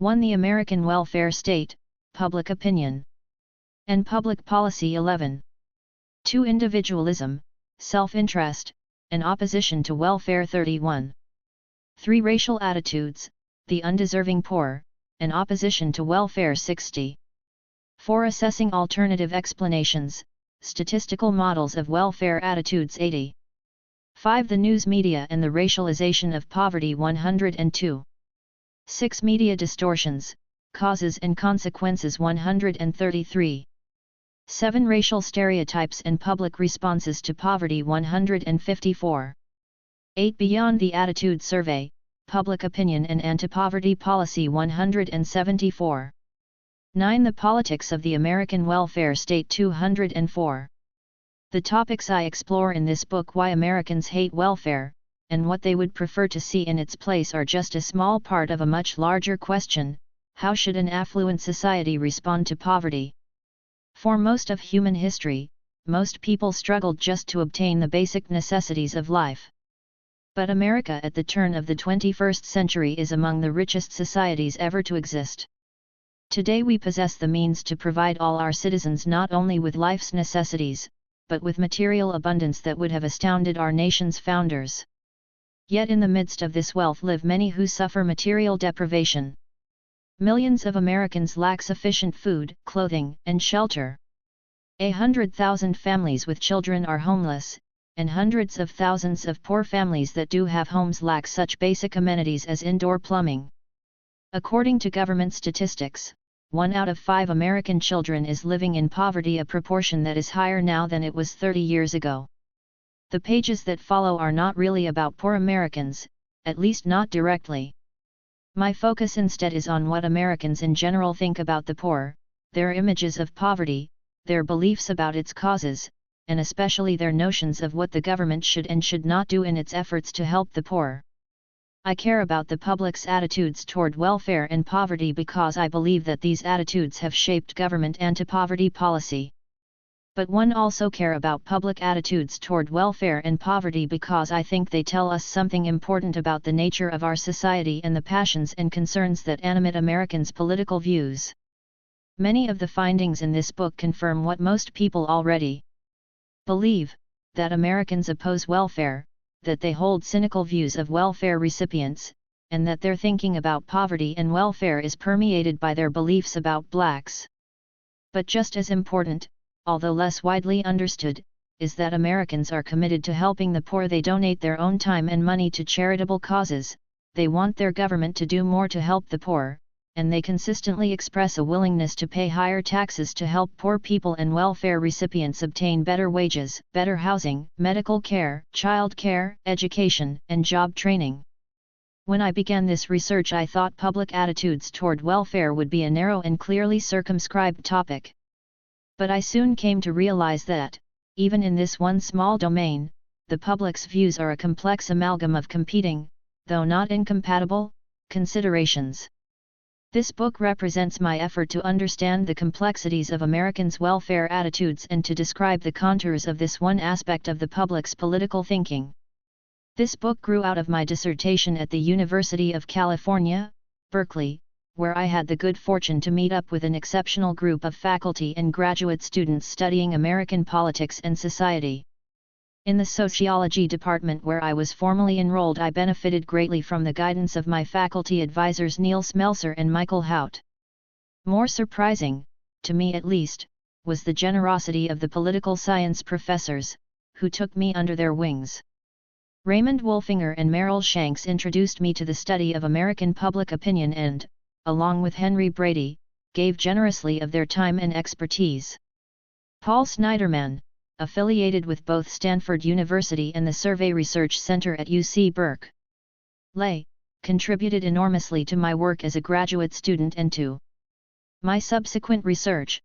1. The American Welfare State, Public Opinion and Public Policy. 11. 2. Individualism, Self-Interest, and Opposition to Welfare. 31. 3. Racial Attitudes, the Undeserving Poor, and Opposition to Welfare. 60. 4. Assessing Alternative Explanations, Statistical Models of Welfare Attitudes. 80. 5. The News Media and the Racialization of Poverty. 102. 6. Media Distortions, Causes and Consequences. 133. 7. Racial Stereotypes and Public Responses to Poverty. 154. 8. Beyond the Attitude Survey, Public Opinion and Anti-Poverty Policy. 174. 9. The Politics of the American Welfare State. 204. The topics I explore in this book: why Americans hate welfare, and what they would prefer to see in its place, are just a small part of a much larger question: how should an affluent society respond to poverty? For most of human history, most people struggled just to obtain the basic necessities of life. But America at the turn of the 21st century is among the richest societies ever to exist. Today we possess the means to provide all our citizens not only with life's necessities, but with material abundance that would have astounded our nation's founders. Yet in the midst of this wealth live many who suffer material deprivation. Millions of Americans lack sufficient food, clothing, and shelter. 100,000 families with children are homeless, and hundreds of thousands of poor families that do have homes lack such basic amenities as indoor plumbing. According to government statistics, 1 out of 5 American children is living in poverty, a proportion that is higher now than it was 30 years ago. The pages that follow are not really about poor Americans, at least not directly. My focus instead is on what Americans in general think about the poor, their images of poverty, their beliefs about its causes, and especially their notions of what the government should and should not do in its efforts to help the poor. I care about the public's attitudes toward welfare and poverty because I believe that these attitudes have shaped government anti-poverty policy. But one also care about public attitudes toward welfare and poverty because I think they tell us something important about the nature of our society and the passions and concerns that animate Americans' political views. Many of the findings in this book confirm what most people already believe, that Americans oppose welfare, that they hold cynical views of welfare recipients, and that their thinking about poverty and welfare is permeated by their beliefs about blacks. But just as important, although less widely understood, is that Americans are committed to helping the poor. They donate their own time and money to charitable causes, they want their government to do more to help the poor, and they consistently express a willingness to pay higher taxes to help poor people and welfare recipients obtain better wages, better housing, medical care, child care, education, and job training. When I began this research, I thought public attitudes toward welfare would be a narrow and clearly circumscribed topic. But I soon came to realize that, even in this one small domain, the public's views are a complex amalgam of competing, though not incompatible, considerations. This book represents my effort to understand the complexities of Americans' welfare attitudes and to describe the contours of this one aspect of the public's political thinking. This book grew out of my dissertation at the University of California, Berkeley, where I had the good fortune to meet up with an exceptional group of faculty and graduate students studying American politics and society. In the sociology department where I was formally enrolled, I benefited greatly from the guidance of my faculty advisors Neil Smelser and Michael Hout. More surprising, to me at least, was the generosity of the political science professors, who took me under their wings. Raymond Wolfinger and Merrill Shanks introduced me to the study of American public opinion and, along with Henry Brady, gave generously of their time and expertise. Paul Snyderman, affiliated with both Stanford University and the Survey Research Center at UC Berkeley, contributed enormously to my work as a graduate student and to my subsequent research.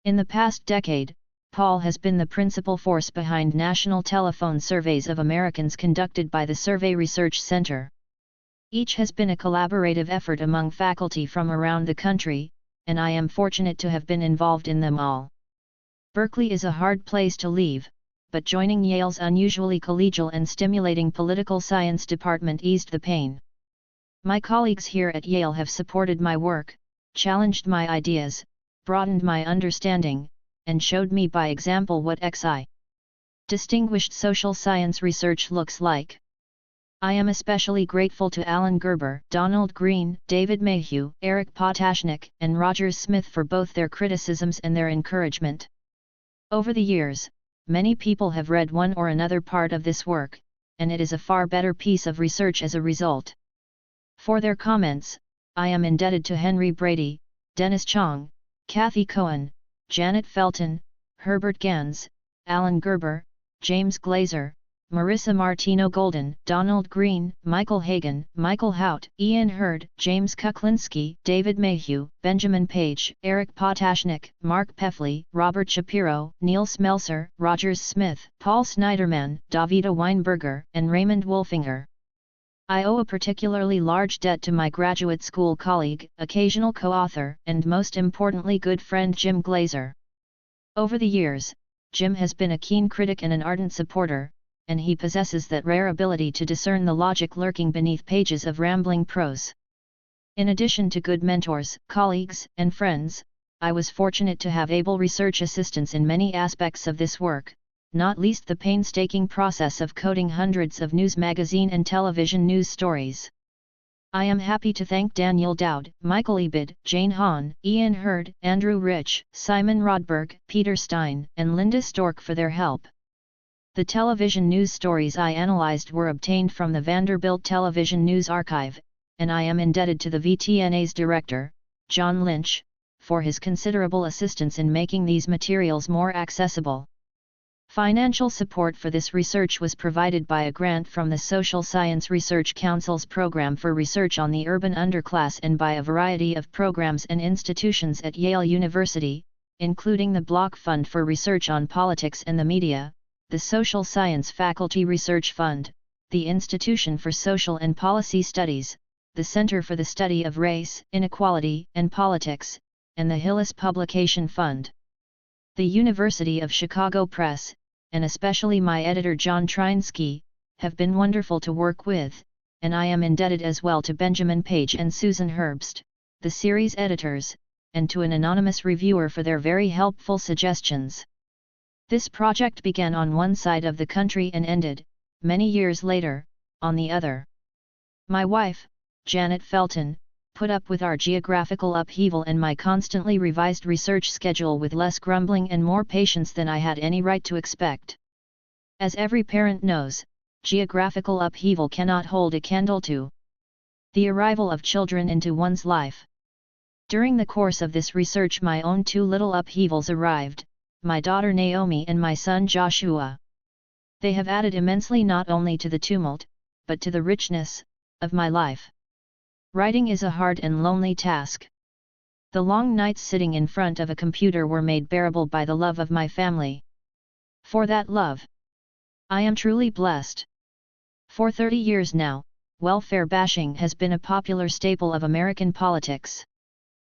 In the past decade, Paul has been the principal force behind national telephone surveys of Americans conducted by the Survey Research Center. Each has been a collaborative effort among faculty from around the country, and I am fortunate to have been involved in them all. Berkeley is a hard place to leave, but joining Yale's unusually collegial and stimulating political science department eased the pain. My colleagues here at Yale have supported my work, challenged my ideas, broadened my understanding, and showed me by example what XI distinguished social science research looks like. I am especially grateful to Alan Gerber, Donald Green, David Mayhew, Eric Potashnik, and Roger Smith for both their criticisms and their encouragement. Over the years, many people have read one or another part of this work, and it is a far better piece of research as a result. For their comments, I am indebted to Henry Brady, Dennis Chong, Kathy Cohen, Janet Felton, Herbert Gans, Alan Gerber, James Glazer, Marissa Martino Golden, Donald Green, Michael Hagan, Michael Hout, Ian Hurd, James Kuklinski, David Mayhew, Benjamin Page, Eric Potashnik, Mark Peffley, Robert Shapiro, Neil Smelser, Rogers Smith, Paul Snyderman, Davida Weinberger, and Raymond Wolfinger. I owe a particularly large debt to my graduate school colleague, occasional co-author, and most importantly good friend Jim Glazer. Over the years, Jim has been a keen critic and an ardent supporter, and he possesses that rare ability to discern the logic lurking beneath pages of rambling prose. In addition to good mentors, colleagues, and friends, I was fortunate to have able research assistants in many aspects of this work, not least the painstaking process of coding hundreds of news magazine and television news stories. I am happy to thank Daniel Dowd, Michael Ebid, Jane Hahn, Ian Hurd, Andrew Rich, Simon Rodberg, Peter Stein, and Linda Stork for their help. The television news stories I analyzed were obtained from the Vanderbilt Television News Archive, and I am indebted to the VTNA's director, John Lynch, for his considerable assistance in making these materials more accessible. Financial support for this research was provided by a grant from the Social Science Research Council's Program for Research on the Urban Underclass and by a variety of programs and institutions at Yale University, including the Block Fund for Research on Politics and the Media, the Social Science Faculty Research Fund, the Institution for Social and Policy Studies, the Center for the Study of Race, Inequality, and Politics, and the Hillis Publication Fund. The University of Chicago Press, and especially my editor John Trinsky, have been wonderful to work with, and I am indebted as well to Benjamin Page and Susan Herbst, the series editors, and to an anonymous reviewer for their very helpful suggestions. This project began on one side of the country and ended, many years later, on the other. My wife, Janet Felton, put up with our geographical upheaval and my constantly revised research schedule with less grumbling and more patience than I had any right to expect. As every parent knows, geographical upheaval cannot hold a candle to the arrival of children into one's life. During the course of this research my own two little upheavals arrived, my daughter Naomi and my son Joshua. They have added immensely not only to the tumult, but to the richness, of my life. Writing is a hard and lonely task. The long nights sitting in front of a computer were made bearable by the love of my family. For that love, I am truly blessed. For 30 years now, welfare bashing has been a popular staple of American politics.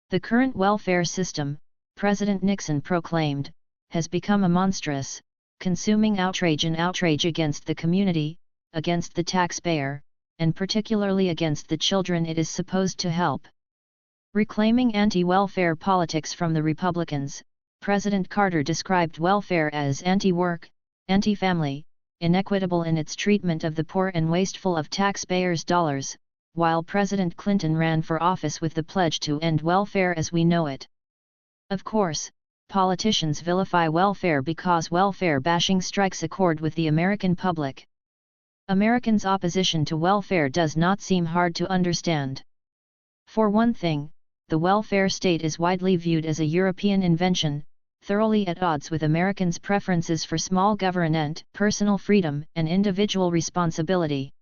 The current welfare system, President Nixon proclaimed, has become a monstrous, consuming outrage against the community, against the taxpayer, and particularly against the children it is supposed to help. Reclaiming anti-welfare politics from the Republicans, President Carter described welfare as anti-work, anti-family, inequitable in its treatment of the poor and wasteful of taxpayers' dollars, while President Clinton ran for office with the pledge to end welfare as we know it. Of course, politicians vilify welfare because welfare bashing strikes a chord with the American public. Americans' opposition to welfare does not seem hard to understand. For one thing, the welfare state is widely viewed as a European invention, thoroughly at odds with Americans' preferences for small government, personal freedom, and individual responsibility.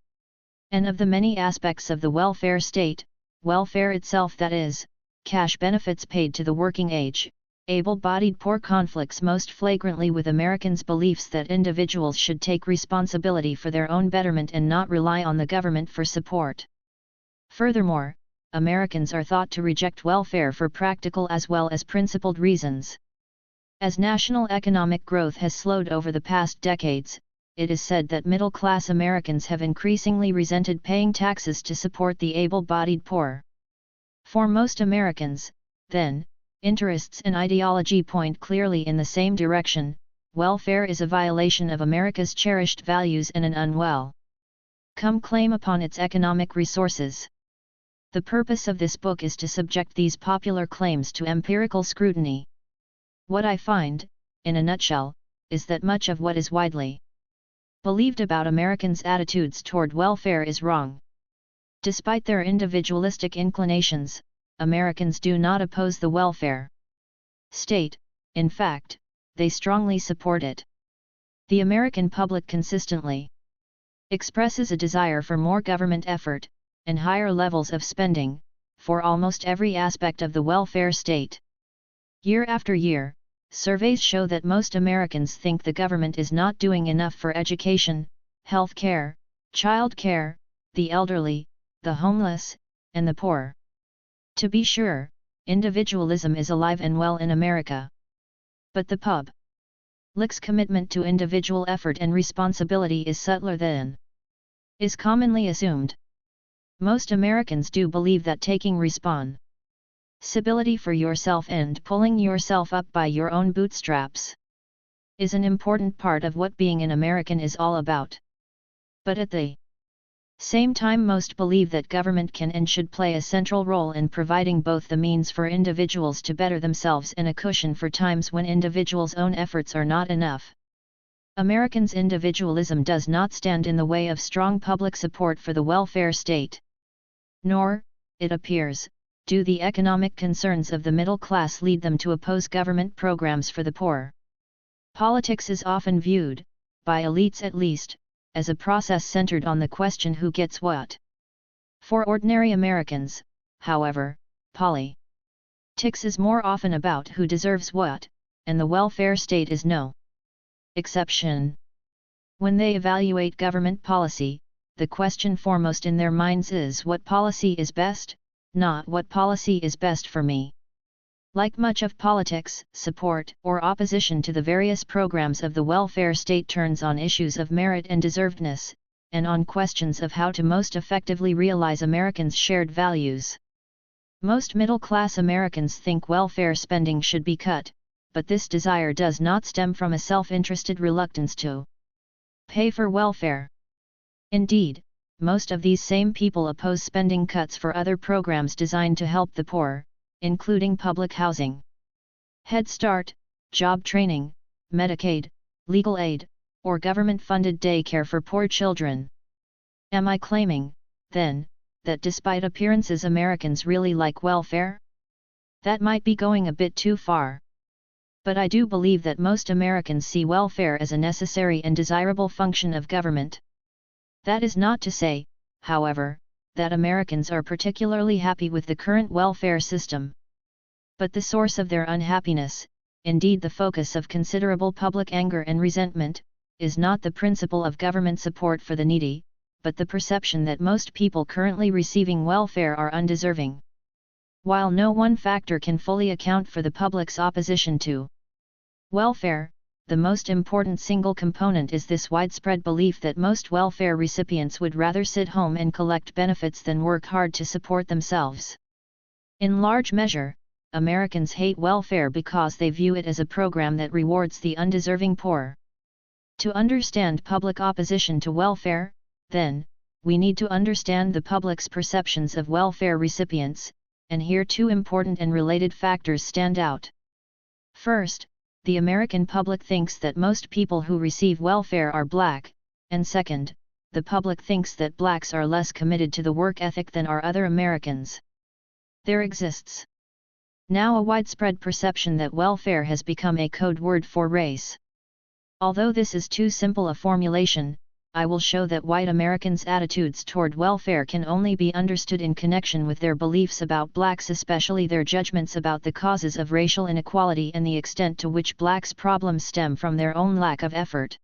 And of the many aspects of the welfare state, welfare itself, that is, cash benefits paid to the working age, able-bodied poor, conflicts most flagrantly with Americans' beliefs that individuals should take responsibility for their own betterment and not rely on the government for support. Furthermore, Americans are thought to reject welfare for practical as well as principled reasons. As national economic growth has slowed over the past decades, it is said that middle-class Americans have increasingly resented paying taxes to support the able-bodied poor. For most Americans, then, interests and ideology point clearly in the same direction: welfare is a violation of America's cherished values and an unwelcome claim upon its economic resources. The purpose of this book is to subject these popular claims to empirical scrutiny. What I find, in a nutshell, is that much of what is widely believed about Americans' attitudes toward welfare is wrong. Despite their individualistic inclinations, Americans do not oppose the welfare state; in fact, they strongly support it. The American public consistently expresses a desire for more government effort, and higher levels of spending, for almost every aspect of the welfare state. Year after year, surveys show that most Americans think the government is not doing enough for education, health care, child care, the elderly, the homeless, and the poor. To be sure, individualism is alive and well in America. But the public's commitment to individual effort and responsibility is subtler than is commonly assumed. Most Americans do believe that taking responsibility for yourself and pulling yourself up by your own bootstraps is an important part of what being an American is all about. But at the same time, most believe that government can and should play a central role in providing both the means for individuals to better themselves and a cushion for times when individuals' own efforts are not enough. Americans' individualism does not stand in the way of strong public support for the welfare state. Nor, it appears, do the economic concerns of the middle class lead them to oppose government programs for the poor. Politics is often viewed, by elites at least, as a process centered on the question who gets what. For ordinary Americans, however, politics is more often about who deserves what, and the welfare state is no exception. When they evaluate government policy, the question foremost in their minds is what policy is best, not what policy is best for me. Like much of politics, support or opposition to the various programs of the welfare state turns on issues of merit and deservedness, and on questions of how to most effectively realize Americans' shared values. Most middle-class Americans think welfare spending should be cut, but this desire does not stem from a self-interested reluctance to pay for welfare. Indeed, most of these same people oppose spending cuts for other programs designed to help the poor, including public housing, Head Start, job training, Medicaid, legal aid, or government-funded daycare for poor children. Am I claiming, then, that despite appearances Americans really like welfare? That might be going a bit too far. But I do believe that most Americans see welfare as a necessary and desirable function of government. That is not to say, however, that Americans are particularly happy with the current welfare system. But the source of their unhappiness, indeed the focus of considerable public anger and resentment, is not the principle of government support for the needy, but the perception that most people currently receiving welfare are undeserving. While no one factor can fully account for the public's opposition to welfare, the most important single component is this widespread belief that most welfare recipients would rather sit home and collect benefits than work hard to support themselves. In large measure, Americans hate welfare because they view it as a program that rewards the undeserving poor. To understand public opposition to welfare, then, we need to understand the public's perceptions of welfare recipients, and here two important and related factors stand out. First, the American public thinks that most people who receive welfare are black, and second, the public thinks that blacks are less committed to the work ethic than are other Americans. There exists now a widespread perception that welfare has become a code word for race. Although this is too simple a formulation, I will show that white Americans' attitudes toward welfare can only be understood in connection with their beliefs about blacks, especially their judgments about the causes of racial inequality and the extent to which blacks' problems stem from their own lack of effort.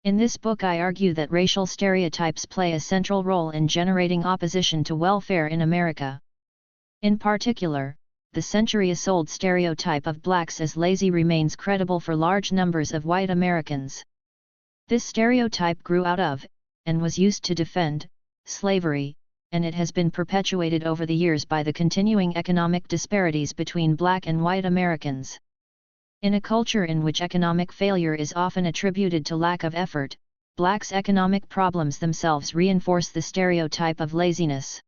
In this book I argue that racial stereotypes play a central role in generating opposition to welfare in America. In particular, the centuries-old stereotype of blacks as lazy remains credible for large numbers of white Americans. This stereotype grew out of, and was used to defend, slavery, and it has been perpetuated over the years by the continuing economic disparities between Black and white Americans. In a culture in which economic failure is often attributed to lack of effort, Blacks' economic problems themselves reinforce the stereotype of laziness.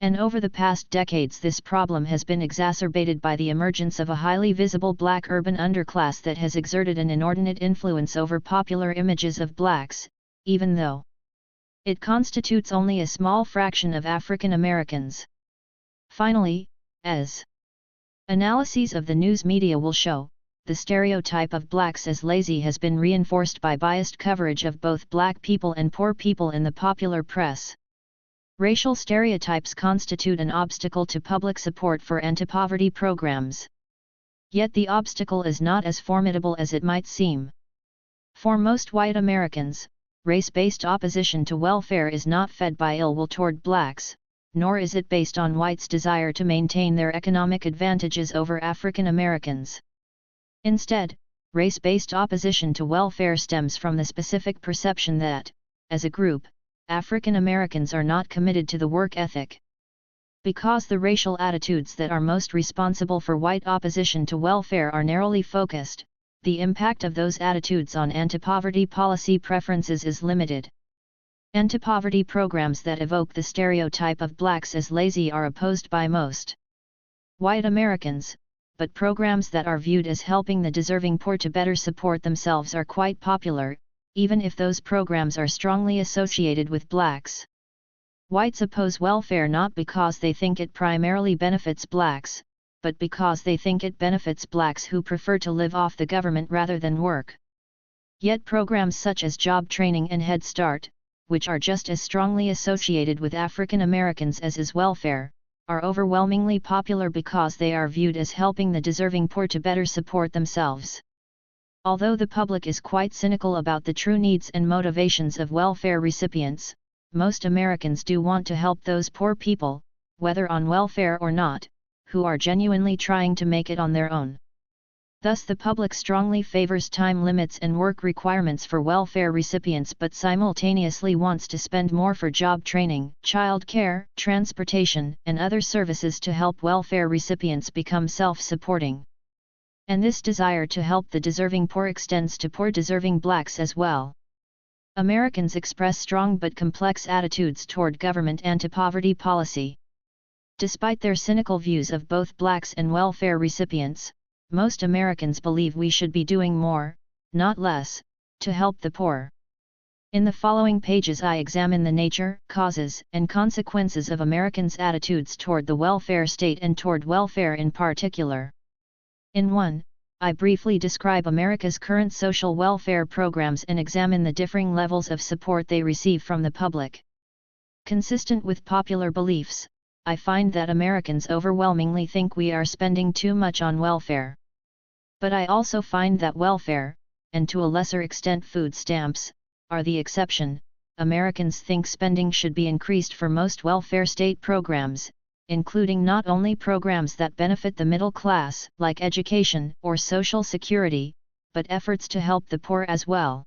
And over the past decades this problem has been exacerbated by the emergence of a highly visible Black urban underclass that has exerted an inordinate influence over popular images of Blacks, even though it constitutes only a small fraction of African Americans. Finally, as analyses of the news media will show, the stereotype of Blacks as lazy has been reinforced by biased coverage of both Black people and poor people in the popular press. Racial stereotypes constitute an obstacle to public support for anti-poverty programs. Yet the obstacle is not as formidable as it might seem. For most white Americans, race-based opposition to welfare is not fed by ill will toward Blacks, nor is it based on whites' desire to maintain their economic advantages over African Americans. Instead, race-based opposition to welfare stems from the specific perception that, as a group, African Americans are not committed to the work ethic. Because the racial attitudes that are most responsible for white opposition to welfare are narrowly focused, the impact of those attitudes on anti-poverty policy preferences is limited. Anti-poverty programs that evoke the stereotype of Blacks as lazy are opposed by most white Americans, but programs that are viewed as helping the deserving poor to better support themselves are quite popular, even if those programs are strongly associated with Blacks. Whites oppose welfare not because they think it primarily benefits Blacks, but because they think it benefits Blacks who prefer to live off the government rather than work. Yet programs such as job training and Head Start, which are just as strongly associated with African Americans as is welfare, are overwhelmingly popular because they are viewed as helping the deserving poor to better support themselves. Although the public is quite cynical about the true needs and motivations of welfare recipients, most Americans do want to help those poor people, whether on welfare or not, who are genuinely trying to make it on their own. Thus the public strongly favors time limits and work requirements for welfare recipients but simultaneously wants to spend more for job training, child care, transportation, and other services to help welfare recipients become self-supporting. And this desire to help the deserving poor extends to poor deserving Blacks as well. Americans express strong but complex attitudes toward government anti-poverty policy. Despite their cynical views of both Blacks and welfare recipients, most Americans believe we should be doing more, not less, to help the poor. In the following pages I examine the nature, causes, and consequences of Americans' attitudes toward the welfare state and toward welfare in particular. In 1, I briefly describe America's current social welfare programs and examine the differing levels of support they receive from the public. Consistent with popular beliefs, I find that Americans overwhelmingly think we are spending too much on welfare. But I also find that welfare, and to a lesser extent food stamps, are the exception. Americans think spending should be increased for most welfare state programs, including not only programs that benefit the middle class, like education or Social Security, but efforts to help the poor as well.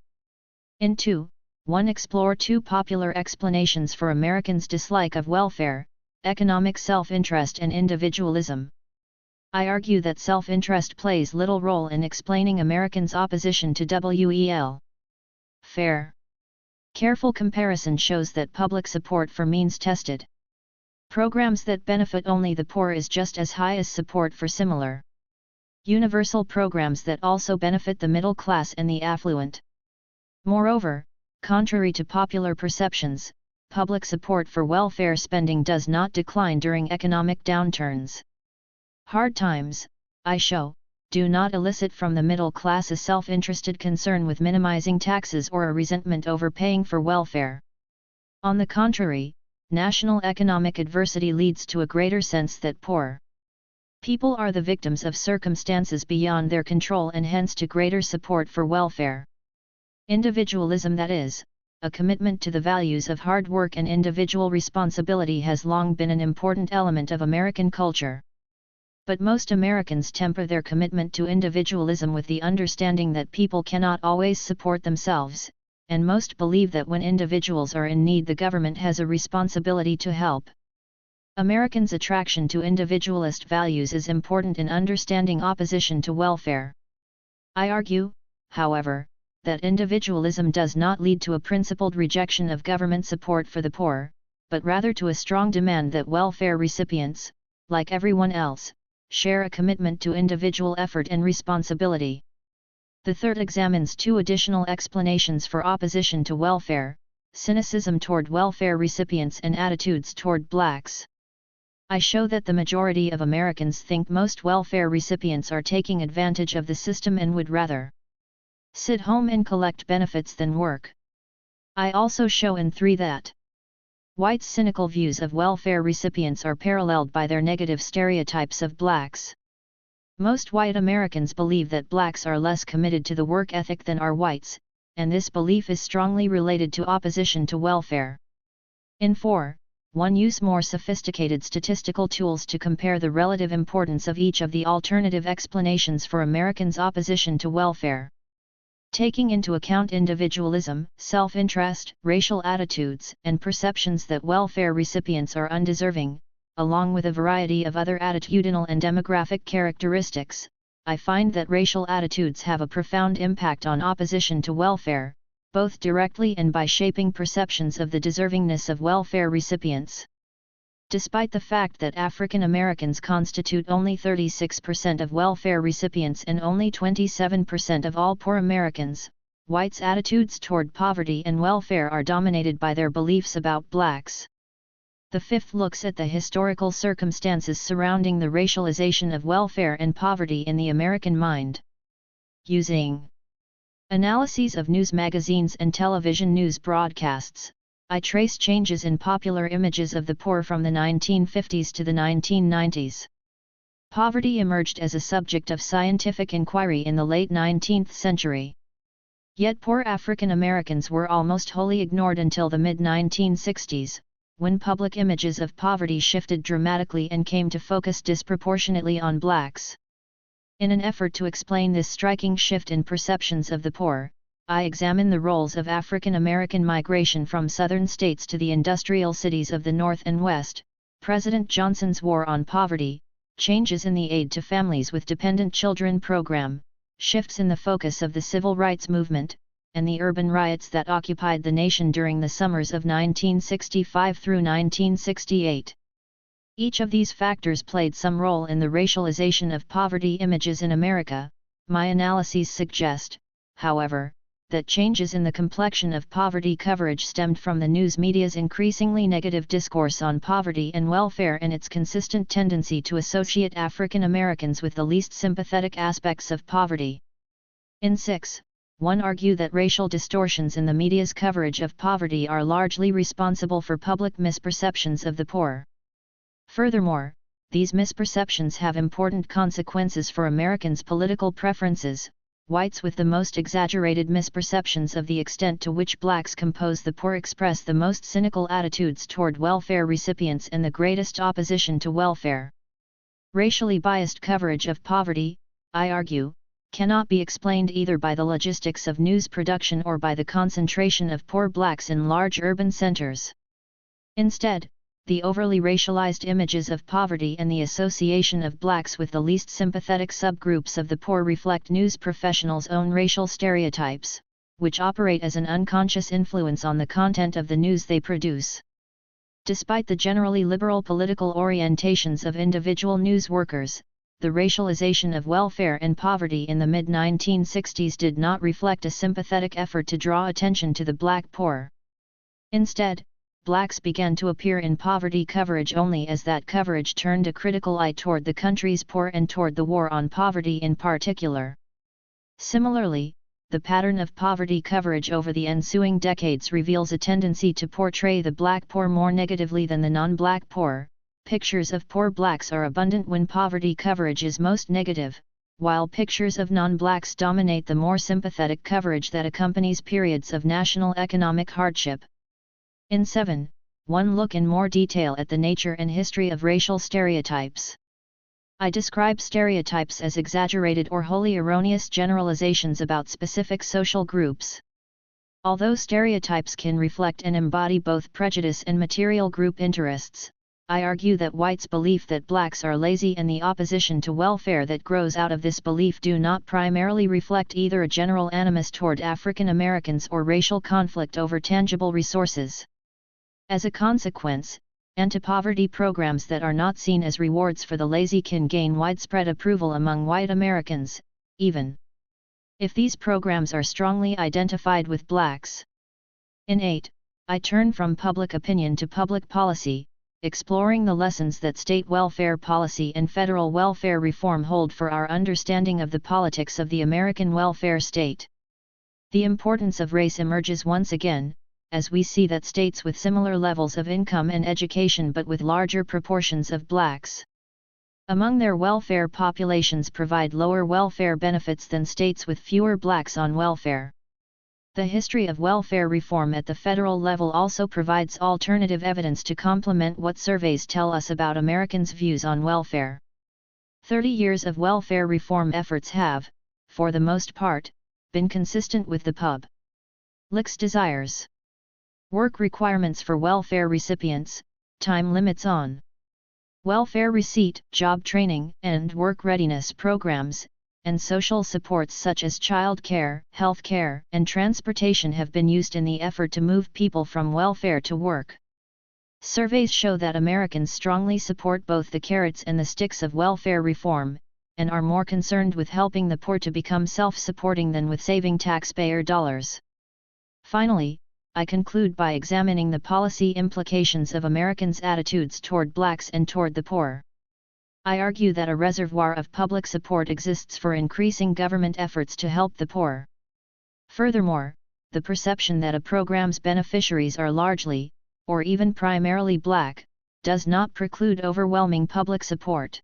In 2, 1 explore 2 popular explanations for Americans' dislike of welfare: economic self-interest and individualism. I argue that self-interest plays little role in explaining Americans' opposition to welfare. Careful comparison shows that public support for means-tested programs that benefit only the poor is just as high as support for similar universal programs that also benefit the middle class and the affluent. Moreover, contrary to popular perceptions, public support for welfare spending does not decline during economic downturns. Hard times, I show, do not elicit from the middle class a self-interested concern with minimizing taxes or a resentment over paying for welfare. On the contrary, national economic adversity leads to a greater sense that poor people are the victims of circumstances beyond their control and hence to greater support for welfare. Individualism, that is, a commitment to the values of hard work and individual responsibility, has long been an important element of American culture. But most Americans temper their commitment to individualism with the understanding that people cannot always support themselves, and most believe that when individuals are in need, the government has a responsibility to help. Americans' attraction to individualist values is important in understanding opposition to welfare. I argue, however, that individualism does not lead to a principled rejection of government support for the poor, but rather to a strong demand that welfare recipients, like everyone else, share a commitment to individual effort and responsibility. The third examines two additional explanations for opposition to welfare: cynicism toward welfare recipients and attitudes toward blacks. I show that the majority of Americans think most welfare recipients are taking advantage of the system and would rather sit home and collect benefits than work. I also show in 3 that whites' cynical views of welfare recipients are paralleled by their negative stereotypes of blacks. Most white Americans believe that blacks are less committed to the work ethic than are whites, and this belief is strongly related to opposition to welfare. In 4, one use more sophisticated statistical tools to compare the relative importance of each of the alternative explanations for Americans' opposition to welfare. Taking into account individualism, self-interest, racial attitudes, and perceptions that welfare recipients are undeserving, along with a variety of other attitudinal and demographic characteristics, I find that racial attitudes have a profound impact on opposition to welfare, both directly and by shaping perceptions of the deservingness of welfare recipients. Despite the fact that African Americans constitute only 36% of welfare recipients and only 27% of all poor Americans, whites' attitudes toward poverty and welfare are dominated by their beliefs about blacks. The 5th looks at the historical circumstances surrounding the racialization of welfare and poverty in the American mind. Using analyses of news magazines and television news broadcasts, I trace changes in popular images of the poor from the 1950s to the 1990s. Poverty emerged as a subject of scientific inquiry in the late 19th century. Yet poor African Americans were almost wholly ignored until the mid-1960s, when public images of poverty shifted dramatically and came to focus disproportionately on blacks. In an effort to explain this striking shift in perceptions of the poor, I examine the roles of African American migration from southern states to the industrial cities of the North and West, President Johnson's War on Poverty, changes in the Aid to Families with Dependent Children program, shifts in the focus of the civil rights movement, and the urban riots that occupied the nation during the summers of 1965 through 1968. Each of these factors played some role in the racialization of poverty images in America. My analyses suggest, however, that changes in the complexion of poverty coverage stemmed from the news media's increasingly negative discourse on poverty and welfare and its consistent tendency to associate African Americans with the least sympathetic aspects of poverty. In 6, one argue that racial distortions in the media's coverage of poverty are largely responsible for public misperceptions of the poor. Furthermore, these misperceptions have important consequences for Americans' political preferences. Whites with the most exaggerated misperceptions of the extent to which blacks compose the poor express the most cynical attitudes toward welfare recipients and the greatest opposition to welfare. Racially biased coverage of poverty, I argue, cannot be explained either by the logistics of news production or by the concentration of poor blacks in large urban centers. Instead, the overly racialized images of poverty and the association of blacks with the least sympathetic subgroups of the poor reflect news professionals' own racial stereotypes, which operate as an unconscious influence on the content of the news they produce. Despite the generally liberal political orientations of individual news workers, the racialization of welfare and poverty in the mid-1960s did not reflect a sympathetic effort to draw attention to the black poor. Instead, blacks began to appear in poverty coverage only as that coverage turned a critical eye toward the country's poor and toward the war on poverty in particular. Similarly, the pattern of poverty coverage over the ensuing decades reveals a tendency to portray the black poor more negatively than the non-black poor. Pictures of poor blacks are abundant when poverty coverage is most negative, while pictures of non-blacks dominate the more sympathetic coverage that accompanies periods of national economic hardship. In 7, one look in more detail at the nature and history of racial stereotypes. I describe stereotypes as exaggerated or wholly erroneous generalizations about specific social groups. Although stereotypes can reflect and embody both prejudice and material group interests, I argue that whites' belief that blacks are lazy and the opposition to welfare that grows out of this belief do not primarily reflect either a general animus toward African Americans or racial conflict over tangible resources. As a consequence, anti-poverty programs that are not seen as rewards for the lazy can gain widespread approval among white Americans, even if these programs are strongly identified with blacks. In 8, I turn from public opinion to public policy, exploring the lessons that state welfare policy and federal welfare reform hold for our understanding of the politics of the American welfare state. The importance of race emerges once again, as we see that states with similar levels of income and education but with larger proportions of blacks among their welfare populations provide lower welfare benefits than states with fewer blacks on welfare. The history of welfare reform at the federal level also provides alternative evidence to complement what surveys tell us about Americans' views on welfare. 30 years of welfare reform efforts have, for the most part, been consistent with the public's desires. Work requirements for welfare recipients, time limits on welfare receipt, job training and work readiness programs, and social supports such as child care, health care, and transportation have been used in the effort to move people from welfare to work. Surveys show that Americans strongly support both the carrots and the sticks of welfare reform, and are more concerned with helping the poor to become self-supporting than with saving taxpayer dollars. Finally, I conclude by examining the policy implications of Americans' attitudes toward blacks and toward the poor. I argue that a reservoir of public support exists for increasing government efforts to help the poor. Furthermore, the perception that a program's beneficiaries are largely, or even primarily black, does not preclude overwhelming public support.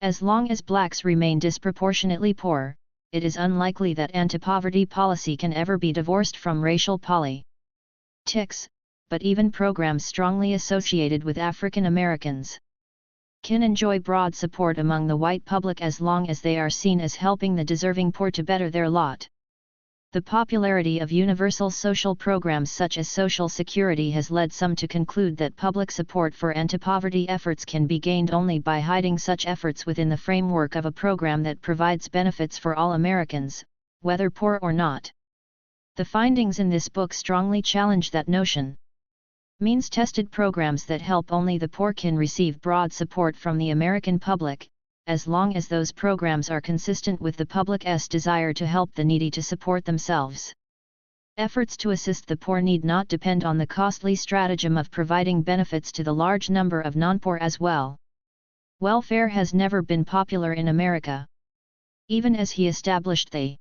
As long as blacks remain disproportionately poor, it is unlikely that anti-poverty policy can ever be divorced from racial politics, but even programs strongly associated with African Americans can enjoy broad support among the white public as long as they are seen as helping the deserving poor to better their lot. The popularity of universal social programs such as Social Security has led some to conclude that public support for anti-poverty efforts can be gained only by hiding such efforts within the framework of a program that provides benefits for all Americans, whether poor or not. The findings in this book strongly challenge that notion. Means-tested programs that help only the poor can receive broad support from the American public, as long as those programs are consistent with the public's desire to help the needy to support themselves. Efforts to assist the poor need not depend on the costly stratagem of providing benefits to the large number of non-poor as well. Welfare has never been popular in America. Even as he established the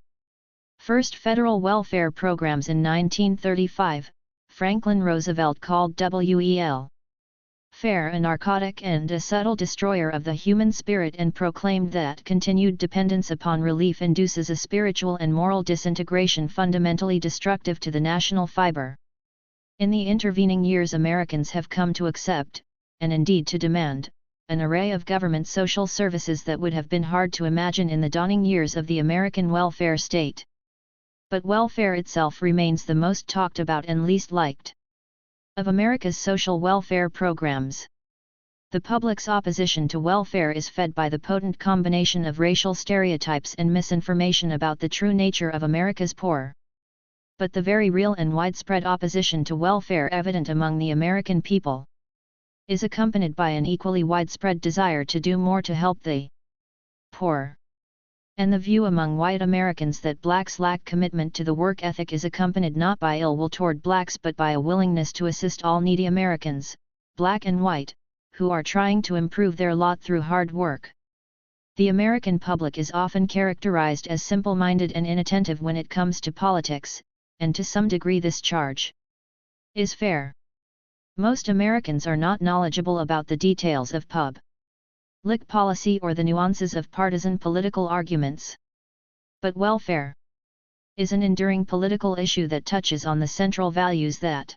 first federal welfare programs in 1935, Franklin Roosevelt called welfare a narcotic and a subtle destroyer of the human spirit and proclaimed that continued dependence upon relief induces a spiritual and moral disintegration fundamentally destructive to the national fiber. In the intervening years, Americans have come to accept, and indeed to demand, an array of government social services that would have been hard to imagine in the dawning years of the American welfare state. But welfare itself remains the most talked about and least liked of America's social welfare programs. The public's opposition to welfare is fed by the potent combination of racial stereotypes and misinformation about the true nature of America's poor. But the very real and widespread opposition to welfare evident among the American people is accompanied by an equally widespread desire to do more to help the poor. And the view among white Americans that blacks lack commitment to the work ethic is accompanied not by ill will toward blacks but by a willingness to assist all needy Americans, black and white, who are trying to improve their lot through hard work. The American public is often characterized as simple-minded and inattentive when it comes to politics, and to some degree this charge is fair. Most Americans are not knowledgeable about the details of public policy or the nuances of partisan political arguments. But welfare is an enduring political issue that touches on the central values that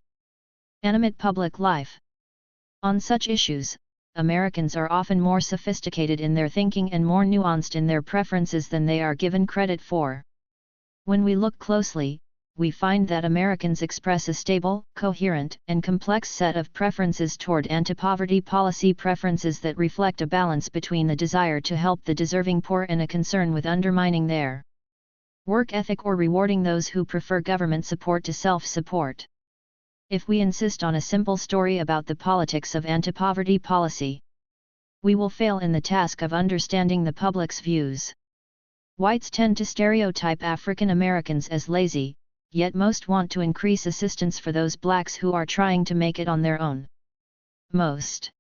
animate public life. On such issues, Americans are often more sophisticated in their thinking and more nuanced in their preferences than they are given credit for. When we look closely, we find that Americans express a stable, coherent, and complex set of preferences toward anti-poverty policy, preferences that reflect a balance between the desire to help the deserving poor and a concern with undermining their work ethic or rewarding those who prefer government support to self-support. If we insist on a simple story about the politics of anti-poverty policy, we will fail in the task of understanding the public's views. Whites tend to stereotype African Americans as lazy, yet most want to increase assistance for those blacks who are trying to make it on their own. Most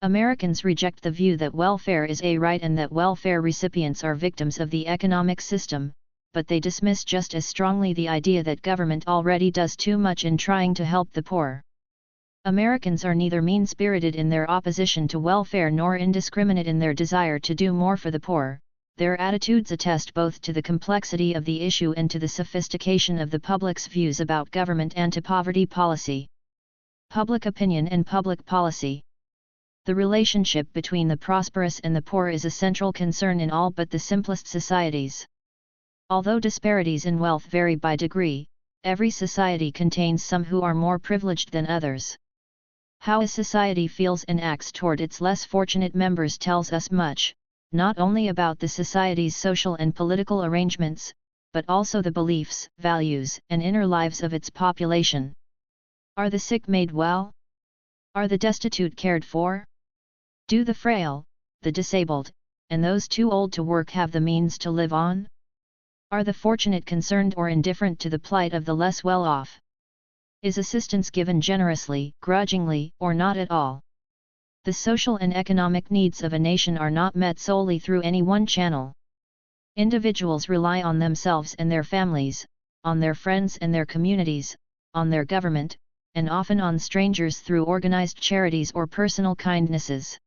Americans reject the view that welfare is a right and that welfare recipients are victims of the economic system, but they dismiss just as strongly the idea that government already does too much in trying to help the poor. Americans are neither mean-spirited in their opposition to welfare nor indiscriminate in their desire to do more for the poor. Their attitudes attest both to the complexity of the issue and to the sophistication of the public's views about government anti-poverty policy. Public opinion and public policy. The relationship between the prosperous and the poor is a central concern in all but the simplest societies. Although disparities in wealth vary by degree, every society contains some who are more privileged than others. How a society feels and acts toward its less fortunate members tells us much, not only about the society's social and political arrangements, but also the beliefs, values, and inner lives of its population. Are the sick made well? Are the destitute cared for? Do the frail, the disabled, and those too old to work have the means to live on? Are the fortunate concerned or indifferent to the plight of the less well-off? Is assistance given generously, grudgingly, or not at all? The social and economic needs of a nation are not met solely through any one channel. Individuals rely on themselves and their families, on their friends and their communities, on their government, and often on strangers through organized charities or personal kindnesses.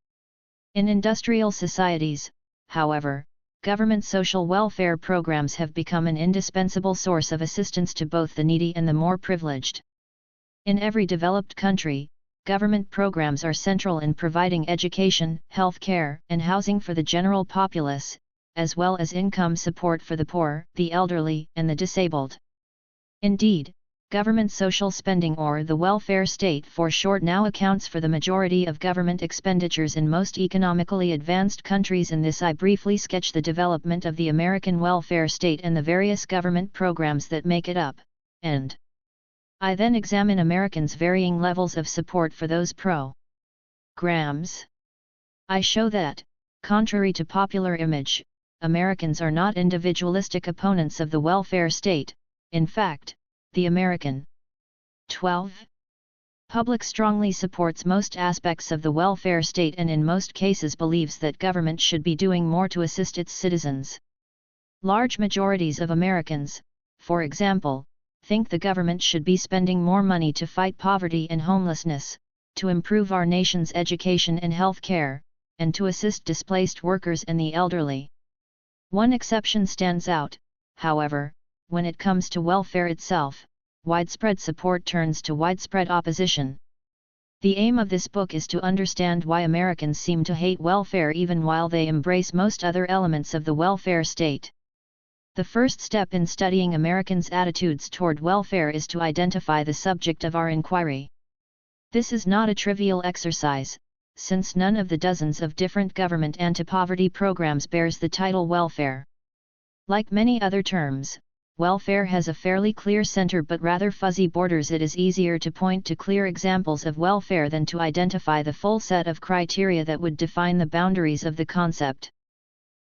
In industrial societies, however, government social welfare programs have become an indispensable source of assistance to both the needy and the more privileged. In every developed country, government programs are central in providing education, health care, and housing for the general populace, as well as income support for the poor, the elderly, and the disabled. Indeed, government social spending, or the welfare state for short, now accounts for the majority of government expenditures in most economically advanced countries. In this I briefly sketch the development of the American welfare state and the various government programs that make it up, and I then examine Americans' varying levels of support for those programs. I show that, contrary to popular image, Americans are not individualistic opponents of the welfare state. In fact, the American 12. Public strongly supports most aspects of the welfare state and in most cases believes that government should be doing more to assist its citizens. Large majorities of Americans, for example, think the government should be spending more money to fight poverty and homelessness, to improve our nation's education and health care, and to assist displaced workers and the elderly. One exception stands out, however: when it comes to welfare itself, widespread support turns to widespread opposition. The aim of this book is to understand why Americans seem to hate welfare even while they embrace most other elements of the welfare state. The first step in studying Americans' attitudes toward welfare is to identify the subject of our inquiry. This is not a trivial exercise, since none of the dozens of different government anti-poverty programs bears the title welfare. Like many other terms, welfare has a fairly clear center but rather fuzzy borders. It is easier to point to clear examples of welfare than to identify the full set of criteria that would define the boundaries of the concept.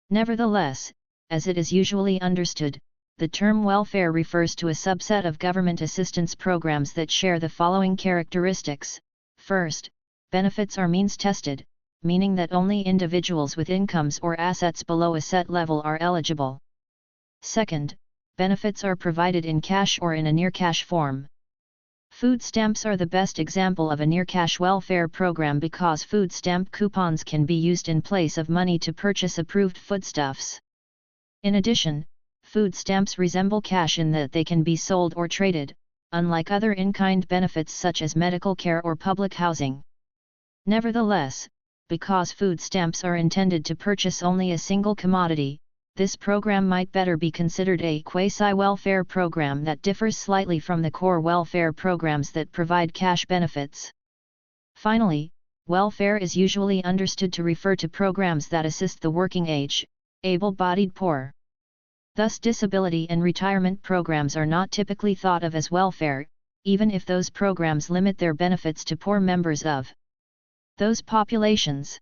Nevertheless, as it is usually understood, the term welfare refers to a subset of government assistance programs that share the following characteristics. First, benefits are means-tested, meaning that only individuals with incomes or assets below a set level are eligible. Second, benefits are provided in cash or in a near-cash form. Food stamps are the best example of a near-cash welfare program because food stamp coupons can be used in place of money to purchase approved foodstuffs. In addition, food stamps resemble cash in that they can be sold or traded, unlike other in-kind benefits such as medical care or public housing. Nevertheless, because food stamps are intended to purchase only a single commodity, this program might better be considered a quasi-welfare program that differs slightly from the core welfare programs that provide cash benefits. Finally, welfare is usually understood to refer to programs that assist the working age, able-bodied poor. Thus, disability and retirement programs are not typically thought of as welfare, even if those programs limit their benefits to poor members of those populations.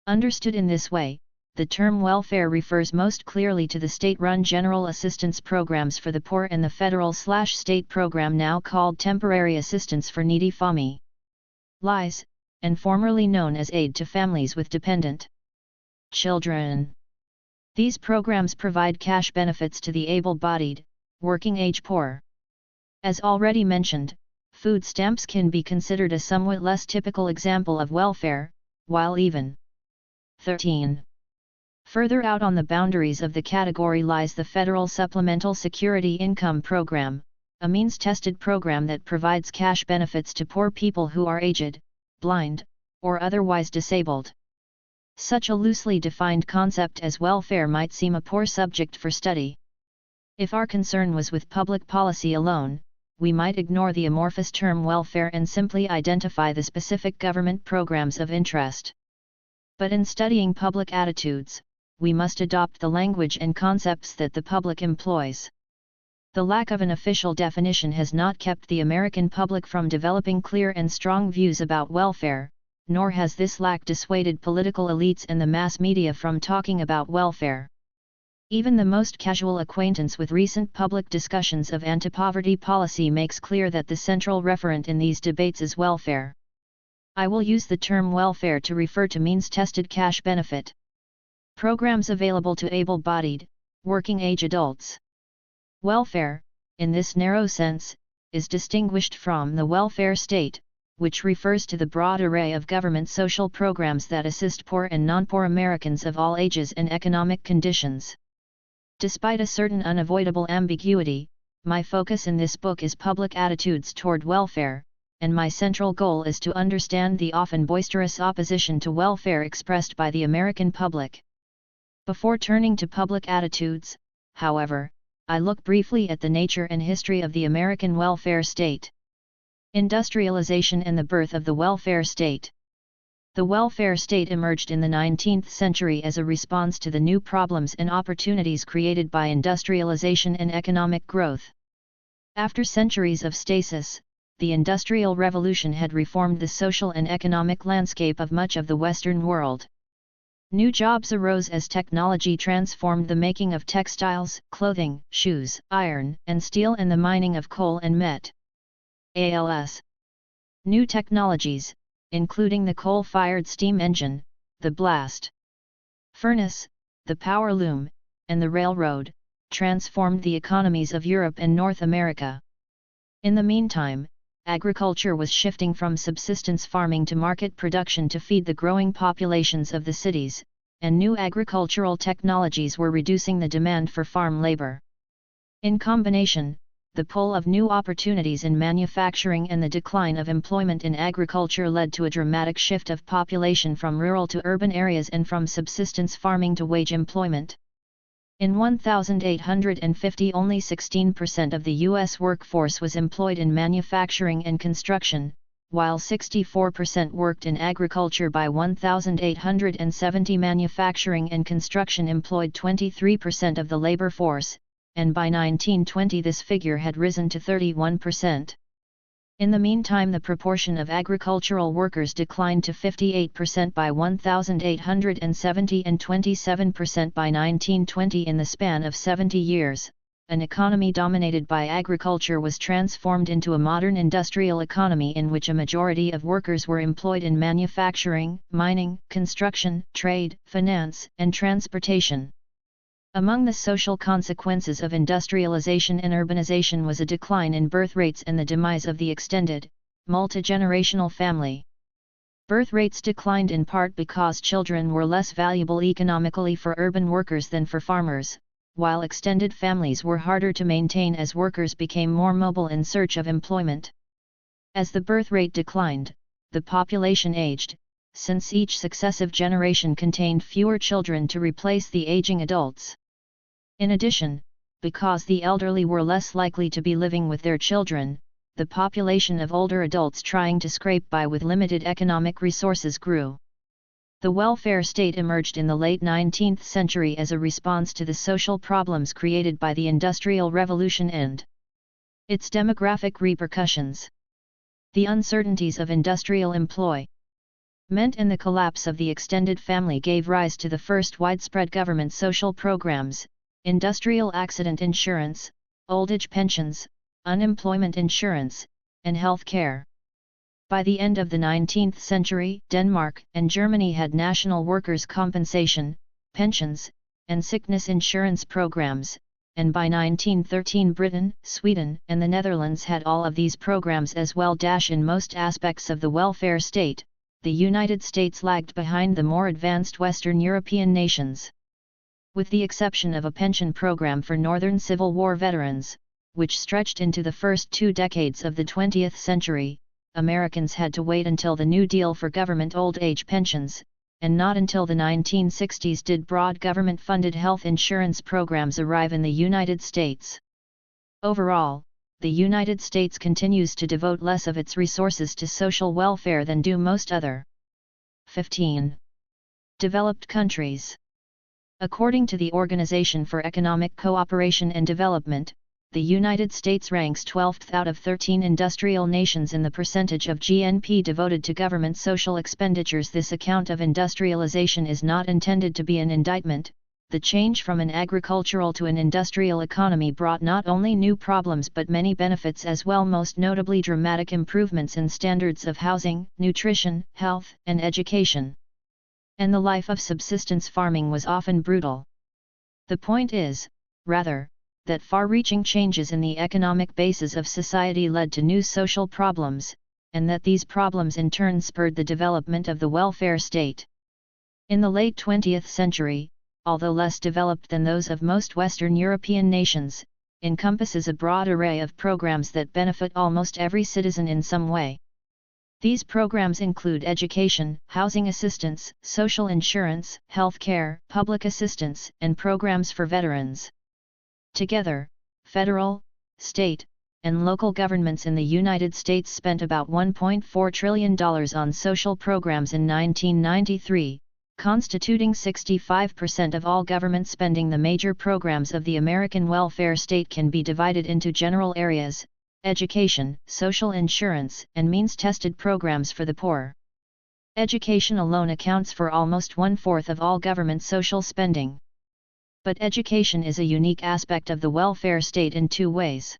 Understood in this way, the term welfare refers most clearly to the state-run general assistance programs for the poor and the federal/state program now called Temporary Assistance for Needy Families, and formerly known as Aid to Families with Dependent Children. These programs provide cash benefits to the able-bodied, working-age poor. As already mentioned, food stamps can be considered a somewhat less typical example of welfare, while even 13. Further out on the boundaries of the category lies the Federal Supplemental Security Income Program, a means-tested program that provides cash benefits to poor people who are aged, blind, or otherwise disabled. Such a loosely defined concept as welfare might seem a poor subject for study. If our concern was with public policy alone, we might ignore the amorphous term welfare and simply identify the specific government programs of interest. But in studying public attitudes, we must adopt the language and concepts that the public employs. The lack of an official definition has not kept the American public from developing clear and strong views about welfare, nor has this lack dissuaded political elites and the mass media from talking about welfare. Even the most casual acquaintance with recent public discussions of anti-poverty policy makes clear that the central referent in these debates is welfare. I will use the term welfare to refer to means-tested cash benefit programs available to able-bodied, working-age adults. Welfare, in this narrow sense, is distinguished from the welfare state, which refers to the broad array of government social programs that assist poor and non-poor Americans of all ages and economic conditions. Despite a certain unavoidable ambiguity, my focus in this book is public attitudes toward welfare, and my central goal is to understand the often boisterous opposition to welfare expressed by the American public. Before turning to public attitudes, however, I look briefly at the nature and history of the American welfare state. Industrialization and the birth of the welfare state. The welfare state emerged in the 19th century as a response to the new problems and opportunities created by industrialization and economic growth. After centuries of stasis, the Industrial Revolution had reformed the social and economic landscape of much of the Western world. New jobs arose as technology transformed the making of textiles, clothing, shoes, iron, and steel, and the mining of coal and metals. New technologies, including the coal-fired steam engine, the blast furnace, the power loom, and the railroad, transformed the economies of Europe and North America. In the meantime, agriculture was shifting from subsistence farming to market production to feed the growing populations of the cities, and new agricultural technologies were reducing the demand for farm labor. In combination, the pull of new opportunities in manufacturing and the decline of employment in agriculture led to a dramatic shift of population from rural to urban areas and from subsistence farming to wage employment. In 1850, only 16% of the U.S. workforce was employed in manufacturing and construction, while 64% worked in agriculture. By 1870, manufacturing and construction employed 23% of the labor force, and by 1920 this figure had risen to 31%. In the meantime, the proportion of agricultural workers declined to 58% by 1870 and 27% by 1920. In the span of 70 years, an economy dominated by agriculture was transformed into a modern industrial economy in which a majority of workers were employed in manufacturing, mining, construction, trade, finance, and transportation. Among the social consequences of industrialization and urbanization was a decline in birth rates and the demise of the extended, multi-generational family. Birth rates declined in part because children were less valuable economically for urban workers than for farmers, while extended families were harder to maintain as workers became more mobile in search of employment. As the birth rate declined, the population aged, since each successive generation contained fewer children to replace the aging adults. In addition, because the elderly were less likely to be living with their children, the population of older adults trying to scrape by with limited economic resources grew. The welfare state emerged in the late 19th century as a response to the social problems created by the Industrial Revolution and its demographic repercussions. The uncertainties of industrial employment and the collapse of the extended family gave rise to the first widespread government social programs: industrial accident insurance, old age pensions, unemployment insurance, and health care. By the end of the 19th century, Denmark and Germany had national workers' compensation, pensions, and sickness insurance programs, and by 1913 Britain, Sweden, and the Netherlands had all of these programs as well. In most aspects of the welfare state, the United States lagged behind the more advanced Western European nations. With the exception of a pension program for Northern Civil War veterans, which stretched into the first 2 decades of the 20th century, Americans had to wait until the New Deal for government old age pensions, and not until the 1960s did broad government-funded health insurance programs arrive in the United States. Overall, the United States continues to devote less of its resources to social welfare than do most other 15 developed countries. According to the Organization for Economic Cooperation and Development, the United States ranks 12th out of 13 industrial nations in the percentage of GNP devoted to government social expenditures. This account of industrialization is not intended to be an indictment. The change from an agricultural to an industrial economy brought not only new problems but many benefits as well, most notably dramatic improvements in standards of housing, nutrition, health, and education. And the life of subsistence farming was often brutal. The point is, rather, that far-reaching changes in the economic basis of society led to new social problems, and that these problems in turn spurred the development of the welfare state. In the late 20th century, although less developed than those of most Western European nations, encompasses a broad array of programs that benefit almost every citizen in some way. These programs include education, housing assistance, social insurance, health care, public assistance, and programs for veterans. Together, federal, state, and local governments in the United States spent about $1.4 trillion on social programs in 1993, constituting 65% of all government spending. The major programs of the American welfare state can be divided into general areas: education, social insurance, and means-tested programs for the poor. Education alone accounts for almost 1/4 of all government social spending. But education is a unique aspect of the welfare state in 2 ways.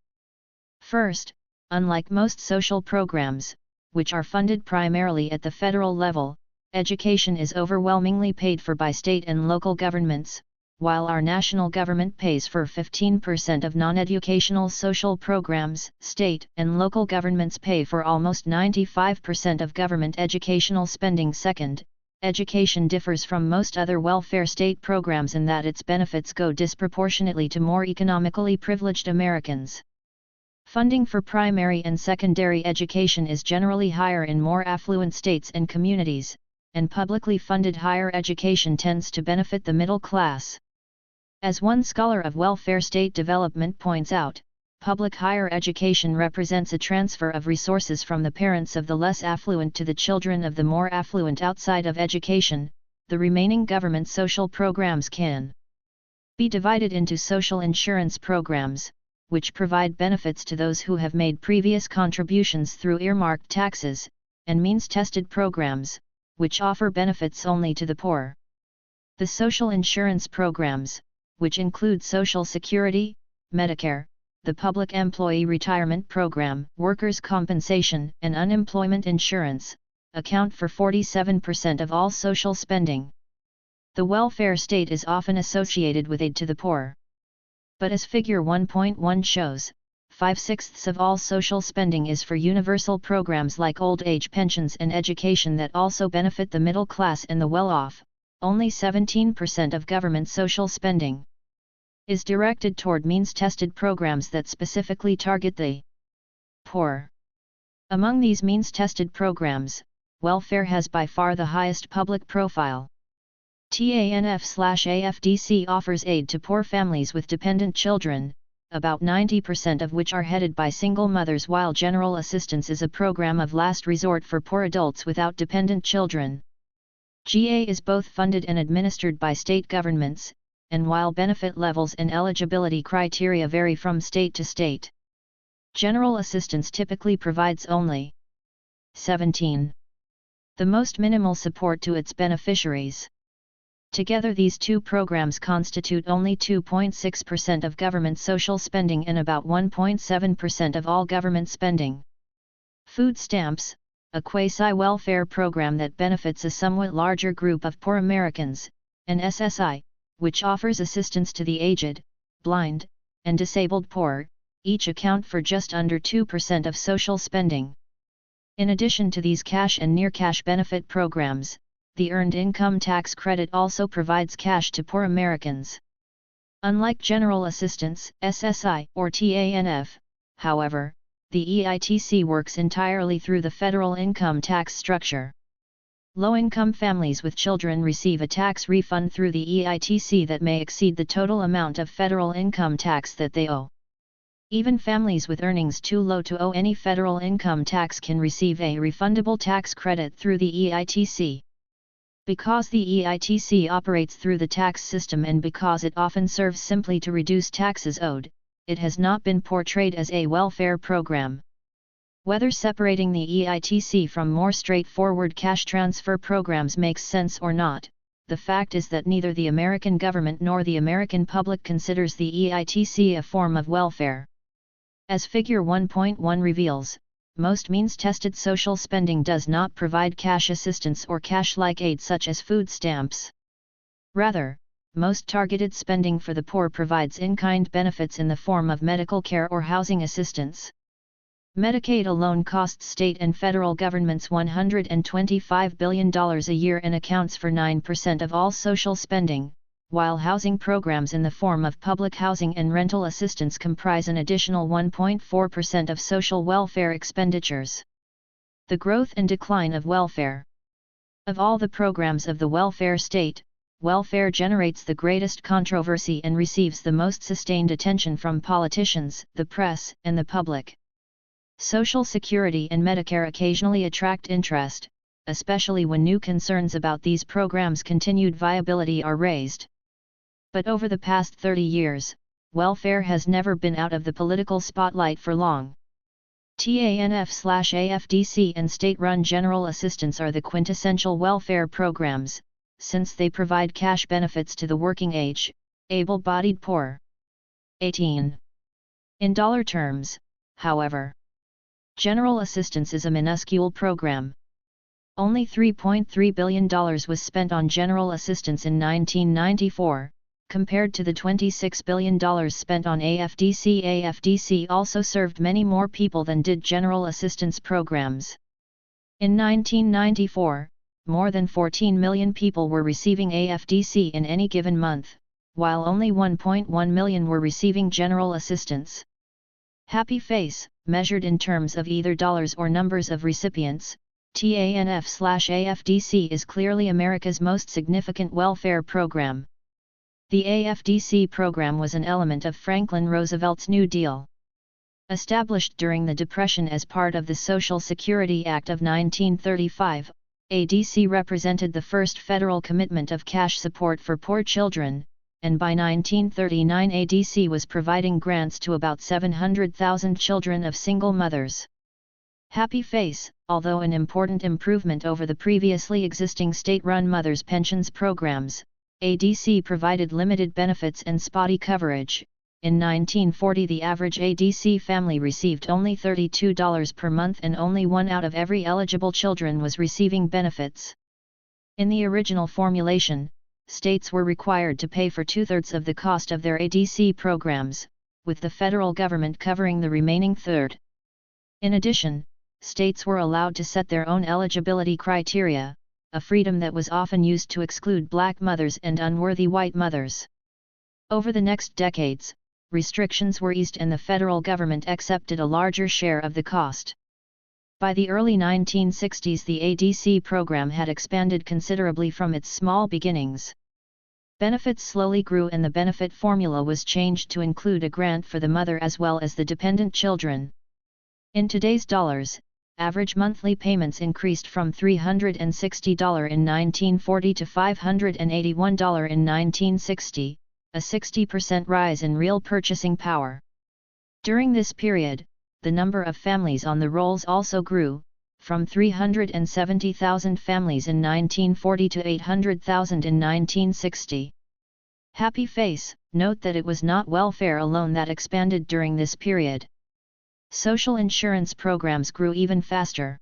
First, unlike most social programs, which are funded primarily at the federal level, education is overwhelmingly paid for by state and local governments, while our national government pays for 15% of non-educational social programs. State and local governments pay for almost 95% of government educational spending. Second, education differs from most other welfare state programs in that its benefits go disproportionately to more economically privileged Americans. Funding for primary and secondary education is generally higher in more affluent states and communities, and publicly funded higher education tends to benefit the middle class. As one scholar of welfare state development points out, public higher education represents a transfer of resources from the parents of the less affluent to the children of the more affluent. Outside of education, the remaining government social programs can be divided into social insurance programs, which provide benefits to those who have made previous contributions through earmarked taxes, and means-tested programs, which offer benefits only to the poor. The social insurance programs, which include Social Security, Medicare, the Public Employee Retirement Program, workers' compensation, and unemployment insurance, account for 47% of all social spending. The welfare state is often associated with aid to the poor. But as Figure 1.1 shows, 5/6 of all social spending is for universal programs like old age pensions and education that also benefit the middle class and the well-off. Only 17% of government social spending is directed toward means-tested programs that specifically target the poor. Among these means-tested programs, welfare has by far the highest public profile. TANF/AFDC offers aid to poor families with dependent children, about 90% of which are headed by single mothers, while General Assistance is a program of last resort for poor adults without dependent children. GA is both funded and administered by state governments, and while benefit levels and eligibility criteria vary from state to state, General Assistance typically provides only 17. The most minimal support to its beneficiaries. Together these two programs constitute only 2.6% of government social spending and about 1.7% of all government spending. Food stamps, a quasi-welfare program that benefits a somewhat larger group of poor Americans, and SSI, which offers assistance to the aged, blind, and disabled poor, each account for just under 2% of social spending. In addition to these cash and near-cash benefit programs, the Earned Income Tax Credit also provides cash to poor Americans. Unlike General Assistance, SSI, or TANF, however, the EITC works entirely through the federal income tax structure. Low-income families with children receive a tax refund through the EITC that may exceed the total amount of federal income tax that they owe. Even families with earnings too low to owe any federal income tax can receive a refundable tax credit through the EITC. Because the EITC operates through the tax system and because it often serves simply to reduce taxes owed, it has not been portrayed as a welfare program. Whether separating the EITC from more straightforward cash transfer programs makes sense or not, the fact is that neither the American government nor the American public considers the EITC a form of welfare. As Figure 1.1 reveals, most means-tested social spending does not provide cash assistance or cash-like aid such as food stamps. Rather, most targeted spending for the poor provides in-kind benefits in the form of medical care or housing assistance. Medicaid alone costs state and federal governments $125 billion a year and accounts for 9% of all social spending, while housing programs in the form of public housing and rental assistance comprise an additional 1.4% of social welfare expenditures. The growth and decline of welfare. Of all the programs of the welfare state, welfare generates the greatest controversy and receives the most sustained attention from politicians, the press, and the public. Social Security and Medicare occasionally attract interest, especially when new concerns about these programs' continued viability are raised. But over the past 30 years, welfare has never been out of the political spotlight for long. TANF/AFDC and state-run General Assistance are the quintessential welfare programs, since they provide cash benefits to the working age, able-bodied poor. 18. In dollar terms, however, General Assistance is a minuscule program. Only $3.3 billion was spent on General Assistance in 1994, compared to the $26 billion spent on AFDC. AFDC also served many more people than did General Assistance programs. In 1994, more than 14 million people were receiving AFDC in any given month, while only 1.1 million were receiving General Assistance. Happy face, measured in terms of either dollars or numbers of recipients, TANF/AFDC is clearly America's most significant welfare program. The AFDC program was an element of Franklin Roosevelt's New Deal. Established during the Depression as part of the Social Security Act of 1935, ADC represented the first federal commitment of cash support for poor children, and by 1939 ADC was providing grants to about 700,000 children of single mothers. Happy face, although an important improvement over the previously existing state-run mothers' pensions programs, ADC provided limited benefits and spotty coverage. In 1940 the average ADC family received only $32 per month and only 1 out of every eligible children was receiving benefits. In the original formulation, states were required to pay for 2/3 of the cost of their ADC programs, with the federal government covering the remaining third. In addition, states were allowed to set their own eligibility criteria, a freedom that was often used to exclude black mothers and unworthy white mothers. Over the next decades, restrictions were eased and the federal government accepted a larger share of the cost. By the early 1960s the ADC program had expanded considerably from its small beginnings. Benefits slowly grew and the benefit formula was changed to include a grant for the mother as well as the dependent children. In today's dollars, average monthly payments increased from $360 in 1940 to $581 in 1960, a 60% rise in real purchasing power. During this period, the number of families on the rolls also grew, from 370,000 families in 1940 to 800,000 in 1960. Happy face, note that it was not welfare alone that expanded during this period. Social insurance programs grew even faster.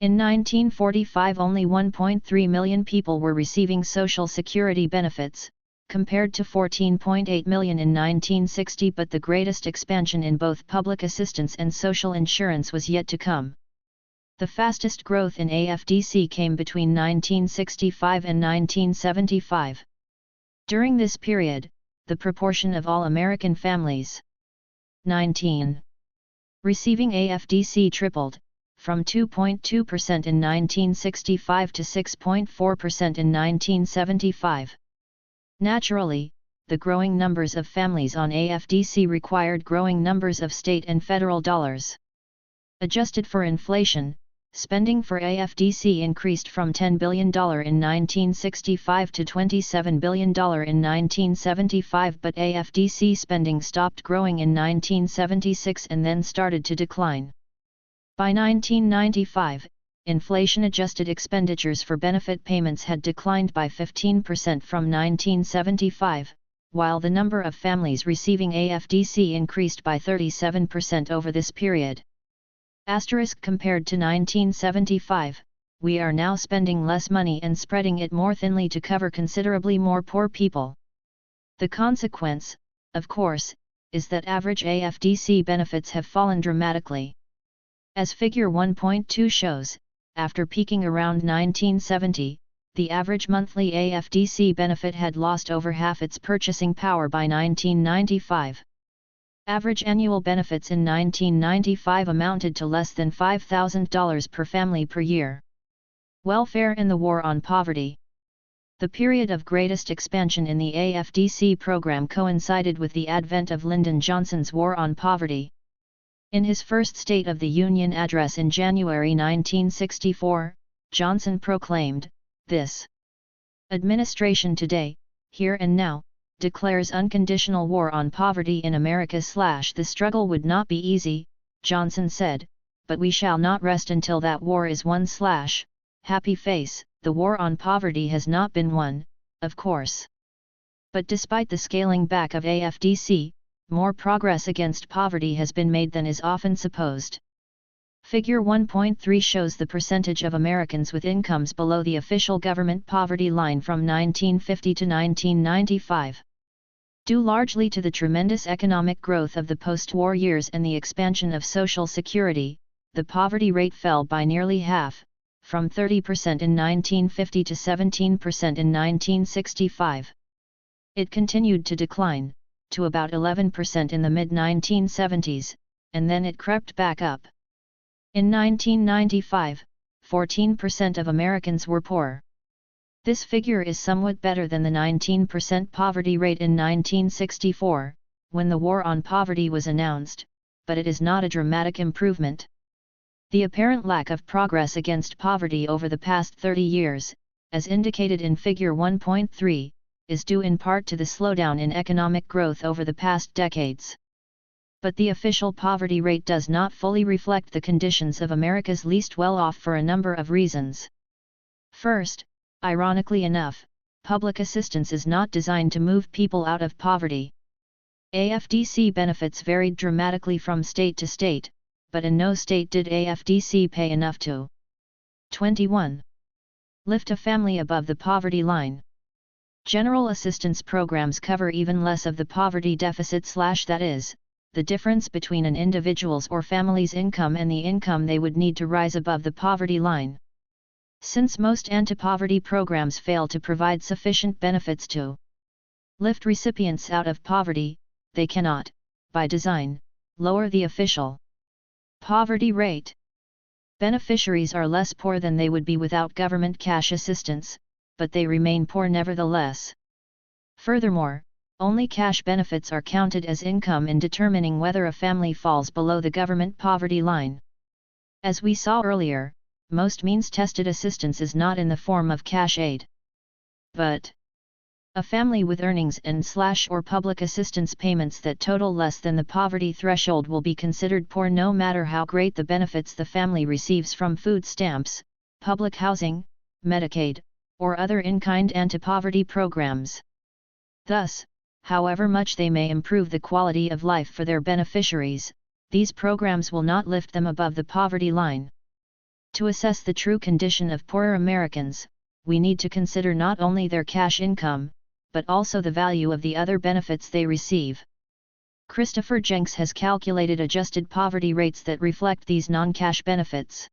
In 1945 only 1.3 million people were receiving Social Security benefits, compared to 14.8 million in 1960, but the greatest expansion in both public assistance and social insurance was yet to come. The fastest growth in AFDC came between 1965 and 1975. During this period, the proportion of all American families 19 receiving AFDC tripled, from 2.2% in 1965 to 6.4% in 1975. Naturally, the growing numbers of families on AFDC required growing numbers of state and federal dollars. Adjusted for inflation, spending for AFDC increased from $10 billion in 1965 to $27 billion in 1975, but AFDC spending stopped growing in 1976 and then started to decline. By 1995, inflation-adjusted expenditures for benefit payments had declined by 15% from 1975, while the number of families receiving AFDC increased by 37% over this period. Compared to 1975, we are now spending less money and spreading it more thinly to cover considerably more poor people. The consequence, of course, is that average AFDC benefits have fallen dramatically. As Figure 1.2 shows, after peaking around 1970, the average monthly AFDC benefit had lost over half its purchasing power by 1995. Average annual benefits in 1995 amounted to less than $5,000 per family per year. Welfare and the War on Poverty. The period of greatest expansion in the AFDC program coincided with the advent of Lyndon Johnson's War on Poverty. In his first State of the Union address in January 1964, Johnson proclaimed, "This administration today, here and now, declares unconditional war on poverty in America. The struggle would not be easy," Johnson said, "but we shall not rest until that war is won. Happy face, the war on poverty has not been won, of course. But despite the scaling back of AFDC, more progress against poverty has been made than is often supposed." Figure 1.3 shows the percentage of Americans with incomes below the official government poverty line from 1950 to 1995. Due largely to the tremendous economic growth of the post-war years and the expansion of Social Security, the poverty rate fell by nearly half, from 30% in 1950 to 17% in 1965. It continued to decline, to about 11% in the mid-1970s, and then it crept back up. In 1995, 14% of Americans were poor. This figure is somewhat better than the 19% poverty rate in 1964, when the War on Poverty was announced, but it is not a dramatic improvement. The apparent lack of progress against poverty over the past 30 years, as indicated in Figure 1.3, is due in part to the slowdown in economic growth over the past decades. But the official poverty rate does not fully reflect the conditions of America's least well-off for a number of reasons. First, ironically enough, public assistance is not designed to move people out of poverty. AFDC benefits varied dramatically from state to state, but in no state did AFDC pay enough to 21. Lift a family above the poverty line. General assistance programs cover even less of the poverty deficit / that is, the difference between an individual's or family's income and the income they would need to rise above the poverty line. Since most anti-poverty programs fail to provide sufficient benefits to lift recipients out of poverty, they cannot, by design, lower the official poverty rate. Beneficiaries are less poor than they would be without government cash assistance, but they remain poor nevertheless. Furthermore, only cash benefits are counted as income in determining whether a family falls below the government poverty line. As we saw earlier, most means-tested assistance is not in the form of cash aid. But a family with earnings and/or public assistance payments that total less than the poverty threshold will be considered poor no matter how great the benefits the family receives from food stamps, public housing, Medicaid, or other in-kind anti-poverty programs. Thus, however much they may improve the quality of life for their beneficiaries, these programs will not lift them above the poverty line. To assess the true condition of poorer Americans, we need to consider not only their cash income, but also the value of the other benefits they receive. Christopher Jenks has calculated adjusted poverty rates that reflect these non-cash benefits.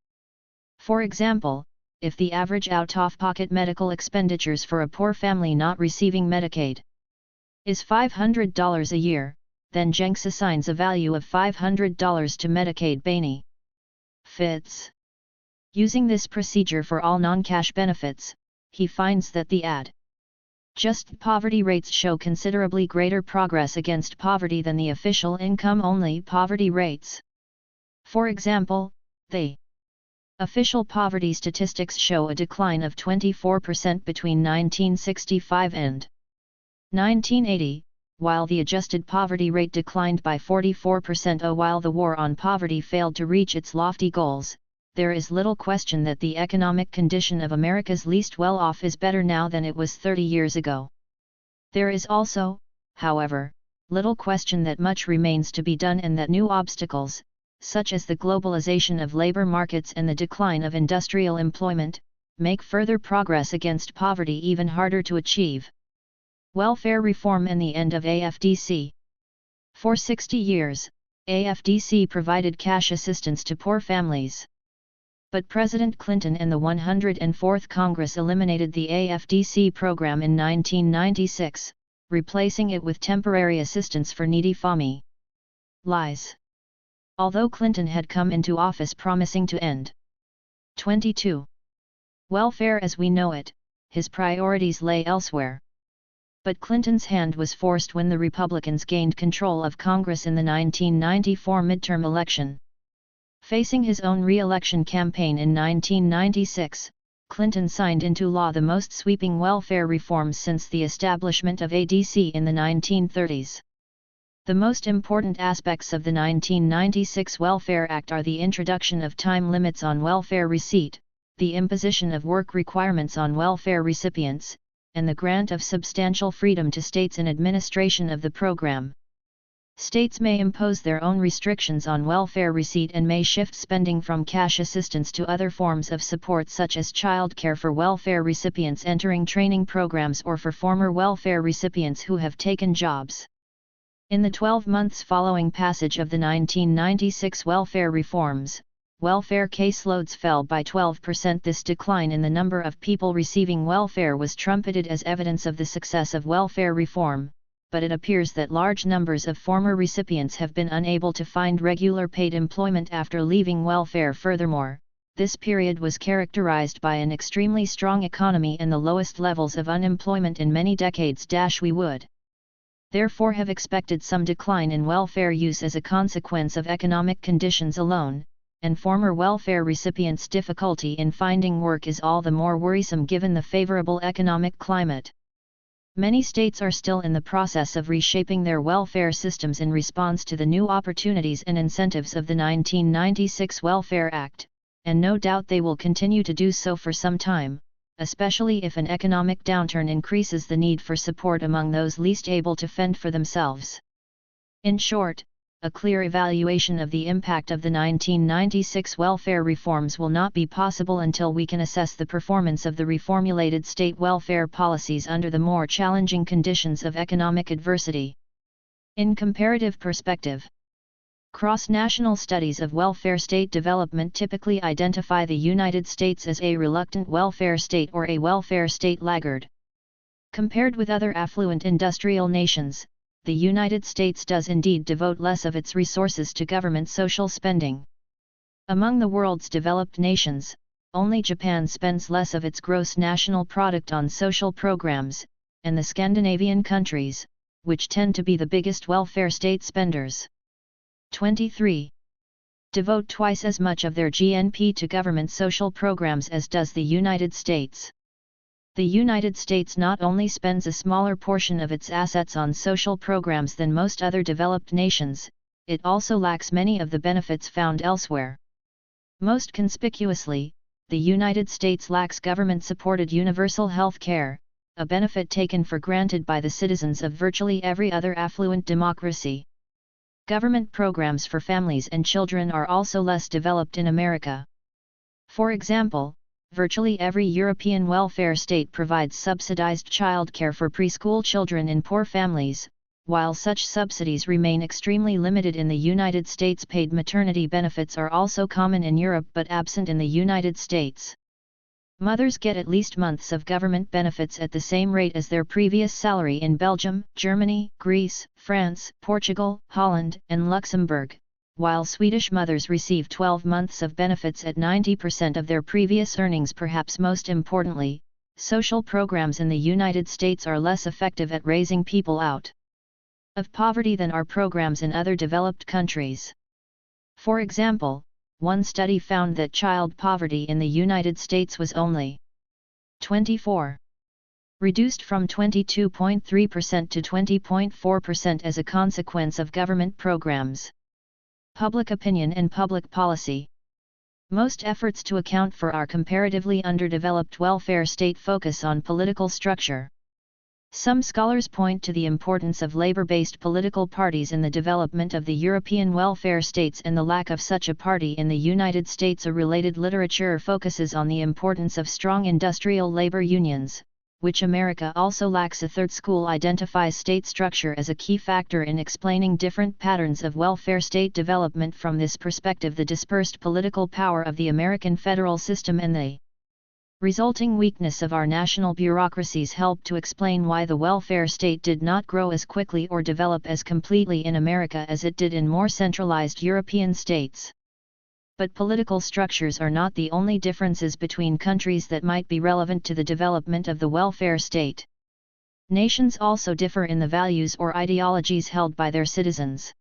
For example, if the average out-of-pocket medical expenditures for a poor family not receiving Medicaid is $500 a year, then Jenks assigns a value of $500 to Medicaid benefits. Using this procedure for all non-cash benefits, he finds that the adjusted poverty rates show considerably greater progress against poverty than the official income-only poverty rates. For example, the official poverty statistics show a decline of 24% between 1965 and 1980, while the adjusted poverty rate declined by 44%. While the war on poverty failed to reach its lofty goals, there is little question that the economic condition of America's least well-off is better now than it was 30 years ago. There is also, however, little question that much remains to be done and that new obstacles, such as the globalization of labor markets and the decline of industrial employment, make further progress against poverty even harder to achieve. Welfare reform and the end of AFDC. For 60 years, AFDC provided cash assistance to poor families. But President Clinton and the 104th Congress eliminated the AFDC program in 1996, replacing it with temporary assistance for needy families. Although Clinton had come into office promising to end 22 welfare as we know it, his priorities lay elsewhere. But Clinton's hand was forced when the Republicans gained control of Congress in the 1994 midterm election. Facing his own re-election campaign in 1996, Clinton signed into law the most sweeping welfare reforms since the establishment of ADC in the 1930s. The most important aspects of the 1996 Welfare Act are the introduction of time limits on welfare receipt, the imposition of work requirements on welfare recipients, and the grant of substantial freedom to states in administration of the program. States may impose their own restrictions on welfare receipt and may shift spending from cash assistance to other forms of support such as child care for welfare recipients entering training programs or for former welfare recipients who have taken jobs. In the 12 months following passage of the 1996 welfare reforms, welfare caseloads fell by 12%. This decline in the number of people receiving welfare was trumpeted as evidence of the success of welfare reform, but it appears that large numbers of former recipients have been unable to find regular paid employment after leaving welfare. Furthermore, this period was characterized by an extremely strong economy and the lowest levels of unemployment in many decades. We would therefore have expected some decline in welfare use as a consequence of economic conditions alone, and former welfare recipients' difficulty in finding work is all the more worrisome given the favorable economic climate. Many states are still in the process of reshaping their welfare systems in response to the new opportunities and incentives of the 1996 Welfare Act, and no doubt they will continue to do so for some time, especially if an economic downturn increases the need for support among those least able to fend for themselves. In short, a clear evaluation of the impact of the 1996 welfare reforms will not be possible until we can assess the performance of the reformulated state welfare policies under the more challenging conditions of economic adversity. In comparative perspective, cross-national studies of welfare state development typically identify the United States as a reluctant welfare state or a welfare state laggard. Compared with other affluent industrial nations, the United States does indeed devote less of its resources to government social spending. Among the world's developed nations, only Japan spends less of its gross national product on social programs, and the Scandinavian countries, which tend to be the biggest welfare state spenders. 23. Devote twice as much of their GNP to government social programs as does the United States. The United States not only spends a smaller portion of its assets on social programs than most other developed nations, it also lacks many of the benefits found elsewhere. Most conspicuously, the United States lacks government-supported universal health care, a benefit taken for granted by the citizens of virtually every other affluent democracy. Government programs for families and children are also less developed in America. For example, virtually every European welfare state provides subsidized childcare for preschool children in poor families, while such subsidies remain extremely limited in the United States. Paid maternity benefits are also common in Europe but absent in the United States. Mothers get at least months of government benefits at the same rate as their previous salary in Belgium, Germany, Greece, France, Portugal, Holland, and Luxembourg, while Swedish mothers receive 12 months of benefits at 90% of their previous earnings. Perhaps most importantly, social programs in the United States are less effective at raising people out of poverty than are programs in other developed countries. For example, one study found that child poverty in the United States was only 24. Reduced from 22.3% to 20.4% as a consequence of government programs. Public opinion and public policy. Most efforts to account for our comparatively underdeveloped welfare state focus on political structure. Some scholars point to the importance of labor-based political parties in the development of the European welfare states and the lack of such a party in the United States. A related literature focuses on the importance of strong industrial labor unions, which America also lacks. A third school identifies state structure as a key factor in explaining different patterns of welfare state development. From this perspective, the dispersed political power of the American federal system and the resulting weakness of our national bureaucracies help to explain why the welfare state did not grow as quickly or develop as completely in America as it did in more centralized European states. But political structures are not the only differences between countries that might be relevant to the development of the welfare state. Nations also differ in the values or ideologies held by their citizens.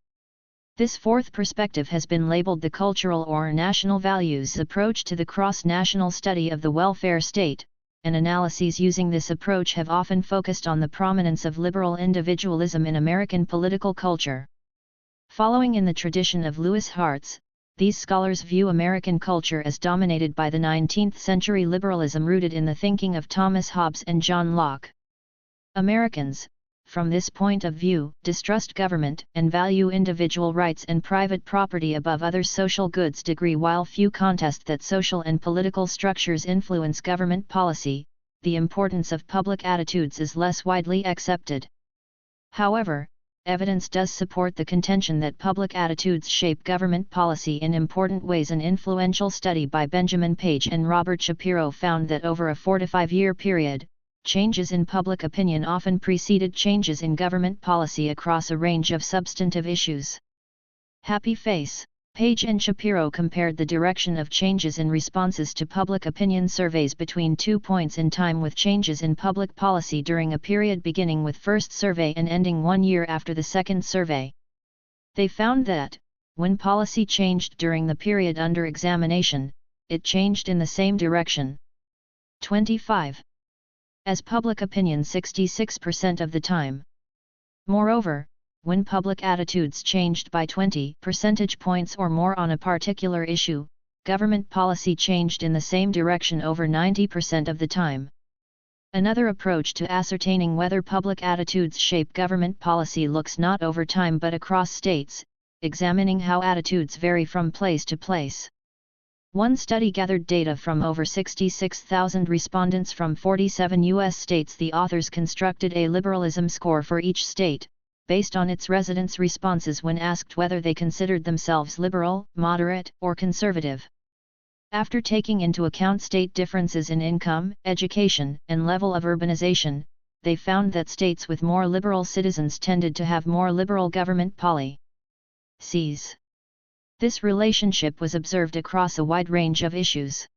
This fourth perspective has been labeled the cultural or national values approach to the cross-national study of the welfare state, and analyses using this approach have often focused on the prominence of liberal individualism in American political culture. Following in the tradition of Louis Hartz, these scholars view American culture as dominated by the 19th-century liberalism rooted in the thinking of Thomas Hobbes and John Locke. Americans, from this point of view, distrust government and value individual rights and private property above other social goods. While few contest that social and political structures influence government policy, the importance of public attitudes is less widely accepted. However, evidence does support the contention that public attitudes shape government policy in important ways. An influential study by Benjamin Page and Robert Shapiro found that over a 4 to 5 year period, changes in public opinion often preceded changes in government policy across a range of substantive issues. Happy face. Page and Shapiro compared the direction of changes in responses to public opinion surveys between 2 points in time with changes in public policy during a period beginning with first survey and ending 1 year after the second survey. They found that, when policy changed during the period under examination, it changed in the same direction. 25. As public opinion 66% of the time. Moreover, when public attitudes changed by 20 percentage points or more on a particular issue, government policy changed in the same direction over 90% of the time. Another approach to ascertaining whether public attitudes shape government policy looks not over time but across states, examining how attitudes vary from place to place. One study gathered data from over 66,000 respondents from 47 U.S. states. The authors constructed a liberalism score for each state, based on its residents' responses when asked whether they considered themselves liberal, moderate, or conservative. After taking into account state differences in income, education, and level of urbanization, they found that states with more liberal citizens tended to have more liberal government policies. This relationship was observed across a wide range of issues,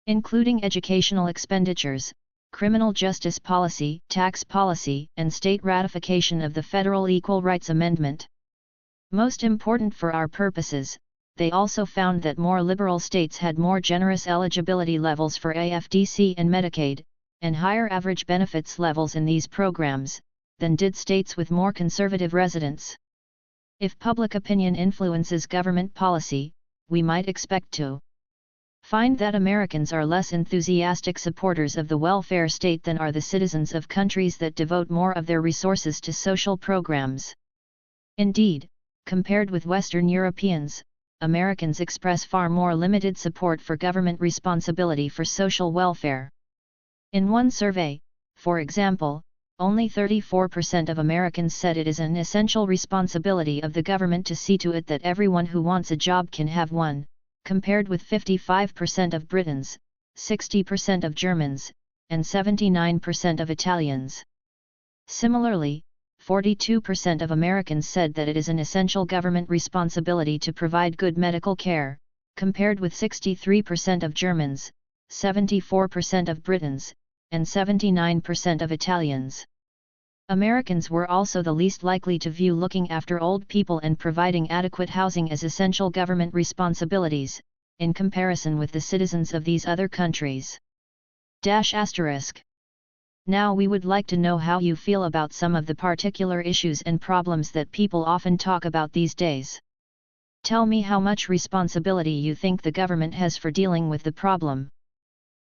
including educational expenditures, criminal justice policy, tax policy, and state ratification of the Federal Equal Rights Amendment. Most important for our purposes, they also found that more liberal states had more generous eligibility levels for AFDC and Medicaid, and higher average benefits levels in these programs, than did states with more conservative residents. If public opinion influences government policy, we might expect to find that Americans are less enthusiastic supporters of the welfare state than are the citizens of countries that devote more of their resources to social programs. Indeed, compared with Western Europeans, Americans express far more limited support for government responsibility for social welfare. In one survey, for example, only 34% of Americans said it is an essential responsibility of the government to see to it that everyone who wants a job can have one, compared with 55% of Britons, 60% of Germans, and 79% of Italians. Similarly, 42% of Americans said that it is an essential government responsibility to provide good medical care, compared with 63% of Germans, 74% of Britons, and 79% of Italians. Americans were also the least likely to view looking after old people and providing adequate housing as essential government responsibilities, in comparison with the citizens of these other countries. Now we would like to know how you feel about some of the particular issues and problems that people often talk about these days. Tell me how much responsibility you think the government has for dealing with the problem.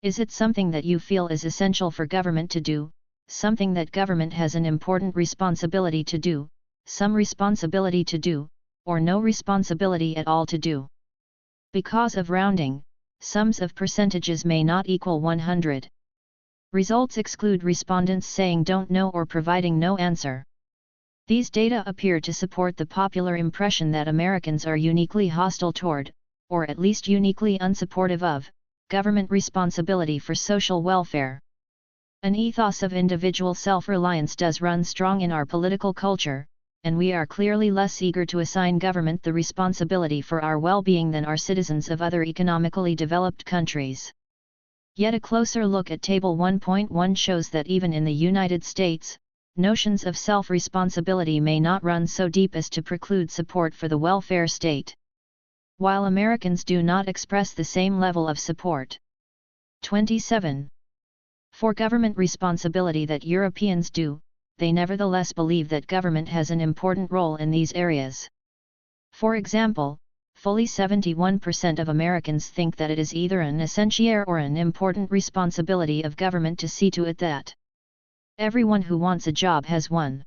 Is it something that you feel is essential for government to do, something that government has an important responsibility to do, some responsibility to do, or no responsibility at all to do? Because of rounding, sums of percentages may not equal 100. Results exclude respondents saying don't know or providing no answer. These data appear to support the popular impression that Americans are uniquely hostile toward, or at least uniquely unsupportive of, government responsibility for social welfare. An ethos of individual self-reliance does run strong in our political culture, and we are clearly less eager to assign government the responsibility for our well-being than are citizens of other economically developed countries. Yet a closer look at Table 1.1 shows that even in the United States, notions of self-responsibility may not run so deep as to preclude support for the welfare state, while Americans do not express the same level of support. 27. For government responsibility that Europeans do, they nevertheless believe that government has an important role in these areas. For example, fully 71% of Americans think that it is either an essential or an important responsibility of government to see to it that everyone who wants a job has one.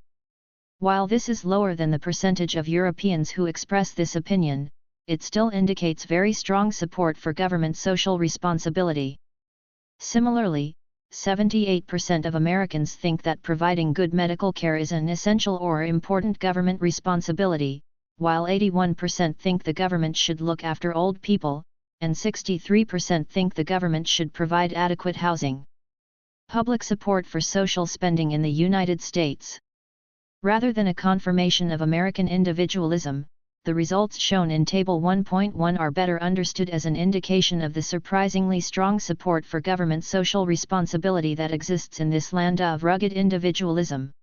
While this is lower than the percentage of Europeans who express this opinion, it still indicates very strong support for government social responsibility. Similarly, 78% of Americans think that providing good medical care is an essential or important government responsibility, while 81% think the government should look after old people, and 63% think the government should provide adequate housing. Public support for social spending in the United States. Rather than a confirmation of American individualism, the results shown in Table 1.1 are better understood as an indication of the surprisingly strong support for government social responsibility that exists in this land of rugged individualism.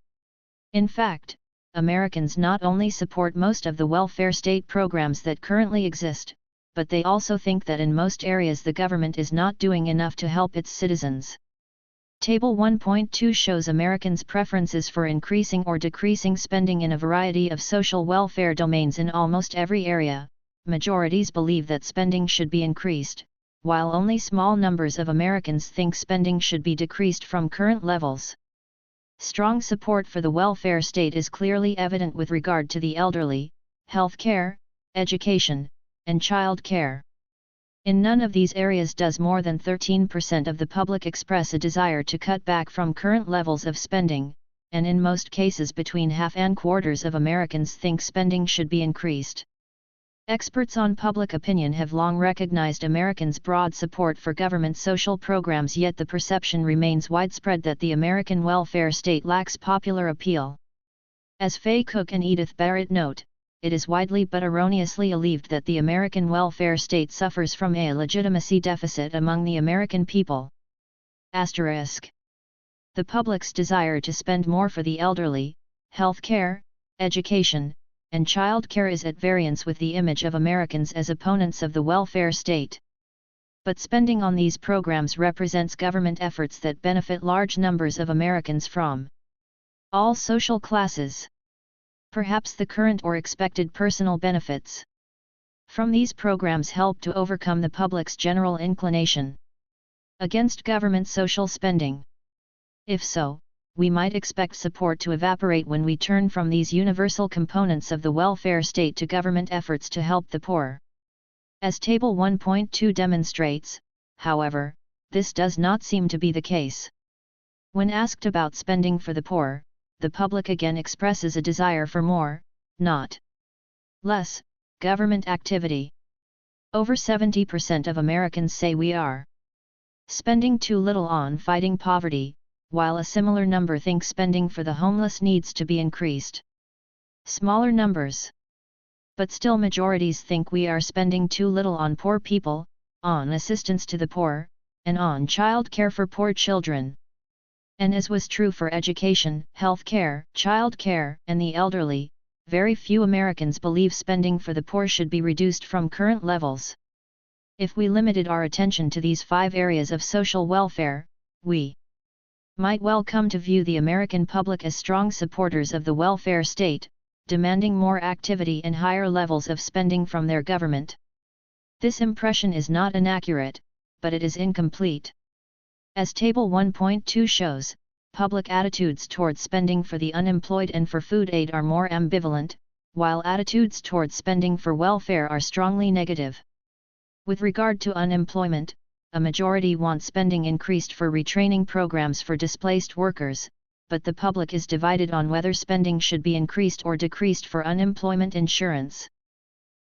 In fact, Americans not only support most of the welfare state programs that currently exist, but they also think that in most areas the government is not doing enough to help its citizens. Table 1.2 shows Americans' preferences for increasing or decreasing spending in a variety of social welfare domains in almost every area. Majorities believe that spending should be increased, while only small numbers of Americans think spending should be decreased from current levels. Strong support for the welfare state is clearly evident with regard to the elderly, health care, education, and child care. In none of these areas does more than 13% of the public express a desire to cut back from current levels of spending, and in most cases between half and quarters of Americans think spending should be increased. Experts on public opinion have long recognized Americans' broad support for government social programs, yet the perception remains widespread that the American welfare state lacks popular appeal. As Faye Cook and Edith Barrett note, it is widely but erroneously believed that the American welfare state suffers from a legitimacy deficit among the American people. Asterisk. The public's desire to spend more for the elderly, health care, education, and child care is at variance with the image of Americans as opponents of the welfare state. But spending on these programs represents government efforts that benefit large numbers of Americans from all social classes. Perhaps the current or expected personal benefits from these programs help to overcome the public's general inclination against government social spending. If so, we might expect support to evaporate when we turn from these universal components of the welfare state to government efforts to help the poor. As Table 1.2 demonstrates, however, this does not seem to be the case. When asked about spending for the poor, the public again expresses a desire for more, not less, government activity. Over 70% of Americans say we are spending too little on fighting poverty, while a similar number think spending for the homeless needs to be increased. Smaller numbers. But still majorities think we are spending too little on poor people, on assistance to the poor, and on child care for poor children. And as was true for education, health care, child care, and the elderly, very few Americans believe spending for the poor should be reduced from current levels. If we limited our attention to these 5 areas of social welfare, we might well come to view the American public as strong supporters of the welfare state, demanding more activity and higher levels of spending from their government. This impression is not inaccurate, but it is incomplete. As Table 1.2 shows, public attitudes towards spending for the unemployed and for food aid are more ambivalent, while attitudes towards spending for welfare are strongly negative. With regard to unemployment, a majority want spending increased for retraining programs for displaced workers, but the public is divided on whether spending should be increased or decreased for unemployment insurance.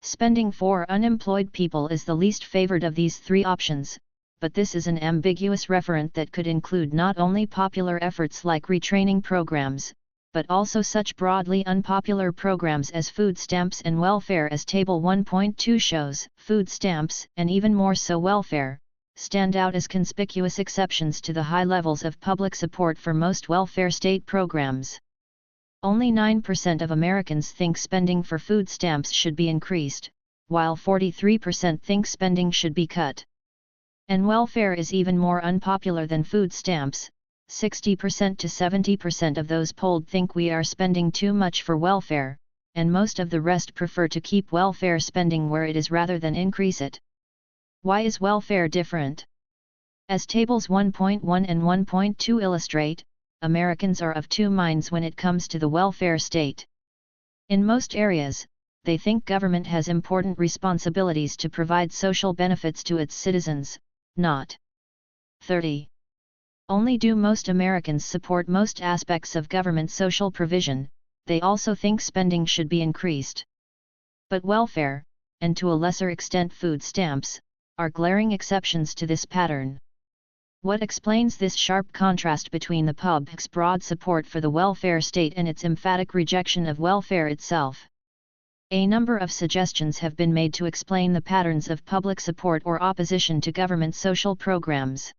Spending for unemployed people is the least favored of these 3 options, but this is an ambiguous referent that could include not only popular efforts like retraining programs, but also such broadly unpopular programs as food stamps and welfare. As Table 1.2 shows, food stamps, and even more so welfare, stand out as conspicuous exceptions to the high levels of public support for most welfare state programs. Only 9% of Americans think spending for food stamps should be increased, while 43% think spending should be cut. And welfare is even more unpopular than food stamps. 60% to 70% of those polled think we are spending too much for welfare, and most of the rest prefer to keep welfare spending where it is rather than increase it. Why is welfare different? As Tables 1.1 and 1.2 illustrate, Americans are of 2 minds when it comes to the welfare state. In most areas, they think government has important responsibilities to provide social benefits to its citizens, not 30. Only do most Americans support most aspects of government social provision, they also think spending should be increased. But welfare, and to a lesser extent food stamps, are glaring exceptions to this pattern. What explains this sharp contrast between the public's broad support for the welfare state and its emphatic rejection of welfare itself? A number of suggestions have been made to explain the patterns of public support or opposition to government social programs.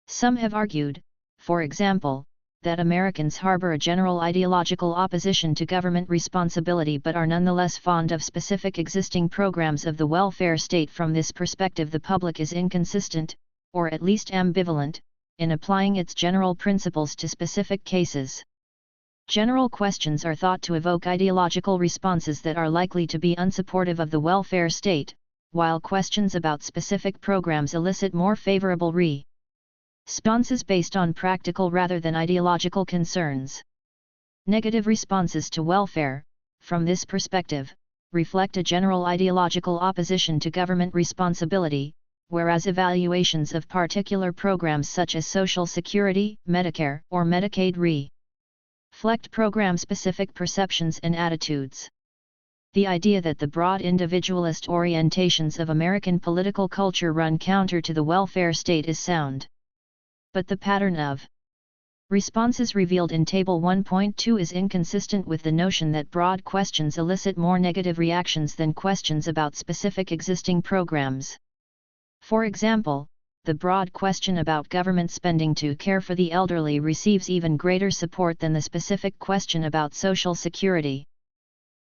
Some have argued, for example, that Americans harbor a general ideological opposition to government responsibility but are nonetheless fond of specific existing programs of the welfare state. From this perspective, the public is inconsistent, or at least ambivalent, in applying its general principles to specific cases. General questions are thought to evoke ideological responses that are likely to be unsupportive of the welfare state, while questions about specific programs elicit more favorable responses based on practical rather than ideological concerns. Negative responses to welfare, from this perspective, reflect a general ideological opposition to government responsibility, whereas evaluations of particular programs such as Social Security, Medicare, or Medicaid reflect program-specific perceptions and attitudes. The idea that the broad individualist orientations of American political culture run counter to the welfare state is sound. But the pattern of Responses revealed in Table 1.2 is inconsistent with the notion that broad questions elicit more negative reactions than questions about specific existing programs. For example, the broad question about government spending to care for the elderly receives even greater support than the specific question about Social Security.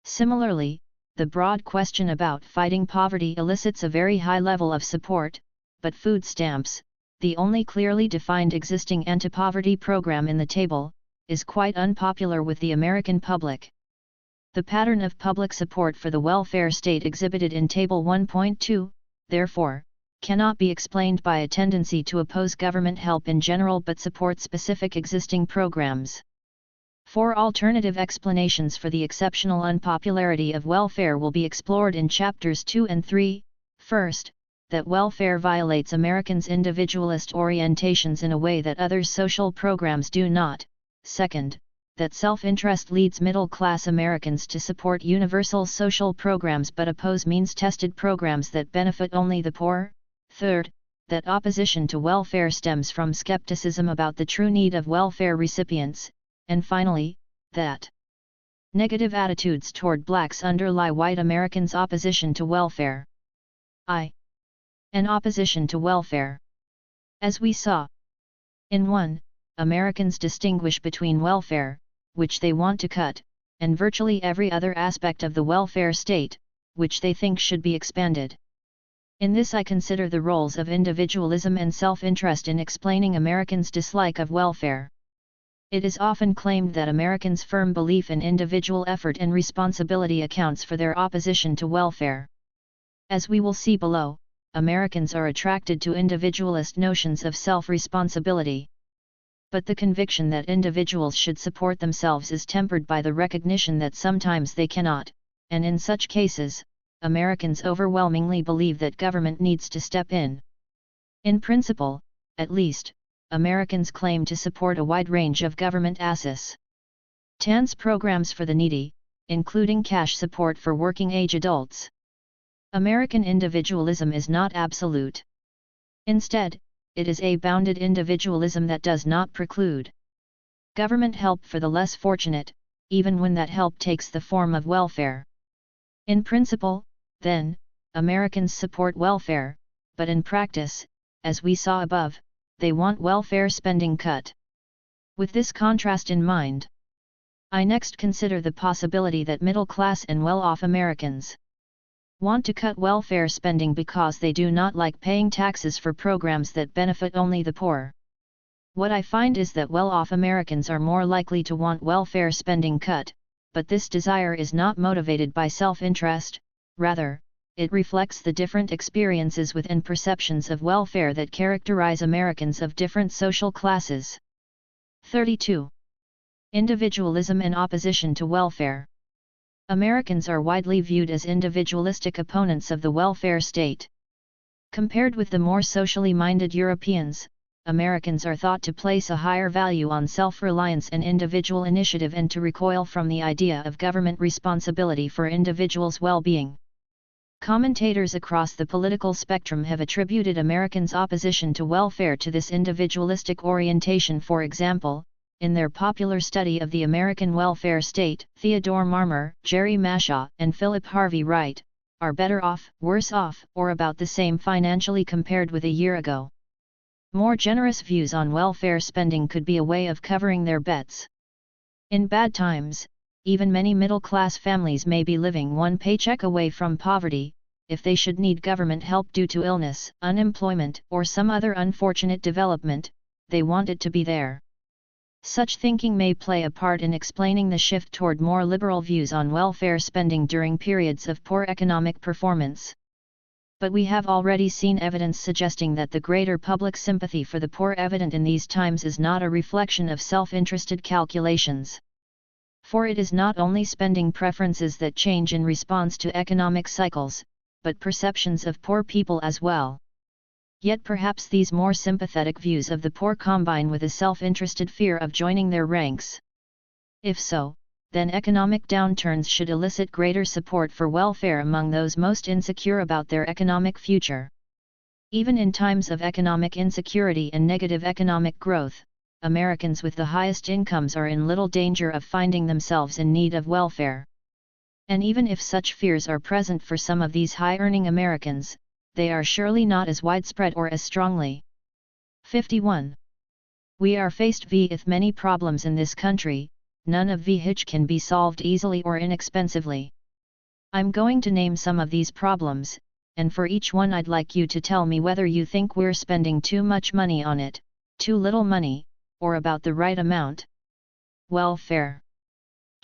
Similarly, the broad question about fighting poverty elicits a very high level of support, but food stamps, the only clearly defined existing anti-poverty program in the table, is quite unpopular with the American public. The pattern of public support for the welfare state exhibited in Table 1.2, therefore, cannot be explained by a tendency to oppose government help in general but support specific existing programs. 4 alternative explanations for the exceptional unpopularity of welfare will be explored in Chapters 2 and 3. First, that welfare violates Americans' individualist orientations in a way that other social programs do not. Second, that self-interest leads middle-class Americans to support universal social programs but oppose means-tested programs that benefit only the poor. Third, that opposition to welfare stems from skepticism about the true need of welfare recipients. And finally, that negative attitudes toward blacks underlie white Americans' opposition to welfare. An opposition to welfare. As we saw in 1, Americans distinguish between welfare, which they want to cut, and virtually every other aspect of the welfare state, which they think should be expanded. In this I consider the roles of individualism and self-interest in explaining Americans' dislike of welfare. It is often claimed that Americans' firm belief in individual effort and responsibility accounts for their opposition to welfare. As we will see below, Americans are attracted to individualist notions of self-responsibility. But the conviction that individuals should support themselves is tempered by the recognition that sometimes they cannot, and in such cases, Americans overwhelmingly believe that government needs to step in. In principle, at least, Americans claim to support a wide range of government assistance programs for the needy, including cash support for working-age adults. American individualism is not absolute. Instead, it is a bounded individualism that does not preclude government help for the less fortunate, even when that help takes the form of welfare. In principle, then, Americans support welfare, but in practice, as we saw above, they want welfare spending cut. With this contrast in mind, I next consider the possibility that middle-class and well-off Americans want to cut welfare spending because they do not like paying taxes for programs that benefit only the poor. What I find is that well-off Americans are more likely to want welfare spending cut, but this desire is not motivated by self-interest, rather, it reflects the different experiences with and perceptions of welfare that characterize Americans of different social classes. 32. Individualism and opposition to welfare. Americans are widely viewed as individualistic opponents of the welfare state. Compared with the more socially minded Europeans, Americans are thought to place a higher value on self-reliance and individual initiative and to recoil from the idea of government responsibility for individuals' well-being. Commentators across the political spectrum have attributed Americans' opposition to welfare to this individualistic orientation. For example, in their popular study of the American welfare state, Theodore Marmer, Jerry Mashaw, and Philip Harvey Wright are better off, worse off, or about the same financially compared with a year ago. More generous views on welfare spending could be a way of covering their bets. In bad times, even many middle-class families may be living one paycheck away from poverty. If they should need government help due to illness, unemployment, or some other unfortunate development, they want it to be there. Such thinking may play a part in explaining the shift toward more liberal views on welfare spending during periods of poor economic performance. But we have already seen evidence suggesting that the greater public sympathy for the poor evident in these times is not a reflection of self-interested calculations. For it is not only spending preferences that change in response to economic cycles, but perceptions of poor people as well. Yet perhaps these more sympathetic views of the poor combine with a self-interested fear of joining their ranks. If so, then economic downturns should elicit greater support for welfare among those most insecure about their economic future. Even in times of economic insecurity and negative economic growth, Americans with the highest incomes are in little danger of finding themselves in need of welfare. And even if such fears are present for some of these high-earning Americans, they are surely not as widespread or as strongly. 51. We are faced with many problems in this country, none of which can be solved easily or inexpensively. I'm going to name some of these problems, and for each one I'd like you to tell me whether you think we're spending too much money on it, too little money, or about the right amount. Welfare.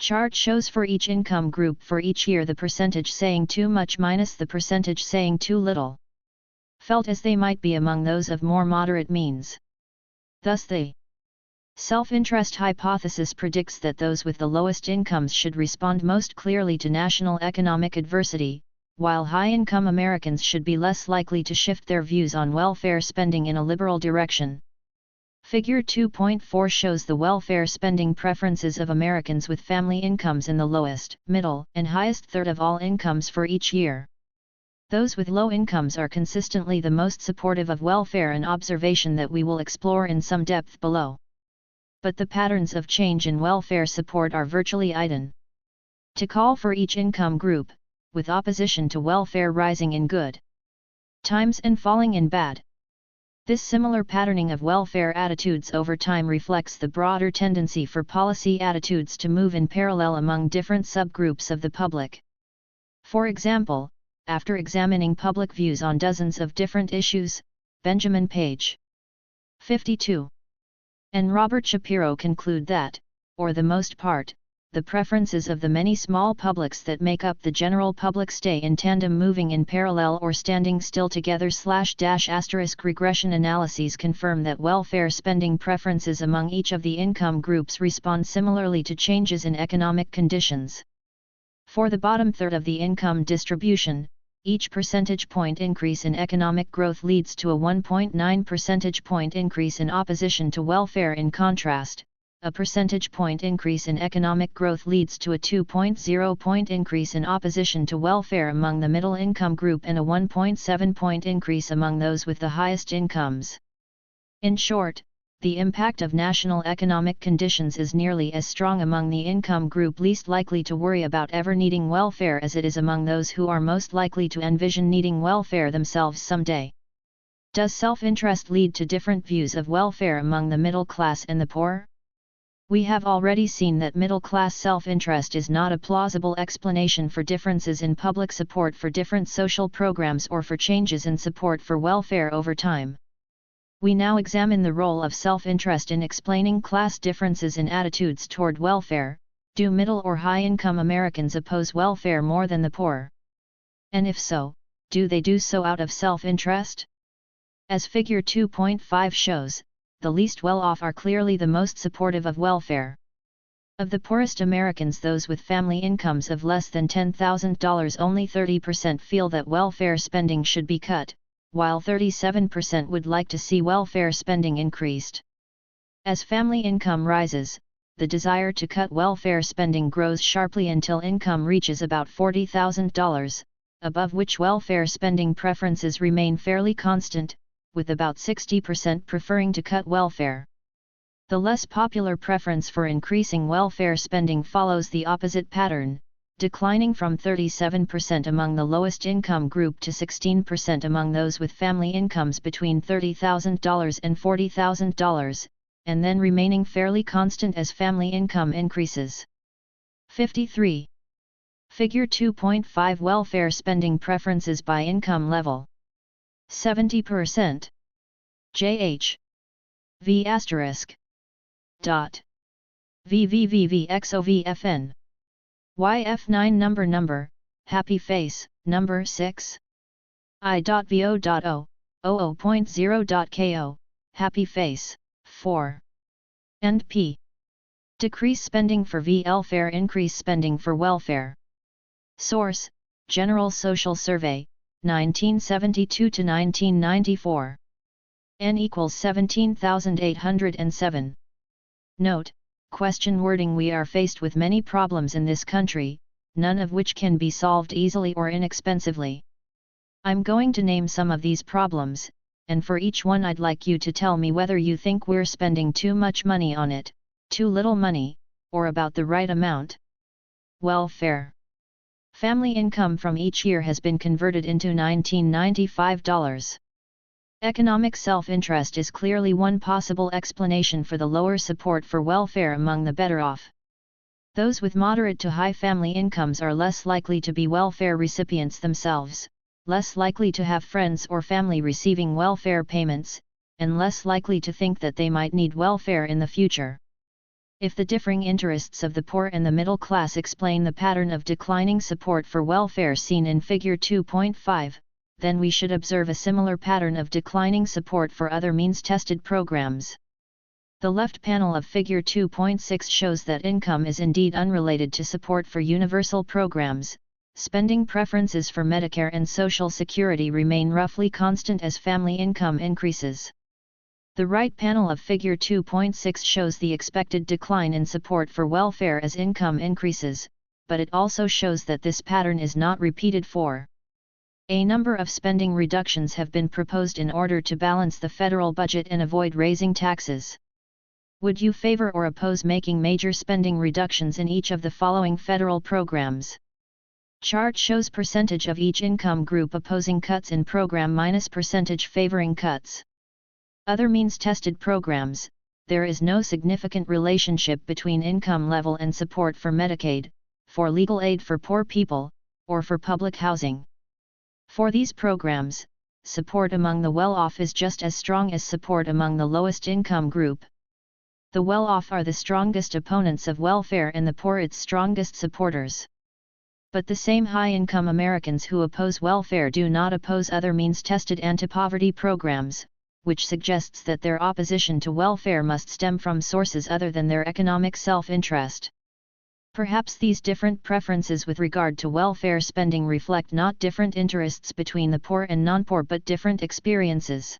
Chart shows for each income group for each year the percentage saying too much minus the percentage saying too little. Felt as they might be among those of more moderate means. Thus the self-interest hypothesis predicts that those with the lowest incomes should respond most clearly to national economic adversity, while high-income Americans should be less likely to shift their views on welfare spending in a liberal direction. Figure 2.4 shows the welfare spending preferences of Americans with family incomes in the lowest, middle, and highest third of all incomes for each year. Those with low incomes are consistently the most supportive of welfare, an observation that we will explore in some depth below. But the patterns of change in welfare support are virtually ident. To call for each income group, with opposition to welfare rising in good times and falling in bad. This similar patterning of welfare attitudes over time reflects the broader tendency for policy attitudes to move in parallel among different subgroups of the public. For example, after examining public views on dozens of different issues, Benjamin Page, 52, and Robert Shapiro conclude that, for the most part, the preferences of the many small publics that make up the general public stay in tandem, moving in parallel or standing still together. / regression analyses confirm that welfare spending preferences among each of the income groups respond similarly to changes in economic conditions. For the bottom third of the income distribution, each percentage point increase in economic growth leads to a 1.9 percentage point increase in opposition to welfare. In contrast, a percentage point increase in economic growth leads to a 2.0 point increase in opposition to welfare among the middle income group and a 1.7 point increase among those with the highest incomes. In short, the impact of national economic conditions is nearly as strong among the income group least likely to worry about ever needing welfare as it is among those who are most likely to envision needing welfare themselves someday. Does self-interest lead to different views of welfare among the middle class and the poor? We have already seen that middle-class self-interest is not a plausible explanation for differences in public support for different social programs or for changes in support for welfare over time. We now examine the role of self-interest in explaining class differences in attitudes toward welfare. Do middle or high-income Americans oppose welfare more than the poor? And if so, do they do so out of self-interest? As Figure 2.5 shows, the least well-off are clearly the most supportive of welfare. Of the poorest Americans, those with family incomes of less than $10,000, only 30% feel that welfare spending should be cut, while 37% would like to see welfare spending increased. As family income rises, the desire to cut welfare spending grows sharply until income reaches about $40,000, above which welfare spending preferences remain fairly constant, with about 60% preferring to cut welfare. The less popular preference for increasing welfare spending follows the opposite pattern, declining from 37% among the lowest income group to 16% among those with family incomes between $30,000 and $40,000, and then remaining fairly constant as family income increases. 53. Figure 2.5 Welfare spending preferences by income level. 70%. JH. V asterisk. Dot. VVVVXOVFN. YF9 number, happy face, number 6. I.VO.O, 00.0.KO, happy face, 4. And P. Decrease spending for welfare, increase spending for welfare. Source, General Social Survey, 1972 to 1994. N equals 17,807. Note, question wording: we are faced with many problems in this country, none of which can be solved easily or inexpensively. I'm going to name some of these problems, and for each one I'd like you to tell me whether you think we're spending too much money on it, too little money, or about the right amount. Welfare. Family income from each year has been converted into $1995. Economic self-interest is clearly one possible explanation for the lower support for welfare among the better off. Those with moderate to high family incomes are less likely to be welfare recipients themselves, less likely to have friends or family receiving welfare payments, and less likely to think that they might need welfare in the future. If the differing interests of the poor and the middle class explain the pattern of declining support for welfare seen in Figure 2.5, then we should observe a similar pattern of declining support for other means-tested programs. The left panel of Figure 2.6 shows that income is indeed unrelated to support for universal programs. Spending preferences for Medicare and Social Security remain roughly constant as family income increases. The right panel of Figure 2.6 shows the expected decline in support for welfare as income increases, but it also shows that this pattern is not repeated for. A number of spending reductions have been proposed in order to balance the federal budget and avoid raising taxes. Would you favor or oppose making major spending reductions in each of the following federal programs? Chart shows percentage of each income group opposing cuts in program minus percentage favoring cuts. Other means-tested programs, there is no significant relationship between income level and support for Medicaid, for legal aid for poor people, or for public housing. For these programs, support among the well-off is just as strong as support among the lowest income group. The well-off are the strongest opponents of welfare and the poor its strongest supporters. But the same high-income Americans who oppose welfare do not oppose other means-tested anti-poverty programs, which suggests that their opposition to welfare must stem from sources other than their economic self-interest. Perhaps these different preferences with regard to welfare spending reflect not different interests between the poor and non-poor but different experiences.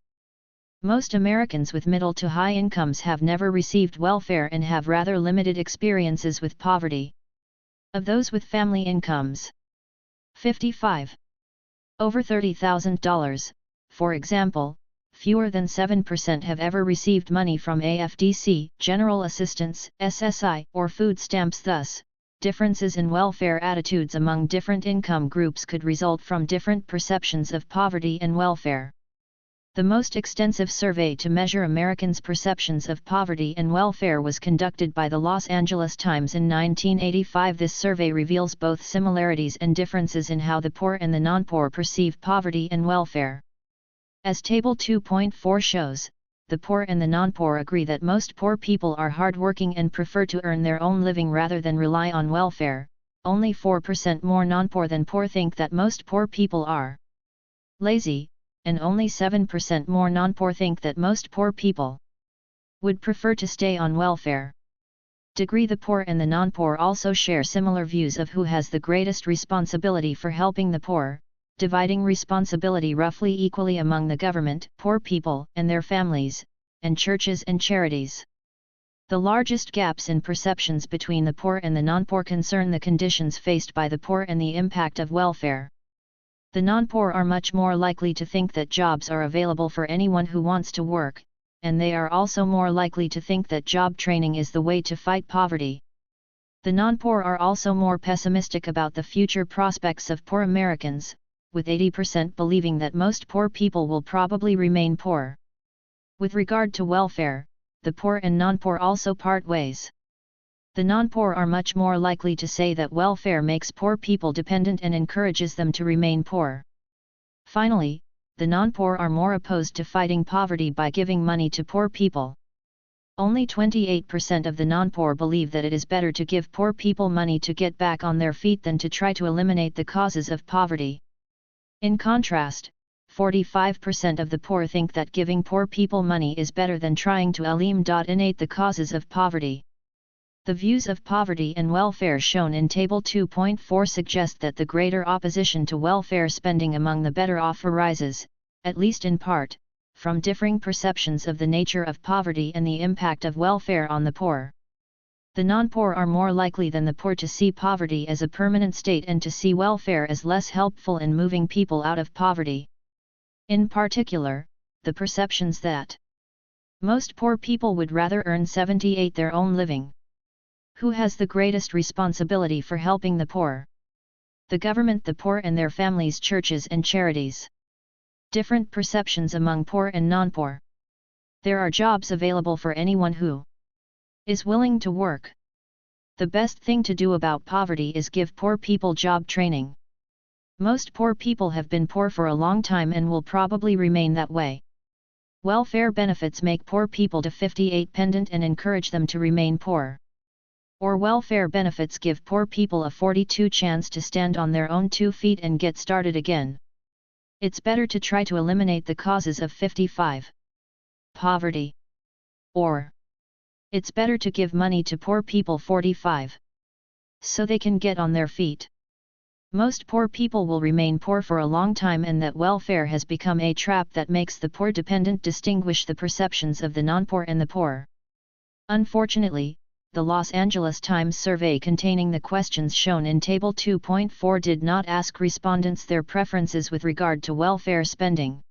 Most Americans with middle to high incomes have never received welfare and have rather limited experiences with poverty. Of those with family incomes, 55 over $30,000, for example, fewer than 7% have ever received money from AFDC, General Assistance, SSI, or food stamps. Thus, differences in welfare attitudes among different income groups could result from different perceptions of poverty and welfare. The most extensive survey to measure Americans' perceptions of poverty and welfare was conducted by the Los Angeles Times in 1985. This survey reveals both similarities and differences in how the poor and the non-poor perceive poverty and welfare. As Table 2.4 shows, the poor and the non-poor agree that most poor people are hardworking and prefer to earn their own living rather than rely on welfare. Only 4% more non-poor than poor think that most poor people are lazy, and only 7% more non-poor think that most poor people would prefer to stay on welfare. The poor and the non-poor also share similar views of who has the greatest responsibility for helping the poor, dividing responsibility roughly equally among the government, poor people and their families, and churches and charities. The largest gaps in perceptions between the poor and the non-poor concern the conditions faced by the poor and the impact of welfare. The non-poor are much more likely to think that jobs are available for anyone who wants to work, and they are also more likely to think that job training is the way to fight poverty. The non-poor are also more pessimistic about the future prospects of poor Americans, with 80% believing that most poor people will probably remain poor. With regard to welfare, the poor and non-poor also part ways. The non-poor are much more likely to say that welfare makes poor people dependent and encourages them to remain poor. Finally, the non-poor are more opposed to fighting poverty by giving money to poor people. Only 28% of the non-poor believe that it is better to give poor people money to get back on their feet than to try to eliminate the causes of poverty. In contrast, 45% of the poor think that giving poor people money is better than trying to eliminate the causes of poverty. The views of poverty and welfare shown in Table 2.4 suggest that the greater opposition to welfare spending among the better off arises, at least in part, from differing perceptions of the nature of poverty and the impact of welfare on the poor. The non-poor are more likely than the poor to see poverty as a permanent state and to see welfare as less helpful in moving people out of poverty. In particular, the perceptions that most poor people would rather earn 78 their own living. Who has the greatest responsibility for helping the poor? The government, the poor and their families, churches and charities. Different perceptions among poor and non-poor. There are jobs available for anyone who is willing to work. The best thing to do about poverty is give poor people job training. Most poor people have been poor for a long time and will probably remain that way. Welfare benefits make poor people dependent and encourage them to remain poor. Or welfare benefits give poor people a 42 chance to stand on their own 2 feet and get started again. It's better to try to eliminate the causes of 55. Poverty. Or it's better to give money to poor people 45. So they can get on their feet. Most poor people will remain poor for a long time, and that welfare has become a trap that makes the poor dependent distinguish the perceptions of the non-poor and the poor. Unfortunately, the Los Angeles Times survey containing the questions shown in Table 2.4 did not ask respondents their preferences with regard to welfare spending.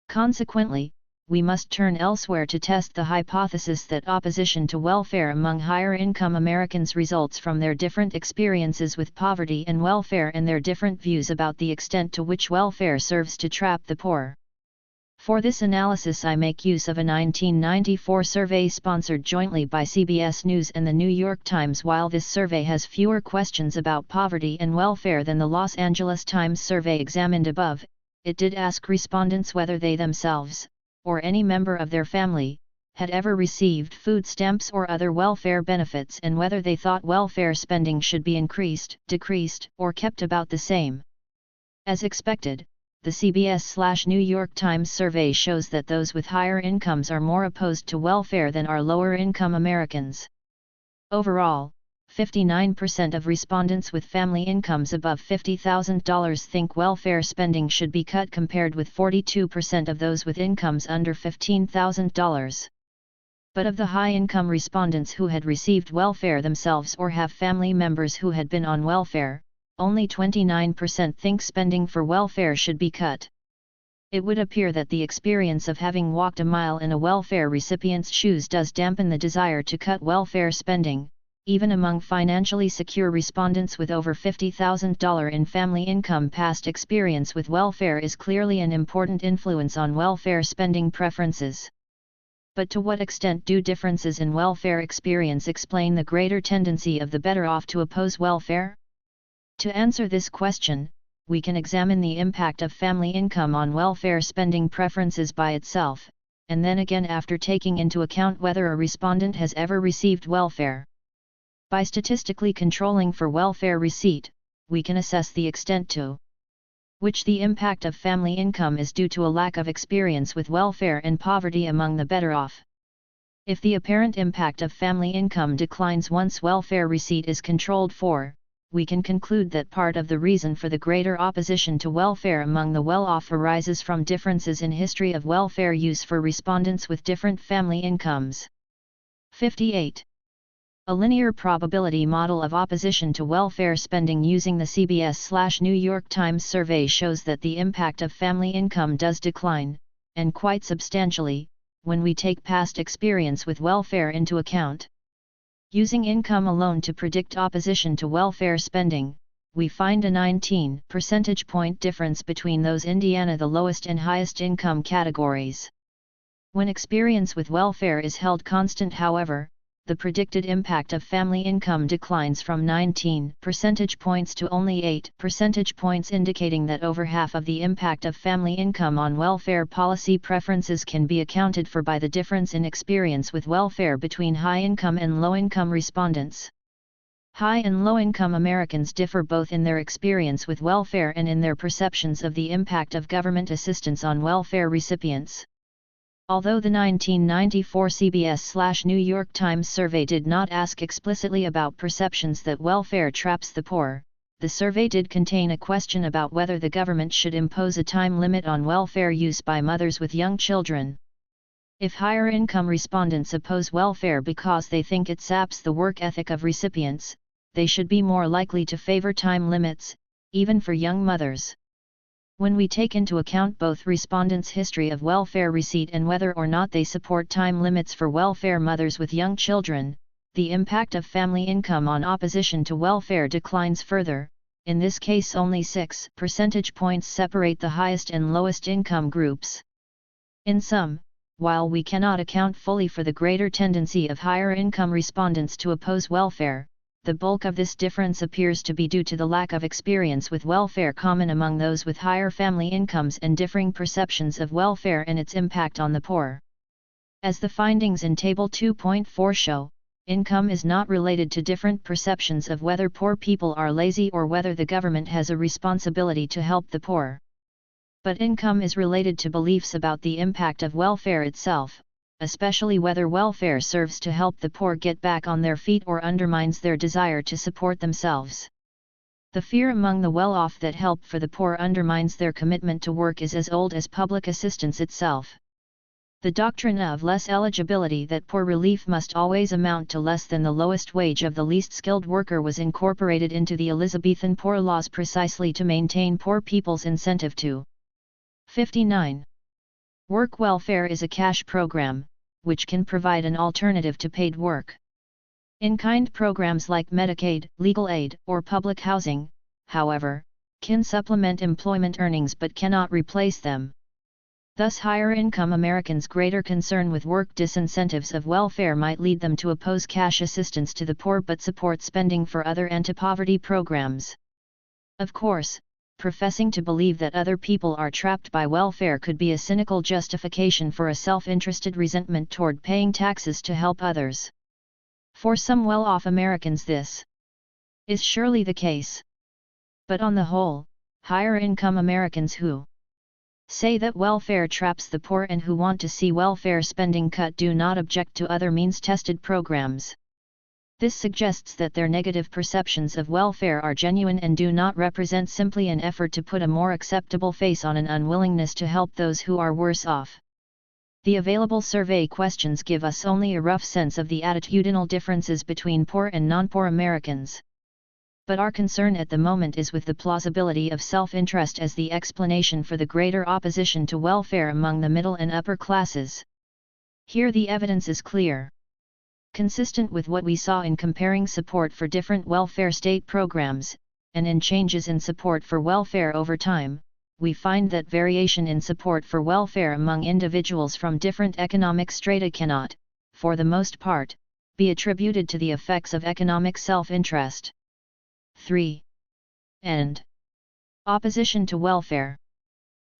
Consequently, we must turn elsewhere to test the hypothesis that opposition to welfare among higher-income Americans results from their different experiences with poverty and welfare and their different views about the extent to which welfare serves to trap the poor. For this analysis, I make use of a 1994 survey sponsored jointly by CBS News and the New York Times. While this survey has fewer questions about poverty and welfare than the Los Angeles Times survey examined above, it did ask respondents whether they themselves, or any member of their family, had ever received food stamps or other welfare benefits, and whether they thought welfare spending should be increased, decreased, or kept about the same. As expected, the CBS/New York Times survey shows that those with higher incomes are more opposed to welfare than are lower-income Americans. Overall, 59% of respondents with family incomes above $50,000 think welfare spending should be cut, compared with 42% of those with incomes under $15,000. But of the high-income respondents who had received welfare themselves or have family members who had been on welfare, only 29% think spending for welfare should be cut. It would appear that the experience of having walked a mile in a welfare recipient's shoes does dampen the desire to cut welfare spending, even among financially secure respondents with over $50,000 in family income. Past experience with welfare is clearly an important influence on welfare spending preferences. But to what extent do differences in welfare experience explain the greater tendency of the better off to oppose welfare? To answer this question, we can examine the impact of family income on welfare spending preferences by itself, and then again after taking into account whether a respondent has ever received welfare. By statistically controlling for welfare receipt, we can assess the extent to which the impact of family income is due to a lack of experience with welfare and poverty among the better off. If the apparent impact of family income declines once welfare receipt is controlled for, we can conclude that part of the reason for the greater opposition to welfare among the well-off arises from differences in history of welfare use for respondents with different family incomes. 58. A linear probability model of opposition to welfare spending using the CBS/New York Times survey shows that the impact of family income does decline, and quite substantially, when we take past experience with welfare into account. Using income alone to predict opposition to welfare spending, we find a 19 percentage point difference between those Indiana the lowest and highest income categories. When experience with welfare is held constant, however, the predicted impact of family income declines from 19 percentage points to only 8 percentage points, indicating that over half of the impact of family income on welfare policy preferences can be accounted for by the difference in experience with welfare between high-income and low-income respondents. High and low-income Americans differ both in their experience with welfare and in their perceptions of the impact of government assistance on welfare recipients. Although the 1994 CBS/New York Times survey did not ask explicitly about perceptions that welfare traps the poor, the survey did contain a question about whether the government should impose a time limit on welfare use by mothers with young children. If higher income respondents oppose welfare because they think it saps the work ethic of recipients, they should be more likely to favor time limits, even for young mothers. When we take into account both respondents' history of welfare receipt and whether or not they support time limits for welfare mothers with young children, the impact of family income on opposition to welfare declines further. In this case, only 6 percentage points separate the highest and lowest income groups. In sum, while we cannot account fully for the greater tendency of higher income respondents to oppose welfare, the bulk of this difference appears to be due to the lack of experience with welfare common among those with higher family incomes and differing perceptions of welfare and its impact on the poor. As the findings in Table 2.4 show, income is not related to different perceptions of whether poor people are lazy or whether the government has a responsibility to help the poor. But income is related to beliefs about the impact of welfare itself, especially whether welfare serves to help the poor get back on their feet or undermines their desire to support themselves. The fear among the well-off that help for the poor undermines their commitment to work is as old as public assistance itself. The doctrine of less eligibility, that poor relief must always amount to less than the lowest wage of the least skilled worker, was incorporated into the Elizabethan Poor Laws precisely to maintain poor people's incentive to 59. Work welfare is a cash program, which can provide an alternative to paid work. In-kind programs like Medicaid, legal aid, or public housing, however, can supplement employment earnings but cannot replace them. Thus, higher-income Americans' greater concern with work disincentives of welfare might lead them to oppose cash assistance to the poor but support spending for other anti-poverty programs. Of course, professing to believe that other people are trapped by welfare could be a cynical justification for a self-interested resentment toward paying taxes to help others. For some well-off Americans this is surely the case. But on the whole, higher-income Americans who say that welfare traps the poor and who want to see welfare spending cut do not object to other means-tested programs. This suggests that their negative perceptions of welfare are genuine and do not represent simply an effort to put a more acceptable face on an unwillingness to help those who are worse off. The available survey questions give us only a rough sense of the attitudinal differences between poor and non-poor Americans. But our concern at the moment is with the plausibility of self-interest as the explanation for the greater opposition to welfare among the middle and upper classes. Here the evidence is clear. Consistent with what we saw in comparing support for different welfare state programs, and in changes in support for welfare over time, we find that variation in support for welfare among individuals from different economic strata cannot, for the most part, be attributed to the effects of economic self-interest. 3. And opposition to welfare.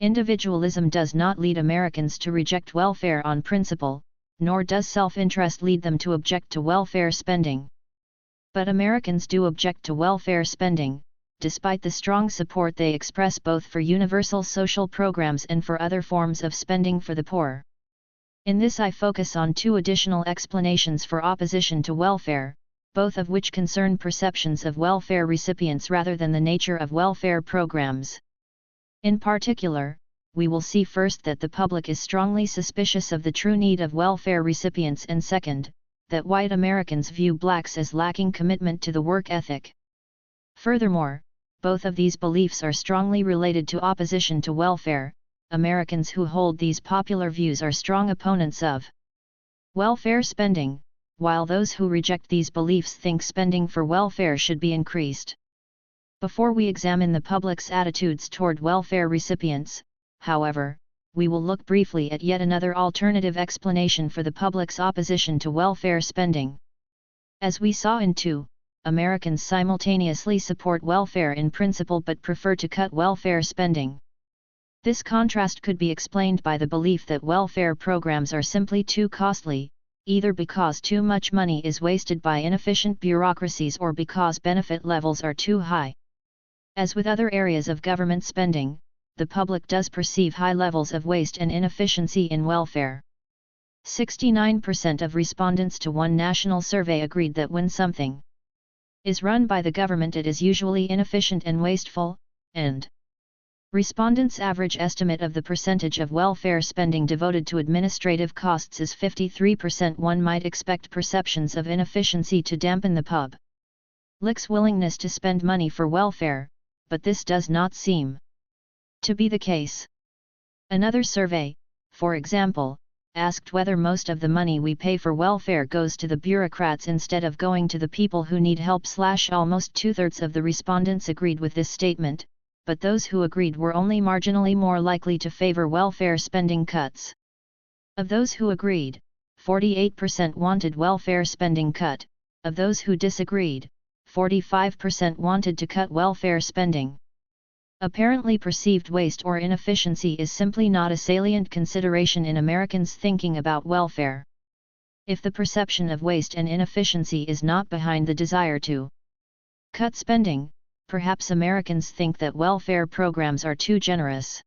Individualism does not lead Americans to reject welfare on principle, nor does self-interest lead them to object to welfare spending. But Americans do object to welfare spending, despite the strong support they express both for universal social programs and for other forms of spending for the poor. In this I focus on two additional explanations for opposition to welfare, both of which concern perceptions of welfare recipients rather than the nature of welfare programs. In particular, we will see first that the public is strongly suspicious of the true need of welfare recipients, and second, that white Americans view blacks as lacking commitment to the work ethic. Furthermore, both of these beliefs are strongly related to opposition to welfare. Americans who hold these popular views are strong opponents of welfare spending, while those who reject these beliefs think spending for welfare should be increased. Before we examine the public's attitudes toward welfare recipients, however, we will look briefly at yet another alternative explanation for the public's opposition to welfare spending. As we saw in 2, Americans simultaneously support welfare in principle but prefer to cut welfare spending. This contrast could be explained by the belief that welfare programs are simply too costly, either because too much money is wasted by inefficient bureaucracies or because benefit levels are too high. As with other areas of government spending, the public does perceive high levels of waste and inefficiency in welfare. 69% of respondents to one national survey agreed that when something is run by the government it is usually inefficient and wasteful, and respondents' average estimate of the percentage of welfare spending devoted to administrative costs is 53%. One might expect perceptions of inefficiency to dampen the public's willingness to spend money for welfare, but this does not seem to be the case. Another survey, for example, asked whether most of the money we pay for welfare goes to the bureaucrats instead of going to the people who need help. Almost 2/3 of the respondents agreed with this statement, but those who agreed were only marginally more likely to favor welfare spending cuts. Of those who agreed, 48% wanted welfare spending cut. Of those who disagreed, 45% wanted to cut welfare spending. Apparently perceived waste or inefficiency is simply not a salient consideration in Americans' thinking about welfare. If the perception of waste and inefficiency is not behind the desire to cut spending, perhaps Americans think that welfare programs are too generous.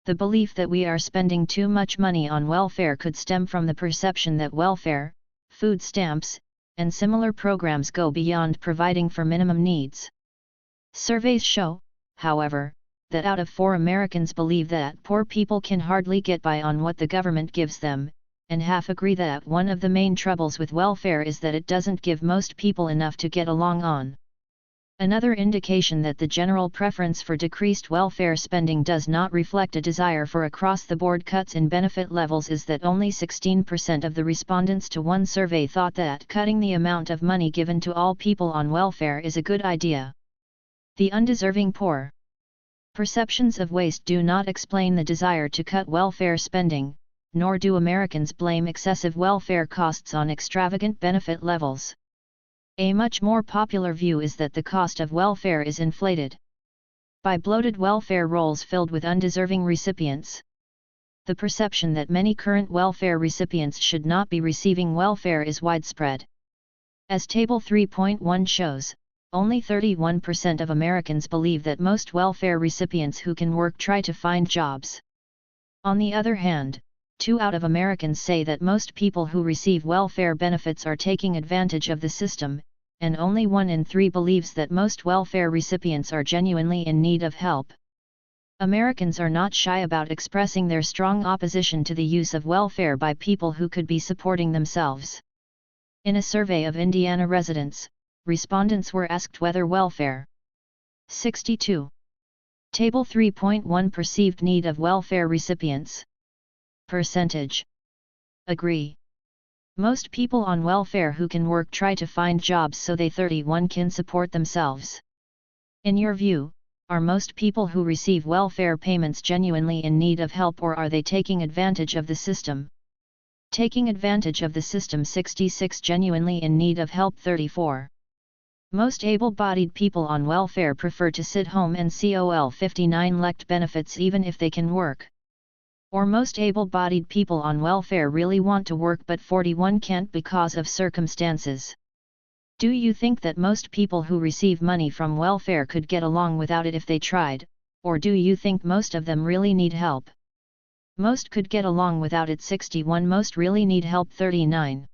The belief that we are spending too much money on welfare could stem from the perception that welfare, food stamps, and similar programs go beyond providing for minimum needs. Surveys show, however, that out of 4 Americans believe that poor people can hardly get by on what the government gives them, and half agree that one of the main troubles with welfare is that it doesn't give most people enough to get along on. Another indication that the general preference for decreased welfare spending does not reflect a desire for across-the-board cuts in benefit levels is that only 16% of the respondents to one survey thought that cutting the amount of money given to all people on welfare is a good idea. The undeserving poor. Perceptions of waste do not explain the desire to cut welfare spending, nor do Americans blame excessive welfare costs on extravagant benefit levels. A much more popular view is that the cost of welfare is inflated by bloated welfare rolls filled with undeserving recipients. The perception that many current welfare recipients should not be receiving welfare is widespread. As Table 3.1 shows, only 31% of Americans believe that most welfare recipients who can work try to find jobs. On the other hand, 2 out of Americans say that most people who receive welfare benefits are taking advantage of the system, and only 1 in 3 believes that most welfare recipients are genuinely in need of help. Americans are not shy about expressing their strong opposition to the use of welfare by people who could be supporting themselves. In a survey of Indiana residents, respondents were asked whether welfare 62. Table 3.1 perceived need of welfare recipients. Percentage. Agree. Most people on welfare who can work try to find jobs so they 31 can support themselves. In your view, are most people who receive welfare payments genuinely in need of help, or are they taking advantage of the system? Taking advantage of the system 66, genuinely in need of help 34. Most able-bodied people on welfare prefer to sit home and COL 59 elect benefits even if they can work. Or most able-bodied people on welfare really want to work but 41 can't because of circumstances. Do you think that most people who receive money from welfare could get along without it if they tried, or do you think most of them really need help? Most could get along without it 61, most really need help 39.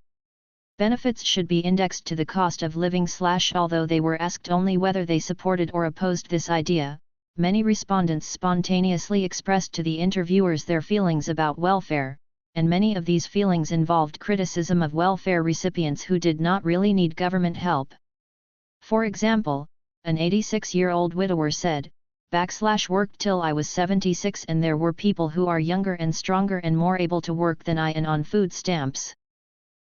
Benefits should be indexed to the cost of living / although they were asked only whether they supported or opposed this idea, many respondents spontaneously expressed to the interviewers their feelings about welfare, and many of these feelings involved criticism of welfare recipients who did not really need government help. For example, an 86-year-old widower said, "Worked till I was 76 and there were people who are younger and stronger and more able to work than I and on food stamps."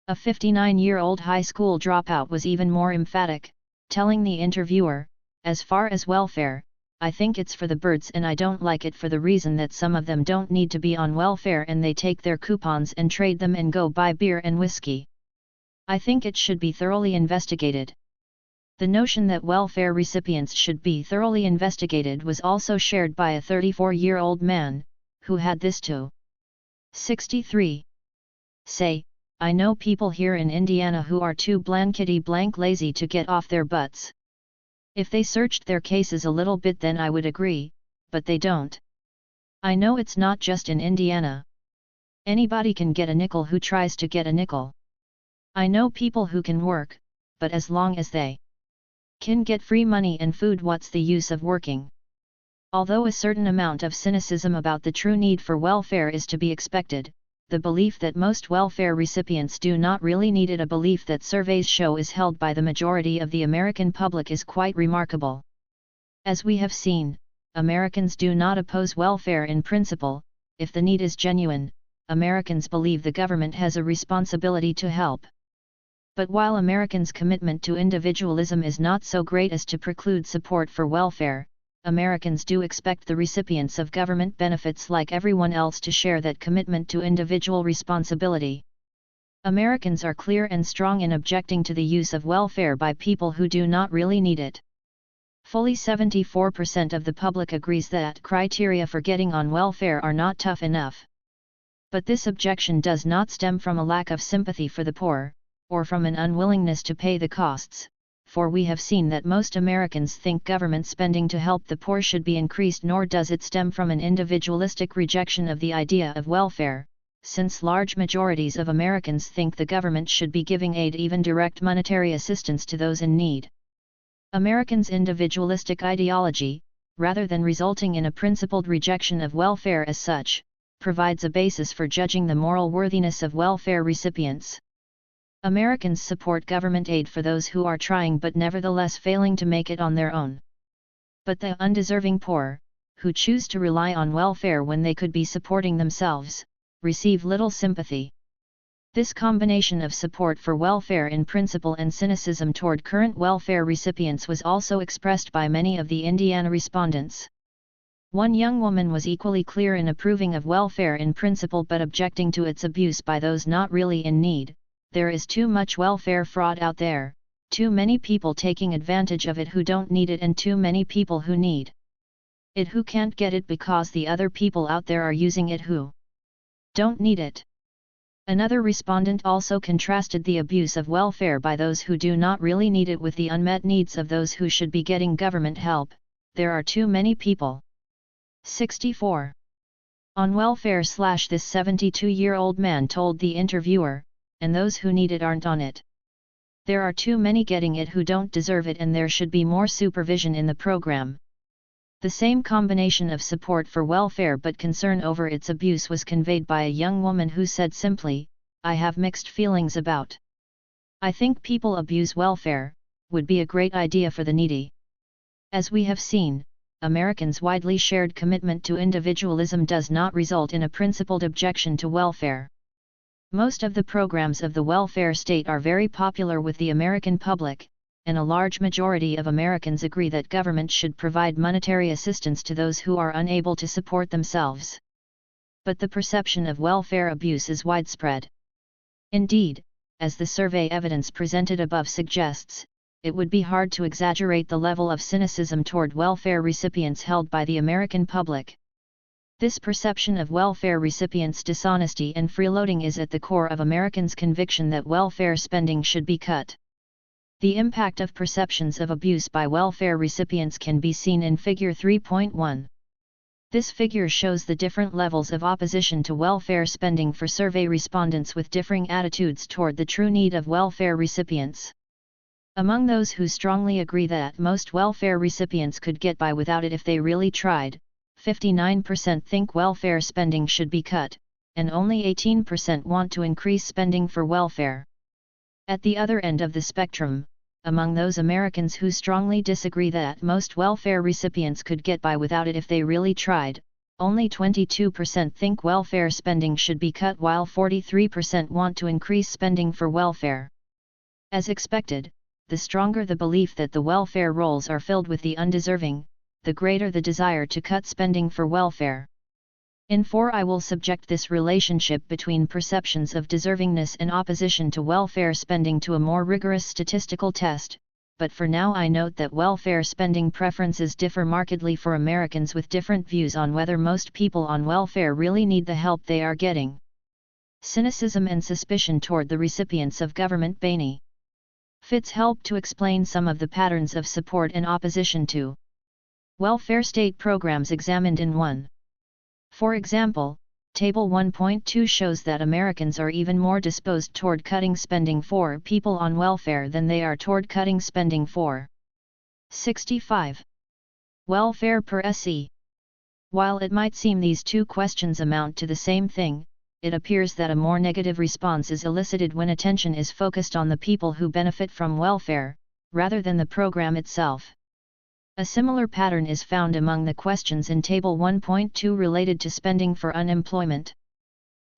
A 59-year-old high school dropout was even more emphatic, telling the interviewer, "As far as welfare, I think it's for the birds and I don't like it for the reason that some of them don't need to be on welfare and they take their coupons and trade them and go buy beer and whiskey. I think it should be thoroughly investigated." The notion that welfare recipients should be thoroughly investigated was also shared by a 34-year-old man, who had this to 63. Say, "I know people here in Indiana who are too blankety-blank lazy to get off their butts. If they searched their cases a little bit then I would agree, but they don't. I know it's not just in Indiana. Anybody can get a nickel who tries to get a nickel. I know people who can work, but as long as they can get free money and food, what's the use of working?" Although a certain amount of cynicism about the true need for welfare is to be expected, the belief that most welfare recipients do not really need it, a belief that surveys show is held by the majority of the American public, is quite remarkable. As we have seen, Americans do not oppose welfare in principle. If the need is genuine, Americans believe the government has a responsibility to help. But while Americans' commitment to individualism is not so great as to preclude support for welfare, Americans do expect the recipients of government benefits like everyone else to share that commitment to individual responsibility. Americans are clear and strong in objecting to the use of welfare by people who do not really need it. Fully 74% of the public agrees that criteria for getting on welfare are not tough enough. But this objection does not stem from a lack of sympathy for the poor, or from an unwillingness to pay the costs, for we have seen that most Americans think government spending to help the poor should be increased, nor does it stem from an individualistic rejection of the idea of welfare, since large majorities of Americans think the government should be giving aid, even direct monetary assistance, to those in need. Americans' individualistic ideology, rather than resulting in a principled rejection of welfare as such, provides a basis for judging the moral worthiness of welfare recipients. Americans support government aid for those who are trying but nevertheless failing to make it on their own. But the undeserving poor, who choose to rely on welfare when they could be supporting themselves, receive little sympathy. This combination of support for welfare in principle and cynicism toward current welfare recipients was also expressed by many of the Indiana respondents. One young woman was equally clear in approving of welfare in principle but objecting to its abuse by those not really in need. There is too much welfare fraud out there, too many people taking advantage of it who don't need it, and too many people who need it who can't get it because the other people out there are using it who don't need it. Another respondent also contrasted the abuse of welfare by those who do not really need it with the unmet needs of those who should be getting government help. There are too many people. 64. On welfare / this 72-year-old man told the interviewer, and those who need it aren't on it. There are too many getting it who don't deserve it, and there should be more supervision in the program. The same combination of support for welfare but concern over its abuse was conveyed by a young woman who said simply, "I have mixed feelings about. I think people abuse welfare, would be a great idea for the needy." As we have seen, Americans' widely shared commitment to individualism does not result in a principled objection to welfare. Most of the programs of the welfare state are very popular with the American public, and a large majority of Americans agree that government should provide monetary assistance to those who are unable to support themselves. But the perception of welfare abuse is widespread. Indeed, as the survey evidence presented above suggests, it would be hard to exaggerate the level of cynicism toward welfare recipients held by the American public. This perception of welfare recipients' dishonesty and freeloading is at the core of Americans' conviction that welfare spending should be cut. The impact of perceptions of abuse by welfare recipients can be seen in Figure 3.1. This figure shows the different levels of opposition to welfare spending for survey respondents with differing attitudes toward the true need of welfare recipients. Among those who strongly agree that most welfare recipients could get by without it if they really tried, 59% think welfare spending should be cut, and only 18% want to increase spending for welfare. At the other end of the spectrum, among those Americans who strongly disagree that most welfare recipients could get by without it if they really tried, only 22% think welfare spending should be cut, while 43% want to increase spending for welfare. As expected, the stronger the belief that the welfare rolls are filled with the undeserving, the greater the desire to cut spending for welfare. In 4, I will subject this relationship between perceptions of deservingness and opposition to welfare spending to a more rigorous statistical test, but for now I note that welfare spending preferences differ markedly for Americans with different views on whether most people on welfare really need the help they are getting. Cynicism and suspicion toward the recipients of government benefits help to explain some of the patterns of support and opposition to welfare state programs examined in 1. For example, Table 1.2 shows that Americans are even more disposed toward cutting spending for people on welfare than they are toward cutting spending for 65. Welfare per SE. While it might seem these two questions amount to the same thing, it appears that a more negative response is elicited when attention is focused on the people who benefit from welfare, rather than the program itself. A similar pattern is found among the questions in Table 1.2 related to spending for unemployment.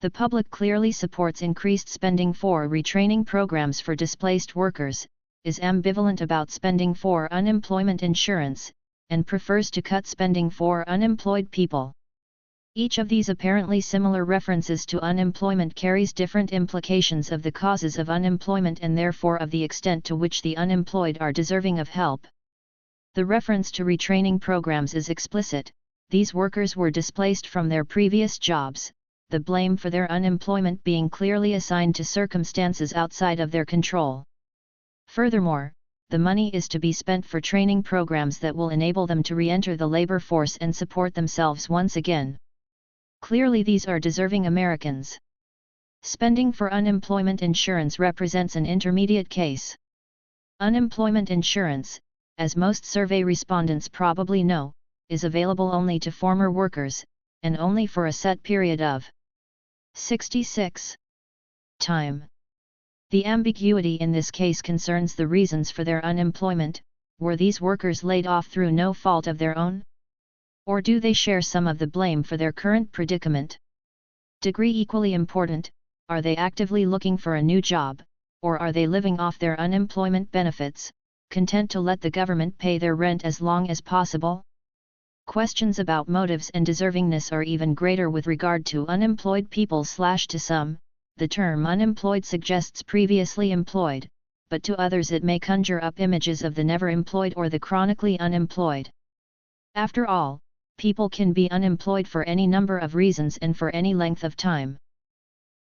The public clearly supports increased spending for retraining programs for displaced workers, is ambivalent about spending for unemployment insurance, and prefers to cut spending for unemployed people. Each of these apparently similar references to unemployment carries different implications of the causes of unemployment and therefore of the extent to which the unemployed are deserving of help. The reference to retraining programs is explicit: these workers were displaced from their previous jobs, the blame for their unemployment being clearly assigned to circumstances outside of their control. Furthermore, the money is to be spent for training programs that will enable them to re-enter the labor force and support themselves once again. Clearly these are deserving Americans. Spending for unemployment insurance represents an intermediate case. Unemployment insurance, as most survey respondents probably know, is available only to former workers, and only for a set period of 66 time. The ambiguity in this case concerns the reasons for their unemployment. Were these workers laid off through no fault of their own? Or do they share some of the blame for their current predicament? Degree equally important: are they actively looking for a new job, or are they living off their unemployment benefits, content to let the government pay their rent as long as possible? Questions about motives and deservingness are even greater with regard to unemployed people. To some, the term unemployed suggests previously employed, but to others it may conjure up images of the never employed or the chronically unemployed. After all, people can be unemployed for any number of reasons and for any length of time.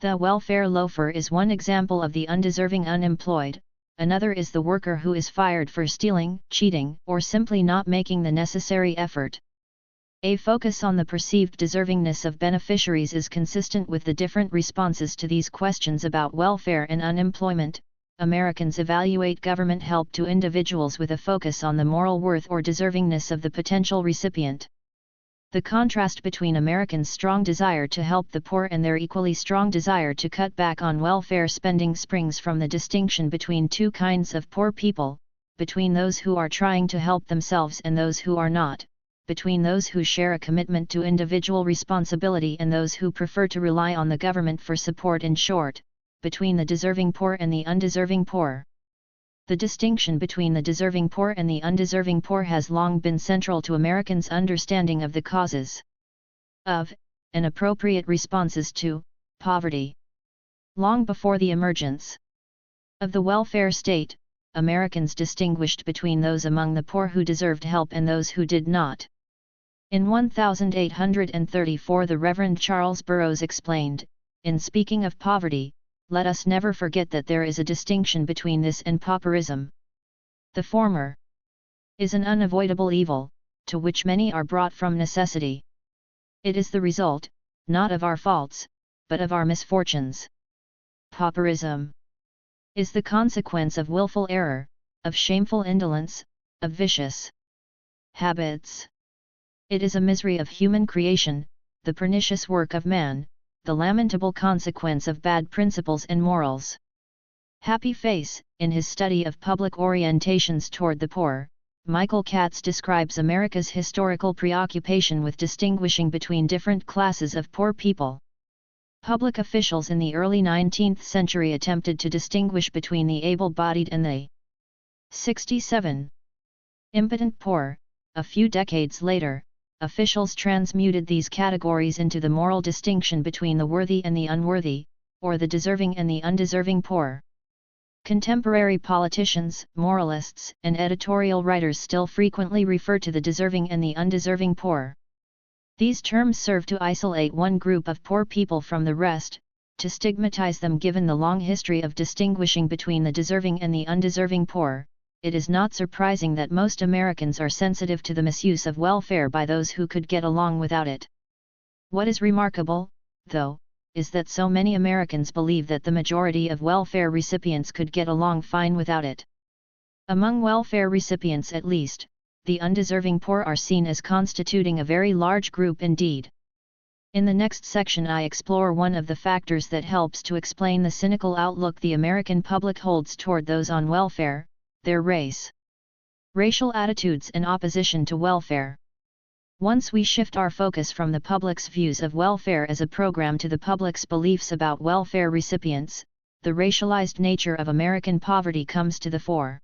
The welfare loafer is one example of the undeserving unemployed, another is the worker who is fired for stealing, cheating, or simply not making the necessary effort. A focus on the perceived deservingness of beneficiaries is consistent with the different responses to these questions about welfare and unemployment. Americans evaluate government help to individuals with a focus on the moral worth or deservingness of the potential recipient. The contrast between Americans' strong desire to help the poor and their equally strong desire to cut back on welfare spending springs from the distinction between two kinds of poor people, between those who are trying to help themselves and those who are not, between those who share a commitment to individual responsibility and those who prefer to rely on the government for support. In short, between the deserving poor and the undeserving poor. The distinction between the deserving poor and the undeserving poor has long been central to Americans' understanding of the causes of, and appropriate responses to, poverty. Long before the emergence of the welfare state, Americans distinguished between those among the poor who deserved help and those who did not. In 1834 the Reverend Charles Burroughs explained, in speaking of poverty, "Let us never forget that there is a distinction between this and pauperism. The former is an unavoidable evil, to which many are brought from necessity. It is the result, not of our faults, but of our misfortunes. Pauperism is the consequence of willful error, of shameful indolence, of vicious habits. It is a misery of human creation, the pernicious work of man, the lamentable consequence of bad principles and morals." Happy Face, in his study of public orientations toward the poor, Michael Katz describes America's historical preoccupation with distinguishing between different classes of poor people. Public officials in the early 19th century attempted to distinguish between the able-bodied and the 67 impotent poor. A few decades later, officials transmuted these categories into the moral distinction between the worthy and the unworthy, or the deserving and the undeserving poor. Contemporary politicians, moralists, and editorial writers still frequently refer to the deserving and the undeserving poor. These terms serve to isolate one group of poor people from the rest, to stigmatize them. Given the long history of distinguishing between the deserving and the undeserving poor, it is not surprising that most Americans are sensitive to the misuse of welfare by those who could get along without it. What is remarkable, though, is that so many Americans believe that the majority of welfare recipients could get along fine without it. Among welfare recipients at least, the undeserving poor are seen as constituting a very large group indeed. In the next section I explore one of the factors that helps to explain the cynical outlook the American public holds toward those on welfare: their race. Racial attitudes and opposition to welfare. Once we shift our focus from the public's views of welfare as a program to the public's beliefs about welfare recipients, the racialized nature of American poverty comes to the fore.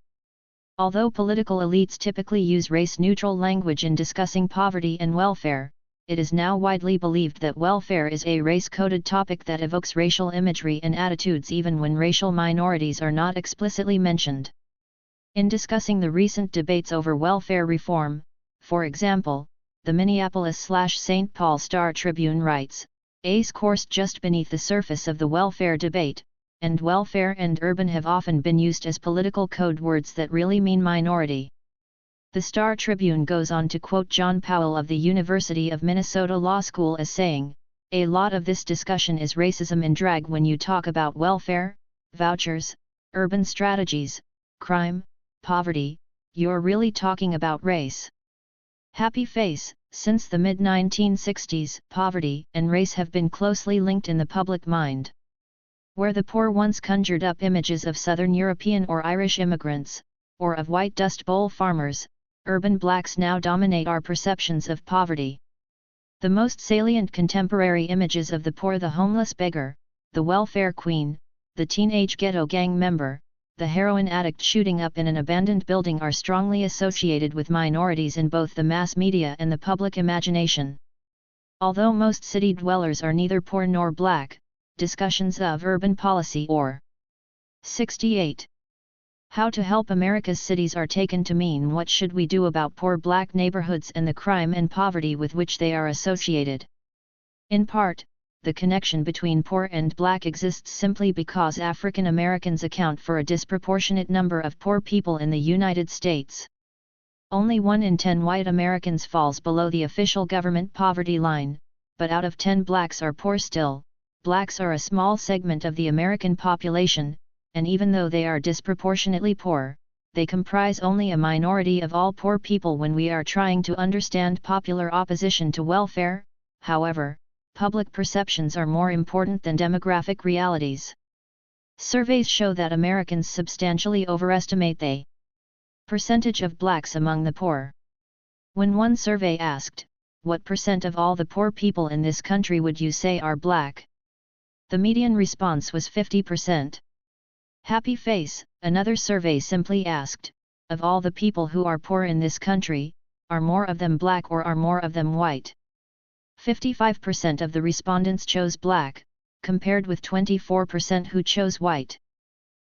Although political elites typically use race-neutral language in discussing poverty and welfare, it is now widely believed that welfare is a race-coded topic that evokes racial imagery and attitudes even when racial minorities are not explicitly mentioned. In discussing the recent debates over welfare reform, for example, the Minneapolis/St. Paul Star-Tribune writes, "A's coursed just beneath the surface of the welfare debate, and welfare and urban have often been used as political code words that really mean minority." The Star-Tribune goes on to quote John Powell of the University of Minnesota Law School as saying, "A lot of this discussion is racism in drag when you talk about welfare, vouchers, urban strategies, crime, poverty, you're really talking about race." Happy face. Since the mid-1960s, poverty and race have been closely linked in the public mind. Where the poor once conjured up images of Southern European or Irish immigrants, or of white Dust Bowl farmers, urban blacks now dominate our perceptions of poverty. The most salient contemporary images of the poor: the homeless beggar, the welfare queen, the teenage ghetto gang member, the heroin addict shooting up in an abandoned building, are strongly associated with minorities in both the mass media and the public imagination. Although most city dwellers are neither poor nor black, discussions of urban policy or 68. How to help America's cities are taken to mean what should we do about poor black neighborhoods and the crime and poverty with which they are associated. In part, the connection between poor and black exists simply because African Americans account for a disproportionate number of poor people in the United States. Only 1 in 10 white Americans falls below the official government poverty line, but out of 10 blacks are poor still. Blacks are a small segment of the American population, and even though they are disproportionately poor, they comprise only a minority of all poor people. When we are trying to understand popular opposition to welfare, however, public perceptions are more important than demographic realities. Surveys show that Americans substantially overestimate the percentage of blacks among the poor. When one survey asked, "What percent of all the poor people in this country would you say are black?" the median response was 50%. Happy face. Another survey simply asked, "Of all the people who are poor in this country, are more of them black or are more of them white?" 55% of the respondents chose black, compared with 24% who chose white.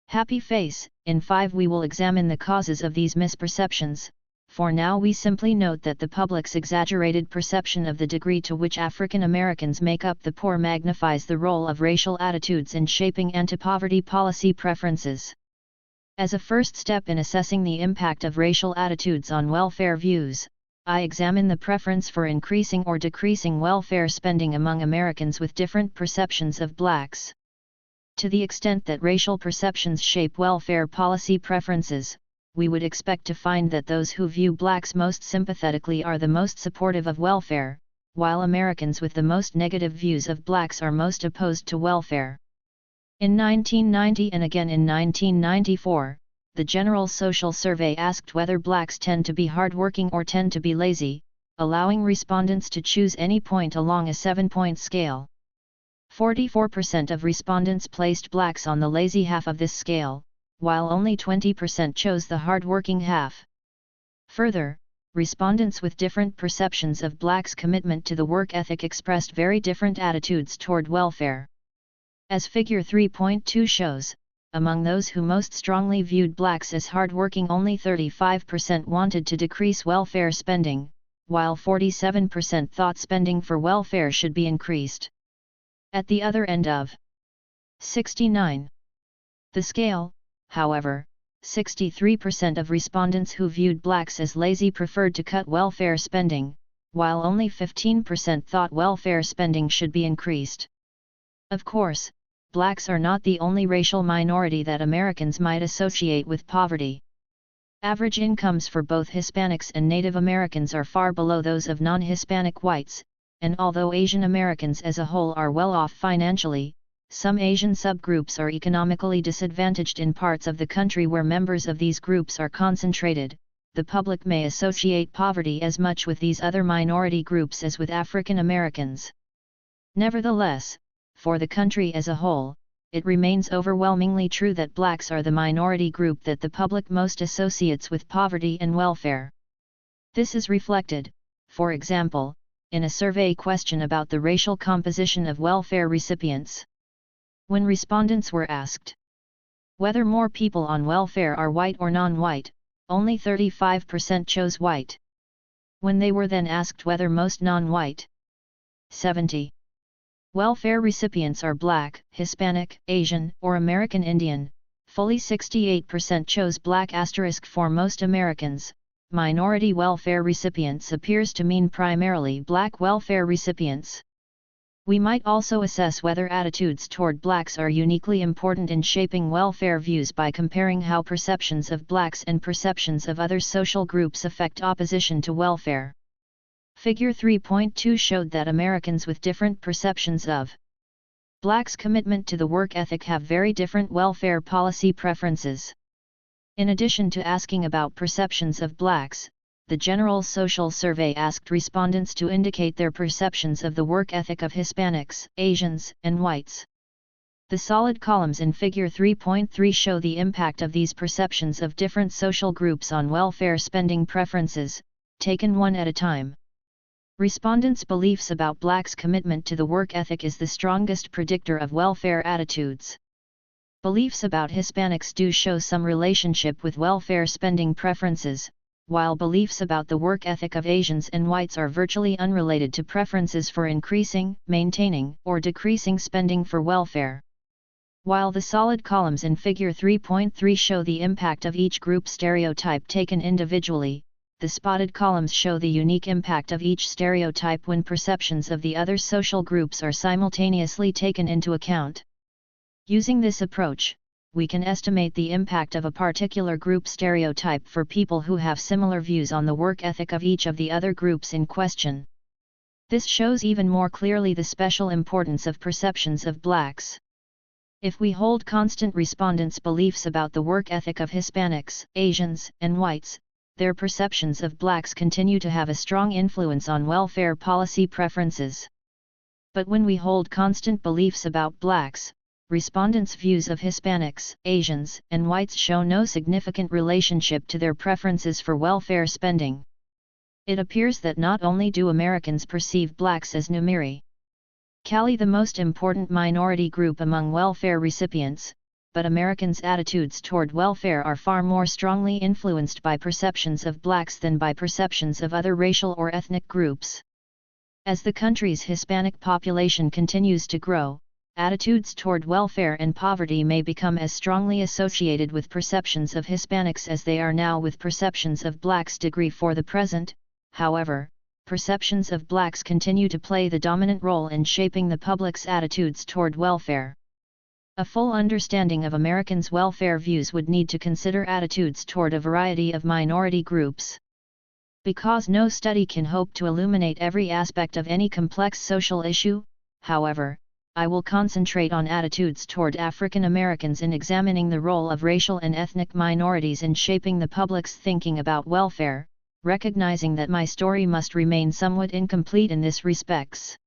Happy face. In 5 we will examine the causes of these misperceptions. For now we simply note that the public's exaggerated perception of the degree to which African Americans make up the poor magnifies the role of racial attitudes in shaping anti-poverty policy preferences. As a first step in assessing the impact of racial attitudes on welfare views, I examine the preference for increasing or decreasing welfare spending among Americans with different perceptions of blacks. To the extent that racial perceptions shape welfare policy preferences, we would expect to find that those who view blacks most sympathetically are the most supportive of welfare, while Americans with the most negative views of blacks are most opposed to welfare. In 1990 and again in 1994, the General Social Survey asked whether blacks tend to be hardworking or tend to be lazy, allowing respondents to choose any point along a 7-point scale. 44% of respondents placed blacks on the lazy half of this scale, while only 20% chose the hardworking half. Further, respondents with different perceptions of blacks' commitment to the work ethic expressed very different attitudes toward welfare. As Figure 3.2 shows, among those who most strongly viewed blacks as hardworking, only 35% wanted to decrease welfare spending, while 47% thought spending for welfare should be increased. At the other end of 69. The scale, however, 63% of respondents who viewed blacks as lazy preferred to cut welfare spending, while only 15% thought welfare spending should be increased. Of course, blacks are not the only racial minority that Americans might associate with poverty. Average incomes for both Hispanics and Native Americans are far below those of non-Hispanic whites, and although Asian Americans as a whole are well off financially, some Asian subgroups are economically disadvantaged in parts of the country where members of these groups are concentrated. the public may associate poverty as much with these other minority groups as with African Americans. Nevertheless, for the country as a whole, it remains overwhelmingly true that blacks are the minority group that the public most associates with poverty and welfare. This is reflected, for example, in a survey question about the racial composition of welfare recipients. When respondents were asked whether more people on welfare are white or non-white, only 35% chose white. When they were then asked whether most non-white 70 welfare recipients are Black, Hispanic, Asian, or American Indian, fully 68% chose Black. For most Americans, minority welfare recipients appears to mean primarily Black welfare recipients. We might also assess whether attitudes toward blacks are uniquely important in shaping welfare views by comparing how perceptions of blacks and perceptions of other social groups affect opposition to welfare. Figure 3.2 showed that Americans with different perceptions of blacks' commitment to the work ethic have very different welfare policy preferences. In addition to asking about perceptions of blacks, the General Social Survey asked respondents to indicate their perceptions of the work ethic of Hispanics, Asians, and whites. The solid columns in Figure 3.3 show the impact of these perceptions of different social groups on welfare spending preferences, taken one at a time. Respondents' beliefs about blacks' commitment to the work ethic is the strongest predictor of welfare attitudes. Beliefs about Hispanics do show some relationship with welfare spending preferences, while beliefs about the work ethic of Asians and whites are virtually unrelated to preferences for increasing, maintaining, or decreasing spending for welfare. While the solid columns in Figure 3.3 show the impact of each group stereotype taken individually, the spotted columns show the unique impact of each stereotype when perceptions of the other social groups are simultaneously taken into account. Using this approach, we can estimate the impact of a particular group stereotype for people who have similar views on the work ethic of each of the other groups in question. This shows even more clearly the special importance of perceptions of blacks. If we hold constant respondents' beliefs about the work ethic of Hispanics, Asians, and whites, their perceptions of blacks continue to have a strong influence on welfare policy preferences. But when we hold constant beliefs about blacks, respondents' views of Hispanics, Asians, and whites show no significant relationship to their preferences for welfare spending. It appears that not only do Americans perceive blacks as numerically the most important minority group among welfare recipients, but Americans' attitudes toward welfare are far more strongly influenced by perceptions of blacks than by perceptions of other racial or ethnic groups. As the country's Hispanic population continues to grow, attitudes toward welfare and poverty may become as strongly associated with perceptions of Hispanics as they are now with perceptions of blacks. For the present, however, perceptions of blacks continue to play the dominant role in shaping the public's attitudes toward welfare. A full understanding of Americans' welfare views would need to consider attitudes toward a variety of minority groups. Because no study can hope to illuminate every aspect of any complex social issue, however, I will concentrate on attitudes toward African Americans in examining the role of racial and ethnic minorities in shaping the public's thinking about welfare, recognizing that my story must remain somewhat incomplete in this respects.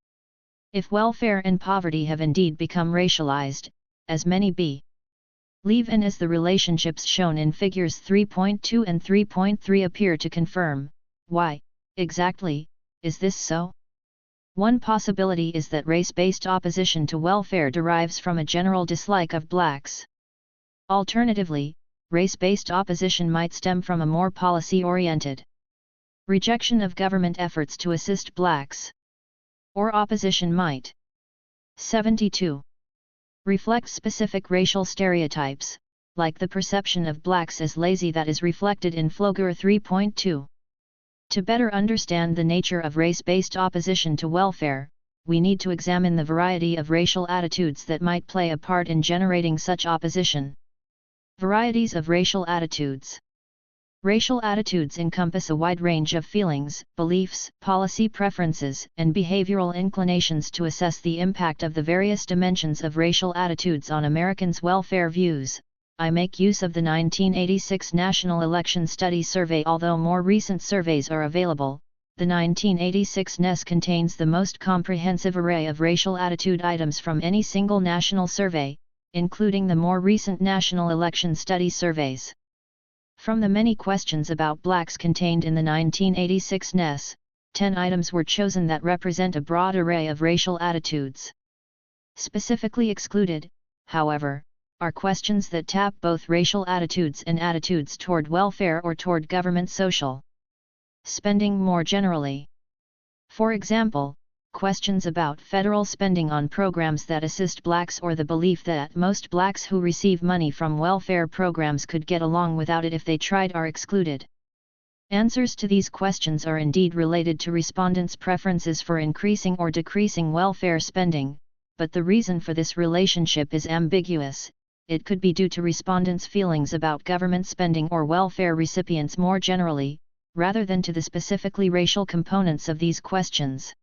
If welfare and poverty have indeed become racialized, as many believe and as the relationships shown in Figures 3.2 and 3.3 appear to confirm, why, exactly, is this so? One possibility is that race-based opposition to welfare derives from a general dislike of blacks. Alternatively, race-based opposition might stem from a more policy-oriented rejection of government efforts to assist blacks. Or opposition might 72. Reflect specific racial stereotypes, like the perception of blacks as lazy that is reflected in Figure 3.2. To better understand the nature of race-based opposition to welfare, we need to examine the variety of racial attitudes that might play a part in generating such opposition. Varieties of racial attitudes. Racial attitudes encompass a wide range of feelings, beliefs, policy preferences, and behavioral inclinations. To assess the impact of the various dimensions of racial attitudes on Americans' welfare views, I make use of the 1986 National Election Study Survey. Although more recent surveys are available, the 1986 NES contains the most comprehensive array of racial attitude items from any single national survey, including the more recent National Election Study surveys. From the many questions about blacks contained in the 1986 NES, 10 items were chosen that represent a broad array of racial attitudes. Specifically excluded, however, are questions that tap both racial attitudes and attitudes toward welfare or toward government social spending more generally. For example, questions about federal spending on programs that assist blacks or the belief that most blacks who receive money from welfare programs could get along without it if they tried are excluded. Answers to these questions are indeed related to respondents' preferences for increasing or decreasing welfare spending, but the reason for this relationship is ambiguous. It could be due to respondents' feelings about government spending or welfare recipients more generally, rather than to the specifically racial components of these questions.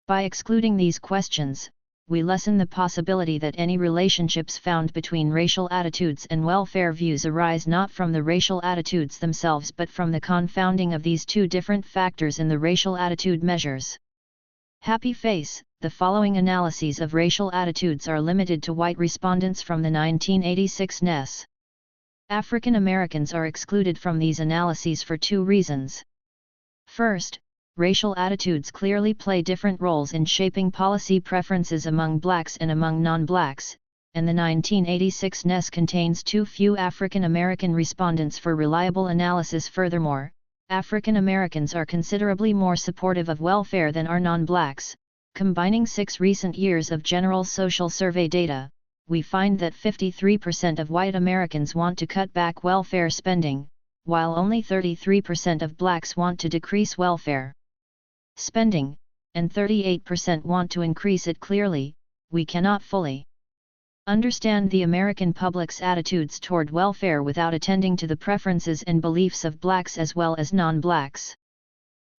By excluding these questions, we lessen the possibility that any relationships found between racial attitudes and welfare views arise not from the racial attitudes themselves but from the confounding of these two different factors in the racial attitude measures. Happy face, the following analyses of racial attitudes are limited to white respondents from the 1986 NES. African Americans are excluded from these analyses for two reasons. First, racial attitudes clearly play different roles in shaping policy preferences among blacks and among non-blacks, and the 1986 NES contains too few African American respondents for reliable analysis. Furthermore, African Americans are considerably more supportive of welfare than are non-blacks. Combining 6 recent years of general social survey data, we find that 53% of white Americans want to cut back welfare spending, while only 33% of blacks want to decrease welfare spending, and 38% want to increase it. Clearly, we cannot fully understand the American public's attitudes toward welfare without attending to the preferences and beliefs of blacks as well as non-blacks.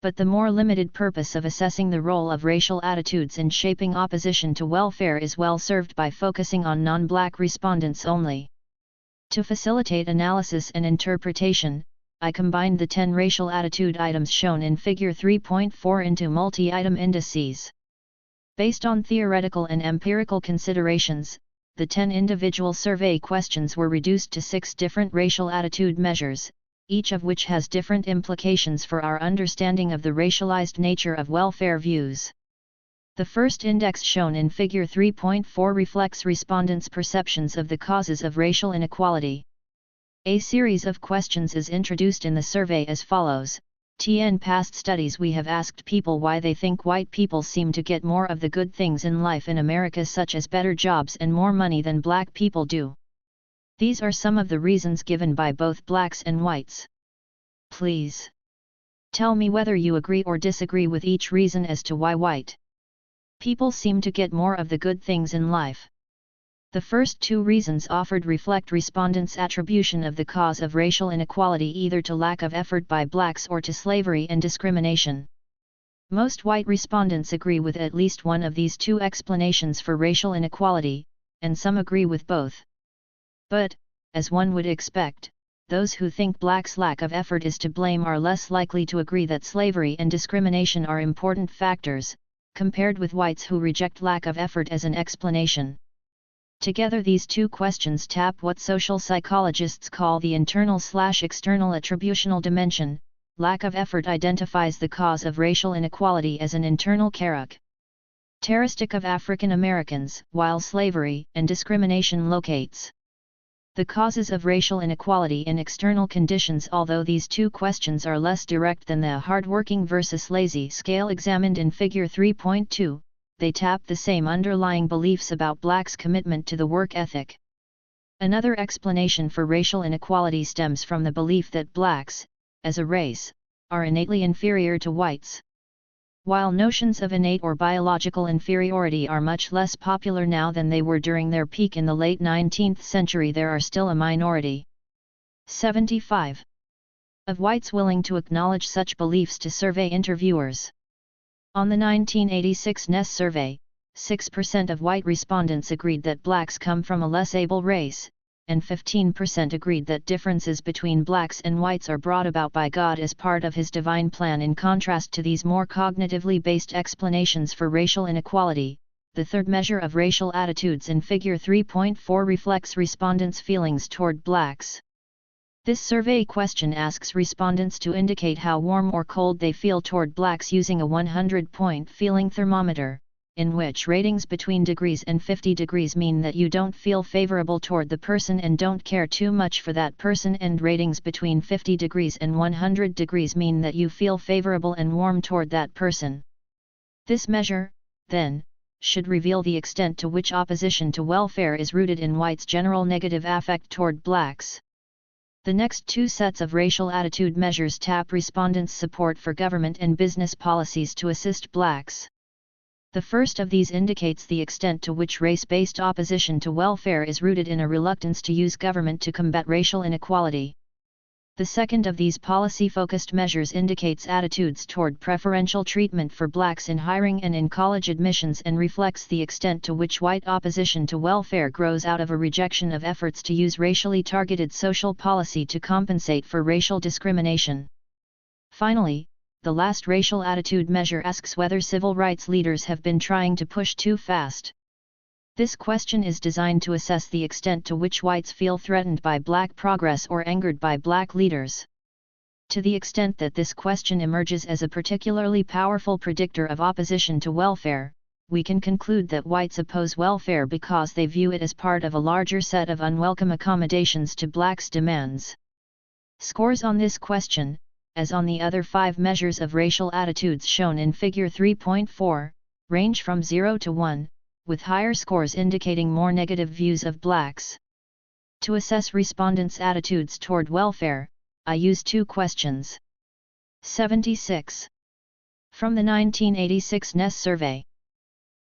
But the more limited purpose of assessing the role of racial attitudes in shaping opposition to welfare is well served by focusing on non-black respondents only. To facilitate analysis and interpretation, I combined the 10 racial attitude items shown in Figure 3.4 into multi-item indices. Based on theoretical and empirical considerations, the 10 individual survey questions were reduced to 6 different racial attitude measures, each of which has different implications for our understanding of the racialized nature of welfare views. The first index shown in Figure 3.4 reflects respondents' perceptions of the causes of racial inequality. A series of questions is introduced in the survey as follows. In past studies we have asked people why they think white people seem to get more of the good things in life in America, such as better jobs and more money, than black people do. These are some of the reasons given by both blacks and whites. Please tell me whether you agree or disagree with each reason as to why white people seem to get more of the good things in life. The first 2 reasons offered reflect respondents' attribution of the cause of racial inequality either to lack of effort by blacks or to slavery and discrimination. Most white respondents agree with at least one of these 2 explanations for racial inequality, and some agree with both. But, as one would expect, those who think blacks' lack of effort is to blame are less likely to agree that slavery and discrimination are important factors, compared with whites who reject lack of effort as an explanation. Together these 2 questions tap what social psychologists call the internal/external attributional dimension. Lack of effort identifies the cause of racial inequality as an internal characteristic of African Americans, while slavery and discrimination locates the causes of racial inequality in external conditions. Although these 2 questions are less direct than the hardworking versus lazy scale examined in Figure 3.2, they tap the same underlying beliefs about blacks' commitment to the work ethic. Another explanation for racial inequality stems from the belief that blacks, as a race, are innately inferior to whites. While notions of innate or biological inferiority are much less popular now than they were during their peak in the late 19th century, there are still a minority, 75%, of whites willing to acknowledge such beliefs to survey interviewers. On the 1986 NES survey, 6% of white respondents agreed that blacks come from a less able race, and 15% agreed that differences between blacks and whites are brought about by God as part of His divine plan. In contrast to these more cognitively based explanations for racial inequality, the third measure of racial attitudes in Figure 3.4 reflects respondents' feelings toward blacks. This survey question asks respondents to indicate how warm or cold they feel toward blacks using a 100-point feeling thermometer, in which ratings between degrees and 50 degrees mean that you don't feel favorable toward the person and don't care too much for that person, and ratings between 50 degrees and 100 degrees mean that you feel favorable and warm toward that person. This measure, then, should reveal the extent to which opposition to welfare is rooted in whites' general negative affect toward blacks. The next two sets of racial attitude measures tap respondents' support for government and business policies to assist blacks. The first of these indicates the extent to which race-based opposition to welfare is rooted in a reluctance to use government to combat racial inequality. The second of these policy-focused measures indicates attitudes toward preferential treatment for blacks in hiring and in college admissions, and reflects the extent to which white opposition to welfare grows out of a rejection of efforts to use racially targeted social policy to compensate for racial discrimination. Finally, the last racial attitude measure asks whether civil rights leaders have been trying to push too fast. This question is designed to assess the extent to which whites feel threatened by black progress or angered by black leaders. To the extent that this question emerges as a particularly powerful predictor of opposition to welfare, we can conclude that whites oppose welfare because they view it as part of a larger set of unwelcome accommodations to blacks' demands. Scores on this question, as on the other 5 measures of racial attitudes shown in Figure 3.4, range from 0 to 1, with higher scores indicating more negative views of blacks. To assess respondents' attitudes toward welfare, I use 2 questions. 76. From the 1986 NES survey.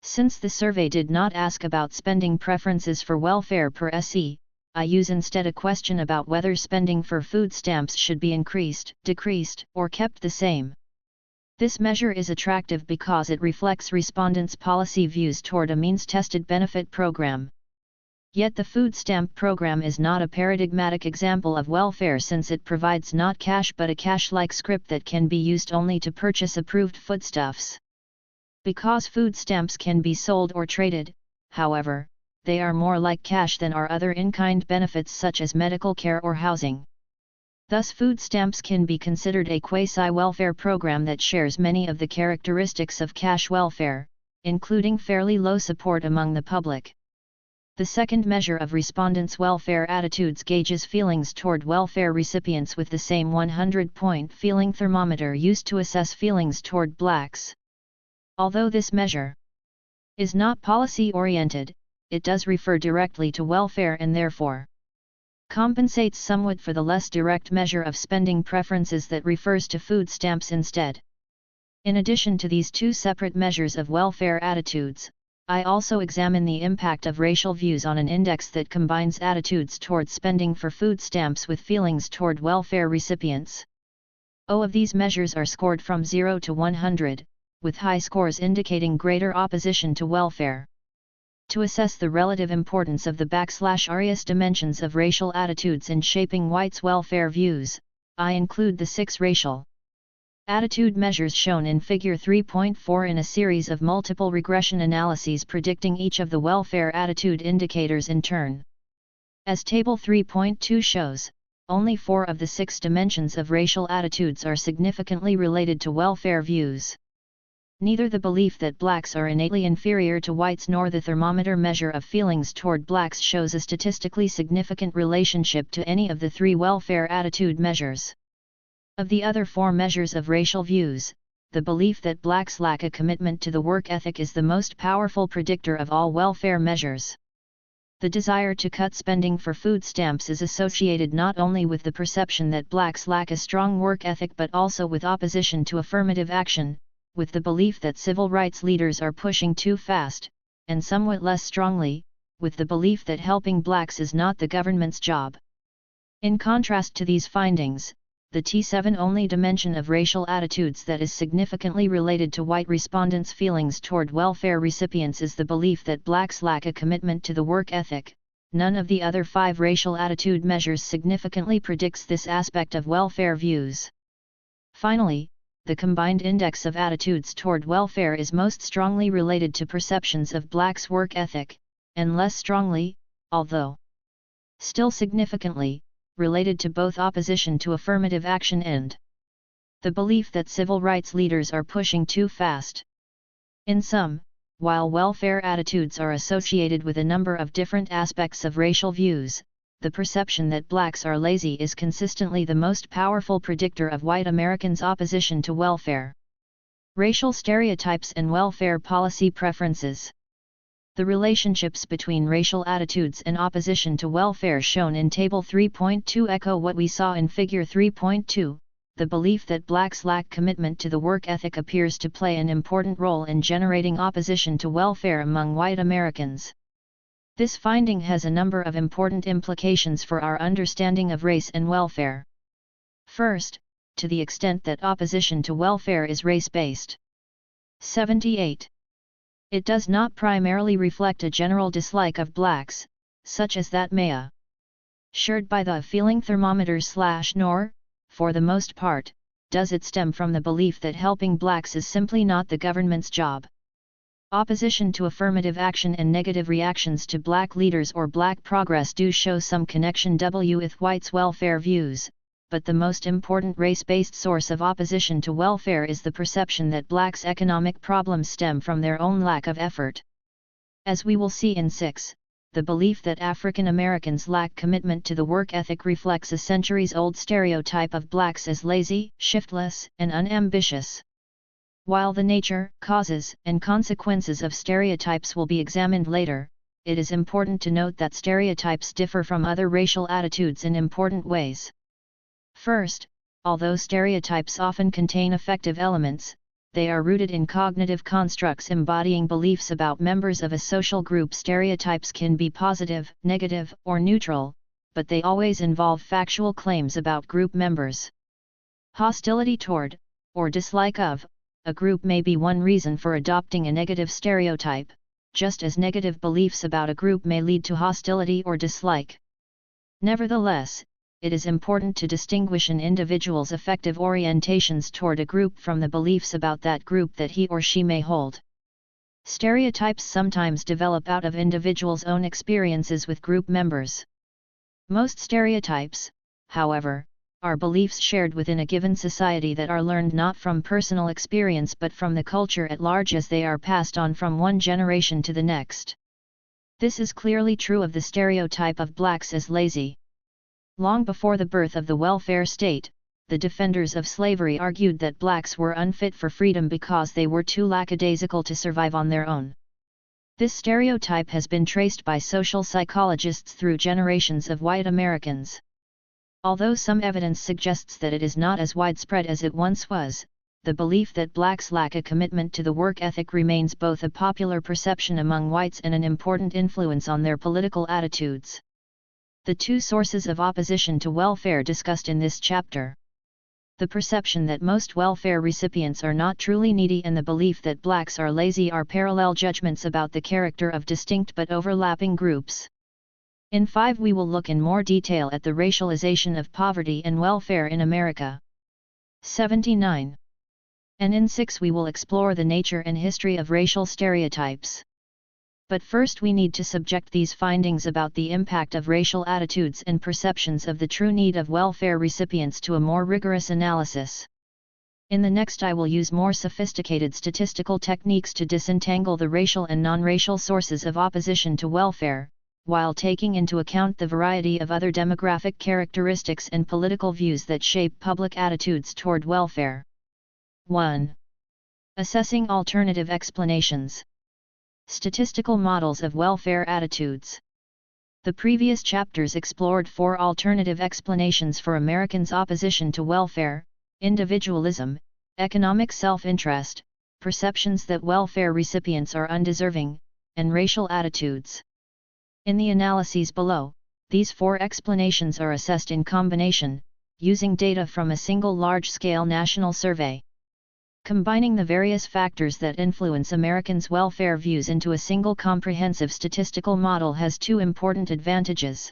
Since the survey did not ask about spending preferences for welfare per SE, I use instead a question about whether spending for food stamps should be increased, decreased, or kept the same. This measure is attractive because it reflects respondents' policy views toward a means-tested benefit program. Yet the food stamp program is not a paradigmatic example of welfare, since it provides not cash but a cash-like script that can be used only to purchase approved foodstuffs. Because food stamps can be sold or traded, however, they are more like cash than are other in-kind benefits such as medical care or housing. Thus food stamps can be considered a quasi-welfare program that shares many of the characteristics of cash welfare, including fairly low support among the public. The second measure of respondents' welfare attitudes gauges feelings toward welfare recipients with the same 100-point feeling thermometer used to assess feelings toward blacks. Although this measure is not policy-oriented, it does refer directly to welfare and therefore compensates somewhat for the less direct measure of spending preferences that refers to food stamps instead. In addition to these 2 separate measures of welfare attitudes, I also examine the impact of racial views on an index that combines attitudes toward spending for food stamps with feelings toward welfare recipients. Of these measures are scored from 0 to 100, with high scores indicating greater opposition to welfare. To assess the relative importance of the \arius dimensions of racial attitudes in shaping whites' welfare views, I include the 6 racial attitude measures shown in Figure 3.4 in a series of multiple regression analyses predicting each of the welfare attitude indicators in turn. As Table 3.2 shows, only 4 of the 6 dimensions of racial attitudes are significantly related to welfare views. Neither the belief that blacks are innately inferior to whites nor the thermometer measure of feelings toward blacks shows a statistically significant relationship to any of the 3 welfare attitude measures. Of the other 4 measures of racial views, the belief that blacks lack a commitment to the work ethic is the most powerful predictor of all welfare measures. The desire to cut spending for food stamps is associated not only with the perception that blacks lack a strong work ethic but also with opposition to affirmative action, with the belief that civil rights leaders are pushing too fast, and somewhat less strongly, with the belief that helping blacks is not the government's job. In contrast to these findings, the T7 only dimension of racial attitudes that is significantly related to white respondents' feelings toward welfare recipients is the belief that blacks lack a commitment to the work ethic, none of the other 5 racial attitude measures significantly predicts this aspect of welfare views. Finally, the combined index of attitudes toward welfare is most strongly related to perceptions of blacks' work ethic, and less strongly, although still significantly, related to both opposition to affirmative action and the belief that civil rights leaders are pushing too fast. In sum, while welfare attitudes are associated with a number of different aspects of racial views, the perception that blacks are lazy is consistently the most powerful predictor of white Americans' opposition to welfare. Racial stereotypes and welfare policy preferences. The relationships between racial attitudes and opposition to welfare shown in Table 3.2 echo what we saw in Figure 3.2. The belief that blacks lack commitment to the work ethic appears to play an important role in generating opposition to welfare among white Americans. This finding has a number of important implications for our understanding of race and welfare. First, to the extent that opposition to welfare is race-based. 78. It does not primarily reflect a general dislike of blacks, such as that may shared by the feeling thermometer / nor, for the most part, does it stem from the belief that helping blacks is simply not the government's job. Opposition to affirmative action and negative reactions to black leaders or black progress do show some connection with whites' welfare views, but the most important race-based source of opposition to welfare is the perception that blacks' economic problems stem from their own lack of effort. As we will see in 6, the belief that African Americans lack commitment to the work ethic reflects a centuries-old stereotype of blacks as lazy, shiftless, and unambitious. While the nature, causes, and consequences of stereotypes will be examined later, it is important to note that stereotypes differ from other racial attitudes in important ways. First, although stereotypes often contain effective elements, they are rooted in cognitive constructs embodying beliefs about members of a social group. Stereotypes can be positive, negative, or neutral, but they always involve factual claims about group members. Hostility toward, or dislike of, a group may be one reason for adopting a negative stereotype, just as negative beliefs about a group may lead to hostility or dislike. Nevertheless, it is important to distinguish an individual's affective orientations toward a group from the beliefs about that group that he or she may hold. Stereotypes sometimes develop out of individuals' own experiences with group members. Most stereotypes, however, are beliefs shared within a given society that are learned not from personal experience but from the culture at large as they are passed on from one generation to the next. This is clearly true of the stereotype of blacks as lazy. Long before the birth of the welfare state, the defenders of slavery argued that blacks were unfit for freedom because they were too lackadaisical to survive on their own. This stereotype has been traced by social psychologists through generations of white Americans. Although some evidence suggests that it is not as widespread as it once was, the belief that blacks lack a commitment to the work ethic remains both a popular perception among whites and an important influence on their political attitudes. The 2 sources of opposition to welfare discussed in this chapter. The perception that most welfare recipients are not truly needy and the belief that blacks are lazy are parallel judgments about the character of distinct but overlapping groups. In 5 we will look in more detail at the racialization of poverty and welfare in America. 79. And in 6 we will explore the nature and history of racial stereotypes. But first we need to subject these findings about the impact of racial attitudes and perceptions of the true need of welfare recipients to a more rigorous analysis. In the next I will use more sophisticated statistical techniques to disentangle the racial and non-racial sources of opposition to welfare, while taking into account the variety of other demographic characteristics and political views that shape public attitudes toward welfare. 1. Assessing alternative explanations. Statistical models of welfare attitudes. The previous chapters explored 4 alternative explanations for Americans' opposition to welfare: individualism, economic self-interest, perceptions that welfare recipients are undeserving, and racial attitudes. In the analyses below, these 4 explanations are assessed in combination, using data from a single large-scale national survey. Combining the various factors that influence Americans' welfare views into a single comprehensive statistical model has two important advantages.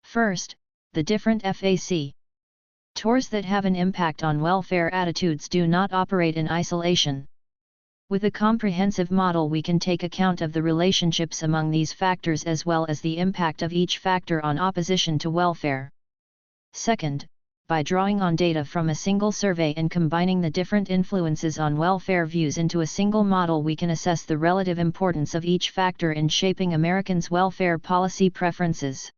First, the different factors that have an impact on welfare attitudes do not operate in isolation. With a comprehensive model, we can take account of the relationships among these factors as well as the impact of each factor on opposition to welfare. Second, by drawing on data from a single survey and combining the different influences on welfare views into a single model, we can assess the relative importance of each factor in shaping Americans' welfare policy preferences.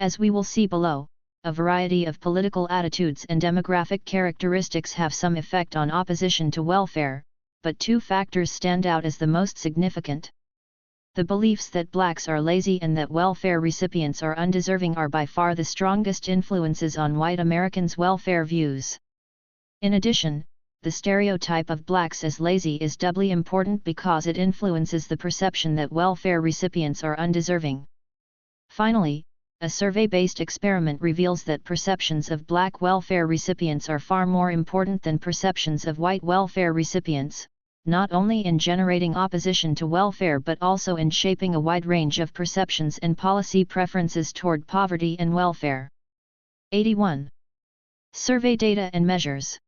As we will see below, a variety of political attitudes and demographic characteristics have some effect on opposition to welfare, but two factors stand out as the most significant. The beliefs that blacks are lazy and that welfare recipients are undeserving are by far the strongest influences on white Americans' welfare views. In addition, the stereotype of blacks as lazy is doubly important because it influences the perception that welfare recipients are undeserving. Finally, a survey-based experiment reveals that perceptions of black welfare recipients are far more important than perceptions of white welfare recipients, not only in generating opposition to welfare but also in shaping a wide range of perceptions and policy preferences toward poverty and welfare. 81. Survey data and measures.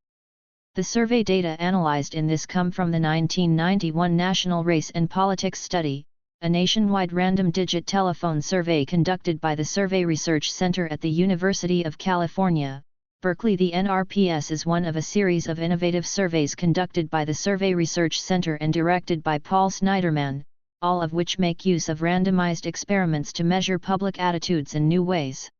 The survey data analyzed in this come from the 1991 National Race and Politics Study, a nationwide random digit telephone survey conducted by the Survey Research Center at the University of California, Berkeley. The NRPS is one of a series of innovative surveys conducted by the Survey Research Center and directed by Paul Sniderman, all of which make use of randomized experiments to measure public attitudes in new ways.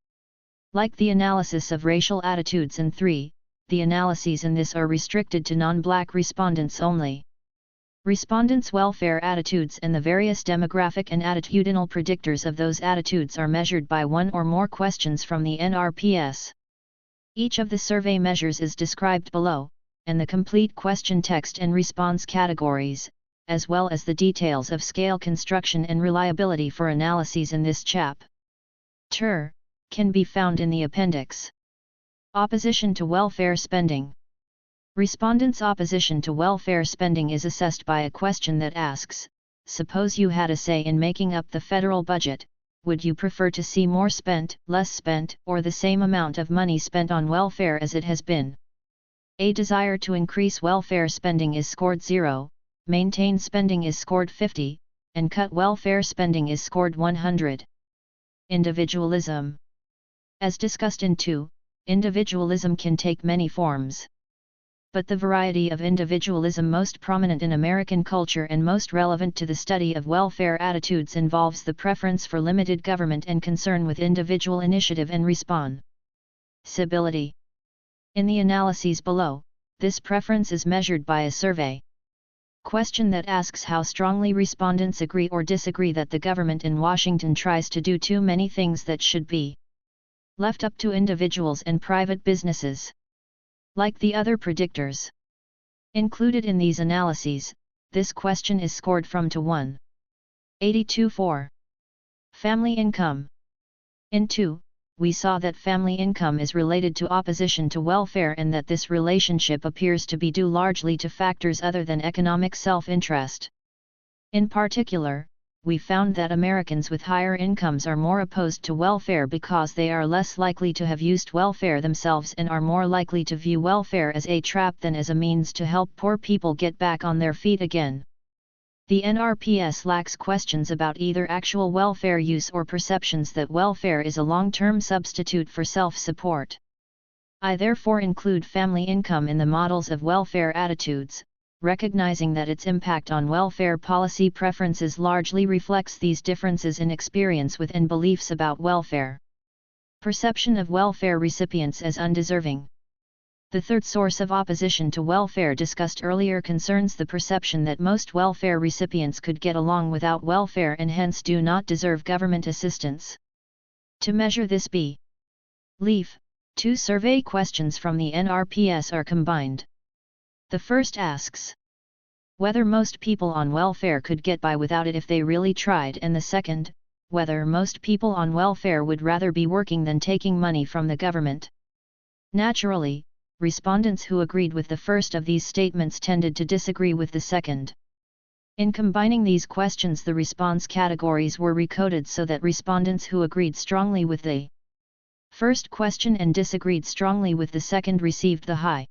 Like the analysis of racial attitudes in 3, the analyses in this are restricted to non-black respondents only. Respondents' welfare attitudes and the various demographic and attitudinal predictors of those attitudes are measured by one or more questions from the NRPS. Each of the survey measures is described below, and the complete question text and response categories, as well as the details of scale construction and reliability for analyses in this chapter, can be found in the appendix. Opposition to welfare spending. Respondents' opposition to welfare spending is assessed by a question that asks, suppose you had a say in making up the federal budget, would you prefer to see more spent, less spent, or the same amount of money spent on welfare as it has been? A desire to increase welfare spending is scored 0, maintain spending is scored 50, and cut welfare spending is scored 100. Individualism. As discussed in 2, individualism can take many forms. But the variety of individualism most prominent in American culture and most relevant to the study of welfare attitudes involves the preference for limited government and concern with individual initiative and responsibility. In the analyses below, this preference is measured by a survey question that asks how strongly respondents agree or disagree that the government in Washington tries to do too many things that should be left up to individuals and private businesses. Like the other predictors included in these analyses, this question is scored from to 1. 82. 4. Family income. In 2, we saw that family income is related to opposition to welfare and that this relationship appears to be due largely to factors other than economic self-interest. In particular, we found that Americans with higher incomes are more opposed to welfare because they are less likely to have used welfare themselves and are more likely to view welfare as a trap than as a means to help poor people get back on their feet again. The NRPS lacks questions about either actual welfare use or perceptions that welfare is a long-term substitute for self-support. I therefore include family income in the models of welfare attitudes, recognizing that its impact on welfare policy preferences largely reflects these differences in experience with and beliefs about welfare. Perception of welfare recipients as undeserving. The third source of opposition to welfare discussed earlier concerns the perception that most welfare recipients could get along without welfare and hence do not deserve government assistance. To measure this belief, 2 survey questions from the NRPS are combined. The first asks whether most people on welfare could get by without it if they really tried, and the second, whether most people on welfare would rather be working than taking money from the government. Naturally, respondents who agreed with the first of these statements tended to disagree with the second. In combining these questions, the response categories were recoded so that respondents who agreed strongly with the first question and disagreed strongly with the second received the high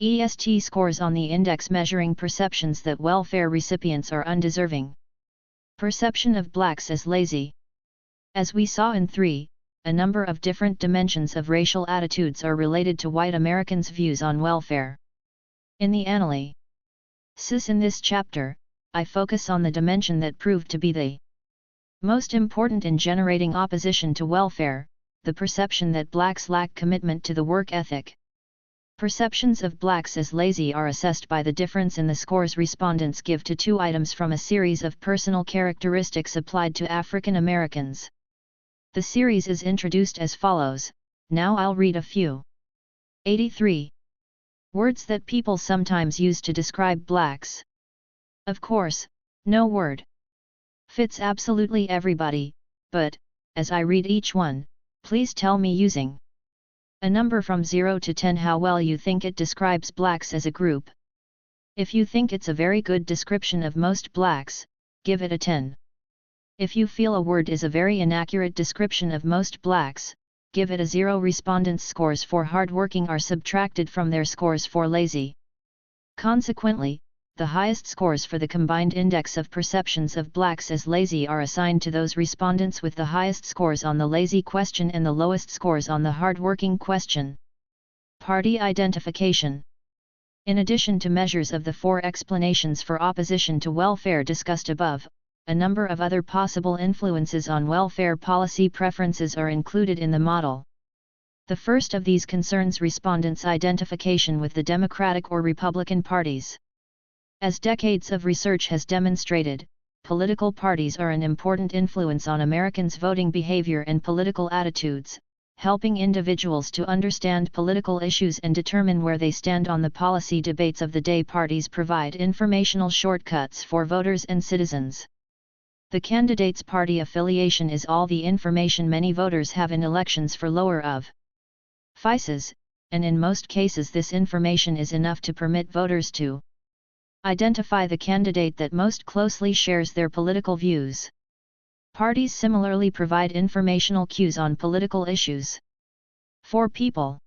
EST scores on the index measuring perceptions that welfare recipients are undeserving. Perception of blacks as lazy. As we saw in 3, a number of different dimensions of racial attitudes are related to white Americans' views on welfare. In the analysis in this chapter, I focus on the dimension that proved to be the most important in generating opposition to welfare, the perception that blacks lack commitment to the work ethic. Perceptions of blacks as lazy are assessed by the difference in the scores respondents give to 2 items from a series of personal characteristics applied to African Americans. The series is introduced as follows, now I'll read a few. 83. Words that people sometimes use to describe blacks. Of course, no word fits absolutely everybody, but, as I read each one, please tell me using a number from 0 to 10 how well you think it describes blacks as a group. If you think it's a very good description of most blacks, give it a 10. If you feel a word is a very inaccurate description of most blacks, give it a 0. Respondents' scores for hardworking are subtracted from their scores for lazy. Consequently, the highest scores for the combined index of perceptions of blacks as lazy are assigned to those respondents with the highest scores on the lazy question and the lowest scores on the hardworking question. Party identification. In addition to measures of the 4 explanations for opposition to welfare discussed above, a number of other possible influences on welfare policy preferences are included in the model. The first of these concerns respondents' identification with the Democratic or Republican parties. As decades of research has demonstrated, political parties are an important influence on Americans' voting behavior and political attitudes, helping individuals to understand political issues and determine where they stand on the policy debates of the day. Parties provide informational shortcuts for voters and citizens. The candidate's party affiliation is all the information many voters have in elections for lower of vices, and in most cases this information is enough to permit voters to identify the candidate that most closely shares their political views. Parties similarly provide informational cues on political issues. For people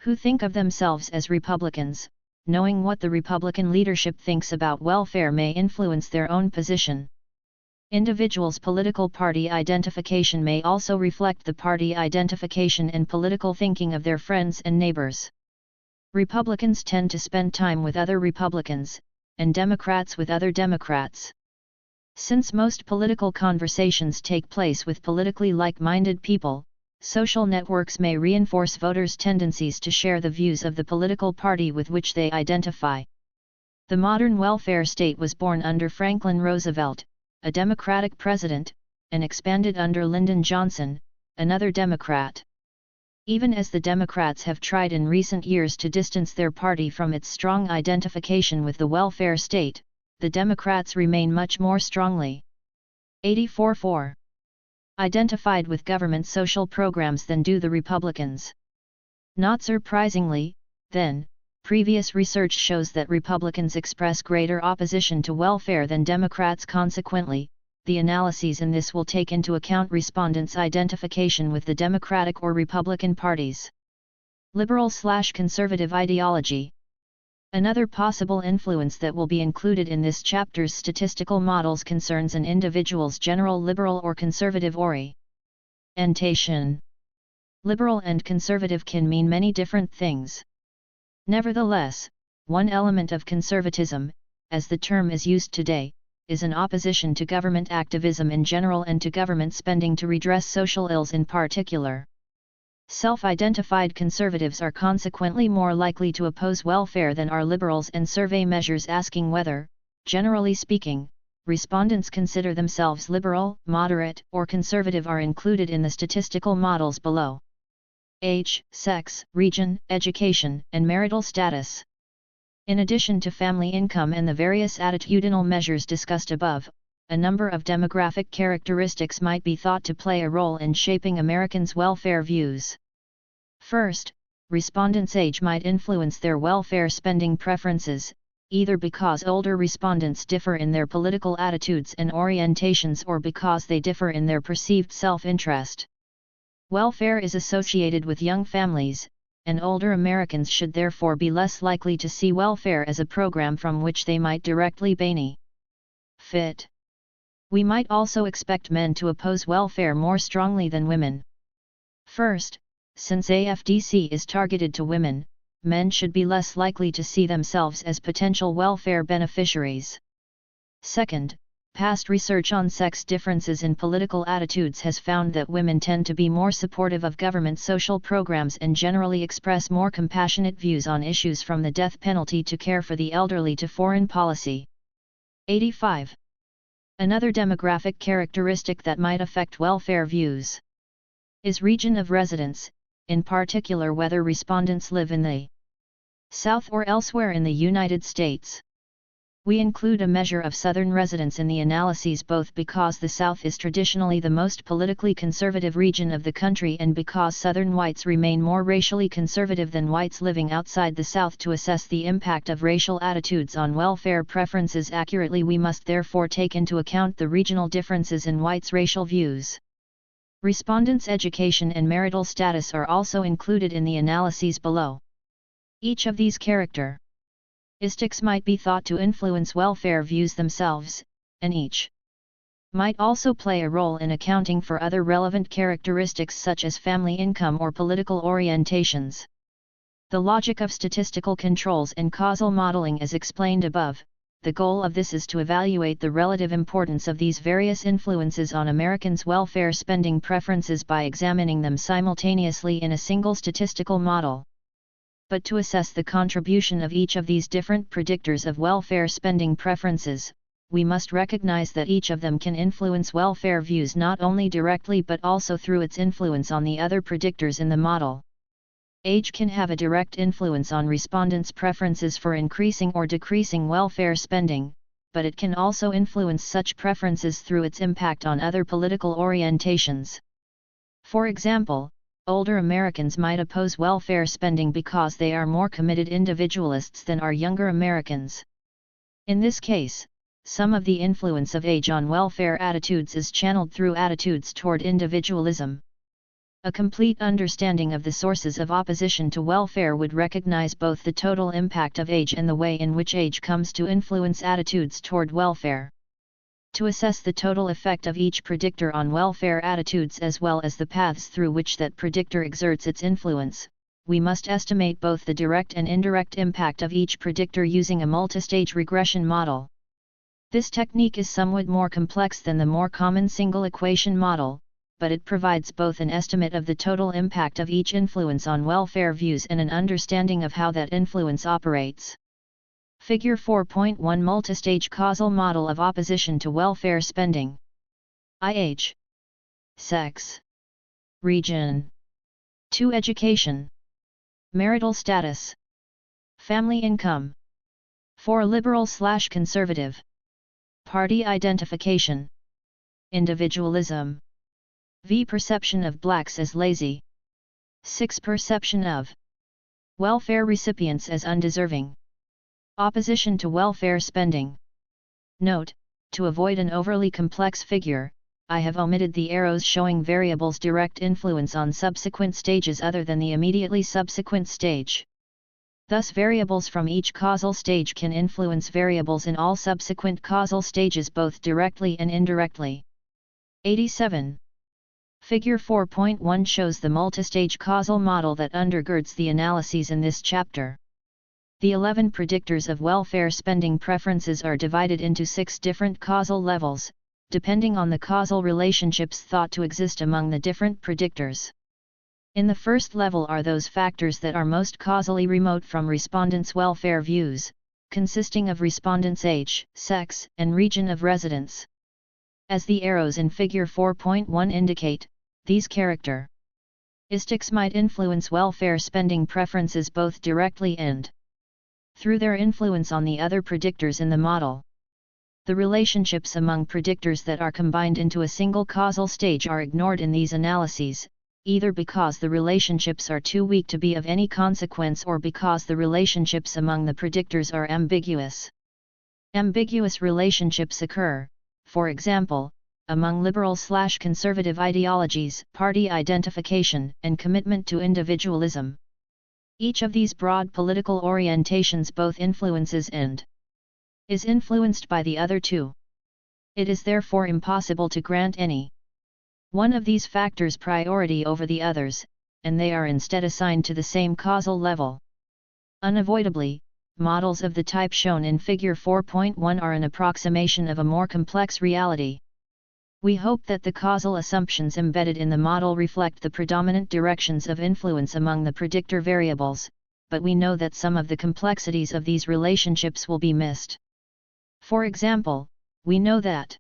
who think of themselves as Republicans, knowing what the Republican leadership thinks about welfare may influence their own position. Individuals' political party identification may also reflect the party identification and political thinking of their friends and neighbors. Republicans tend to spend time with other Republicans, and Democrats with other Democrats. Since most political conversations take place with politically like-minded people, social networks may reinforce voters' tendencies to share the views of the political party with which they identify. The modern welfare state was born under Franklin Roosevelt, a Democratic president, and expanded under Lyndon Johnson, another Democrat. Even as the Democrats have tried in recent years to distance their party from its strong identification with the welfare state, the Democrats remain much more strongly 84.4 identified with government social programs than do the Republicans. Not surprisingly, then, previous research shows that Republicans express greater opposition to welfare than Democrats. Consequently, the analyses in this will take into account respondents' identification with the Democratic or Republican parties. Liberal/conservative ideology. Another possible influence that will be included in this chapter's statistical models concerns an individual's general liberal or conservative orientation. Liberal and conservative can mean many different things. Nevertheless, one element of conservatism, as the term is used today, is an opposition to government activism in general and to government spending to redress social ills in particular. Self-identified conservatives are consequently more likely to oppose welfare than are liberals, and survey measures asking whether, generally speaking, respondents consider themselves liberal, moderate, or conservative are included in the statistical models below. Age, sex, region, education, and marital status. In addition to family income and the various attitudinal measures discussed above, a number of demographic characteristics might be thought to play a role in shaping Americans' welfare views. First, respondents' age might influence their welfare spending preferences, either because older respondents differ in their political attitudes and orientations or because they differ in their perceived self-interest. Welfare is associated with young families, and older Americans should therefore be less likely to see welfare as a program from which they might directly benefit. We might also expect men to oppose welfare more strongly than women. First, since AFDC is targeted to women, men should be less likely to see themselves as potential welfare beneficiaries. Second, past research on sex differences in political attitudes has found that women tend to be more supportive of government social programs and generally express more compassionate views on issues from the death penalty to care for the elderly to foreign policy. 85. Another demographic characteristic that might affect welfare views is region of residence, in particular whether respondents live in the South or elsewhere in the United States. We include a measure of Southern residence in the analyses both because the South is traditionally the most politically conservative region of the country and because Southern whites remain more racially conservative than whites living outside the South. To assess the impact of racial attitudes on welfare preferences accurately, we must therefore take into account the regional differences in whites' racial views. Respondents' education and marital status are also included in the analyses below. Each of these characteristics might be thought to influence welfare views themselves, and each might also play a role in accounting for other relevant characteristics such as family income or political orientations. The logic of statistical controls and causal modeling is explained above. The goal of this is to evaluate the relative importance of these various influences on Americans' welfare spending preferences by examining them simultaneously in a single statistical model. But to assess the contribution of each of these different predictors of welfare spending preferences, we must recognize that each of them can influence welfare views not only directly but also through its influence on the other predictors in the model. Age can have a direct influence on respondents' preferences for increasing or decreasing welfare spending, but it can also influence such preferences through its impact on other political orientations. For example, older Americans might oppose welfare spending because they are more committed individualists than are younger Americans. In this case, some of the influence of age on welfare attitudes is channeled through attitudes toward individualism. A complete understanding of the sources of opposition to welfare would recognize both the total impact of age and the way in which age comes to influence attitudes toward welfare. To assess the total effect of each predictor on welfare attitudes as well as the paths through which that predictor exerts its influence, we must estimate both the direct and indirect impact of each predictor using a multistage regression model. This technique is somewhat more complex than the more common single equation model, but it provides both an estimate of the total impact of each influence on welfare views and an understanding of how that influence operates. Figure 4.1 Multistage causal model of opposition to welfare spending. Age, sex, region. 2. Education, marital status, family income. 4. Liberal/conservative, party identification, individualism. V. Perception of blacks as lazy. 6. Perception of welfare recipients as undeserving. Opposition to welfare spending. Note, to avoid an overly complex figure, I have omitted the arrows showing variables' direct influence on subsequent stages other than the immediately subsequent stage. Thus variables from each causal stage can influence variables in all subsequent causal stages both directly and indirectly. 87. Figure 4.1 shows the multistage causal model that undergirds the analyses in this chapter. The 11 predictors of welfare spending preferences are divided into 6 different causal levels, depending on the causal relationships thought to exist among the different predictors. In the first level are those factors that are most causally remote from respondents' welfare views, consisting of respondents' age, sex, and region of residence. As the arrows in Figure 4.1 indicate, these characteristics might influence welfare spending preferences both directly and through their influence on the other predictors in the model. The relationships among predictors that are combined into a single causal stage are ignored in these analyses, either because the relationships are too weak to be of any consequence or because the relationships among the predictors are ambiguous. Ambiguous relationships occur, for example, among liberal/conservative ideologies, party identification, and commitment to individualism. Each of these broad political orientations both influences and is influenced by the other two. It is therefore impossible to grant any one of these factors priority over the others, and they are instead assigned to the same causal level. Unavoidably, models of the type shown in Figure 4.1 are an approximation of a more complex reality. We hope that the causal assumptions embedded in the model reflect the predominant directions of influence among the predictor variables, but we know that some of the complexities of these relationships will be missed. For example, we know that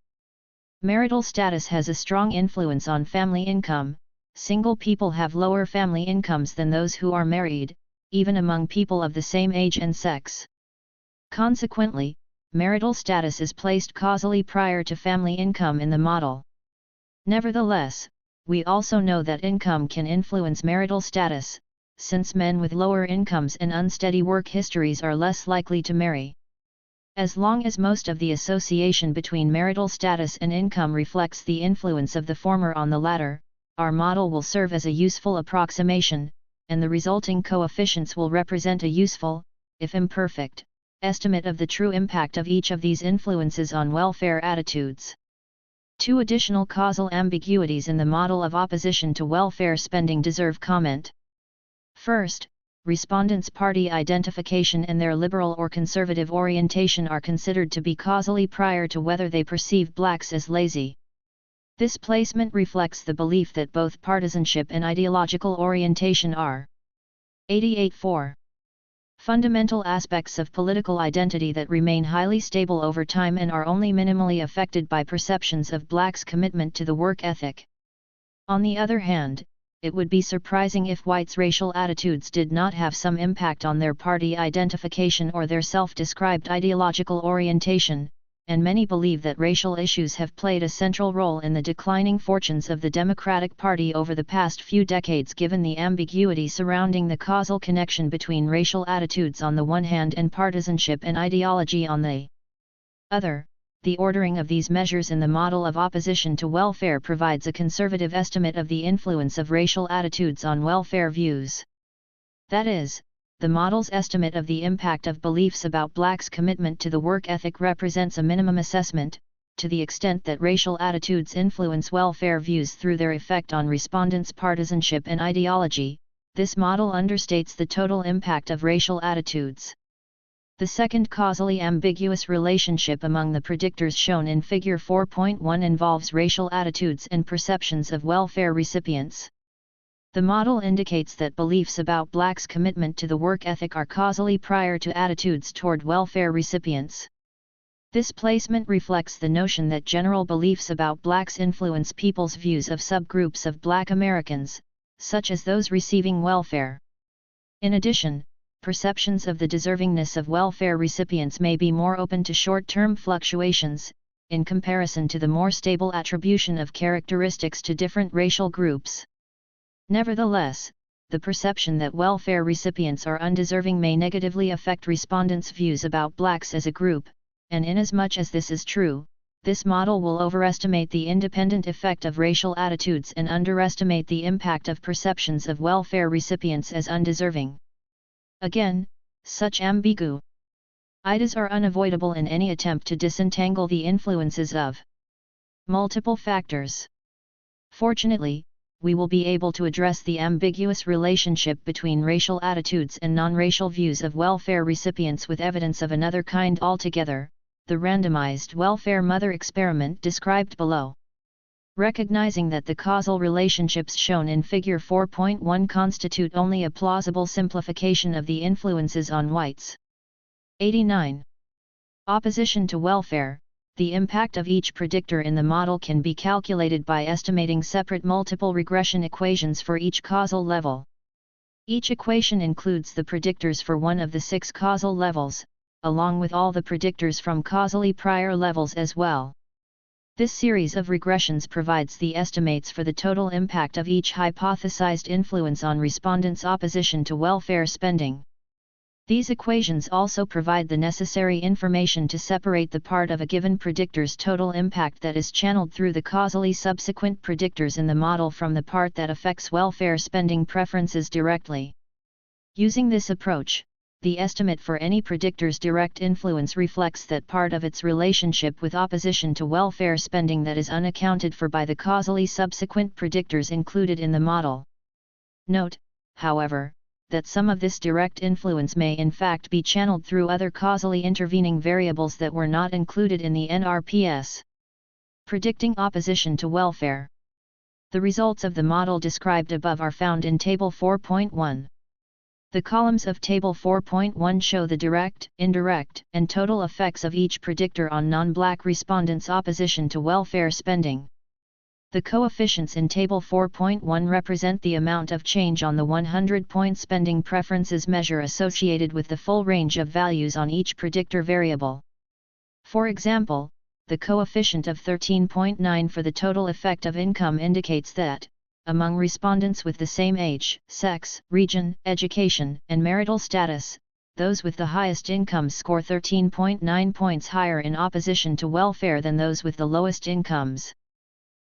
marital status has a strong influence on family income. Single people have lower family incomes than those who are married, even among people of the same age and sex. Consequently, marital status is placed causally prior to family income in the model. Nevertheless, we also know that income can influence marital status, since men with lower incomes and unsteady work histories are less likely to marry. As long as most of the association between marital status and income reflects the influence of the former on the latter, our model will serve as a useful approximation, and the resulting coefficients will represent a useful, if imperfect, estimate of the true impact of each of these influences on welfare attitudes. Two additional causal ambiguities in the model of opposition to welfare spending deserve comment. First, respondents' party identification and their liberal or conservative orientation are considered to be causally prior to whether they perceive blacks as lazy. This placement reflects the belief that both partisanship and ideological orientation are 88.4 fundamental aspects of political identity that remain highly stable over time and are only minimally affected by perceptions of blacks' commitment to the work ethic. On the other hand, it would be surprising if whites' racial attitudes did not have some impact on their party identification or their self-described ideological orientation, and many believe that racial issues have played a central role in the declining fortunes of the Democratic Party over the past few decades given the ambiguity surrounding the causal connection between racial attitudes on the one hand and partisanship and ideology on the other. The ordering of these measures in the model of opposition to welfare provides a conservative estimate of the influence of racial attitudes on welfare views. That is, the model's estimate of the impact of beliefs about blacks' commitment to the work ethic represents a minimum assessment, to the extent that racial attitudes influence welfare views through their effect on respondents' partisanship and ideology. This model understates the total impact of racial attitudes. The second causally ambiguous relationship among the predictors shown in Figure 4.1 involves racial attitudes and perceptions of welfare recipients. The model indicates that beliefs about blacks' commitment to the work ethic are causally prior to attitudes toward welfare recipients. This placement reflects the notion that general beliefs about blacks influence people's views of subgroups of black Americans, such as those receiving welfare. In addition, perceptions of the deservingness of welfare recipients may be more open to short-term fluctuations, in comparison to the more stable attribution of characteristics to different racial groups. Nevertheless, the perception that welfare recipients are undeserving may negatively affect respondents' views about blacks as a group, and inasmuch as this is true, this model will overestimate the independent effect of racial attitudes and underestimate the impact of perceptions of welfare recipients as undeserving. Again, such ambiguities are unavoidable in any attempt to disentangle the influences of multiple factors. Fortunately, we will be able to address the ambiguous relationship between racial attitudes and non-racial views of welfare recipients with evidence of another kind altogether, the randomized welfare mother experiment described below. Recognizing that the causal relationships shown in Figure 4.1 constitute only a plausible simplification of the influences on whites. 89. Opposition to welfare. The impact of each predictor in the model can be calculated by estimating separate multiple regression equations for each causal level. Each equation includes the predictors for one of the 6 causal levels, along with all the predictors from causally prior levels as well. This series of regressions provides the estimates for the total impact of each hypothesized influence on respondents' opposition to welfare spending. These equations also provide the necessary information to separate the part of a given predictor's total impact that is channeled through the causally subsequent predictors in the model from the part that affects welfare spending preferences directly. Using this approach, the estimate for any predictor's direct influence reflects that part of its relationship with opposition to welfare spending that is unaccounted for by the causally subsequent predictors included in the model. Note, however, that some of this direct influence may in fact be channeled through other causally intervening variables that were not included in the NRPS. Predicting opposition to welfare. The results of the model described above are found in Table 4.1. The columns of Table 4.1 show the direct, indirect, and total effects of each predictor on non-Black respondents' opposition to welfare spending. The coefficients in Table 4.1 represent the amount of change on the 100-point spending preferences measure associated with the full range of values on each predictor variable. For example, the coefficient of 13.9 for the total effect of income indicates that, among respondents with the same age, sex, region, education, and marital status, those with the highest incomes score 13.9 points higher in opposition to welfare than those with the lowest incomes.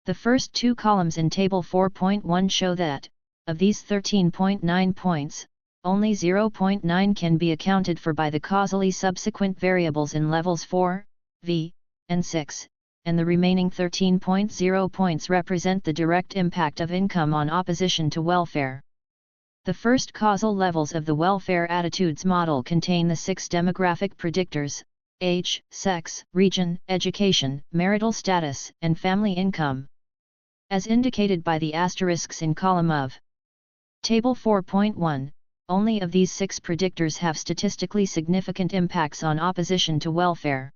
The first two columns in Table 4.1 show that, of these 13.9 points, only 0.9 can be accounted for by the causally subsequent variables in levels 4, V, and 6. And the remaining 13.0 points represent the direct impact of income on opposition to welfare. The first causal levels of the welfare attitudes model contain the 6 demographic predictors: age, sex, region, education, marital status, and family income. As indicated by the asterisks in column of Table 4.1, only of these 6 predictors have statistically significant impacts on opposition to welfare.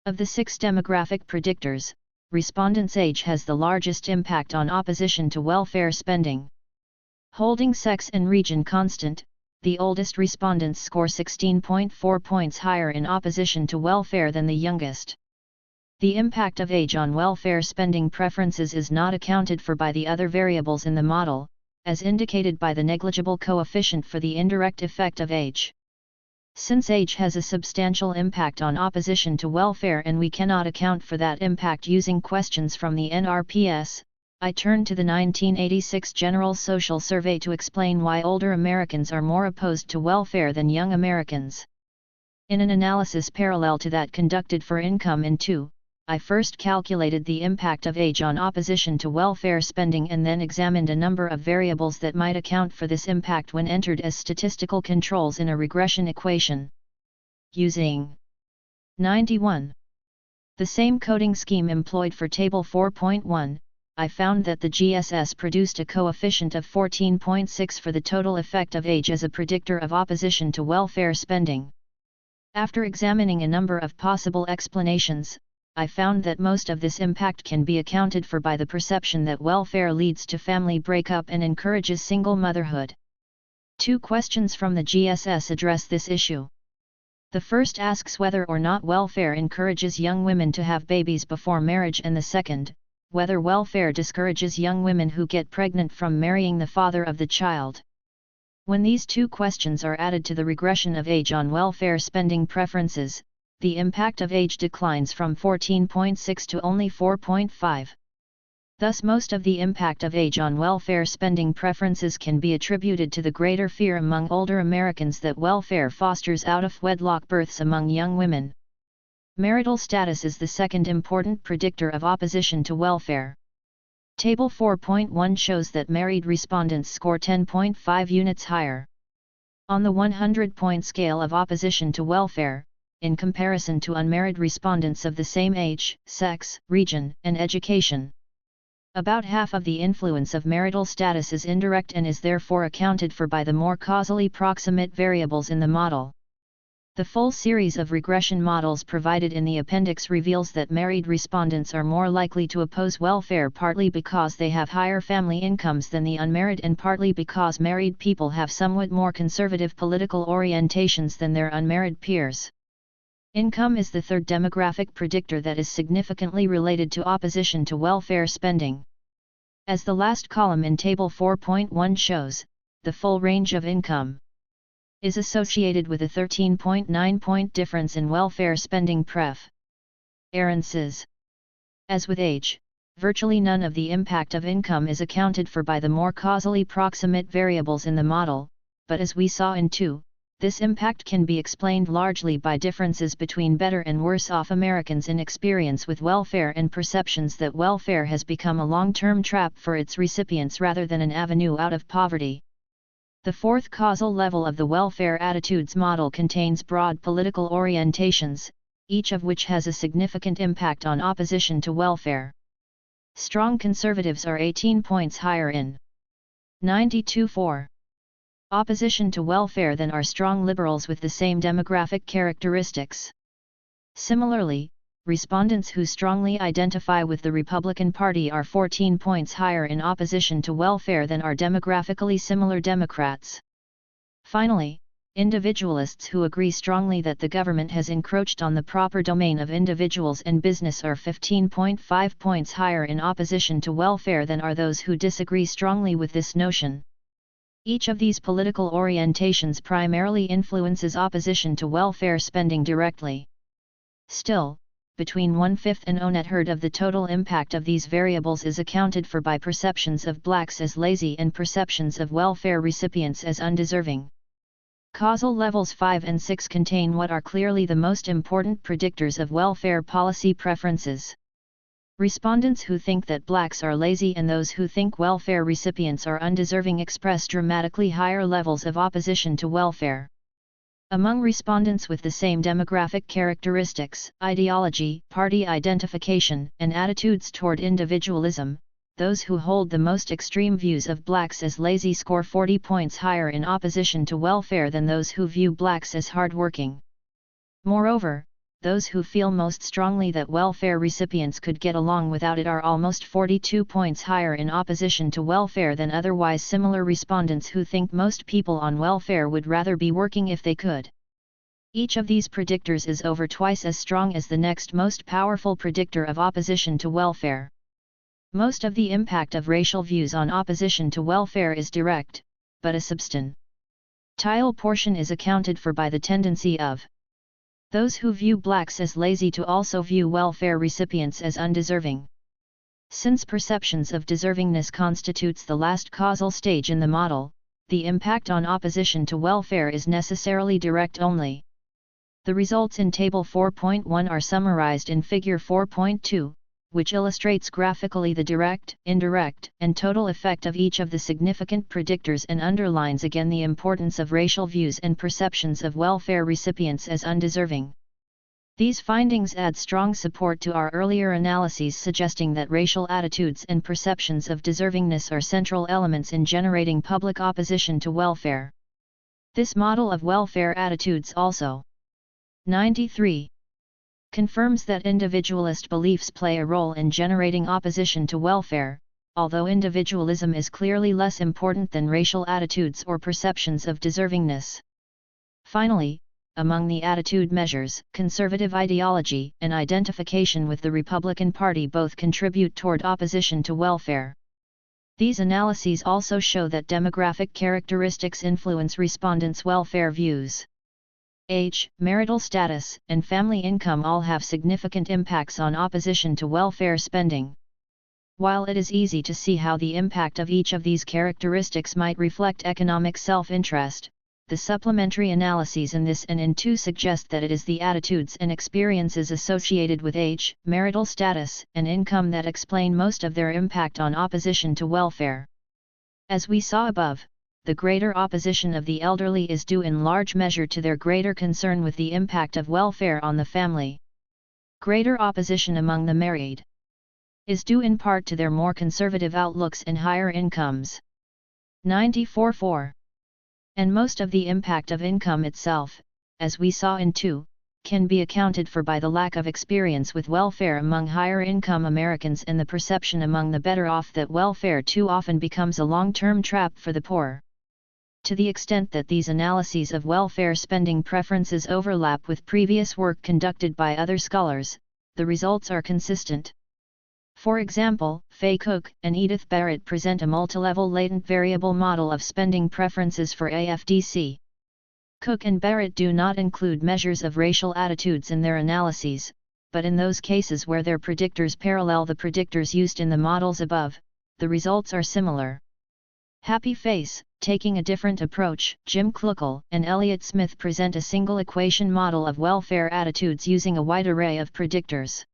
Of the 6 demographic predictors, respondents' age has the largest impact on opposition to welfare spending. Holding sex and region constant, the oldest respondents score 16.4 points higher in opposition to welfare than the youngest. The impact of age on welfare spending preferences is not accounted for by the other variables in the model, as indicated by the negligible coefficient for the indirect effect of age. Since age has a substantial impact on opposition to welfare and we cannot account for that impact using questions from the NRPS, I turn to the 1986 General Social Survey to explain why older Americans are more opposed to welfare than young Americans. In an analysis parallel to that conducted for income in 2, I first calculated the impact of age on opposition to welfare spending and then examined a number of variables that might account for this impact when entered as statistical controls in a regression equation. Using 91. The same coding scheme employed for Table 4.1, I found that the GSS produced a coefficient of 14.6 for the total effect of age as a predictor of opposition to welfare spending. After examining a number of possible explanations, I found that most of this impact can be accounted for by the perception that welfare leads to family breakup and encourages single motherhood. 2 questions from the GSS address this issue. The first asks whether or not welfare encourages young women to have babies before marriage, and the second, whether welfare discourages young women who get pregnant from marrying the father of the child. When these 2 questions are added to the regression of age on welfare spending preferences, the impact of age declines from 14.6 to only 4.5. Thus most of the impact of age on welfare spending preferences can be attributed to the greater fear among older Americans that welfare fosters out-of-wedlock births among young women. Marital status is the second important predictor of opposition to welfare. Table 4.1 shows that married respondents score 10.5 units higher on the 100-point scale of opposition to welfare, in comparison to unmarried respondents of the same age, sex, region, and education. About half of the influence of marital status is indirect and is therefore accounted for by the more causally proximate variables in the model. The full series of regression models provided in the appendix reveals that married respondents are more likely to oppose welfare partly because they have higher family incomes than the unmarried and partly because married people have somewhat more conservative political orientations than their unmarried peers. Income is the third demographic predictor that is significantly related to opposition to welfare spending. As the last column in Table 4.1 shows, the full range of income is associated with a 13.9-point difference in welfare spending preferences. As with age, virtually none of the impact of income is accounted for by the more causally proximate variables in the model, but as we saw in 2, this impact can be explained largely by differences between better and worse off Americans in experience with welfare and perceptions that welfare has become a long-term trap for its recipients rather than an avenue out of poverty. The fourth causal level of the welfare attitudes model contains broad political orientations, each of which has a significant impact on opposition to welfare. Strong conservatives are 18 points higher in 92.4. opposition to welfare than are strong liberals with the same demographic characteristics. Similarly, respondents who strongly identify with the Republican Party are 14 points higher in opposition to welfare than are demographically similar Democrats. Finally, individualists who agree strongly that the government has encroached on the proper domain of individuals and business are 15.5 points higher in opposition to welfare than are those who disagree strongly with this notion. Each of these political orientations primarily influences opposition to welfare spending directly. Still, between 1/5 and 1/3 of the total impact of these variables is accounted for by perceptions of blacks as lazy and perceptions of welfare recipients as undeserving. Causal levels 5 and 6 contain what are clearly the most important predictors of welfare policy preferences. Respondents who think that blacks are lazy and those who think welfare recipients are undeserving express dramatically higher levels of opposition to welfare. Among respondents with the same demographic characteristics, ideology, party identification, and attitudes toward individualism, those who hold the most extreme views of blacks as lazy score 40 points higher in opposition to welfare than those who view blacks as hardworking. Moreover, those who feel most strongly that welfare recipients could get along without it are almost 42 points higher in opposition to welfare than otherwise similar respondents who think most people on welfare would rather be working if they could. Each of these predictors is over twice as strong as the next most powerful predictor of opposition to welfare. Most of the impact of racial views on opposition to welfare is direct, but a substantial portion is accounted for by the tendency of those who view blacks as lazy to also view welfare recipients as undeserving. Since perceptions of deservingness constitutes the last causal stage in the model, the impact on opposition to welfare is necessarily direct only. The results in Table 4.1 are summarized in Figure 4.2, which illustrates graphically the direct, indirect, and total effect of each of the significant predictors and underlines again the importance of racial views and perceptions of welfare recipients as undeserving. These findings add strong support to our earlier analyses suggesting that racial attitudes and perceptions of deservingness are central elements in generating public opposition to welfare. This model of welfare attitudes also 93. confirms that individualist beliefs play a role in generating opposition to welfare, although individualism is clearly less important than racial attitudes or perceptions of deservingness. Finally, among the attitude measures, conservative ideology and identification with the Republican Party both contribute toward opposition to welfare. These analyses also show that demographic characteristics influence respondents' welfare views. Age, marital status, and family income all have significant impacts on opposition to welfare spending. While it is easy to see how the impact of each of these characteristics might reflect economic self-interest, the supplementary analyses in this and in 2 suggest that it is the attitudes and experiences associated with age, marital status, and income that explain most of their impact on opposition to welfare. As we saw above, the greater opposition of the elderly is due in large measure to their greater concern with the impact of welfare on the family. Greater opposition among the married is due in part to their more conservative outlooks and higher incomes. 94.4. And most of the impact of income itself, as we saw in 2, can be accounted for by the lack of experience with welfare among higher income Americans and the perception among the better off that welfare too often becomes a long-term trap for the poor. To the extent that these analyses of welfare spending preferences overlap with previous work conducted by other scholars, the results are consistent. For example, Fay Cook and Edith Barrett present a multilevel latent variable model of spending preferences for AFDC. Cook and Barrett do not include measures of racial attitudes in their analyses, but in those cases where their predictors parallel the predictors used in the models above, the results are similar. Happy Face, taking a different approach, Jim Kluckel and Elliott Smith present a single equation model of welfare attitudes using a wide array of predictors.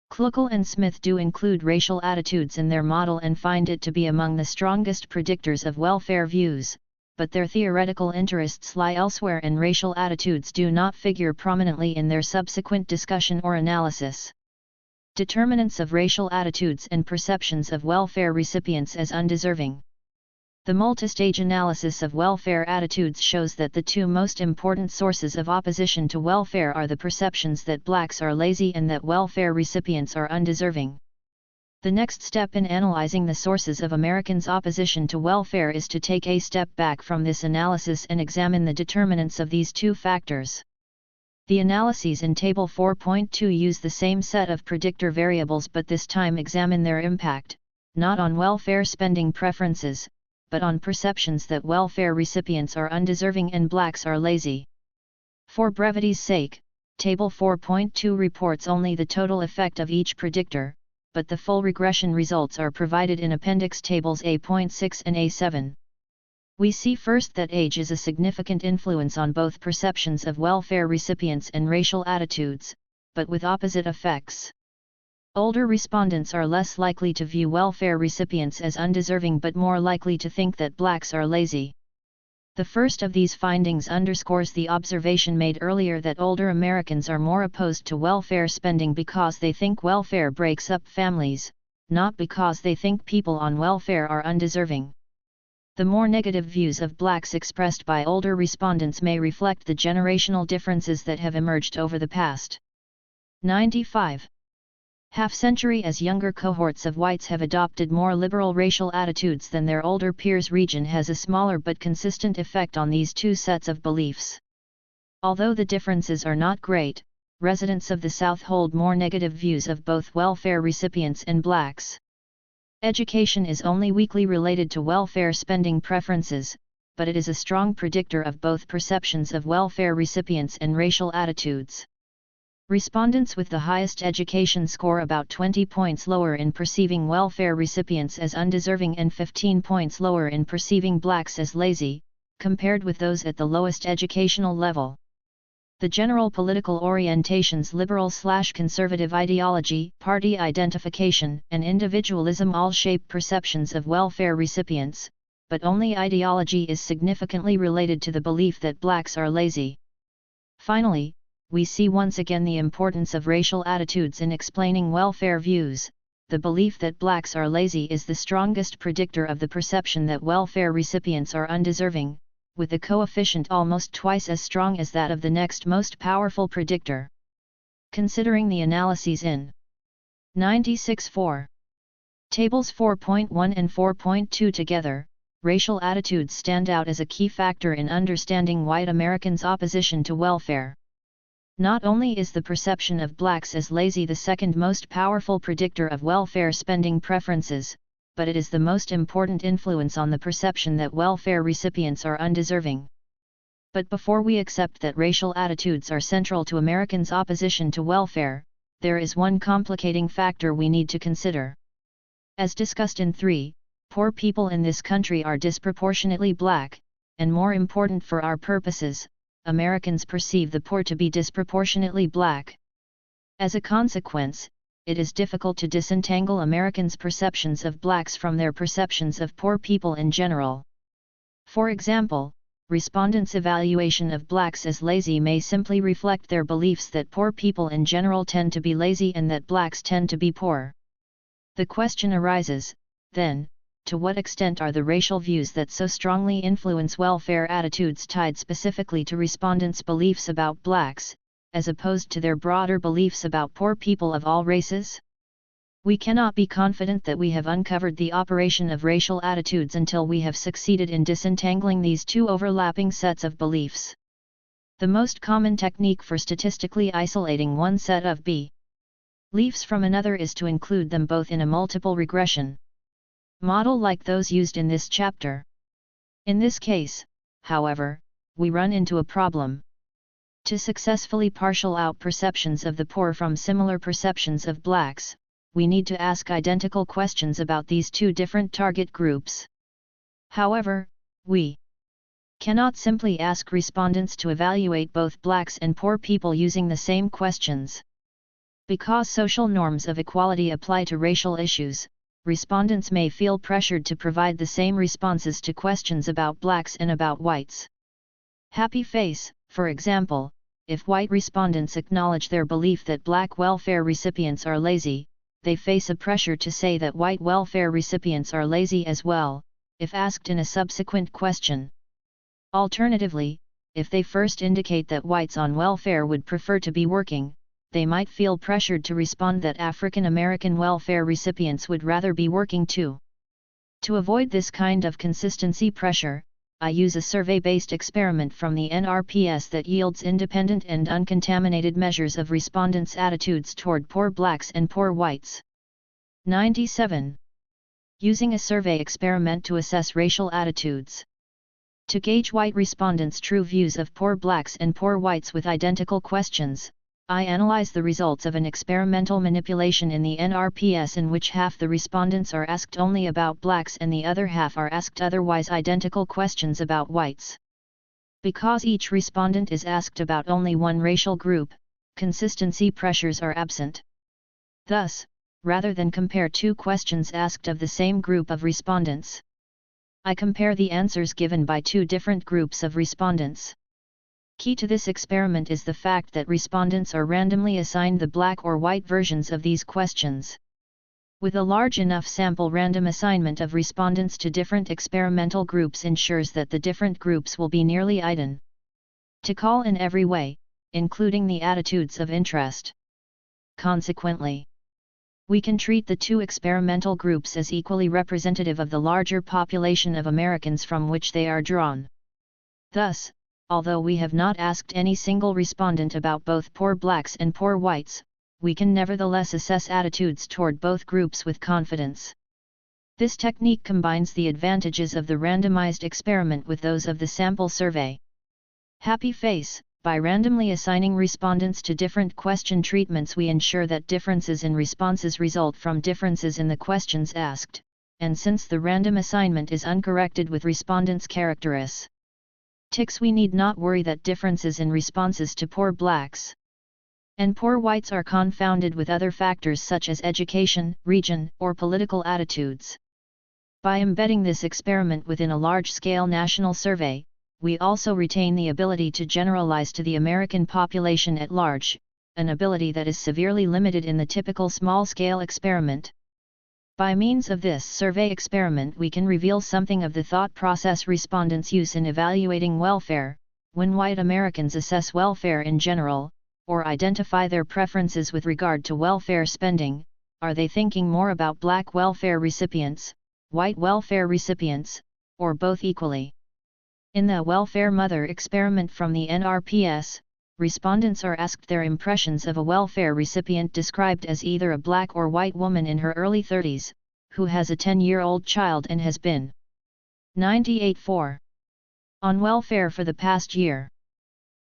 Kluckel and Smith do include racial attitudes in their model and find it to be among the strongest predictors of welfare views, but their theoretical interests lie elsewhere and racial attitudes do not figure prominently in their subsequent discussion or analysis. Determinants of racial attitudes and perceptions of welfare recipients as undeserving. The multistage analysis of welfare attitudes shows that the two most important sources of opposition to welfare are the perceptions that blacks are lazy and that welfare recipients are undeserving. The next step in analyzing the sources of Americans' opposition to welfare is to take a step back from this analysis and examine the determinants of these two factors. The analyses in Table 4.2 use the same set of predictor variables but this time examine their impact, not on welfare spending preferences, but on perceptions that welfare recipients are undeserving and blacks are lazy. For brevity's sake, Table 4.2 reports only the total effect of each predictor, but the full regression results are provided in Appendix Tables A.6 and A7. We see first that age is a significant influence on both perceptions of welfare recipients and racial attitudes, but with opposite effects. Older respondents are less likely to view welfare recipients as undeserving but more likely to think that blacks are lazy. The first of these findings underscores the observation made earlier that older Americans are more opposed to welfare spending because they think welfare breaks up families, not because they think people on welfare are undeserving. The more negative views of blacks expressed by older respondents may reflect the generational differences that have emerged over the past 95 half-century as younger cohorts of whites have adopted more liberal racial attitudes than their older peers. Region has a smaller but consistent effect on these two sets of beliefs. Although the differences are not great, residents of the South hold more negative views of both welfare recipients and blacks. Education is only weakly related to welfare spending preferences, but it is a strong predictor of both perceptions of welfare recipients and racial attitudes. Respondents with the highest education score about 20 points lower in perceiving welfare recipients as undeserving and 15 points lower in perceiving blacks as lazy, compared with those at the lowest educational level. The general political orientations liberal/conservative ideology, party identification, and individualism all shape perceptions of welfare recipients, but only ideology is significantly related to the belief that blacks are lazy. Finally, we see once again the importance of racial attitudes in explaining welfare views. The belief that blacks are lazy is the strongest predictor of the perception that welfare recipients are undeserving, with a coefficient almost twice as strong as that of the next most powerful predictor. Considering the analyses in 96.4. Tables 4.1 and 4.2 together, racial attitudes stand out as a key factor in understanding white Americans' opposition to welfare. Not only is the perception of blacks as lazy the second most powerful predictor of welfare spending preferences, but it is the most important influence on the perception that welfare recipients are undeserving. But before we accept that racial attitudes are central to Americans' opposition to welfare, there is one complicating factor we need to consider. As discussed in 3, poor people in this country are disproportionately black, and more important for our purposes, Americans perceive the poor to be disproportionately black. As a consequence, it is difficult to disentangle Americans' perceptions of blacks from their perceptions of poor people in general. For example, respondents' evaluation of blacks as lazy may simply reflect their beliefs that poor people in general tend to be lazy and that blacks tend to be poor. The question arises, then, to what extent are the racial views that so strongly influence welfare attitudes tied specifically to respondents' beliefs about blacks, as opposed to their broader beliefs about poor people of all races? We cannot be confident that we have uncovered the operation of racial attitudes until we have succeeded in disentangling these two overlapping sets of beliefs. The most common technique for statistically isolating one set of beliefs from another is to include them both in a multiple regression model like those used in this chapter. In this case, however, we run into a problem. To successfully partial out perceptions of the poor from similar perceptions of blacks, we need to ask identical questions about these two different target groups. However, we cannot simply ask respondents to evaluate both blacks and poor people using the same questions. Because social norms of equality apply to racial issues, respondents may feel pressured to provide the same responses to questions about blacks and about whites. Happy face, for example, if white respondents acknowledge their belief that black welfare recipients are lazy, they face a pressure to say that white welfare recipients are lazy as well, if asked in a subsequent question. Alternatively, if they first indicate that whites on welfare would prefer to be working, they might feel pressured to respond that African American welfare recipients would rather be working too. To avoid this kind of consistency pressure, I use a survey-based experiment from the NRPS that yields independent and uncontaminated measures of respondents' attitudes toward poor blacks and poor whites. 97. Using a survey experiment to assess racial attitudes. To gauge white respondents' true views of poor blacks and poor whites with identical questions, I analyze the results of an experimental manipulation in the NRPS in which half the respondents are asked only about blacks and the other half are asked otherwise identical questions about whites. Because each respondent is asked about only one racial group, consistency pressures are absent. Thus, rather than compare two questions asked of the same group of respondents, I compare the answers given by two different groups of respondents. Key to this experiment is the fact that respondents are randomly assigned the black or white versions of these questions. With a large enough sample, random assignment of respondents to different experimental groups ensures that the different groups will be nearly identical in every way, including the attitudes of interest. Consequently, we can treat the two experimental groups as equally representative of the larger population of Americans from which they are drawn. Thus, although we have not asked any single respondent about both poor blacks and poor whites, we can nevertheless assess attitudes toward both groups with confidence. This technique combines the advantages of the randomized experiment with those of the sample survey. Happy face. By randomly assigning respondents to different question treatments, we ensure that differences in responses result from differences in the questions asked, and since the random assignment is uncorrected with respondents' characteristics, we need not worry that differences in responses to poor blacks and poor whites are confounded with other factors such as education, region, or political attitudes. By embedding this experiment within a large-scale national survey, we also retain the ability to generalize to the American population at large, an ability that is severely limited in the typical small-scale experiment. By means of this survey experiment, we can reveal something of the thought process respondents use in evaluating welfare. When white Americans assess welfare in general, or identify their preferences with regard to welfare spending, are they thinking more about black welfare recipients, white welfare recipients, or both equally? In the Welfare Mother experiment from the NRPS, respondents are asked their impressions of a welfare recipient described as either a black or white woman in her early 30s, who has a 10-year-old child and has been 98.4 on welfare for the past year.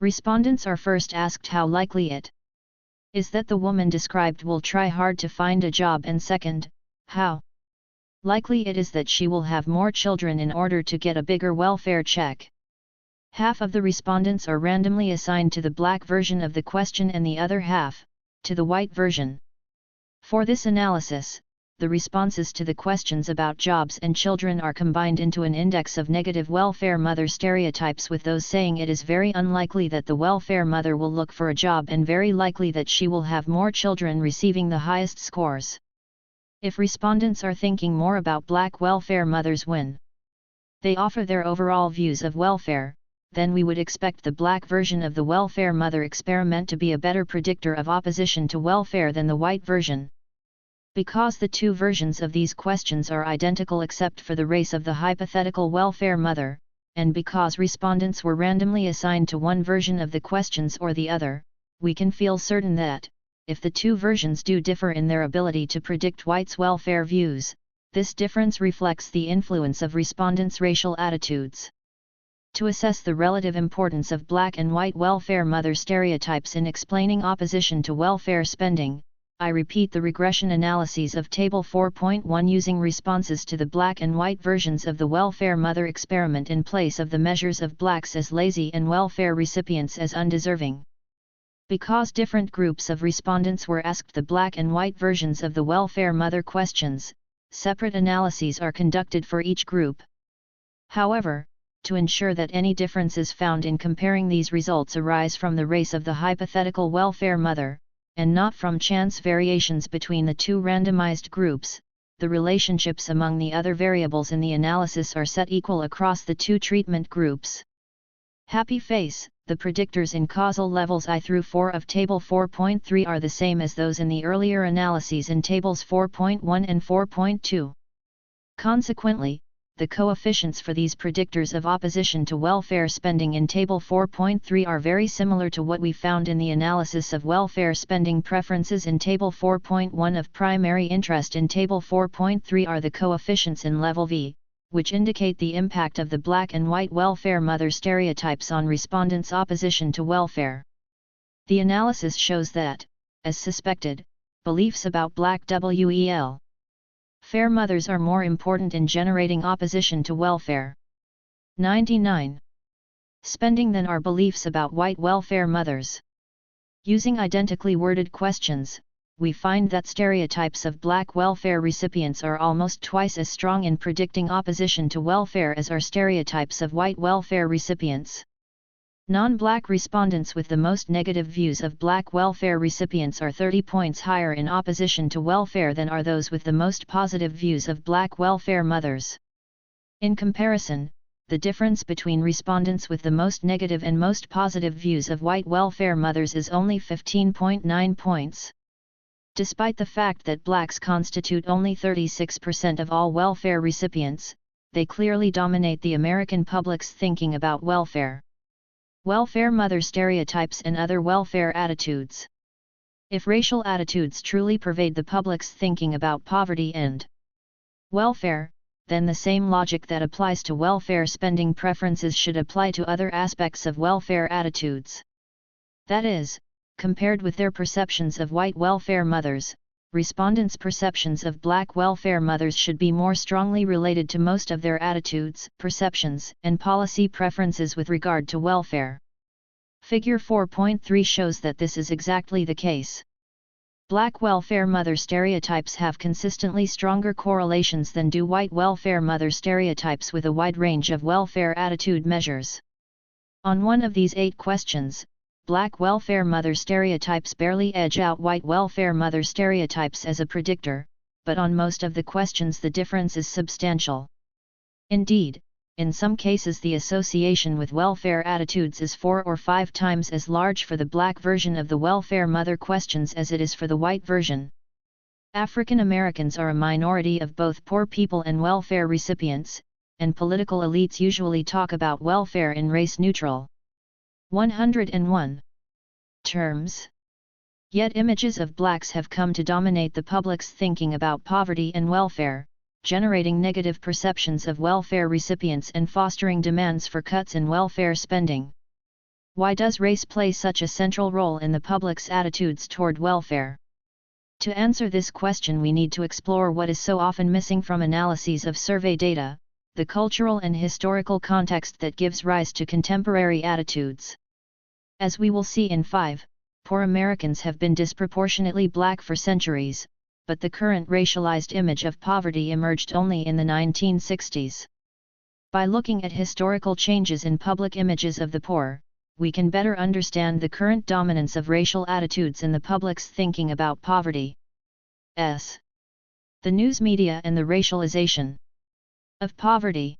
Respondents are first asked how likely it is that the woman described will try hard to find a job, and second, how likely it is that she will have more children in order to get a bigger welfare check. Half of the respondents are randomly assigned to the black version of the question and the other half, to the white version. For this analysis, the responses to the questions about jobs and children are combined into an index of negative welfare mother stereotypes, with those saying it is very unlikely that the welfare mother will look for a job and very likely that she will have more children receiving the highest scores. If respondents are thinking more about black welfare mothers when they offer their overall views of welfare, then we would expect the black version of the welfare mother experiment to be a better predictor of opposition to welfare than the white version. Because the two versions of these questions are identical except for the race of the hypothetical welfare mother, and because respondents were randomly assigned to one version of the questions or the other, we can feel certain that, if the two versions do differ in their ability to predict whites' welfare views, this difference reflects the influence of respondents' racial attitudes. To assess the relative importance of black and white welfare mother stereotypes in explaining opposition to welfare spending, I repeat the regression analyses of Table 4.1 using responses to the black and white versions of the welfare mother experiment in place of the measures of blacks as lazy and welfare recipients as undeserving. Because different groups of respondents were asked the black and white versions of the welfare mother questions, separate analyses are conducted for each group. However, to ensure that any differences found in comparing these results arise from the race of the hypothetical welfare mother, and not from chance variations between the two randomized groups, the relationships among the other variables in the analysis are set equal across the two treatment groups. Happy face, the predictors in causal levels I through 4 of Table 4.3 are the same as those in the earlier analyses in Tables 4.1 and 4.2. Consequently, the coefficients for these predictors of opposition to welfare spending in Table 4.3 are very similar to what we found in the analysis of welfare spending preferences in Table 4.1 of primary interest in Table 4.3 are the coefficients in Level V, which indicate the impact of the black and white welfare mother stereotypes on respondents' opposition to welfare. The analysis shows that, as suspected, beliefs about black welfare mothers are more important in generating opposition to welfare 99 spending than are beliefs about white welfare mothers. Using identically worded questions, we find that stereotypes of black welfare recipients are almost twice as strong in predicting opposition to welfare as are stereotypes of white welfare recipients. Non-black respondents with the most negative views of black welfare recipients are 30 points higher in opposition to welfare than are those with the most positive views of black welfare mothers. In comparison, the difference between respondents with the most negative and most positive views of white welfare mothers is only 15.9 points. Despite the fact that blacks constitute only 36% of all welfare recipients, they clearly dominate the American public's thinking about welfare. Welfare mother stereotypes and other welfare attitudes. If racial attitudes truly pervade the public's thinking about poverty and welfare, then the same logic that applies to welfare spending preferences should apply to other aspects of welfare attitudes. That is, compared with their perceptions of white welfare mothers, respondents' perceptions of black welfare mothers should be more strongly related to most of their attitudes, perceptions, and policy preferences with regard to welfare. Figure 4.3 shows that this is exactly the case. Black welfare mother stereotypes have consistently stronger correlations than do white welfare mother stereotypes with a wide range of welfare attitude measures. On one of these 8 questions, black welfare mother stereotypes barely edge out white welfare mother stereotypes as a predictor, but on most of the questions the difference is substantial. Indeed, in some cases the association with welfare attitudes is 4 or 5 times as large for the black version of the welfare mother questions as it is for the white version. African Americans are a minority of both poor people and welfare recipients, and political elites usually talk about welfare in race-neutral 101 terms. Yet images of blacks have come to dominate the public's thinking about poverty and welfare, generating negative perceptions of welfare recipients and fostering demands for cuts in welfare spending. Why does race play such a central role in the public's attitudes toward welfare? To answer this question we need to explore what is so often missing from analyses of survey data, the cultural and historical context that gives rise to contemporary attitudes. As we will see in 5, poor Americans have been disproportionately black for centuries, but the current racialized image of poverty emerged only in the 1960s. By looking at historical changes in public images of the poor, we can better understand the current dominance of racial attitudes in the public's thinking about poverty. The news media and the racialization of poverty.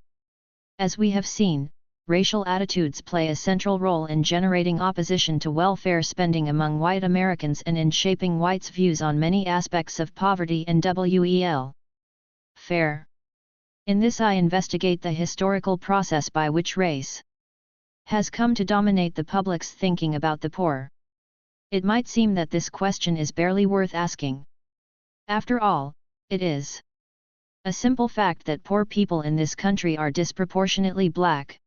As we have seen, racial attitudes play a central role in generating opposition to welfare spending among white Americans and in shaping whites' views on many aspects of poverty and welfare. In this I investigate the historical process by which race has come to dominate the public's thinking about the poor. It might seem that this question is barely worth asking. After all, it is a simple fact that poor people in this country are disproportionately black.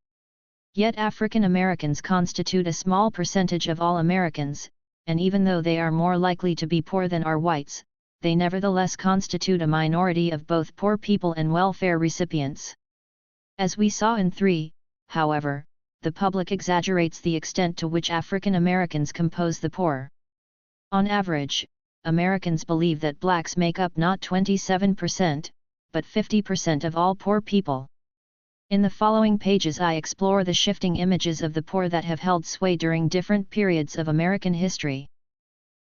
Yet African Americans constitute a small percentage of all Americans, and even though they are more likely to be poor than are whites, they nevertheless constitute a minority of both poor people and welfare recipients. As we saw in 3, however, the public exaggerates the extent to which African Americans compose the poor. On average, Americans believe that blacks make up not 27%, but 50% of all poor people. In the following pages I explore the shifting images of the poor that have held sway during different periods of American history.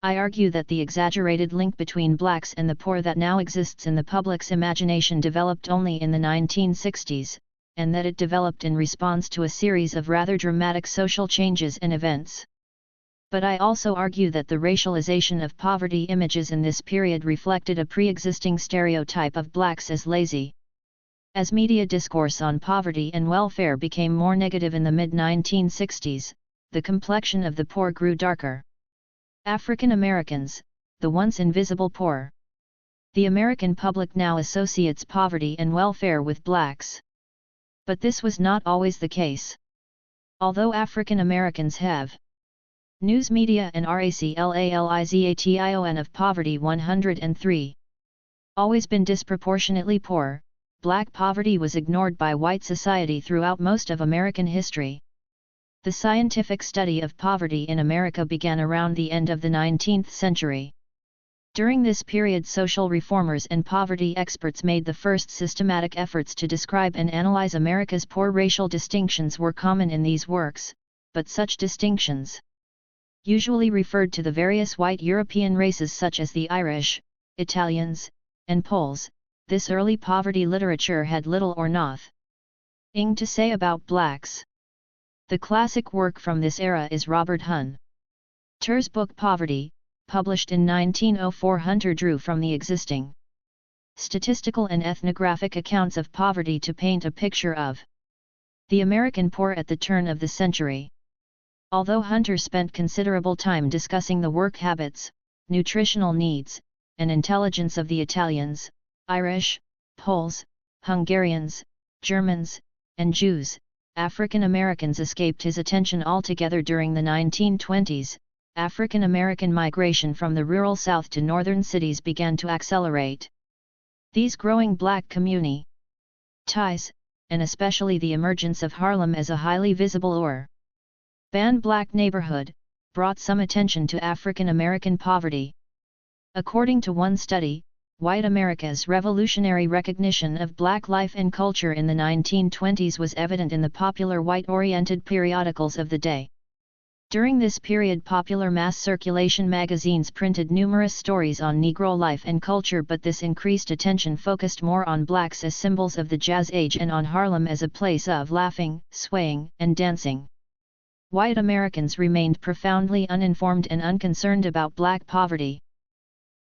I argue that the exaggerated link between blacks and the poor that now exists in the public's imagination developed only in the 1960s, and that it developed in response to a series of rather dramatic social changes and events. But I also argue that the racialization of poverty images in this period reflected a pre-existing stereotype of blacks as lazy. As media discourse on poverty and welfare became more negative in the mid-1960s, the complexion of the poor grew darker. African Americans, the once invisible poor. The American public now associates poverty and welfare with blacks. But this was not always the case. Although African Americans have news media and raclalization of poverty 103 always been disproportionately poor, black poverty was ignored by white society throughout most of American history. The scientific study of poverty in America began around the end of the 19th century. During this period, social reformers and poverty experts made the first systematic efforts to describe and analyze America's poor. Racial distinctions were common in these works, but such distinctions usually referred to the various white European races such as the Irish, Italians, and Poles. This early poverty literature had little or nothing to say about blacks. The classic work from this era is Robert Hunter's book Poverty, published in 1904. Hunter drew from the existing statistical and ethnographic accounts of poverty to paint a picture of the American poor at the turn of the century. Although Hunter spent considerable time discussing the work habits, nutritional needs, and intelligence of the Italians, Irish, Poles, Hungarians, Germans, and Jews, African Americans escaped his attention altogether. During the 1920s, African American migration from the rural South to northern cities began to accelerate. These growing black communities, and especially the emergence of Harlem as a highly visible urban black neighborhood, brought some attention to African American poverty. According to one study, white America's revolutionary recognition of black life and culture in the 1920s was evident in the popular white-oriented periodicals of the day. During this period, popular mass circulation magazines printed numerous stories on Negro life and culture, but this increased attention focused more on blacks as symbols of the Jazz Age and on Harlem as a place of laughing, swaying, and dancing. White Americans remained profoundly uninformed and unconcerned about black poverty.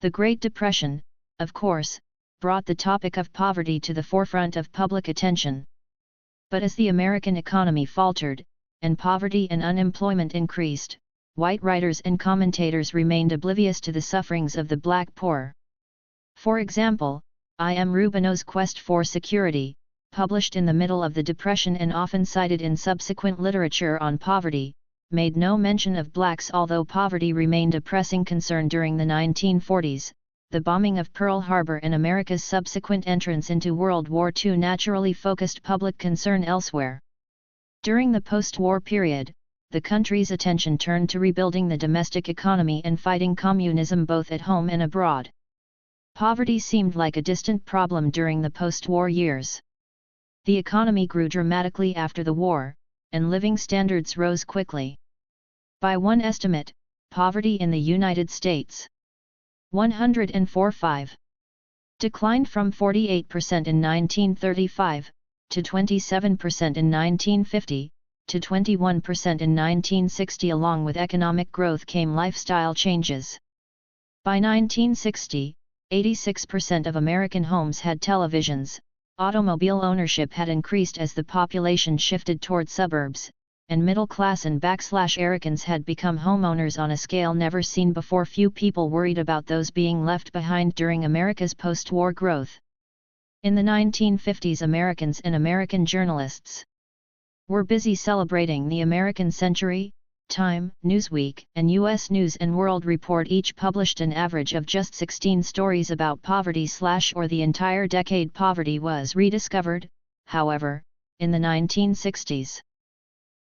The Great Depression, of course, brought the topic of poverty to the forefront of public attention. But as the American economy faltered, and poverty and unemployment increased, white writers and commentators remained oblivious to the sufferings of the black poor. For example, I. M. Rubino's Quest for Security, published in the middle of the Depression and often cited in subsequent literature on poverty, made no mention of blacks. Although poverty remained a pressing concern during the 1940s, the bombing of Pearl Harbor and America's subsequent entrance into World War II naturally focused public concern elsewhere. During the post-war period, the country's attention turned to rebuilding the domestic economy and fighting communism both at home and abroad. Poverty seemed like a distant problem during the post-war years. The economy grew dramatically after the war, and living standards rose quickly. By one estimate, poverty in the United States 104.5 declined from 48% in 1935, to 27% in 1950, to 21% in 1960. Along with economic growth came lifestyle changes. By 1960, 86% of American homes had televisions, automobile ownership had increased as the population shifted toward suburbs, and middle class and Americans had become homeowners on a scale never seen before. Few people worried about those being left behind during America's post-war growth. In the 1950s, Americans and American journalists were busy celebrating the American century. Time, Newsweek, and U.S. News & World Report each published an average of just 16 stories about poverty or the entire decade. Poverty was rediscovered, however, in the 1960s.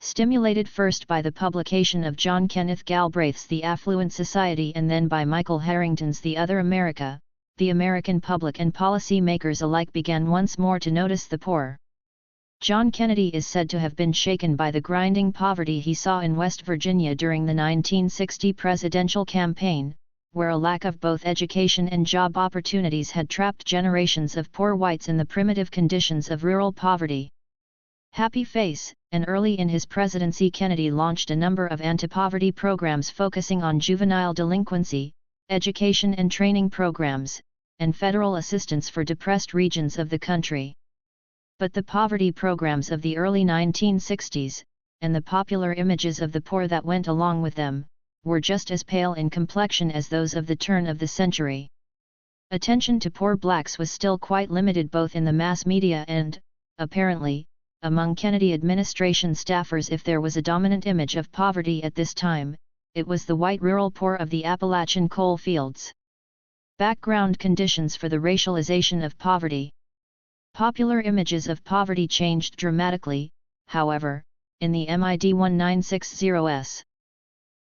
Stimulated first by the publication of John Kenneth Galbraith's The Affluent Society and then by Michael Harrington's The Other America, the American public and policy makers alike began once more to notice the poor. John Kennedy is said to have been shaken by the grinding poverty he saw in West Virginia during the 1960 presidential campaign, where a lack of both education and job opportunities had trapped generations of poor whites in the primitive conditions of rural poverty. Happy face, and early in his presidency Kennedy launched a number of anti-poverty programs focusing on juvenile delinquency, education and training programs, and federal assistance for depressed regions of the country. But the poverty programs of the early 1960s, and the popular images of the poor that went along with them, were just as pale in complexion as those of the turn of the century. Attention to poor blacks was still quite limited both in the mass media and, apparently, among Kennedy administration staffers. If there was a dominant image of poverty at this time, it was the white rural poor of the Appalachian coal fields. Background conditions for the racialization of poverty. Popular images of poverty changed dramatically, however, in the mid-1960s.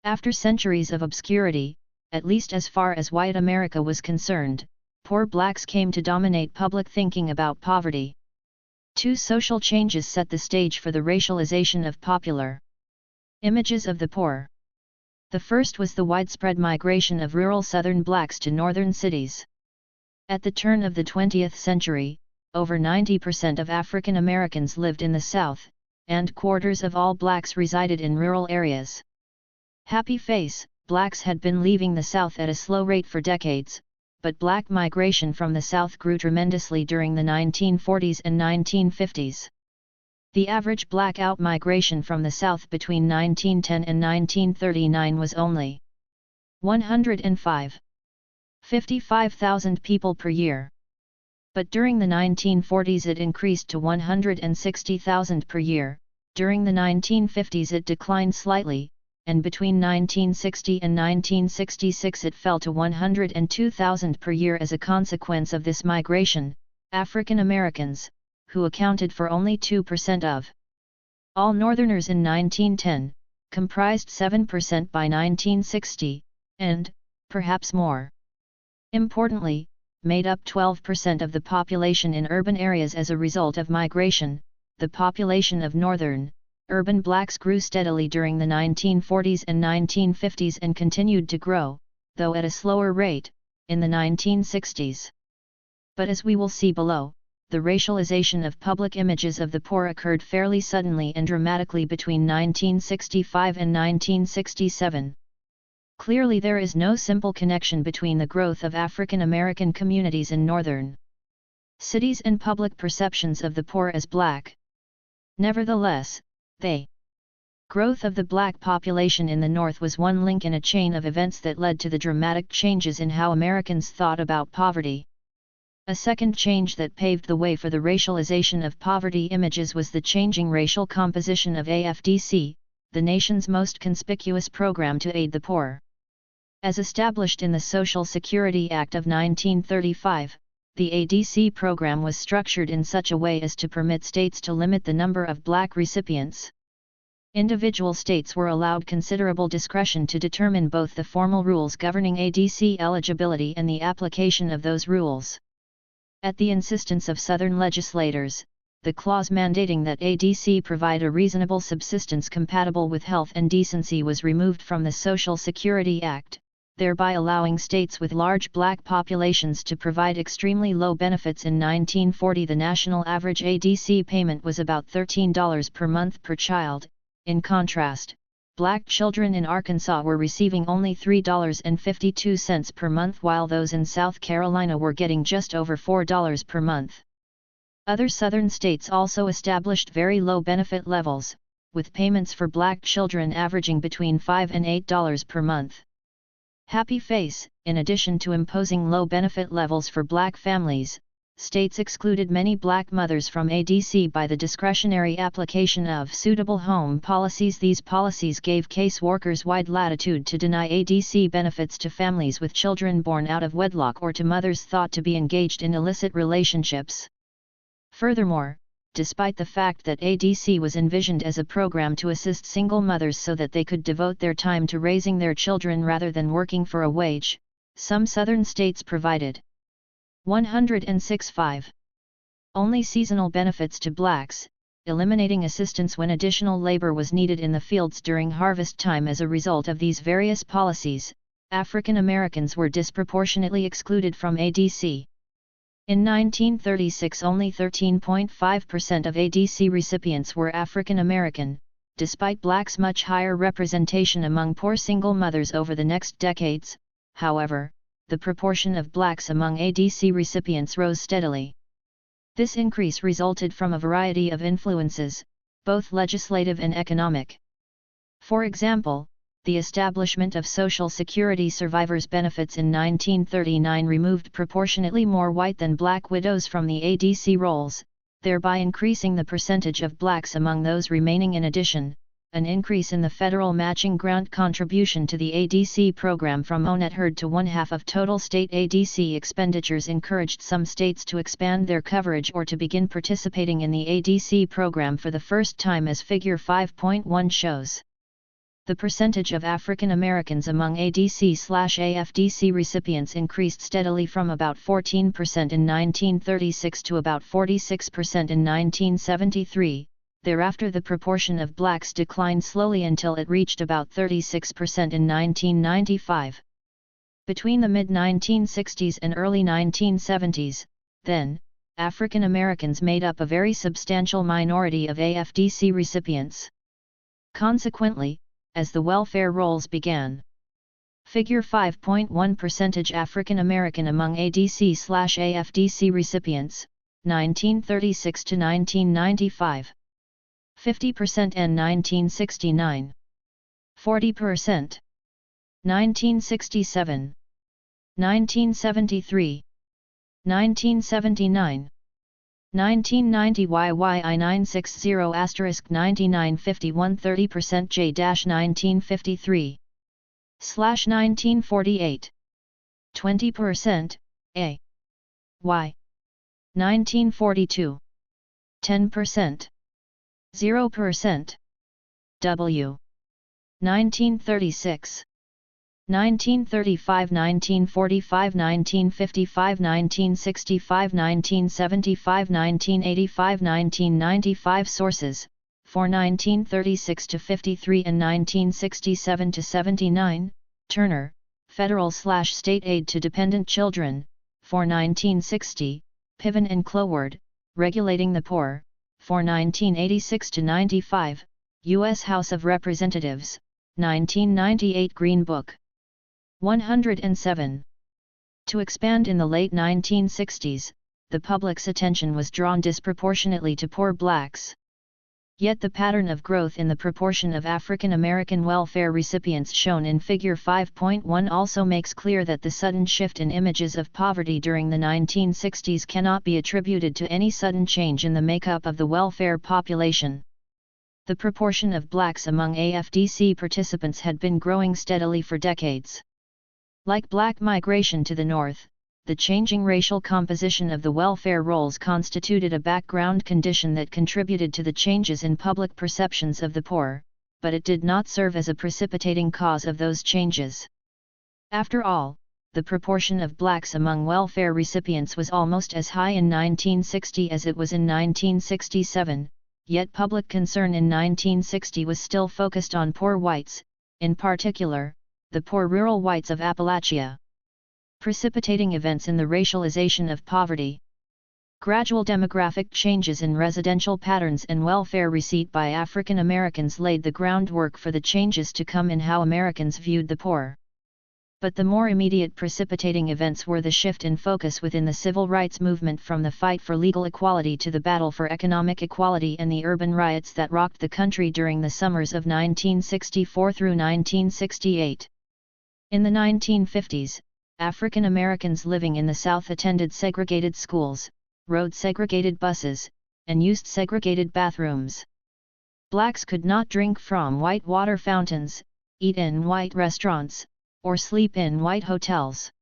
After centuries of obscurity, at least as far as white America was concerned, poor blacks came to dominate public thinking about poverty. Two social changes set the stage for the racialization of popular images of the poor. The first was the widespread migration of rural Southern blacks to northern cities. At the turn of the 20th century, over 90% of African Americans lived in the South, and quarters of all blacks resided in rural areas. Happy face, blacks had been leaving the South at a slow rate for decades, but black migration from the South grew tremendously during the 1940s and 1950s. The average black out-migration from the South between 1910 and 1939 was only 55,000 people per year. But during the 1940s it increased to 160,000 per year, during the 1950s it declined slightly, and between 1960 and 1966 it fell to 102,000 per year. As a consequence of this migration, African Americans, who accounted for only 2% of all Northerners in 1910, comprised 7% by 1960, and, perhaps more importantly, made up 12% of the population in urban areas. As a result of migration, the population of northern, urban blacks grew steadily during the 1940s and 1950s and continued to grow, though at a slower rate, in the 1960s. But as we will see below, the racialization of public images of the poor occurred fairly suddenly and dramatically between 1965 and 1967. Clearly there is no simple connection between the growth of African American communities in northern cities and public perceptions of the poor as black. Nevertheless, the growth of the black population in the North was one link in a chain of events that led to the dramatic changes in how Americans thought about poverty. A second change that paved the way for the racialization of poverty images was the changing racial composition of AFDC, the nation's most conspicuous program to aid the poor. As established in the Social Security Act of 1935, the ADC program was structured in such a way as to permit states to limit the number of black recipients. Individual states were allowed considerable discretion to determine both the formal rules governing ADC eligibility and the application of those rules. At the insistence of Southern legislators, the clause mandating that ADC provide a reasonable subsistence compatible with health and decency was removed from the Social Security Act, thereby allowing states with large black populations to provide extremely low benefits. In 1940, the national average ADC payment was about $13 per month per child, In contrast, black children in Arkansas were receiving only $3.52 per month, while those in South Carolina were getting just over $4 per month. Other southern states also established very low benefit levels, with payments for black children averaging between $5 and $8 per month. Happy face, in addition to imposing low benefit levels for black families, states excluded many black mothers from ADC by the discretionary application of suitable home policies. These policies gave caseworkers wide latitude to deny ADC benefits to families with children born out of wedlock or to mothers thought to be engaged in illicit relationships. Furthermore, despite the fact that ADC was envisioned as a program to assist single mothers so that they could devote their time to raising their children rather than working for a wage, some southern states provided 106.5. Only seasonal benefits to blacks, eliminating assistance when additional labor was needed in the fields during harvest time. As a result of these various policies, African Americans were disproportionately excluded from ADC. In 1936, only 13.5% of ADC recipients were African American, despite blacks' much higher representation among poor single mothers over the next decades. However, the proportion of blacks among ADC recipients rose steadily. This increase resulted from a variety of influences, both legislative and economic. For example, the establishment of Social Security survivors' benefits in 1939 removed proportionately more white than black widows from the ADC rolls, thereby increasing the percentage of blacks among those remaining. In addition, an increase in the federal matching grant contribution to the ADC program from 1/3 to 1/2 of total state ADC expenditures encouraged some states to expand their coverage or to begin participating in the ADC program for the first time, as Figure 5.1 shows. The percentage of African Americans among ADC/AFDC recipients increased steadily from about 14% in 1936 to about 46% in 1973. Thereafter, the proportion of blacks declined slowly until it reached about 36% in 1995. Between the mid-1960s and early 1970s, then, African Americans made up a very substantial minority of AFDC recipients. Consequently, as the welfare rolls began, Figure 5.1 percentage African American among ADC/AFDC recipients, 1936 to 1995. 50% in 1969. 40%. 1967. 1973. 1979. 1990 YYI 960 *99 51 30% J-1953 /1948 20% A Y 1942 10% 0% W 1936 1935 1945 1955 1965 1975 1985 1995 Sources: for 1936 to 53 and 1967 to 79, Turner, Federal/State Aid to Dependent Children, for 1960, Piven and Cloward, Regulating the Poor, for 1986 to 95, U.S. House of Representatives, 1998 Green Book. 107. To expand in the late 1960s, the public's attention was drawn disproportionately to poor blacks. Yet the pattern of growth in the proportion of African American welfare recipients shown in Figure 5.1 also makes clear that the sudden shift in images of poverty during the 1960s cannot be attributed to any sudden change in the makeup of the welfare population. The proportion of blacks among AFDC participants had been growing steadily for decades. Like black migration to the north, the changing racial composition of the welfare rolls constituted a background condition that contributed to the changes in public perceptions of the poor, but it did not serve as a precipitating cause of those changes. After all, the proportion of blacks among welfare recipients was almost as high in 1960 as it was in 1967, yet public concern in 1960 was still focused on poor whites, in particular, the poor rural whites of Appalachia, precipitating events in the racialization of poverty. Gradual demographic changes in residential patterns and welfare receipt by African Americans laid the groundwork for the changes to come in how Americans viewed the poor. But the more immediate precipitating events were the shift in focus within the civil rights movement from the fight for legal equality to the battle for economic equality and the urban riots that rocked the country during the summers of 1964 through 1968. In the 1950s, African Americans living in the South attended segregated schools, rode segregated buses, and used segregated bathrooms. Blacks could not drink from white water fountains, eat in white restaurants, or sleep in white hotels.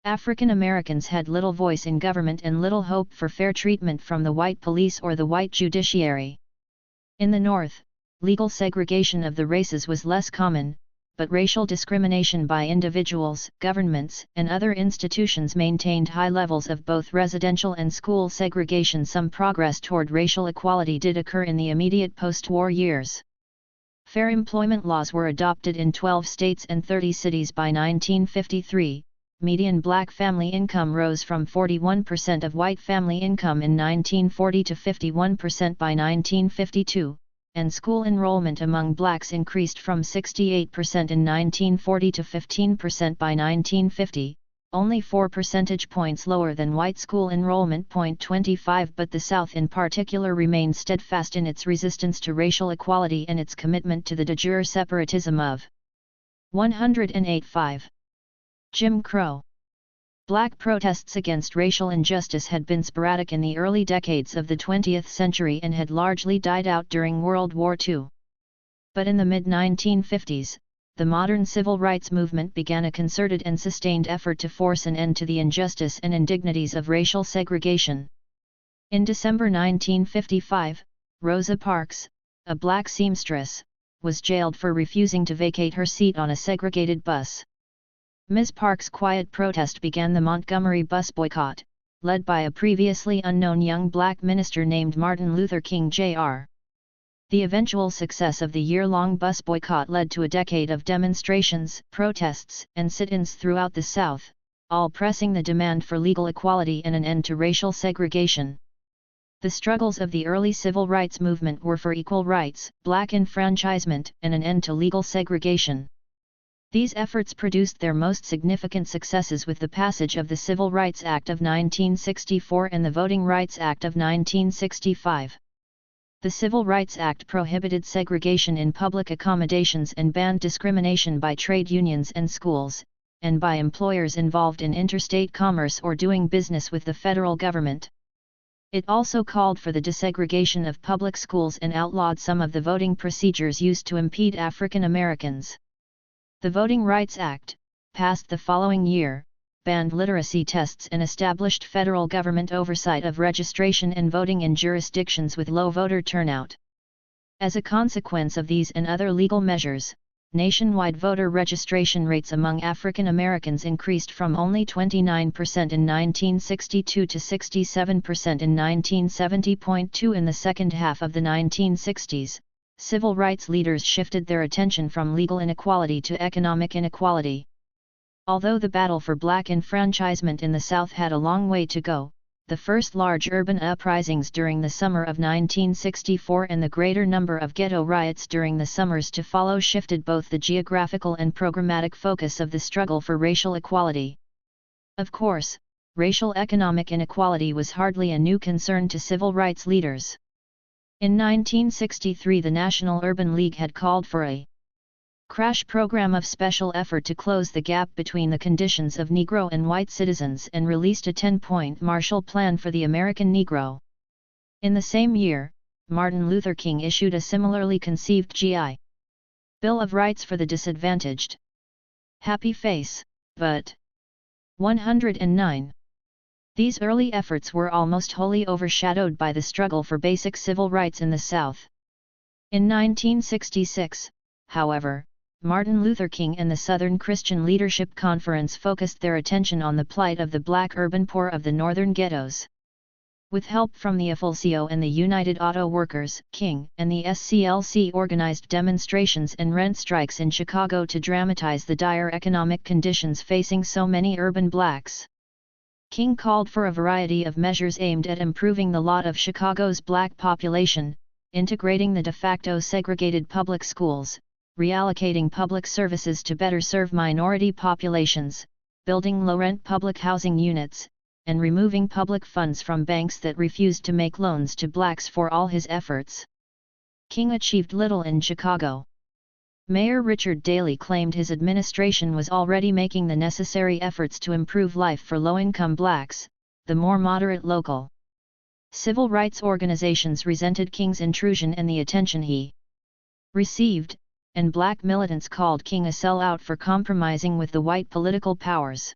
African Americans had little voice in government and little hope for fair treatment from the white police or the white judiciary. In the North, legal segregation of the races was less common, but racial discrimination by individuals, governments, and other institutions maintained high levels of both residential and school segregation. Some progress toward racial equality did occur in the immediate post-war years. Fair employment laws were adopted in 12 states and 30 cities by 1953. Median black family income rose from 41% of white family income in 1940 to 51% by 1952. And school enrollment among blacks increased from 68% in 1940 to 15% by 1950, only 4 percentage points lower than white school enrollment. 25 But the South in particular remained steadfast in its resistance to racial equality and its commitment to the de jure separatism of 108.5. Jim Crow. Black protests against racial injustice had been sporadic in the early decades of the 20th century and had largely died out during World War II. But in the mid-1950s, the modern civil rights movement began a concerted and sustained effort to force an end to the injustice and indignities of racial segregation. In December 1955, Rosa Parks, a black seamstress, was jailed for refusing to vacate her seat on a segregated bus. Ms. Parks' quiet protest began the Montgomery bus boycott, led by a previously unknown young black minister named Martin Luther King Jr. The eventual success of the year-long bus boycott led to a decade of demonstrations, protests, and sit-ins throughout the South, all pressing the demand for legal equality and an end to racial segregation. The struggles of the early civil rights movement were for equal rights, black enfranchisement, and an end to legal segregation. These efforts produced their most significant successes with the passage of the Civil Rights Act of 1964 and the Voting Rights Act of 1965. The Civil Rights Act prohibited segregation in public accommodations and banned discrimination by trade unions and schools, and by employers involved in interstate commerce or doing business with the federal government. It also called for the desegregation of public schools and outlawed some of the voting procedures used to impede African Americans. The Voting Rights Act, passed the following year, banned literacy tests and established federal government oversight of registration and voting in jurisdictions with low voter turnout. As a consequence of these and other legal measures, nationwide voter registration rates among African Americans increased from only 29% in 1962 to 67% in 1970.2. In the second half of the 1960s, civil rights leaders shifted their attention from legal inequality to economic inequality. Although the battle for black enfranchisement in the South had a long way to go, the first large urban uprisings during the summer of 1964 and the greater number of ghetto riots during the summers to follow shifted both the geographical and programmatic focus of the struggle for racial equality. Of course, racial economic inequality was hardly a new concern to civil rights leaders. In 1963, the National Urban League had called for a crash program of special effort to close the gap between the conditions of Negro and white citizens and released a 10-point Marshall Plan for the American Negro. In the same year, Martin Luther King issued a similarly conceived G.I. Bill of Rights for the Disadvantaged. Happy face, but 109. These early efforts were almost wholly overshadowed by the struggle for basic civil rights in the South. In 1966, however, Martin Luther King and the Southern Christian Leadership Conference focused their attention on the plight of the black urban poor of the northern ghettos. With help from the AFL-CIO and the United Auto Workers, King and the SCLC organized demonstrations and rent strikes in Chicago to dramatize the dire economic conditions facing so many urban blacks. King called for a variety of measures aimed at improving the lot of Chicago's black population, integrating the de facto segregated public schools, reallocating public services to better serve minority populations, building low-rent public housing units, and removing public funds from banks that refused to make loans to blacks. For all his efforts, King achieved little in Chicago. Mayor Richard Daley claimed his administration was already making the necessary efforts to improve life for low-income blacks. The more moderate local civil rights organizations resented King's intrusion and the attention he received, and black militants called King a sellout for compromising with the white political powers.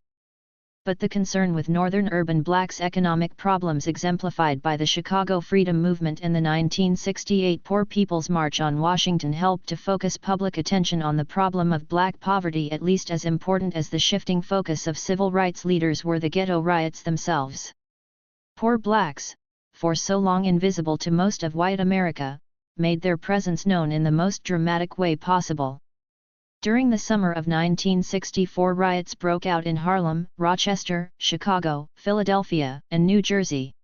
But the concern with northern urban blacks' economic problems, exemplified by the Chicago Freedom Movement and the 1968 Poor People's March on Washington, helped to focus public attention on the problem of black poverty. At least as important as the shifting focus of civil rights leaders were the ghetto riots themselves. Poor blacks, for so long invisible to most of white America, made their presence known in the most dramatic way possible. During the summer of 1964, riots broke out in Harlem, Rochester, Chicago, Philadelphia, and New Jersey.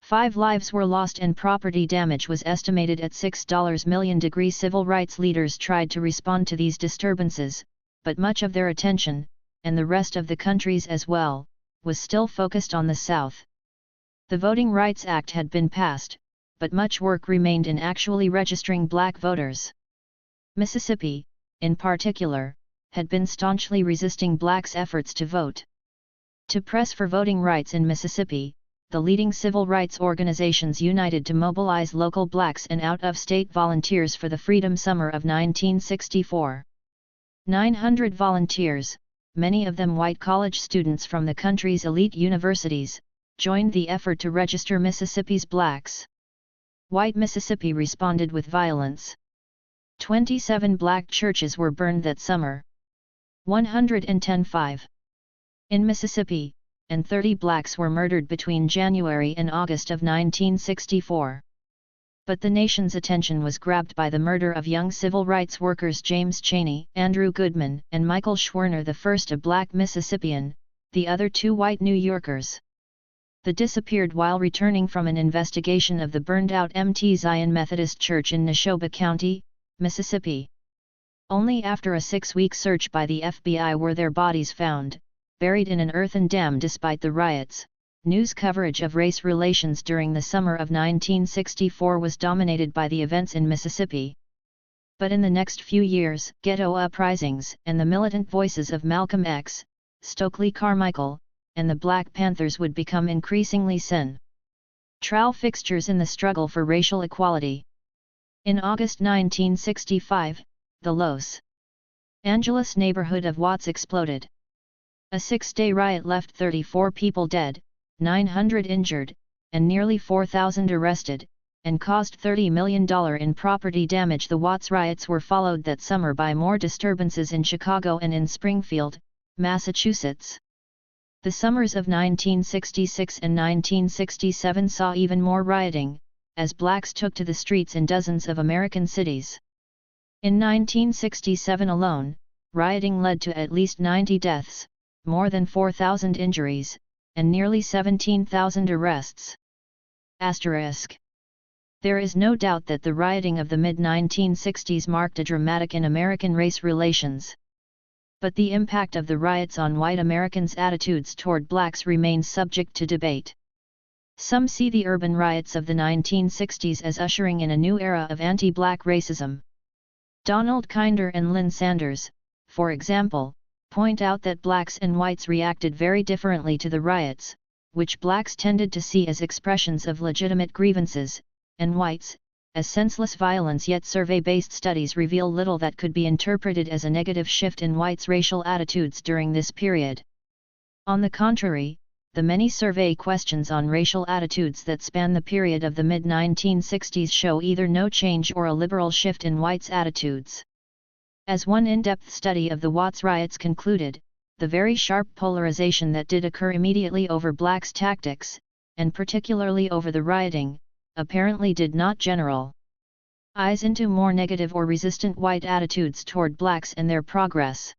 5 lives were lost and property damage was estimated at $6 million. Civil rights leaders tried to respond to these disturbances, but much of their attention, and the rest of the country's as well, was still focused on the South. The Voting Rights Act had been passed, but much work remained in actually registering black voters. Mississippi, in particular, had been staunchly resisting blacks' efforts to vote. To press for voting rights in Mississippi, the leading civil rights organizations united to mobilize local blacks and out-of-state volunteers for the Freedom Summer of 1964. 900 volunteers, many of them white college students from the country's elite universities, joined the effort to register Mississippi's blacks. White Mississippi responded with violence. 27 black churches were burned that summer. 110 in Mississippi, and 30 blacks were murdered between January and August of 1964. But the nation's attention was grabbed by the murder of young civil rights workers James Chaney, Andrew Goodman, and Michael Schwerner, the first a black Mississippian, the other 2 white New Yorkers. They disappeared while returning from an investigation of the burned-out Mt. Zion Methodist Church in Neshoba County, Mississippi. Only after a 6-week search by the FBI were their bodies found, buried in an earthen dam. Despite the riots, news coverage of race relations during the summer of 1964 was dominated by the events in Mississippi. But in the next few years, ghetto uprisings and the militant voices of Malcolm X, Stokely Carmichael, and the Black Panthers would become increasingly central fixtures in the struggle for racial equality. In August 1965, the Los Angeles neighborhood of Watts exploded. A 6-day riot left 34 people dead, 900 injured, and nearly 4,000 arrested, and caused $30 million in property damage. The Watts riots were followed that summer by more disturbances in Chicago and in Springfield, Massachusetts. The summers of 1966 and 1967 saw even more rioting, as blacks took to the streets in dozens of American cities. In 1967 alone, rioting led to at least 90 deaths, more than 4,000 injuries, and nearly 17,000 arrests. There is no doubt that the rioting of the mid-1960s marked a dramatic in American race relations. But the impact of the riots on white Americans' attitudes toward blacks remains subject to debate. Some see the urban riots of the 1960s as ushering in a new era of anti-black racism. Donald Kinder and Lynn Sanders, for example, point out that blacks and whites reacted very differently to the riots, which blacks tended to see as expressions of legitimate grievances, and whites, as senseless violence. Yet survey-based studies reveal little that could be interpreted as a negative shift in whites' racial attitudes during this period. On the contrary, the many survey questions on racial attitudes that span the period of the mid-1960s show either no change or a liberal shift in whites' attitudes. As one in-depth study of the Watts riots concluded, the very sharp polarization that did occur immediately over blacks' tactics, and particularly over the rioting, apparently did not generalize into more negative or resistant white attitudes toward blacks and their progress.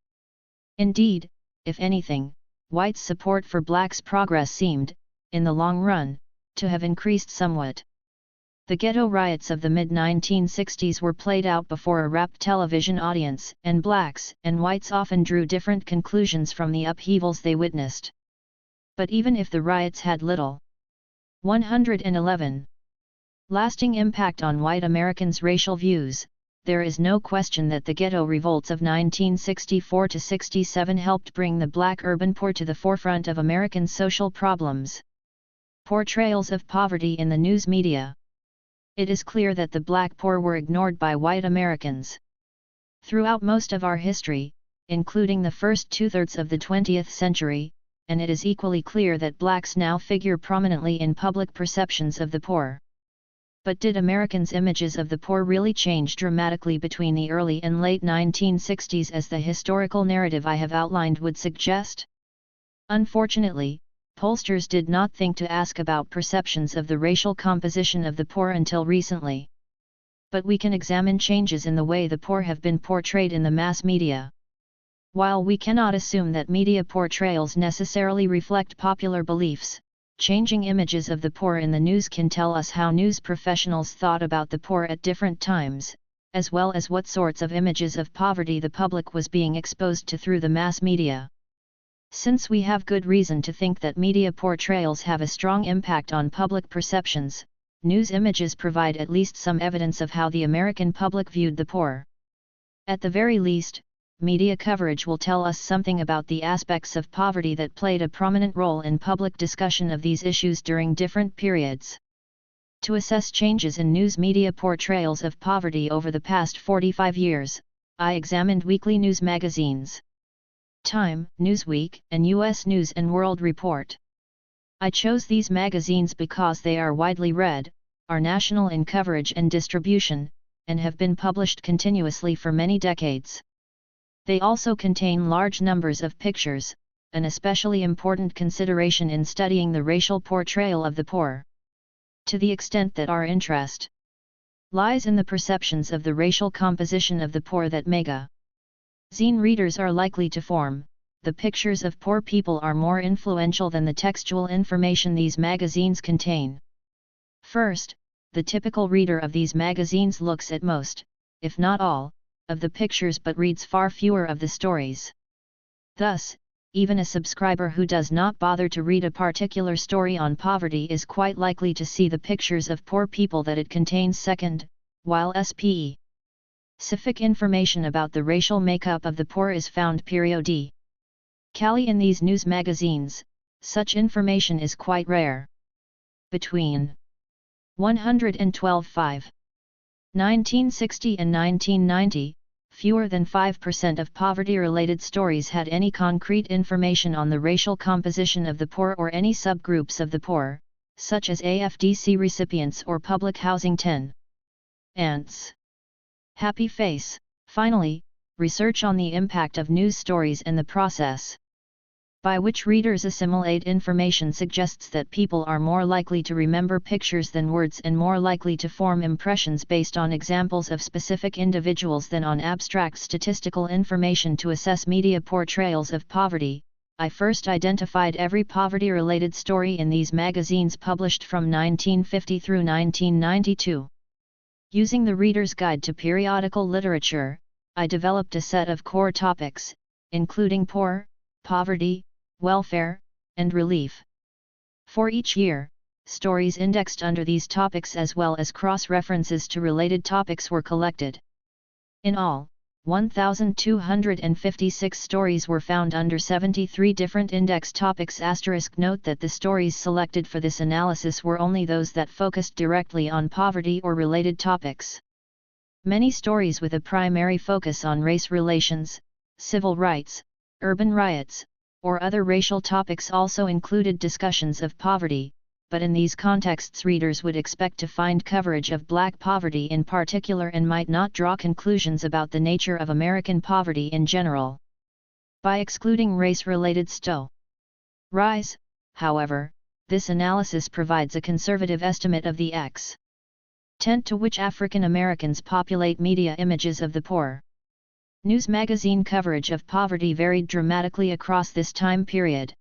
Indeed, if anything, whites' support for blacks' progress seemed, in the long run, to have increased somewhat. The ghetto riots of the mid-1960s were played out before a rapt television audience, and blacks and whites often drew different conclusions from the upheavals they witnessed. But even if the riots had little 111 lasting impact on white Americans' racial views, there is no question that the ghetto revolts of 1964–67 helped bring the black urban poor to the forefront of American social problems. Portrayals of poverty in the news media. It is clear that the black poor were ignored by white Americans. Throughout most of our history, including the first two-thirds of the 20th century, and it is equally clear that blacks now figure prominently in public perceptions of the poor. But did Americans' images of the poor really change dramatically between the early and late 1960s as the historical narrative I have outlined would suggest? Unfortunately, pollsters did not think to ask about perceptions of the racial composition of the poor until recently. But we can examine changes in the way the poor have been portrayed in the mass media. While we cannot assume that media portrayals necessarily reflect popular beliefs, changing images of the poor in the news can tell us how news professionals thought about the poor at different times, as well as what sorts of images of poverty the public was being exposed to through the mass media. Since we have good reason to think that media portrayals have a strong impact on public perceptions, news images provide at least some evidence of how the American public viewed the poor. At the very least, media coverage will tell us something about the aspects of poverty that played a prominent role in public discussion of these issues during different periods. To assess changes in news media portrayals of poverty over the past 45 years, I examined weekly news magazines. Time, Newsweek, and U.S. News & World Report. I chose these magazines because they are widely read, are national in coverage and distribution, and have been published continuously for many decades. They also contain large numbers of pictures, an especially important consideration in studying the racial portrayal of the poor. To the extent that our interest lies in the perceptions of the racial composition of the poor that magazine readers are likely to form, the pictures of poor people are more influential than the textual information these magazines contain. First, the typical reader of these magazines looks at most, if not all, of the pictures but reads far fewer of the stories. Thus, even a subscriber who does not bother to read a particular story on poverty is quite likely to see the pictures of poor people that it contains. Second, while specific information about the racial makeup of the poor is found periodically in these news magazines, such information is quite rare. Between 112.5 1960 and 1990, fewer than 5% of poverty-related stories had any concrete information on the racial composition of the poor or any subgroups of the poor, such as AFDC recipients or public housing tenants. Happy face. Finally, research on the impact of news stories and the process by which readers assimilate information suggests that people are more likely to remember pictures than words and more likely to form impressions based on examples of specific individuals than on abstract statistical information to assess media portrayals of poverty. I first identified every poverty-related story in these magazines published from 1950 through 1992. Using the Reader's Guide to Periodical Literature, I developed a set of core topics, including poor, poverty, welfare, and relief. For each year, stories indexed under these topics as well as cross-references to related topics were collected. In all, 1,256 stories were found under 73 different index topics. Note that the stories selected for this analysis were only those that focused directly on poverty or related topics. Many stories with a primary focus on race relations, civil rights, urban riots, or other racial topics also included discussions of poverty, but in these contexts readers would expect to find coverage of black poverty in particular and might not draw conclusions about the nature of American poverty in general. By excluding race-related stories, however, this analysis provides a conservative estimate of the extent to which African Americans populate media images of the poor. News magazine coverage of poverty varied dramatically across this time period.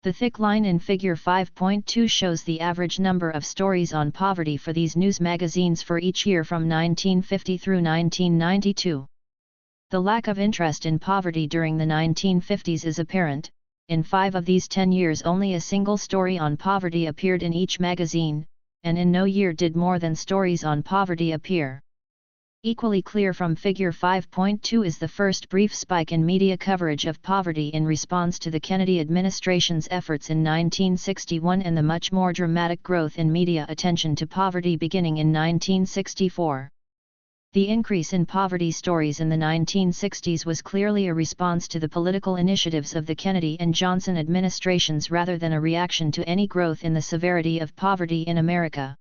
The thick line in Figure 5.2 shows the average number of stories on poverty for these news magazines for each year from 1950 through 1992. The lack of interest in poverty during the 1950s is apparent. In 5 of these 10 years only a single story on poverty appeared in each magazine, and in no year did more than stories on poverty appear. Equally clear from Figure 5.2 is the first brief spike in media coverage of poverty in response to the Kennedy administration's efforts in 1961 and the much more dramatic growth in media attention to poverty beginning in 1964. The increase in poverty stories in the 1960s was clearly a response to the political initiatives of the Kennedy and Johnson administrations rather than a reaction to any growth in the severity of poverty in America.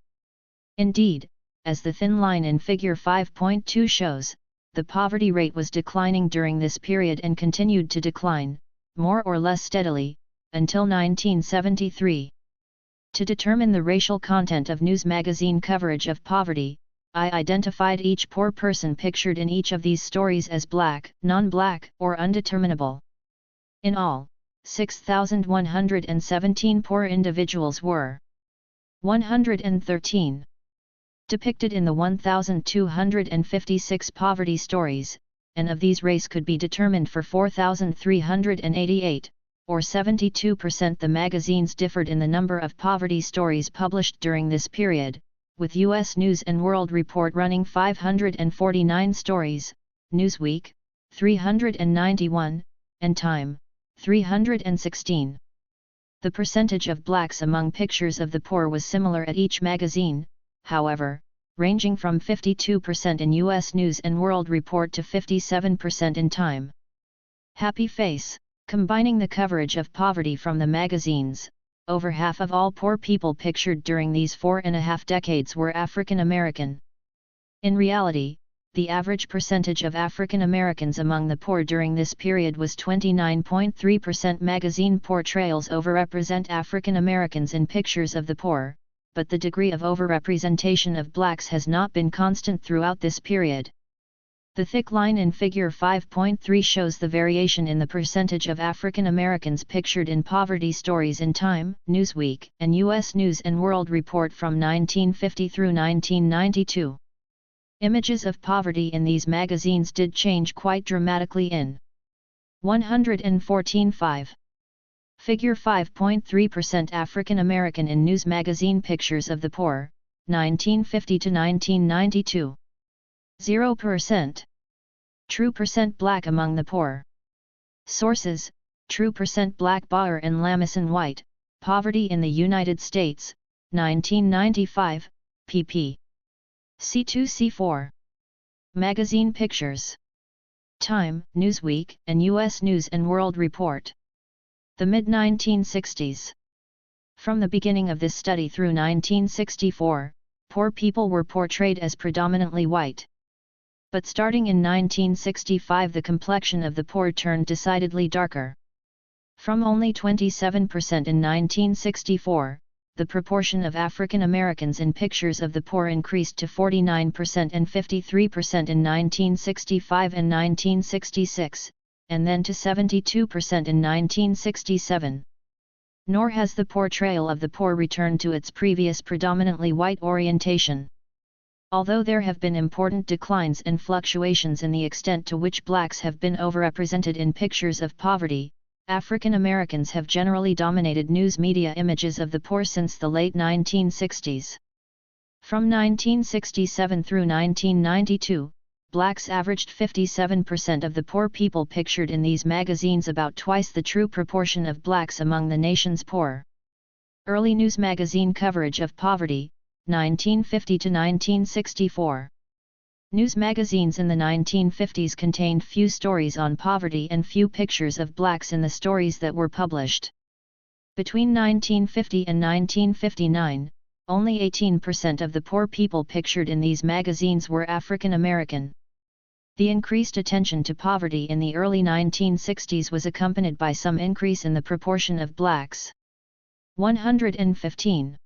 Indeed, as the thin line in Figure 5.2 shows, the poverty rate was declining during this period and continued to decline, more or less steadily, until 1973. To determine the racial content of news magazine coverage of poverty, I identified each poor person pictured in each of these stories as black, non-black, or undeterminable. In all, 6,117 poor individuals were 113 depicted in the 1,256 poverty stories, and of these race could be determined for 4,388, or 72%. The magazines differed in the number of poverty stories published during this period, with U.S. News & World Report running 549 stories, Newsweek, 391, and Time, 316. The percentage of blacks among pictures of the poor was similar at each magazine, however, ranging from 52% in U.S. News & World Report to 57% in Time. Happy Face, combining the coverage of poverty from the magazines. Over half of all poor people pictured during these 4.5 decades were African American. In reality, the average percentage of African Americans among the poor during this period was 29.3%. Magazine portrayals overrepresent African Americans in pictures of the poor, but the degree of overrepresentation of blacks has not been constant throughout this period. The thick line in Figure 5.3 shows the variation in the percentage of African Americans pictured in poverty stories in Time, Newsweek, and U.S. News & World Report from 1950 through 1992. Images of poverty in these magazines did change quite dramatically in 114.5. Figure 5.3% African American in news magazine pictures of the poor, 1950 to 1992. 0%. True % black among the poor. Sources: True % Black Bauer and Lamison White, Poverty in the United States, 1995, pp. C2-C4. Magazine pictures. Time, Newsweek, and U.S. News & World Report. The mid-1960s. From the beginning of this study through 1964, poor people were portrayed as predominantly white. But starting in 1965 the complexion of the poor turned decidedly darker. From only 27% in 1964, the proportion of African Americans in pictures of the poor increased to 49% and 53% in 1965 and 1966, and then to 72% in 1967. Nor has the portrayal of the poor returned to its previous predominantly white orientation. Although there have been important declines and fluctuations in the extent to which blacks have been overrepresented in pictures of poverty, African Americans have generally dominated news media images of the poor since the late 1960s. From 1967 through 1992, blacks averaged 57% of the poor people pictured in these magazines, about twice the true proportion of blacks among the nation's poor. Early news magazine coverage of poverty, 1950 to 1964. News magazines in the 1950s contained few stories on poverty and few pictures of blacks in the stories that were published. Between 1950 and 1959, only 18% of the poor people pictured in these magazines were African American. The increased attention to poverty in the early 1960s was accompanied by some increase in the proportion of blacks. 115.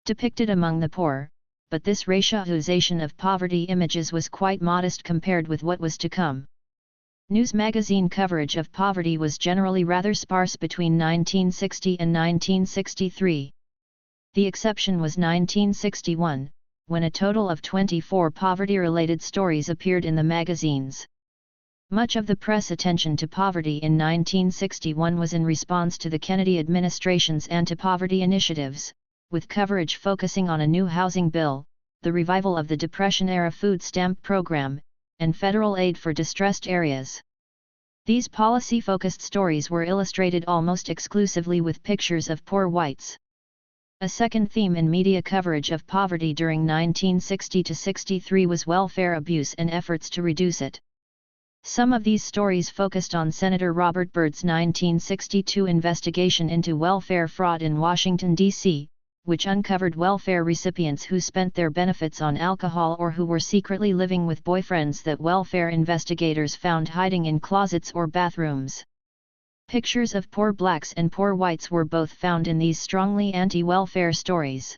Depicted among the poor, but this racialization of poverty images was quite modest compared with what was to come. News magazine coverage of poverty was generally rather sparse between 1960 and 1963. The exception was 1961, when a total of 24 poverty-related stories appeared in the magazines. Much of the press attention to poverty in 1961 was in response to the Kennedy administration's anti-poverty initiatives, with coverage focusing on a new housing bill, the revival of the Depression-era food stamp program, and federal aid for distressed areas. These policy-focused stories were illustrated almost exclusively with pictures of poor whites. A second theme in media coverage of poverty during 1960 to 63 was welfare abuse and efforts to reduce it. Some of these stories focused on Senator Robert Byrd's 1962 investigation into welfare fraud in Washington, D.C., which uncovered welfare recipients who spent their benefits on alcohol or who were secretly living with boyfriends that welfare investigators found hiding in closets or bathrooms. Pictures of poor blacks and poor whites were both found in these strongly anti-welfare stories.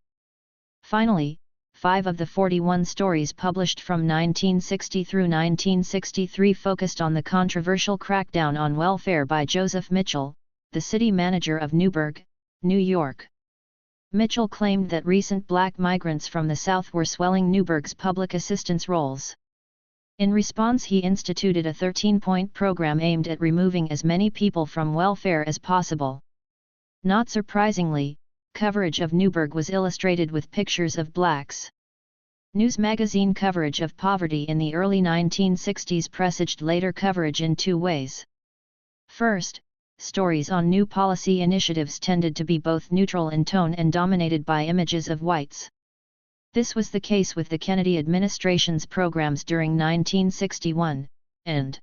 Finally, 5 of the 41 stories published from 1960 through 1963 focused on the controversial crackdown on welfare by Joseph Mitchell, the city manager of Newburgh, New York. Mitchell claimed that recent black migrants from the South were swelling Newburgh's public assistance rolls. In response, he instituted a 13-point program aimed at removing as many people from welfare as possible. Not surprisingly, coverage of Newburgh was illustrated with pictures of blacks. News magazine coverage of poverty in the early 1960s presaged later coverage in 2 ways. First, stories on new policy initiatives tended to be both neutral in tone and dominated by images of whites. This was the case with the Kennedy administration's programs during 1961, and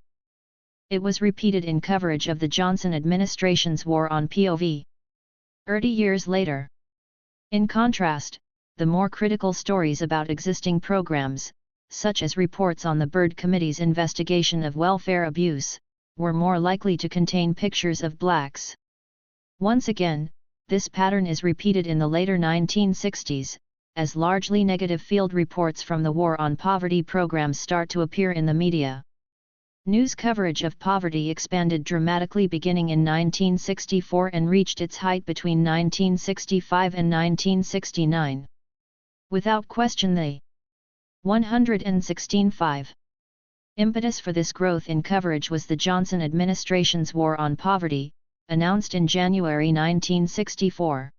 it was repeated in coverage of the Johnson administration's war on POV. 30 years later. In contrast, the more critical stories about existing programs, such as reports on the Byrd Committee's investigation of welfare abuse, were more likely to contain pictures of blacks. Once again, this pattern is repeated in the later 1960s, as largely negative field reports from the War on Poverty programs start to appear in the media. News coverage of poverty expanded dramatically beginning in 1964 and reached its height between 1965 and 1969. Without question, the 116.5 impetus for this growth in coverage was the Johnson administration's War on Poverty, announced in January 1964.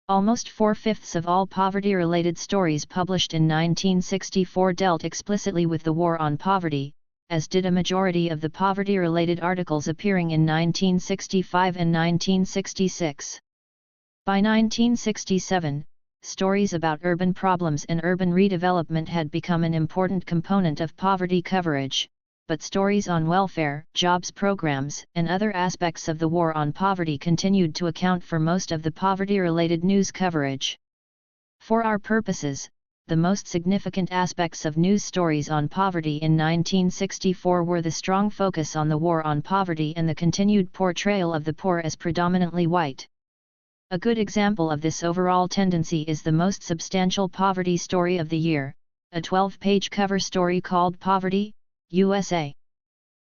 Almost 4/5 of all poverty-related stories published in 1964 dealt explicitly with the War on Poverty, as did a majority of the poverty-related articles appearing in 1965 and 1966. By 1967, stories about urban problems and urban redevelopment had become an important component of poverty coverage, but stories on welfare, jobs programs, and other aspects of the War on Poverty continued to account for most of the poverty-related news coverage. For our purposes, the most significant aspects of news stories on poverty in 1964 were the strong focus on the War on Poverty and the continued portrayal of the poor as predominantly white. A good example of this overall tendency is the most substantial poverty story of the year, a 12-page cover story called Poverty, USA.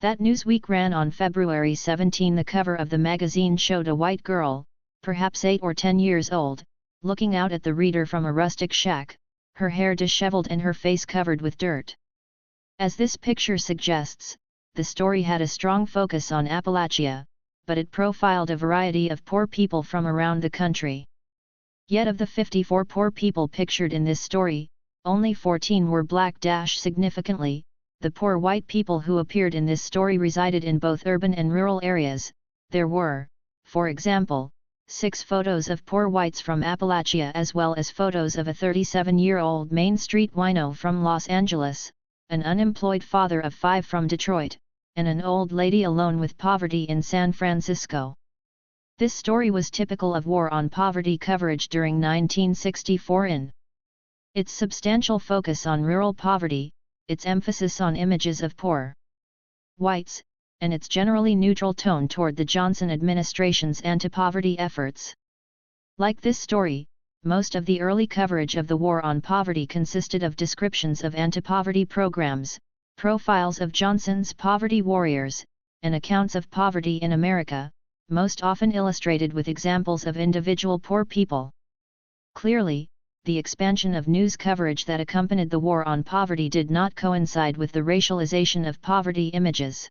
That Newsweek ran on February 17. The cover of the magazine showed a white girl, perhaps 8 or 10 years old, looking out at the reader from a rustic shack, her hair disheveled and her face covered with dirt. As this picture suggests, the story had a strong focus on Appalachia, but it profiled a variety of poor people from around the country. Yet of the 54 poor people pictured in this story, only 14 were black. Significantly, the poor white people who appeared in this story resided in both urban and rural areas. There were, for example, 6 photos of poor whites from Appalachia as well as photos of a 37-year-old Main Street wino from Los Angeles, an unemployed father of 5 from Detroit, and an old lady alone with poverty in San Francisco. This story was typical of War on Poverty coverage during 1964 in its substantial focus on rural poverty, its emphasis on images of poor whites, and its generally neutral tone toward the Johnson administration's anti-poverty efforts. Like this story, most of the early coverage of the War on Poverty consisted of descriptions of anti-poverty programs, profiles of Johnson's poverty warriors, and accounts of poverty in America, most often illustrated with examples of individual poor people. Clearly, the expansion of news coverage that accompanied the war on poverty did not coincide with the racialization of poverty images.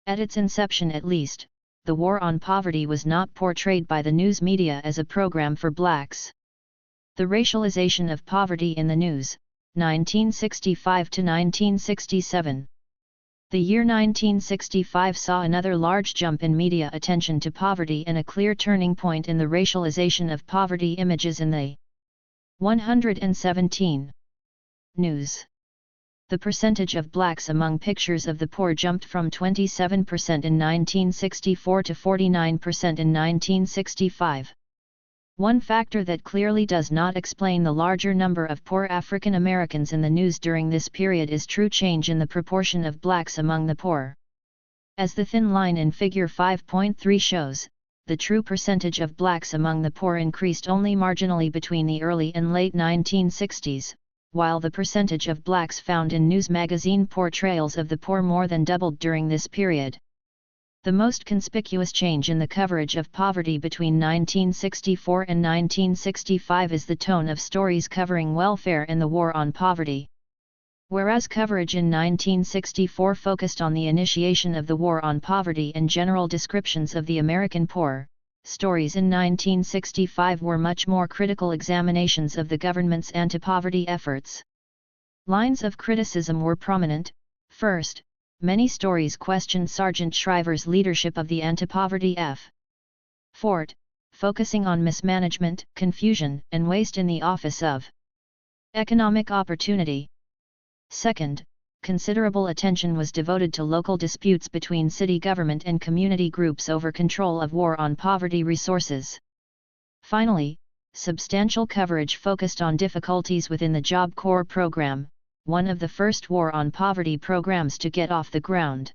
At its inception at least, the war on poverty was not portrayed by the news media as a program for blacks. The racialization of poverty in the news, 1965 to 1967. The year 1965 saw another large jump in media attention to poverty and a clear turning point in the racialization of poverty images in the 117. News. The percentage of blacks among pictures of the poor jumped from 27% in 1964 to 49% in 1965. One factor that clearly does not explain the larger number of poor African Americans in the news during this period is true change in the proportion of blacks among the poor. As the thin line in Figure 5.3 shows, the true percentage of blacks among the poor increased only marginally between the early and late 1960s, while the percentage of blacks found in news magazine portrayals of the poor more than doubled during this period. The most conspicuous change in the coverage of poverty between 1964 and 1965 is the tone of stories covering welfare and the war on poverty. Whereas coverage in 1964 focused on the initiation of the war on poverty and general descriptions of the American poor, stories in 1965 were much more critical examinations of the government's anti-poverty efforts. Lines of criticism were prominent. First, many stories questioned Sergeant Shriver's leadership of the anti-poverty effort, focusing on mismanagement, confusion, and waste in the Office of Economic Opportunity. Second, considerable attention was devoted to local disputes between city government and community groups over control of war on poverty resources. Finally, substantial coverage focused on difficulties within the Job Corps program, one of the first war on poverty programs to get off the ground.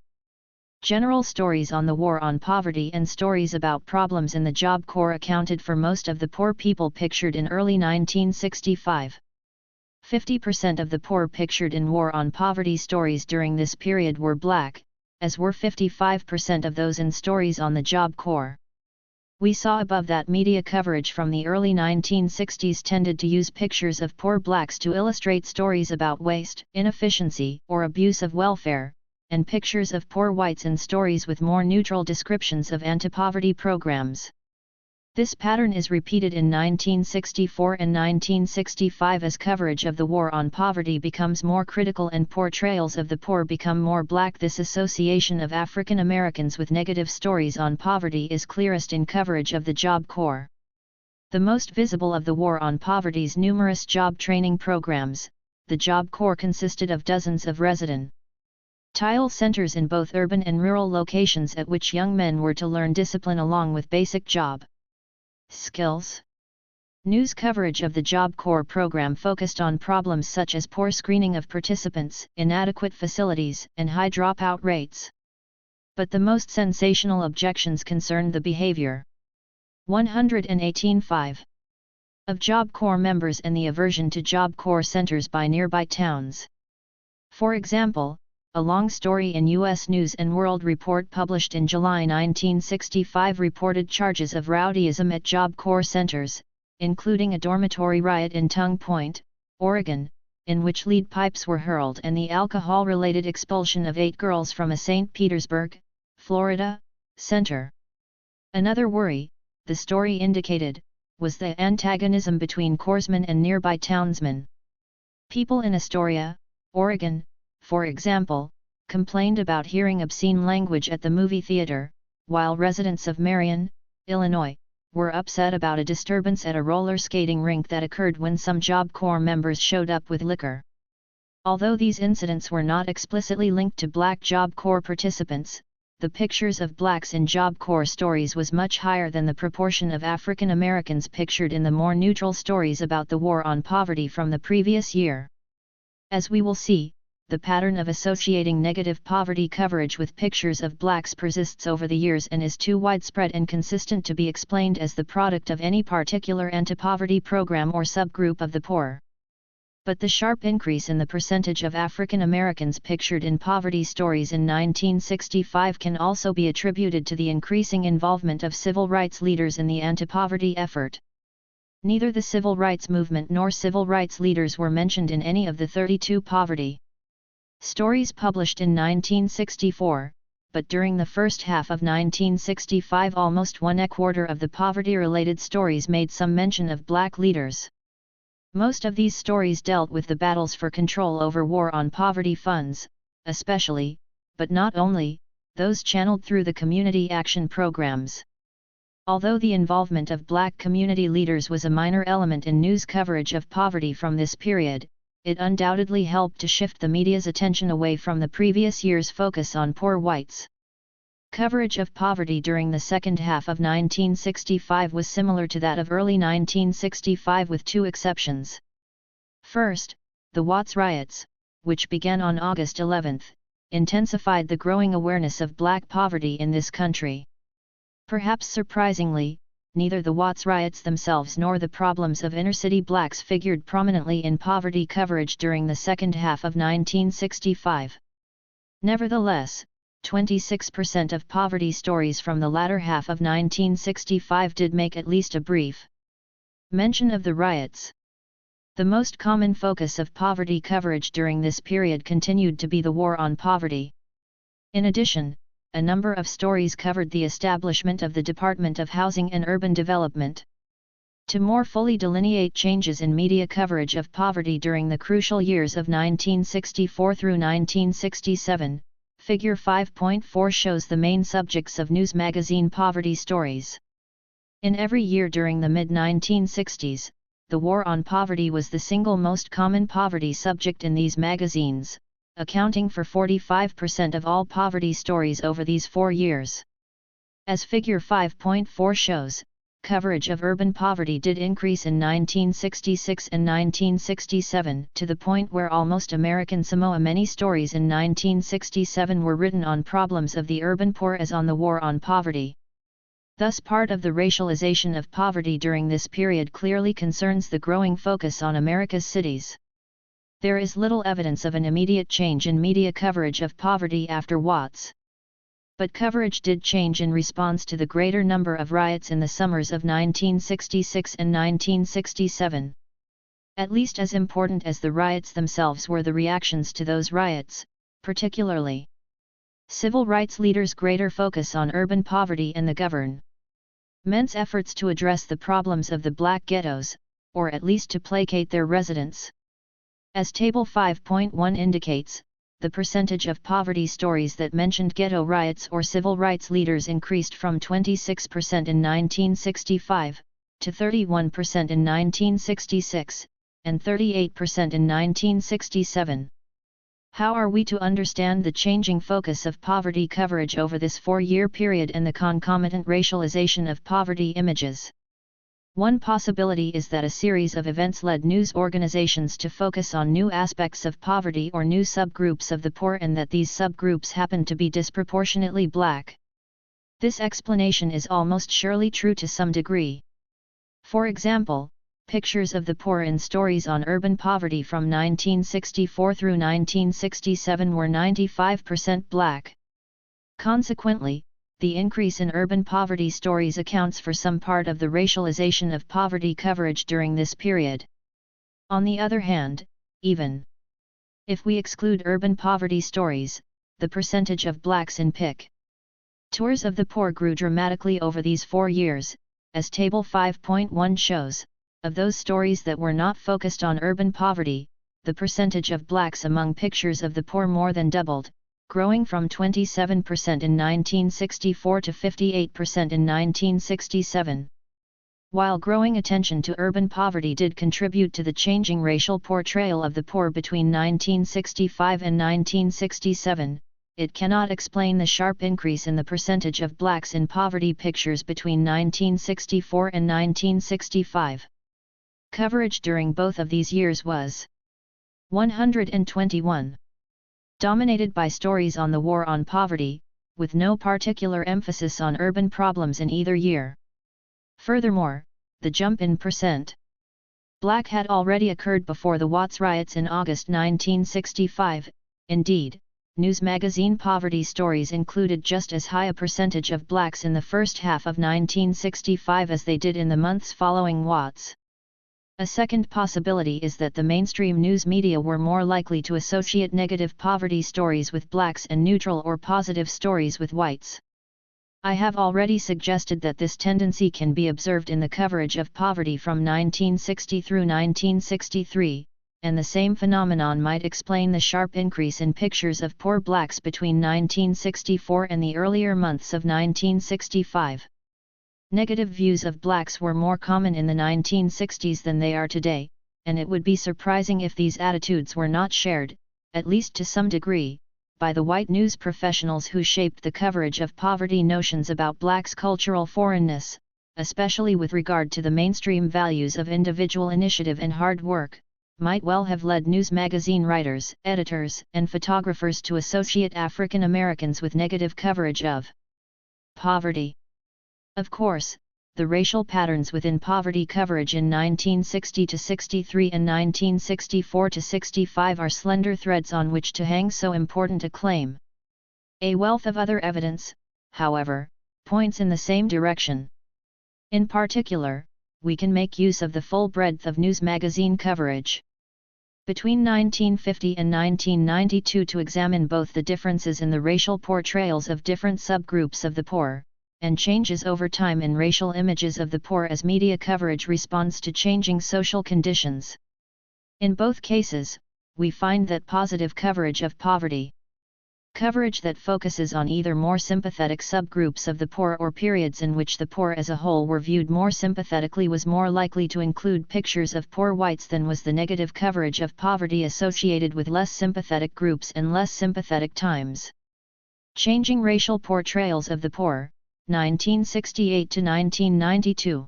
General stories on the war on poverty and stories about problems in the Job Corps accounted for most of the poor people pictured in early 1965. 50% of the poor pictured in war on poverty stories during this period were black, as were 55% of those in stories on the Job Corps. We saw above that media coverage from the early 1960s tended to use pictures of poor blacks to illustrate stories about waste, inefficiency, or abuse of welfare, and pictures of poor whites in stories with more neutral descriptions of anti-poverty programs. This pattern is repeated in 1964 and 1965 as coverage of the war on poverty becomes more critical and portrayals of the poor become more black. This association of African Americans with negative stories on poverty is clearest in coverage of the Job Corps. The most visible of the war on poverty's numerous job training programs, the Job Corps consisted of dozens of residential centers in both urban and rural locations at which young men were to learn discipline along with basic job skills. News coverage of the Job Corps program focused on problems such as poor screening of participants, inadequate facilities, and high dropout rates. But the most sensational objections concerned the behavior 118.5 of Job Corps members and the aversion to Job Corps centers by nearby towns. For example, a long story in U.S. News & World Report published in July 1965 reported charges of rowdyism at Job Corps centers, including a dormitory riot in Tongue Point, Oregon, in which lead pipes were hurled and the alcohol-related expulsion of 8 girls from a St. Petersburg, Florida, center. Another worry, the story indicated, was the antagonism between corpsmen and nearby townsmen. People in Astoria, Oregon, for example, complained about hearing obscene language at the movie theater, while residents of Marion, Illinois, were upset about a disturbance at a roller skating rink that occurred when some Job Corps members showed up with liquor. Although these incidents were not explicitly linked to black Job Corps participants, the pictures of blacks in Job Corps stories was much higher than the proportion of African Americans pictured in the more neutral stories about the war on poverty from the previous year. As we will see, the pattern of associating negative poverty coverage with pictures of blacks persists over the years and is too widespread and consistent to be explained as the product of any particular anti-poverty program or subgroup of the poor. But the sharp increase in the percentage of African Americans pictured in poverty stories in 1965 can also be attributed to the increasing involvement of civil rights leaders in the anti-poverty effort. Neither the civil rights movement nor civil rights leaders were mentioned in any of the 32 poverty stories published in 1964, but during the first half of 1965 almost 1/4 of the poverty-related stories made some mention of black leaders. Most of these stories dealt with the battles for control over war on poverty funds, especially, but not only, those channeled through the community action programs. Although the involvement of black community leaders was a minor element in news coverage of poverty from this period, it undoubtedly helped to shift the media's attention away from the previous year's focus on poor whites. Coverage of poverty during the second half of 1965 was similar to that of early 1965 with two exceptions. First, the Watts riots, which began on August 11, intensified the growing awareness of black poverty in this country. Perhaps surprisingly, neither the Watts riots themselves nor the problems of inner-city blacks figured prominently in poverty coverage during the second half of 1965. Nevertheless, 26% of poverty stories from the latter half of 1965 did make at least a brief mention of the riots. The most common focus of poverty coverage during this period continued to be the war on poverty. In addition, a number of stories covered the establishment of the Department of Housing and Urban Development. To more fully delineate changes in media coverage of poverty during the crucial years of 1964 through 1967, Figure 5.4 shows the main subjects of news magazine poverty stories. In every year during the mid-1960s, the war on poverty was the single most common poverty subject in these magazines, accounting for 45% of all poverty stories over these 4 years. As Figure 5.4 shows, coverage of urban poverty did increase in 1966 and 1967 to the point where almost American Samoa many stories in 1967 were written on problems of the urban poor as on the war on poverty. Thus part of the racialization of poverty during this period clearly concerns the growing focus on America's cities. There is little evidence of an immediate change in media coverage of poverty after Watts. But coverage did change in response to the greater number of riots in the summers of 1966 and 1967. At least as important as the riots themselves were the reactions to those riots, particularly civil rights leaders' greater focus on urban poverty and the government's efforts to address the problems of the black ghettos, or at least to placate their residents. As Table 5.1 indicates, the percentage of poverty stories that mentioned ghetto riots or civil rights leaders increased from 26% in 1965, to 31% in 1966, and 38% in 1967. How are we to understand the changing focus of poverty coverage over this 4-year period and the concomitant racialization of poverty images? One possibility is that a series of events led news organizations to focus on new aspects of poverty or new subgroups of the poor and that these subgroups happen to be disproportionately black. This explanation is almost surely true to some degree. For example, pictures of the poor in stories on urban poverty from 1964 through 1967 were 95% black. Consequently, the increase in urban poverty stories accounts for some part of the racialization of poverty coverage during this period. On the other hand, even if we exclude urban poverty stories, the percentage of blacks in tours of the poor grew dramatically over these 4 years, as Table 5.1 shows. Of those stories that were not focused on urban poverty, the percentage of blacks among pictures of the poor more than doubled, growing from 27% in 1964 to 58% in 1967. While growing attention to urban poverty did contribute to the changing racial portrayal of the poor between 1965 and 1967, it cannot explain the sharp increase in the percentage of blacks in poverty pictures between 1964 and 1965. Coverage during both of these years was 121. Dominated by stories on the war on poverty, with no particular emphasis on urban problems in either year. Furthermore, the jump in percent Black had already occurred before the Watts riots in August 1965, indeed, news magazine poverty stories included just as high a percentage of blacks in the first half of 1965 as they did in the months following Watts. A second possibility is that the mainstream news media were more likely to associate negative poverty stories with blacks and neutral or positive stories with whites. I have already suggested that this tendency can be observed in the coverage of poverty from 1960 through 1963, and the same phenomenon might explain the sharp increase in pictures of poor blacks between 1964 and the earlier months of 1965. Negative views of blacks were more common in the 1960s than they are today, and it would be surprising if these attitudes were not shared, at least to some degree, by the white news professionals who shaped the coverage of poverty. Notions about blacks' cultural foreignness, especially with regard to the mainstream values of individual initiative and hard work, might well have led news magazine writers, editors, and photographers to associate African Americans with negative coverage of poverty. Of course, the racial patterns within poverty coverage in 1960–63 and 1964–65 are slender threads on which to hang so important a claim. A wealth of other evidence, however, points in the same direction. In particular, we can make use of the full breadth of news magazine coverage between 1950 and 1992 to examine both the differences in the racial portrayals of different subgroups of the poor, and changes over time in racial images of the poor as media coverage responds to changing social conditions. In both cases, we find that positive coverage of poverty, coverage that focuses on either more sympathetic subgroups of the poor or periods in which the poor as a whole were viewed more sympathetically, was more likely to include pictures of poor whites than was the negative coverage of poverty associated with less sympathetic groups and less sympathetic times. Changing racial portrayals of the poor, 1968 to 1992.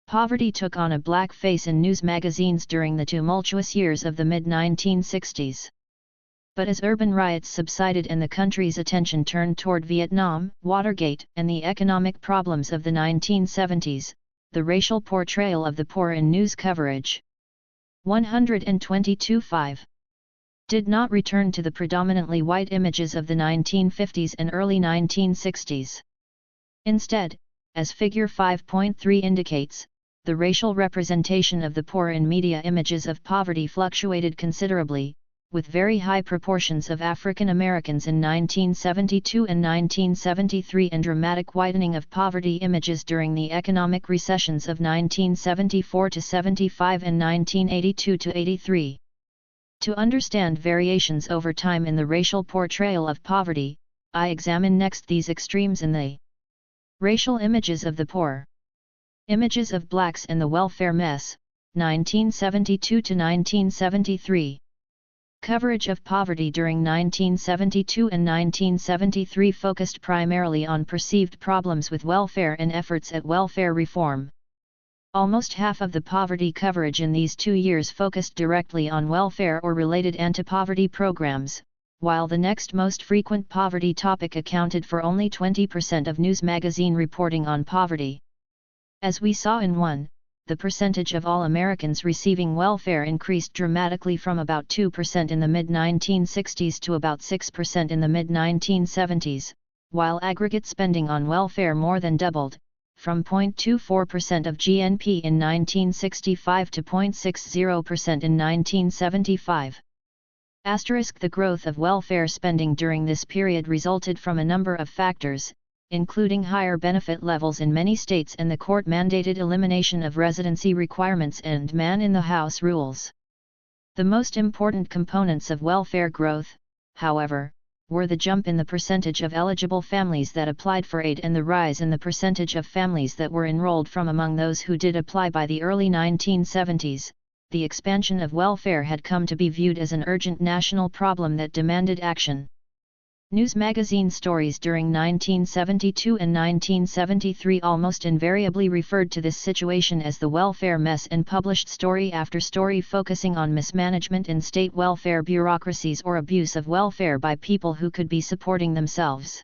Poverty took on a black face in news magazines during the tumultuous years of the mid-1960s. But as urban riots subsided and the country's attention turned toward Vietnam, Watergate, and the economic problems of the 1970s, the racial portrayal of the poor in news coverage 122.5 did not return to the predominantly white images of the 1950s and early 1960s. Instead, as Figure 5.3 indicates, the racial representation of the poor in media images of poverty fluctuated considerably, with very high proportions of African Americans in 1972 and 1973 and dramatic whitening of poverty images during the economic recessions of 1974–75 and 1982–83. To understand variations over time in the racial portrayal of poverty, I examine next these extremes in the racial images of the poor. Images of blacks and the welfare mess, 1972–1973. Coverage of poverty during 1972 and 1973 focused primarily on perceived problems with welfare and efforts at welfare reform. Almost half of the poverty coverage in these 2 years focused directly on welfare or related anti-poverty programs, while the next most frequent poverty topic accounted for only 20% of news magazine reporting on poverty. As we saw in 1, the percentage of all Americans receiving welfare increased dramatically from about 2% in the mid-1960s to about 6% in the mid-1970s, while aggregate spending on welfare more than doubled, from 0.24% of GNP in 1965 to 0.60% in 1975. The growth of welfare spending during this period resulted from a number of factors, including higher benefit levels in many states and the court-mandated elimination of residency requirements and man-in-the-house rules. The most important components of welfare growth, however, were the jump in the percentage of eligible families that applied for aid and the rise in the percentage of families that were enrolled from among those who did apply. By the early 1970s, the expansion of welfare had come to be viewed as an urgent national problem that demanded action. News magazine stories during 1972 and 1973 almost invariably referred to this situation as the welfare mess and published story after story focusing on mismanagement in state welfare bureaucracies or abuse of welfare by people who could be supporting themselves.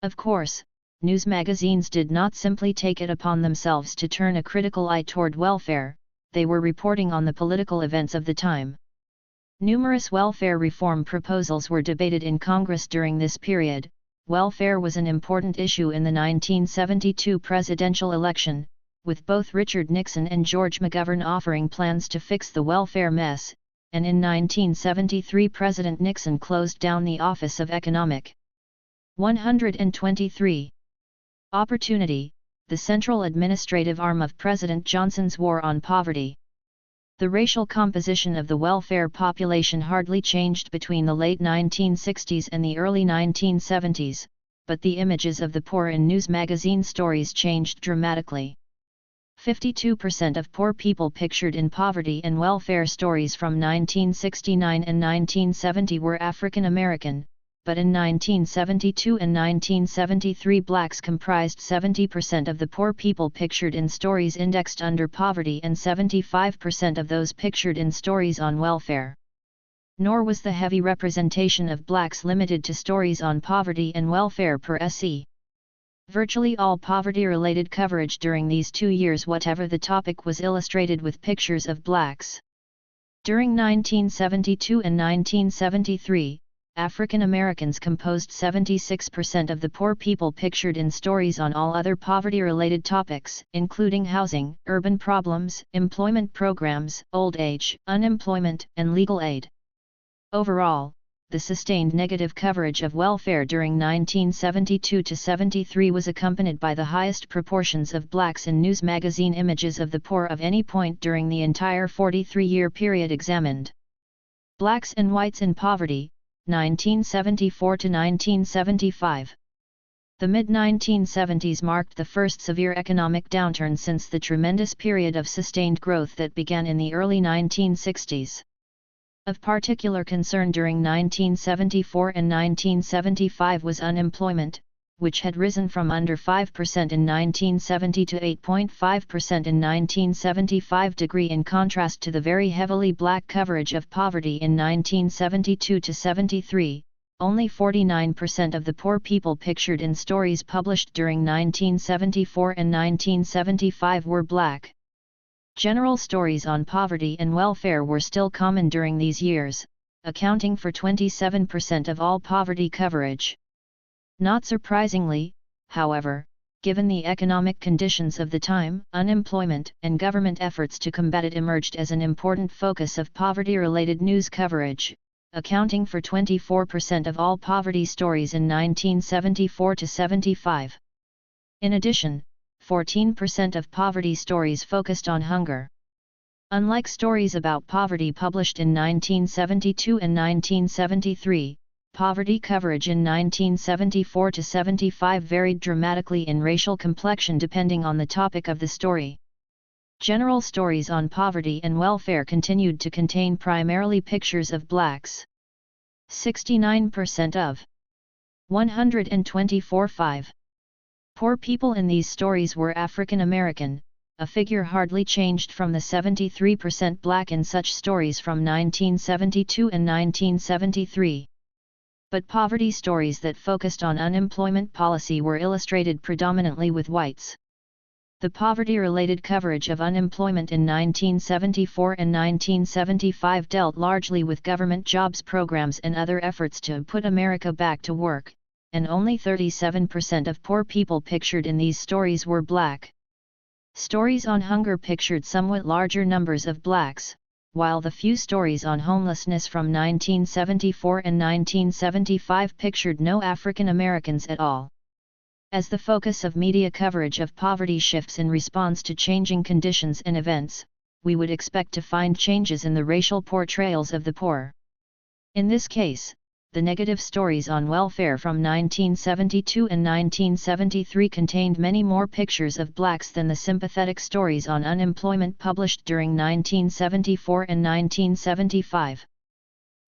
Of course, news magazines did not simply take it upon themselves to turn a critical eye toward welfare. they were reporting on the political events of the time. Numerous welfare reform proposals were debated in Congress during this period. Welfare was an important issue in the 1972 presidential election, with both Richard Nixon and George McGovern offering plans to fix the welfare mess, and in 1973 President Nixon closed down the Office of Economic 123. Opportunity, the central administrative arm of President Johnson's War on Poverty. The racial composition of the welfare population hardly changed between the late 1960s and the early 1970s, but the images of the poor in news magazine stories changed dramatically. 52% of poor people pictured in poverty and welfare stories from 1969 and 1970 were African American, but in 1972 and 1973 blacks comprised 70% of the poor people pictured in stories indexed under poverty and 75% of those pictured in stories on welfare. Nor was the heavy representation of blacks limited to stories on poverty and welfare per se. Virtually all poverty-related coverage during these 2 years, whatever the topic, was illustrated with pictures of blacks. During 1972 and 1973, African Americans composed 76% of the poor people pictured in stories on all other poverty-related topics, including housing, urban problems, employment programs, old age, unemployment, and legal aid. Overall, the sustained negative coverage of welfare during 1972–73 was accompanied by the highest proportions of blacks in news magazine images of the poor of any point during the entire 43-year period examined. Blacks and whites in poverty, 1974–1975. The mid-1970s marked the first severe economic downturn since the tremendous period of sustained growth that began in the early 1960s. Of particular concern during 1974 and 1975 was unemployment, which had risen from under 5% in 1970 to 8.5% in 1975, in contrast to the very heavily black coverage of poverty in 1972 to 73. Only 49% of the poor people pictured in stories published during 1974 and 1975 were black. General stories on poverty and welfare were still common during these years, accounting for 27% of all poverty coverage. Not surprisingly, however, given the economic conditions of the time, unemployment and government efforts to combat it emerged as an important focus of poverty-related news coverage, accounting for 24% of all poverty stories in 1974–75. In addition, 14% of poverty stories focused on hunger. Unlike stories about poverty published in 1972 and 1973, poverty coverage in 1974–75 varied dramatically in racial complexion depending on the topic of the story. General stories on poverty and welfare continued to contain primarily pictures of blacks. 69% of 124.5 poor people in these stories were African American, a figure hardly changed from the 73% black in such stories from 1972 and 1973. But poverty stories that focused on unemployment policy were illustrated predominantly with whites. The poverty-related coverage of unemployment in 1974 and 1975 dealt largely with government jobs programs and other efforts to put America back to work, and only 37% of poor people pictured in these stories were black. Stories on hunger pictured somewhat larger numbers of blacks, while the few stories on homelessness from 1974 and 1975 pictured no African Americans at all. As the focus of media coverage of poverty shifts in response to changing conditions and events, we would expect to find changes in the racial portrayals of the poor. In this case, the negative stories on welfare from 1972 and 1973 contained many more pictures of blacks than the sympathetic stories on unemployment published during 1974 and 1975.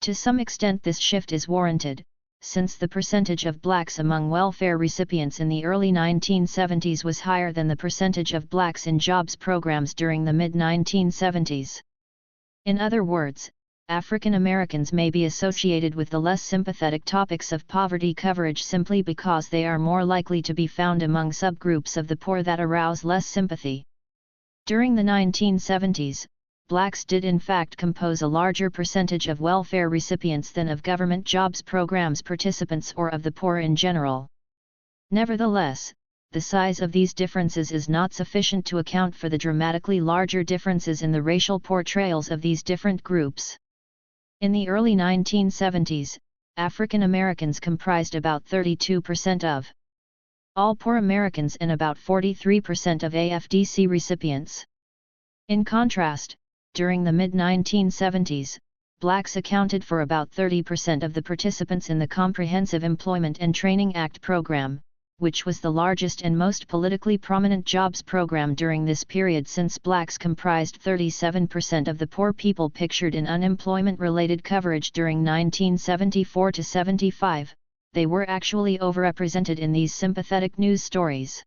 To some extent this shift is warranted, since the percentage of blacks among welfare recipients in the early 1970s was higher than the percentage of blacks in jobs programs during the mid-1970s. In other words, African Americans may be associated with the less sympathetic topics of poverty coverage simply because they are more likely to be found among subgroups of the poor that arouse less sympathy. During the 1970s, blacks did in fact compose a larger percentage of welfare recipients than of government jobs programs participants or of the poor in general. Nevertheless, the size of these differences is not sufficient to account for the dramatically larger differences in the racial portrayals of these different groups. In the early 1970s, African Americans comprised about 32% of all poor Americans and about 43% of AFDC recipients. In contrast, during the mid-1970s, blacks accounted for about 30% of the participants in the Comprehensive Employment and Training Act program, which was the largest and most politically prominent jobs program during this period since blacks comprised 37% of the poor people pictured in unemployment-related coverage during 1974–75, they were actually overrepresented in these sympathetic news stories.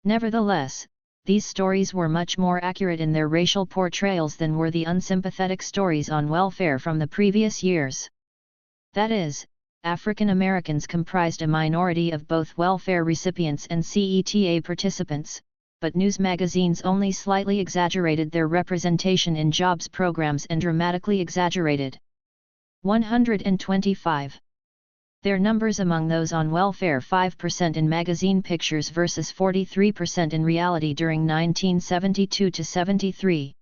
Nevertheless, these stories were much more accurate in their racial portrayals than were the unsympathetic stories on welfare from the previous years. That is, African Americans comprised a minority of both welfare recipients and CETA participants, but news magazines only slightly exaggerated their representation in jobs programs and dramatically exaggerated 125. Their numbers among those on welfare 5% in magazine pictures versus 43% in reality during 1972–73.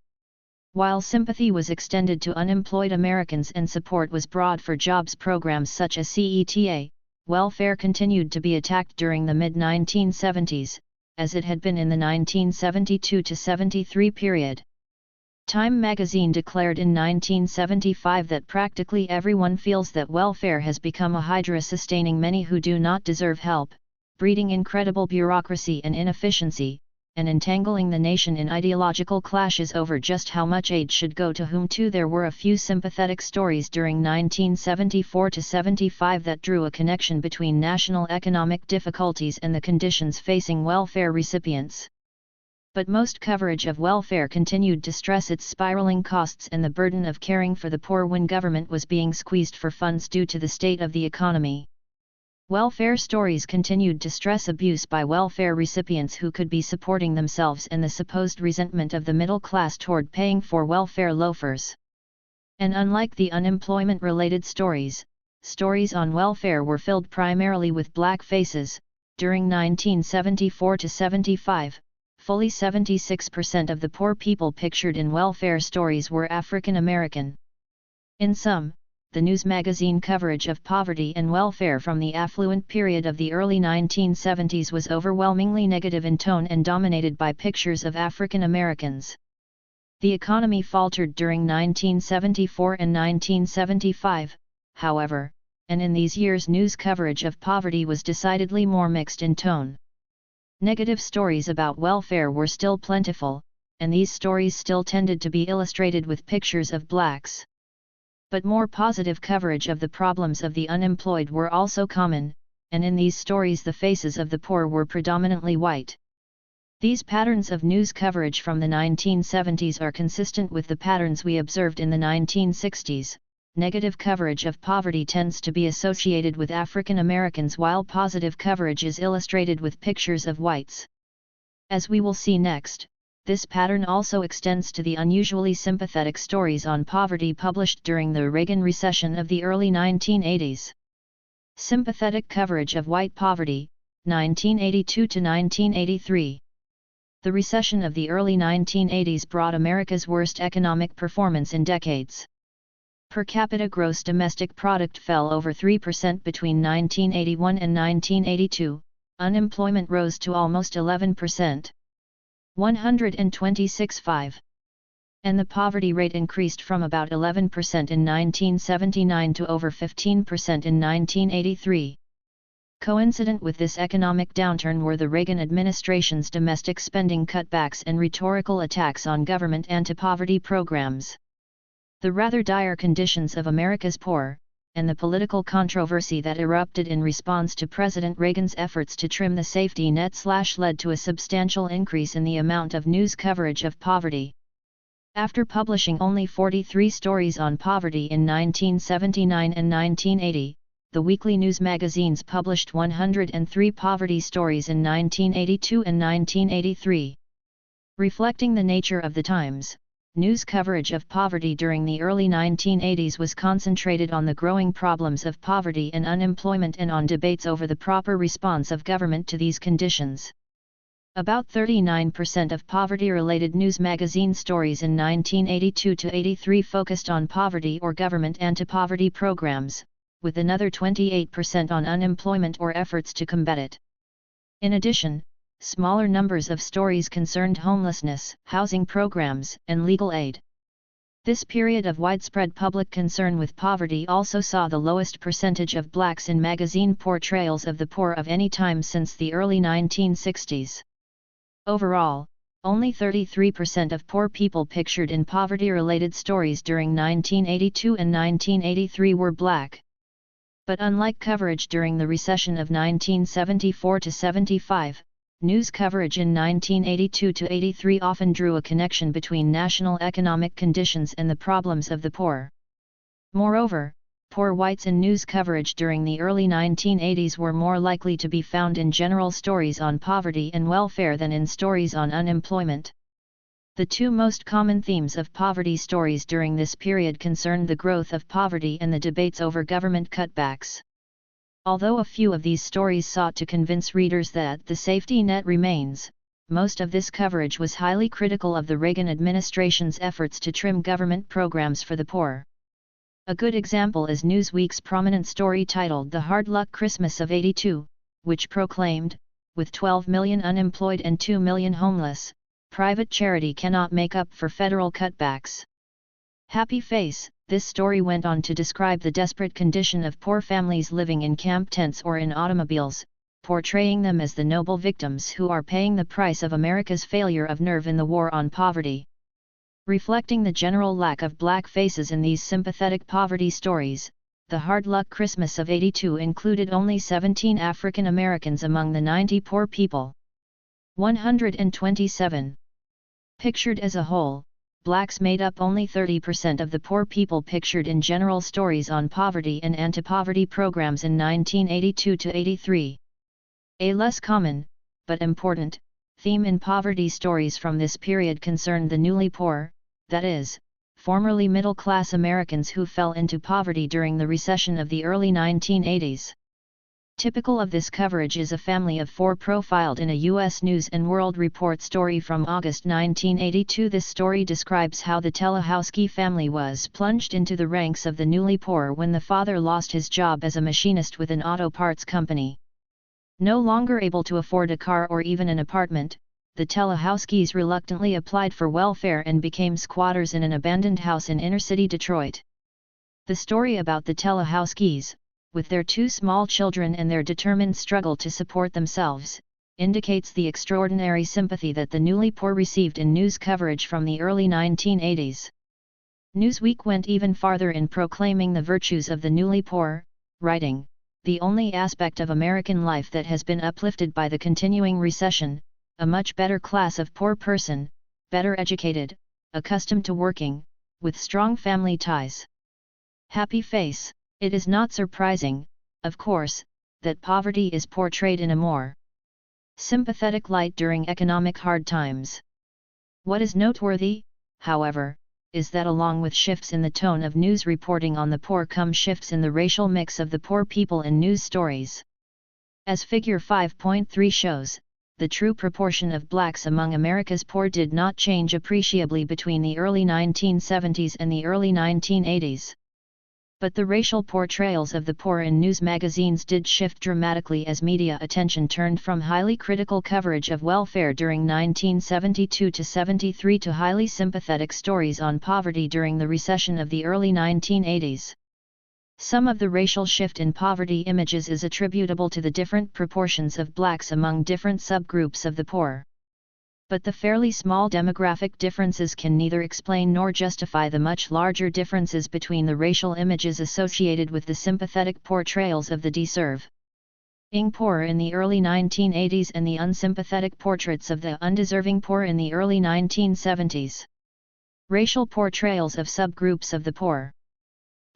While sympathy was extended to unemployed Americans and support was broad for jobs programs such as CETA, welfare continued to be attacked during the mid-1970s, as it had been in the 1972–73 period. Time magazine declared in 1975 that practically everyone feels that welfare has become a hydra sustaining many who do not deserve help, breeding incredible bureaucracy and inefficiency, and entangling the nation in ideological clashes over just how much aid should go to whom. Too, there were a few sympathetic stories during 1974–75 that drew a connection between national economic difficulties and the conditions facing welfare recipients. But most coverage of welfare continued to stress its spiraling costs and the burden of caring for the poor when government was being squeezed for funds due to the state of the economy. Welfare stories continued to stress abuse by welfare recipients who could be supporting themselves and the supposed resentment of the middle class toward paying for welfare loafers. And unlike the unemployment-related stories, stories on welfare were filled primarily with black faces. During 1974–75, fully 76% of the poor people pictured in welfare stories were African American. In sum, the news magazine coverage of poverty and welfare from the affluent period of the early 1970s was overwhelmingly negative in tone and dominated by pictures of African Americans. The economy faltered during 1974 and 1975, however, and in these years news coverage of poverty was decidedly more mixed in tone. Negative stories about welfare were still plentiful, and these stories still tended to be illustrated with pictures of blacks. But more positive coverage of the problems of the unemployed were also common, and in these stories the faces of the poor were predominantly white. These patterns of news coverage from the 1970s are consistent with the patterns we observed in the 1960s. Negative coverage of poverty tends to be associated with African Americans while positive coverage is illustrated with pictures of whites. As we will see next, this pattern also extends to the unusually sympathetic stories on poverty published during the Reagan recession of the early 1980s. Sympathetic coverage of white poverty, 1982–1983. The recession of the early 1980s brought America's worst economic performance in decades. Per capita gross domestic product fell over 3% between 1981 and 1982, unemployment rose to almost 11%. 126.5. And the poverty rate increased from about 11% in 1979 to over 15% in 1983. Coincident with this economic downturn were the Reagan administration's domestic spending cutbacks and rhetorical attacks on government anti-poverty programs. The rather dire conditions of America's poor, and the political controversy that erupted in response to President Reagan's efforts to trim the safety net led to a substantial increase in the amount of news coverage of poverty. After publishing only 43 stories on poverty in 1979 and 1980, the weekly news magazines published 103 poverty stories in 1982 and 1983. Reflecting the nature of the times, news coverage of poverty during the early 1980s was concentrated on the growing problems of poverty and unemployment and on debates over the proper response of government to these conditions. About 39% of poverty-related news magazine stories in 1982-83 focused on poverty or government anti-poverty programs, with another 28% on unemployment or efforts to combat it. In addition, smaller numbers of stories concerned homelessness, housing programs, and legal aid. This period of widespread public concern with poverty also saw the lowest percentage of blacks in magazine portrayals of the poor of any time since the early 1960s. Overall, only 33% of poor people pictured in poverty-related stories during 1982 and 1983 were black. But unlike coverage during the recession of 1974-75, news coverage in 1982-83 often drew a connection between national economic conditions and the problems of the poor. Moreover, poor whites in news coverage during the early 1980s were more likely to be found in general stories on poverty and welfare than in stories on unemployment. The two most common themes of poverty stories during this period concerned the growth of poverty and the debates over government cutbacks. Although a few of these stories sought to convince readers that the safety net remains, most of this coverage was highly critical of the Reagan administration's efforts to trim government programs for the poor. A good example is Newsweek's prominent story titled The Hard Luck Christmas of '82, which proclaimed, with 12 million unemployed and 2 million homeless, private charity cannot make up for federal cutbacks. Happy face, this story went on to describe the desperate condition of poor families living in camp tents or in automobiles, portraying them as the noble victims who are paying the price of America's failure of nerve in the war on poverty. Reflecting the general lack of black faces in these sympathetic poverty stories, The Hard Luck Christmas of '82 included only 17 African Americans among the 90 poor people. 127. Pictured as a whole, blacks made up only 30% of the poor people pictured in general stories on poverty and anti-poverty programs in 1982-83. A less common, but important, theme in poverty stories from this period concerned the newly poor, that is, formerly middle-class Americans who fell into poverty during the recession of the early 1980s. Typical of this coverage is a family of four profiled in a U.S. News & World Report story from August 1982. This story describes how the Telehowski family was plunged into the ranks of the newly poor when the father lost his job as a machinist with an auto parts company. No longer able to afford a car or even an apartment, the Telehowskis reluctantly applied for welfare and became squatters in an abandoned house in inner-city Detroit. The story about the Telehowskis, with their two small children and their determined struggle to support themselves, indicates the extraordinary sympathy that the newly poor received in news coverage from the early 1980s. Newsweek went even farther in proclaiming the virtues of the newly poor, writing, "The only aspect of American life that has been uplifted by the continuing recession, a much better class of poor person, better educated, accustomed to working, with strong family ties." Happy face. It is not surprising, of course, that poverty is portrayed in a more sympathetic light during economic hard times. What is noteworthy, however, is that along with shifts in the tone of news reporting on the poor come shifts in the racial mix of the poor people in news stories. As Figure 5.3 shows, the true proportion of blacks among America's poor did not change appreciably between the early 1970s and the early 1980s. But the racial portrayals of the poor in news magazines did shift dramatically as media attention turned from highly critical coverage of welfare during 1972-73 to highly sympathetic stories on poverty during the recession of the early 1980s. Some of the racial shift in poverty images is attributable to the different proportions of blacks among different subgroups of the poor. But the fairly small demographic differences can neither explain nor justify the much larger differences between the racial images associated with the sympathetic portrayals of the deserving poor in the early 1980s and the unsympathetic portraits of the undeserving poor in the early 1970s. Racial portrayals of subgroups of the poor.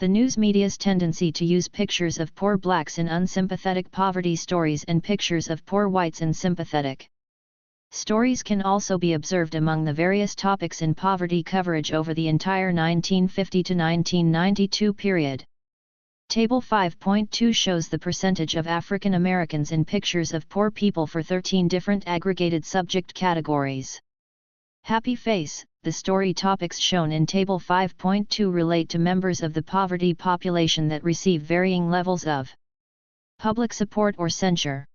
The news media's tendency to use pictures of poor blacks in unsympathetic poverty stories and pictures of poor whites in sympathetic Stories can also be observed among the various topics in poverty coverage over the entire 1950 to 1992 period. Table 5.2 shows the percentage of African Americans in pictures of poor people for 13 different aggregated subject categories. Happy face. The story topics shown in Table 5.2 relate to members of the poverty population that receive varying levels of public support or censure.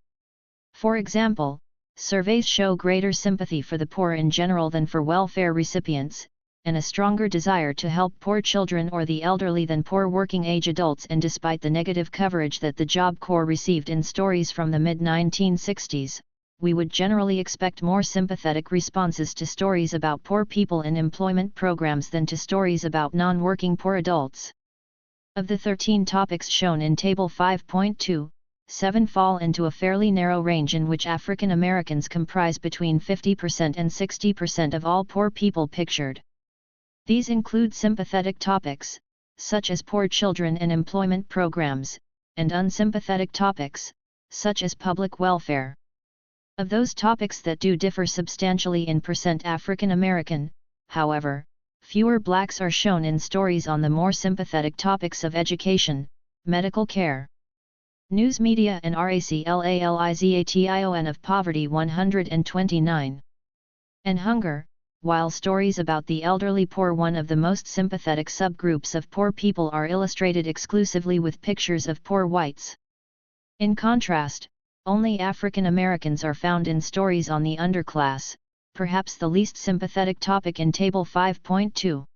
For example, surveys show greater sympathy for the poor in general than for welfare recipients, and a stronger desire to help poor children or the elderly than poor working-age adults. And despite the negative coverage that the Job Corps received in stories from the mid-1960s, we would generally expect more sympathetic responses to stories about poor people in employment programs than to stories about non-working poor adults. Of the 13 topics shown in Table 5.2, 7 fall into a fairly narrow range in which African Americans comprise between 50% and 60% of all poor people pictured. These include sympathetic topics, such as poor children and employment programs, and unsympathetic topics, such as public welfare. Of those topics that do differ substantially in percent African American, however, fewer blacks are shown in stories on the more sympathetic topics of education, medical care, news media and raclalization of poverty 129. And hunger, while stories about the elderly poor, one of the most sympathetic subgroups of poor people, are illustrated exclusively with pictures of poor whites. In contrast, only African Americans are found in stories on the underclass, perhaps the least sympathetic topic in Table 5.2.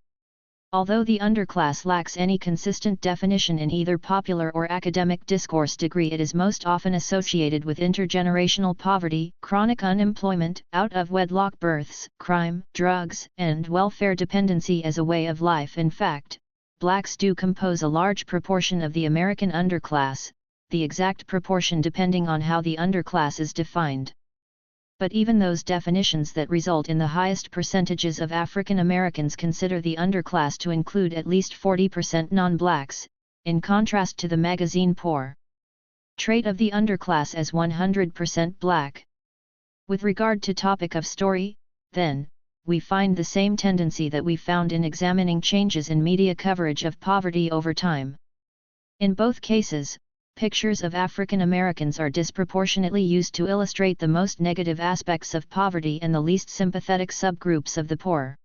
Although the underclass lacks any consistent definition in either popular or academic discourse degree, it is most often associated with intergenerational poverty, chronic unemployment, out-of-wedlock births, crime, drugs, and welfare dependency as a way of life. In fact, blacks do compose a large proportion of the American underclass, the exact proportion depending on how the underclass is defined. But even those definitions that result in the highest percentages of African Americans consider the underclass to include at least 40% non-blacks, in contrast to the magazine poor trait of the underclass as 100% black. With regard to topic of story, then, we find the same tendency that we found in examining changes in media coverage of poverty over time. In both cases, pictures of African Americans are disproportionately used to illustrate the most negative aspects of poverty and the least sympathetic subgroups of the poor.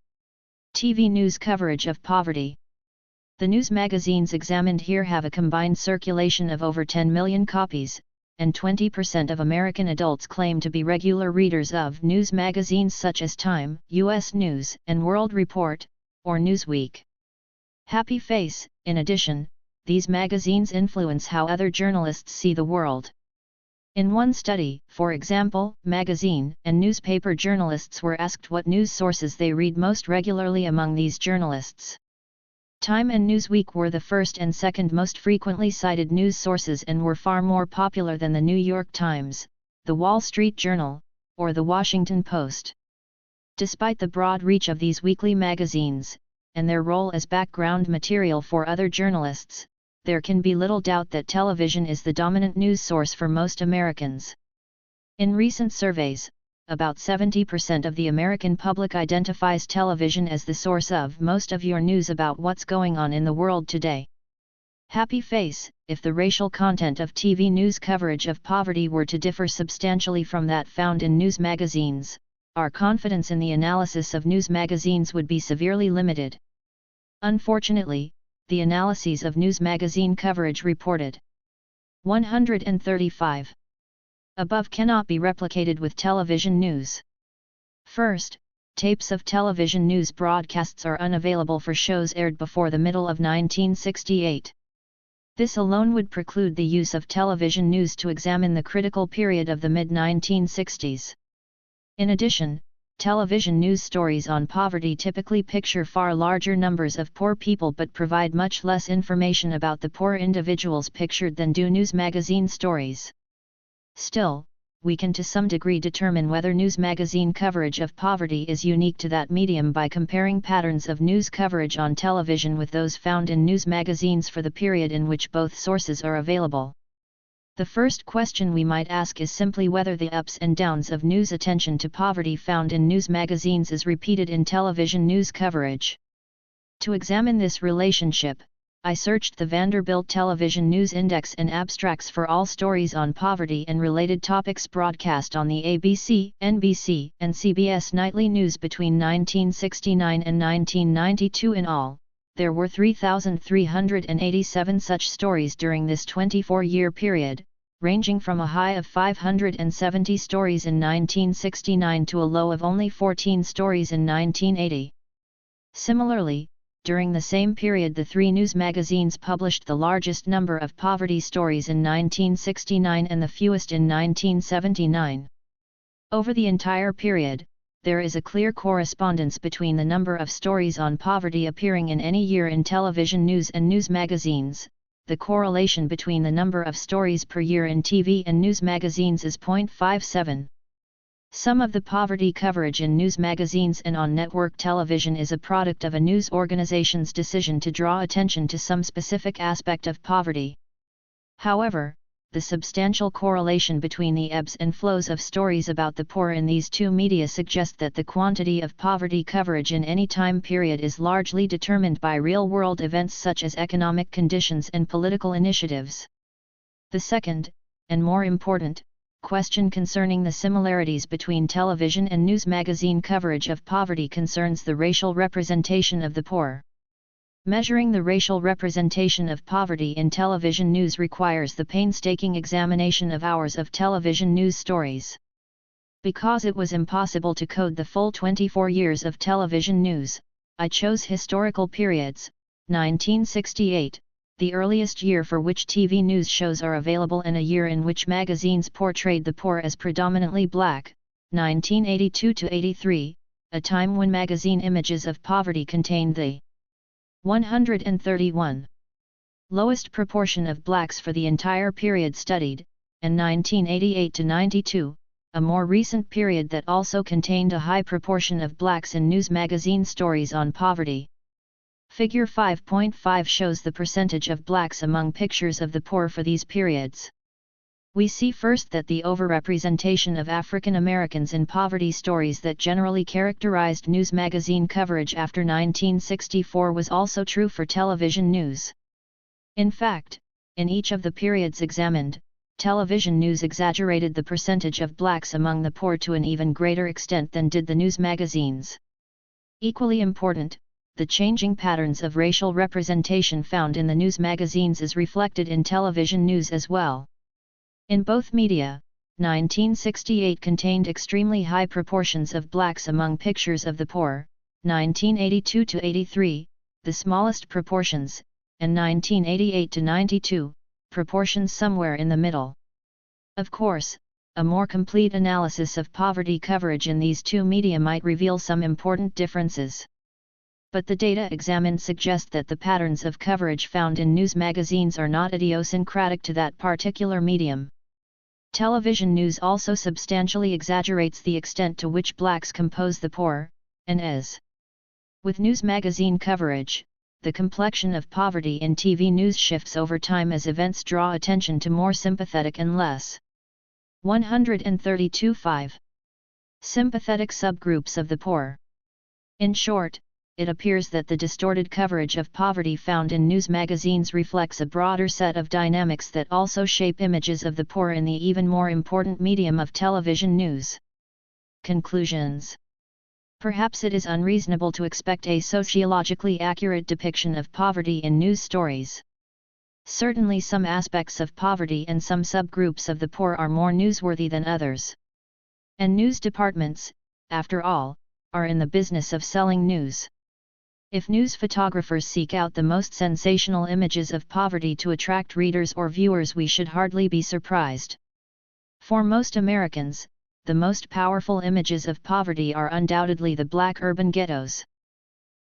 TV news coverage of poverty. The news magazines examined here have a combined circulation of over 10 million copies, and 20% of American adults claim to be regular readers of news magazines such as Time, U.S. News and World Report, or Newsweek. Happy face. In addition, these magazines influence how other journalists see the world. In one study, for example, magazine and newspaper journalists were asked what news sources they read most regularly among these journalists. Time and Newsweek were the first and second most frequently cited news sources and were far more popular than the New York Times, the Wall Street Journal, or the Washington Post. Despite the broad reach of these weekly magazines, and their role as background material for other journalists, there can be little doubt that television is the dominant news source for most Americans. In recent surveys, about 70% of the American public identifies television as the source of most of your news about what's going on in the world today. Happy face. If the racial content of TV news coverage of poverty were to differ substantially from that found in news magazines, our confidence in the analysis of news magazines would be severely limited. Unfortunately, the analyses of news magazine coverage reported 135 above cannot be replicated with television news. First, tapes of television news broadcasts are unavailable for shows aired before the middle of 1968. This alone would preclude the use of television news to examine the critical period of the mid-1960s. In addition, television news stories on poverty typically picture far larger numbers of poor people but provide much less information about the poor individuals pictured than do news magazine stories. Still, we can to some degree determine whether news magazine coverage of poverty is unique to that medium by comparing patterns of news coverage on television with those found in news magazines for the period in which both sources are available. The first question we might ask is simply whether the ups and downs of news attention to poverty found in news magazines is repeated in television news coverage. To examine this relationship, I searched the Vanderbilt Television News Index and abstracts for all stories on poverty and related topics broadcast on the ABC, NBC, and CBS nightly news between 1969 and 1992 in all. There were 3,387 such stories during this 24-year period, ranging from a high of 570 stories in 1969 to a low of only 14 stories in 1980. Similarly, during the same period the three news magazines published the largest number of poverty stories in 1969 and the fewest in 1979. Over the entire period, there is a clear correspondence between the number of stories on poverty appearing in any year in television news and news magazines. The correlation between the number of stories per year in TV and news magazines is 0.57. Some of the poverty coverage in news magazines and on network television is a product of a news organization's decision to draw attention to some specific aspect of poverty. However, the substantial correlation between the ebbs and flows of stories about the poor in these two media suggests that the quantity of poverty coverage in any time period is largely determined by real-world events such as economic conditions and political initiatives. The second, and more important, question concerning the similarities between television and news magazine coverage of poverty concerns the racial representation of the poor. Measuring the racial representation of poverty in television news requires the painstaking examination of hours of television news stories. Because it was impossible to code the full 24 years of television news, I chose historical periods, 1968, the earliest year for which TV news shows are available and a year in which magazines portrayed the poor as predominantly black, 1982 to 83, a time when magazine images of poverty contained the 131 lowest proportion of blacks for the entire period studied, and 1988 to 92, a more recent period that also contained a high proportion of blacks in news magazine stories on poverty. Figure 5.5 shows the percentage of blacks among pictures of the poor for these periods. We see first that the overrepresentation of African Americans in poverty stories that generally characterized news magazine coverage after 1964 was also true for television news. In fact, in each of the periods examined, television news exaggerated the percentage of blacks among the poor to an even greater extent than did the news magazines. Equally important, the changing patterns of racial representation found in the news magazines is reflected in television news as well. In both media, 1968 contained extremely high proportions of blacks among pictures of the poor, 1982 to 83, the smallest proportions, and 1988 to 92, proportions somewhere in the middle. Of course, a more complete analysis of poverty coverage in these two media might reveal some important differences. But the data examined suggest that the patterns of coverage found in news magazines are not idiosyncratic to that particular medium. Television news also substantially exaggerates the extent to which blacks compose the poor, and as with news magazine coverage, the complexion of poverty in TV news shifts over time as events draw attention to more sympathetic and less 132.5 sympathetic subgroups of the poor. In short, it appears that the distorted coverage of poverty found in news magazines reflects a broader set of dynamics that also shape images of the poor in the even more important medium of television news. Conclusions. Perhaps it is unreasonable to expect a sociologically accurate depiction of poverty in news stories. Certainly some aspects of poverty and some subgroups of the poor are more newsworthy than others. And news departments, after all, are in the business of selling news. If news photographers seek out the most sensational images of poverty to attract readers or viewers, we should hardly be surprised. For most Americans, the most powerful images of poverty are undoubtedly the black urban ghettos.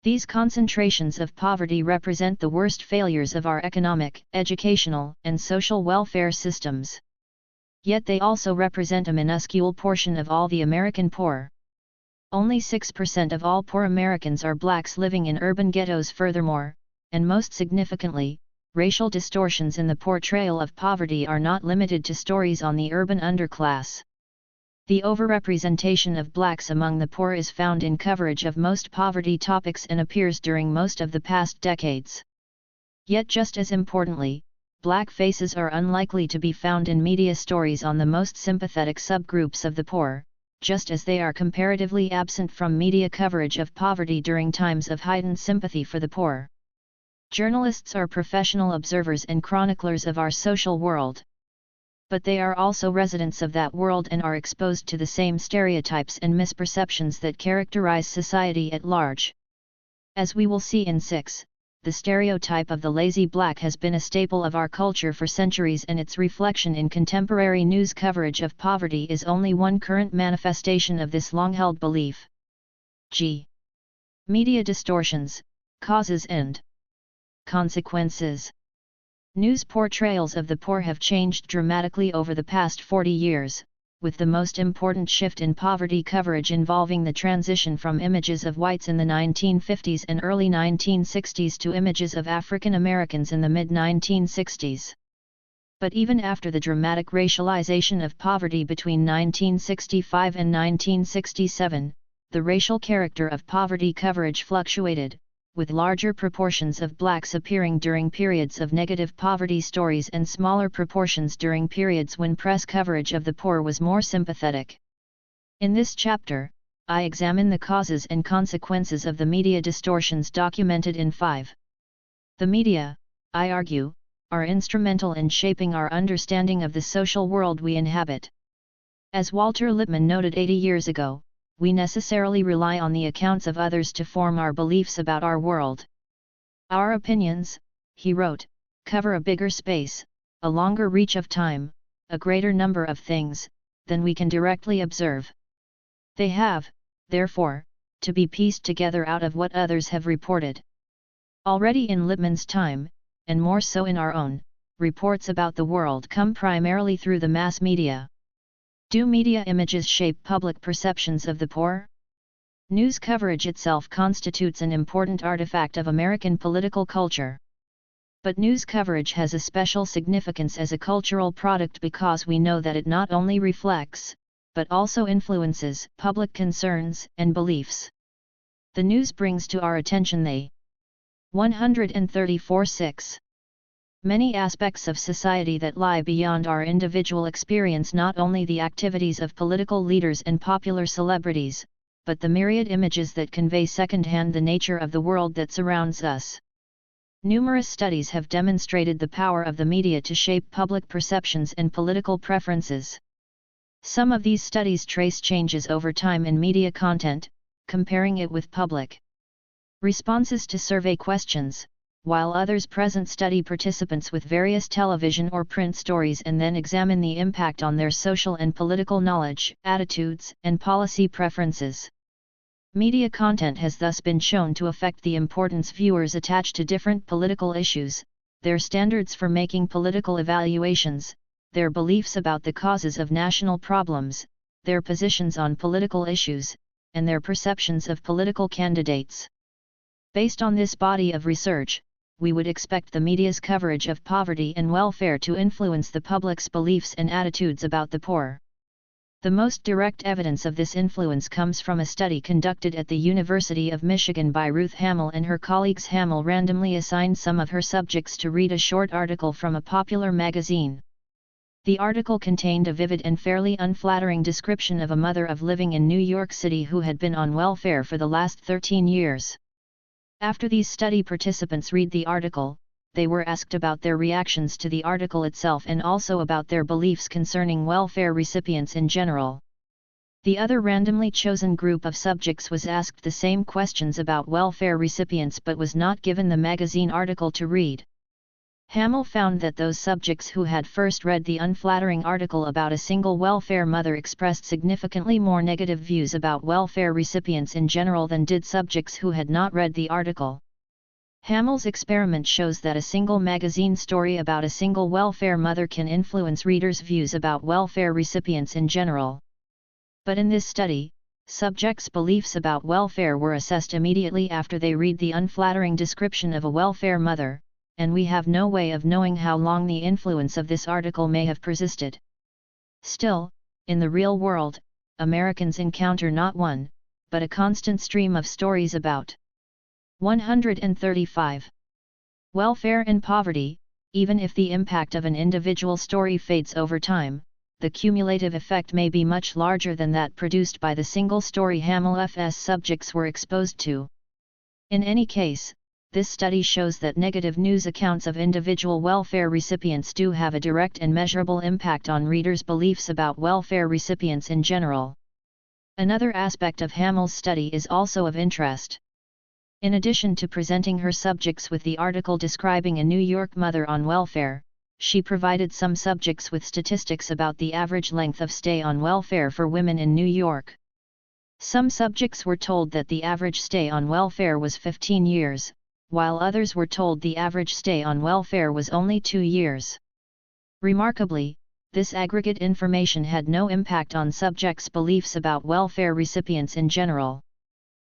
These concentrations of poverty represent the worst failures of our economic, educational, and social welfare systems. Yet they also represent a minuscule portion of all the American poor. Only 6% of all poor Americans are blacks living in urban ghettos. Furthermore, and most significantly, racial distortions in the portrayal of poverty are not limited to stories on the urban underclass. The overrepresentation of blacks among the poor is found in coverage of most poverty topics and appears during most of the past decades. Yet just as importantly, black faces are unlikely to be found in media stories on the most sympathetic subgroups of the poor, just as they are comparatively absent from media coverage of poverty during times of heightened sympathy for the poor. Journalists are professional observers and chroniclers of our social world. But they are also residents of that world and are exposed to the same stereotypes and misperceptions that characterize society at large. As we will see in 6, the stereotype of the lazy black has been a staple of our culture for centuries, and its reflection in contemporary news coverage of poverty is only one current manifestation of this long-held belief. G. Media distortions, causes and consequences. News portrayals of the poor have changed dramatically over the past 40 years, with the most important shift in poverty coverage involving the transition from images of whites in the 1950s and early 1960s to images of African Americans in the mid-1960s. But even after the dramatic racialization of poverty between 1965 and 1967, the racial character of poverty coverage fluctuated, with larger proportions of blacks appearing during periods of negative poverty stories and smaller proportions during periods when press coverage of the poor was more sympathetic. In this chapter, I examine the causes and consequences of the media distortions documented in 5. The media, I argue, are instrumental in shaping our understanding of the social world we inhabit. As Walter Lippmann noted 80 years ago, we necessarily rely on the accounts of others to form our beliefs about our world. Our opinions, he wrote, cover a bigger space, a longer reach of time, a greater number of things, than we can directly observe. They have, therefore, to be pieced together out of what others have reported. Already in Lippmann's time, and more so in our own, reports about the world come primarily through the mass media. Do media images shape public perceptions of the poor? News coverage itself constitutes an important artifact of American political culture. But news coverage has a special significance as a cultural product because we know that it not only reflects, but also influences public concerns and beliefs. The news brings to our attention the 134.6. Many aspects of society that lie beyond our individual experience, not only the activities of political leaders and popular celebrities, but the myriad images that convey secondhand the nature of the world that surrounds us. Numerous studies have demonstrated the power of the media to shape public perceptions and political preferences. Some of these studies trace changes over time in media content, comparing it with public responses to survey questions, while others present study participants with various television or print stories and then examine the impact on their social and political knowledge, attitudes, and policy preferences. Media content has thus been shown to affect the importance viewers attach to different political issues, their standards for making political evaluations, their beliefs about the causes of national problems, their positions on political issues, and their perceptions of political candidates. Based on this body of research, we would expect the media's coverage of poverty and welfare to influence the public's beliefs and attitudes about the poor. The most direct evidence of this influence comes from a study conducted at the University of Michigan by Ruth Hamill and her colleagues. Hamill randomly assigned some of her subjects to read a short article from a popular magazine. The article contained a vivid and fairly unflattering description of a mother of living in New York City who had been on welfare for the last 13 years. After these study participants read the article, they were asked about their reactions to the article itself and also about their beliefs concerning welfare recipients in general. The other randomly chosen group of subjects was asked the same questions about welfare recipients but was not given the magazine article to read. Hamill found that those subjects who had first read the unflattering article about a single welfare mother expressed significantly more negative views about welfare recipients in general than did subjects who had not read the article. Hamill's experiment shows that a single magazine story about a single welfare mother can influence readers' views about welfare recipients in general. But in this study, subjects' beliefs about welfare were assessed immediately after they read the unflattering description of a welfare mother, and we have no way of knowing how long the influence of this article may have persisted. Still, in the real world, Americans encounter not one, but a constant stream of stories about 135. Welfare and poverty. Even if the impact of an individual story fades over time, the cumulative effect may be much larger than that produced by the single story Hamel-FS subjects were exposed to. In any case, this study shows that negative news accounts of individual welfare recipients do have a direct and measurable impact on readers' beliefs about welfare recipients in general. Another aspect of Hamel's study is also of interest. In addition to presenting her subjects with the article describing a New York mother on welfare, she provided some subjects with statistics about the average length of stay on welfare for women in New York. Some subjects were told that the average stay on welfare was 15 years, while others were told the average stay on welfare was only 2 years. Remarkably, this aggregate information had no impact on subjects' beliefs about welfare recipients in general.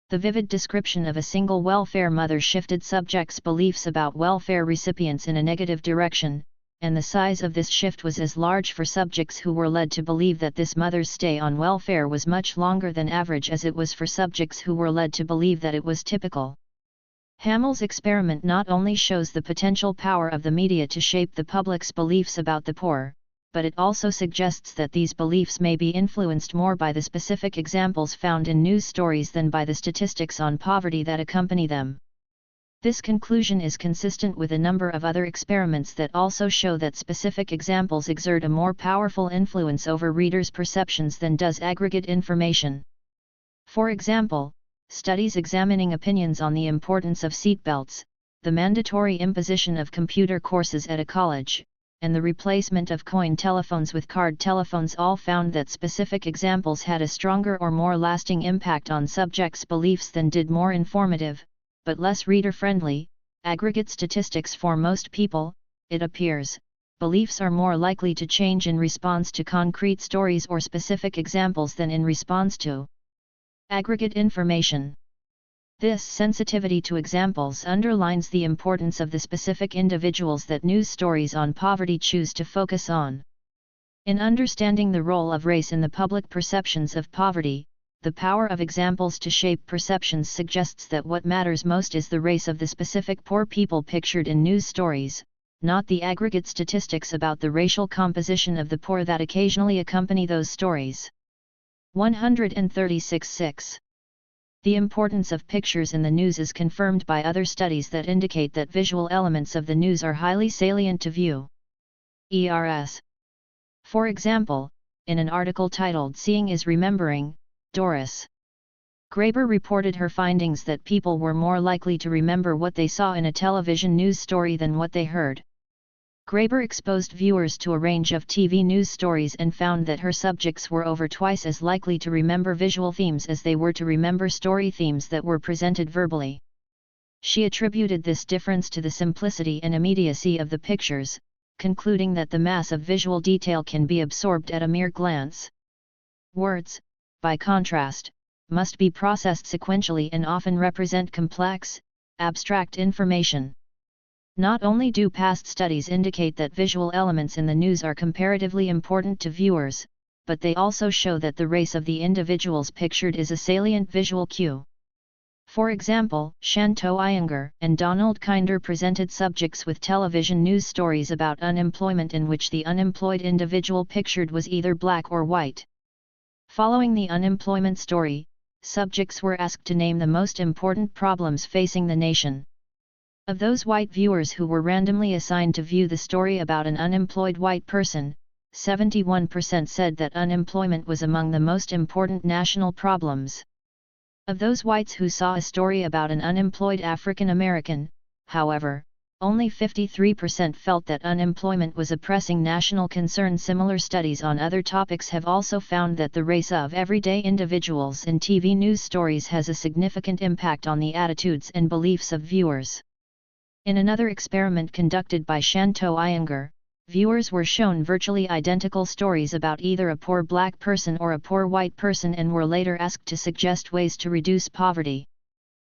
The vivid description of a single welfare mother shifted subjects' beliefs about welfare recipients in a negative direction, and the size of this shift was as large for subjects who were led to believe that this mother's stay on welfare was much longer than average as it was for subjects who were led to believe that it was typical. Hamel's experiment not only shows the potential power of the media to shape the public's beliefs about the poor, but it also suggests that these beliefs may be influenced more by the specific examples found in news stories than by the statistics on poverty that accompany them. This conclusion is consistent with a number of other experiments that also show that specific examples exert a more powerful influence over readers' perceptions than does aggregate information. For example, studies examining opinions on the importance of seatbelts, the mandatory imposition of computer courses at a college, and the replacement of coin telephones with card telephones all found that specific examples had a stronger or more lasting impact on subjects' beliefs than did more informative, but less reader-friendly, aggregate statistics. For most people, it appears, beliefs are more likely to change in response to concrete stories or specific examples than in response to aggregate information. This sensitivity to examples underlines the importance of the specific individuals that news stories on poverty choose to focus on. In understanding the role of race in the public perceptions of poverty, the power of examples to shape perceptions suggests that what matters most is the race of the specific poor people pictured in news stories, not the aggregate statistics about the racial composition of the poor that occasionally accompany those stories. 136.6. The importance of pictures in the news is confirmed by other studies that indicate that visual elements of the news are highly salient to view. ERS. For example, in an article titled "Seeing is Remembering," Doris Graber reported her findings that people were more likely to remember what they saw in a television news story than what they heard. Graber exposed viewers to a range of TV news stories and found that her subjects were over twice as likely to remember visual themes as they were to remember story themes that were presented verbally. She attributed this difference to the simplicity and immediacy of the pictures, concluding that the mass of visual detail can be absorbed at a mere glance. Words, by contrast, must be processed sequentially and often represent complex, abstract information. Not only do past studies indicate that visual elements in the news are comparatively important to viewers, but they also show that the race of the individuals pictured is a salient visual cue. For example, Shanto Iyengar and Donald Kinder presented subjects with television news stories about unemployment in which the unemployed individual pictured was either black or white. Following the unemployment story, subjects were asked to name the most important problems facing the nation. Of those white viewers who were randomly assigned to view the story about an unemployed white person, 71% said that unemployment was among the most important national problems. Of those whites who saw a story about an unemployed African American, however, only 53% felt that unemployment was a pressing national concern. Similar studies on other topics have also found that the race of everyday individuals in TV news stories has a significant impact on the attitudes and beliefs of viewers. In another experiment conducted by Shanto Iyengar, viewers were shown virtually identical stories about either a poor black person or a poor white person and were later asked to suggest ways to reduce poverty.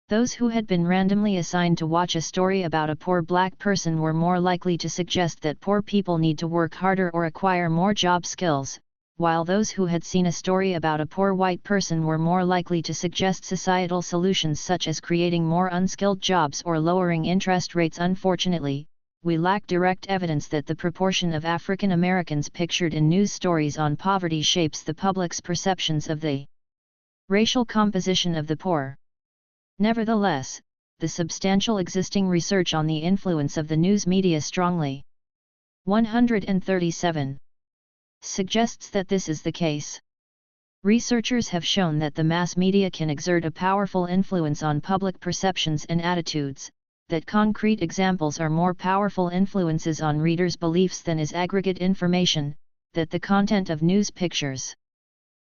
Those who had been randomly assigned to watch a story about a poor black person were more likely to suggest that poor people need to work harder or acquire more job skills, while those who had seen a story about a poor white person were more likely to suggest societal solutions such as creating more unskilled jobs or lowering interest rates. Unfortunately, we lack direct evidence that the proportion of African Americans pictured in news stories on poverty shapes the public's perceptions of the racial composition of the poor. Nevertheless, the substantial existing research on the influence of the news media strongly 137 suggests that this is the case. Researchers have shown that the mass media can exert a powerful influence on public perceptions and attitudes, that concrete examples are more powerful influences on readers' beliefs than is aggregate information, that the content of news pictures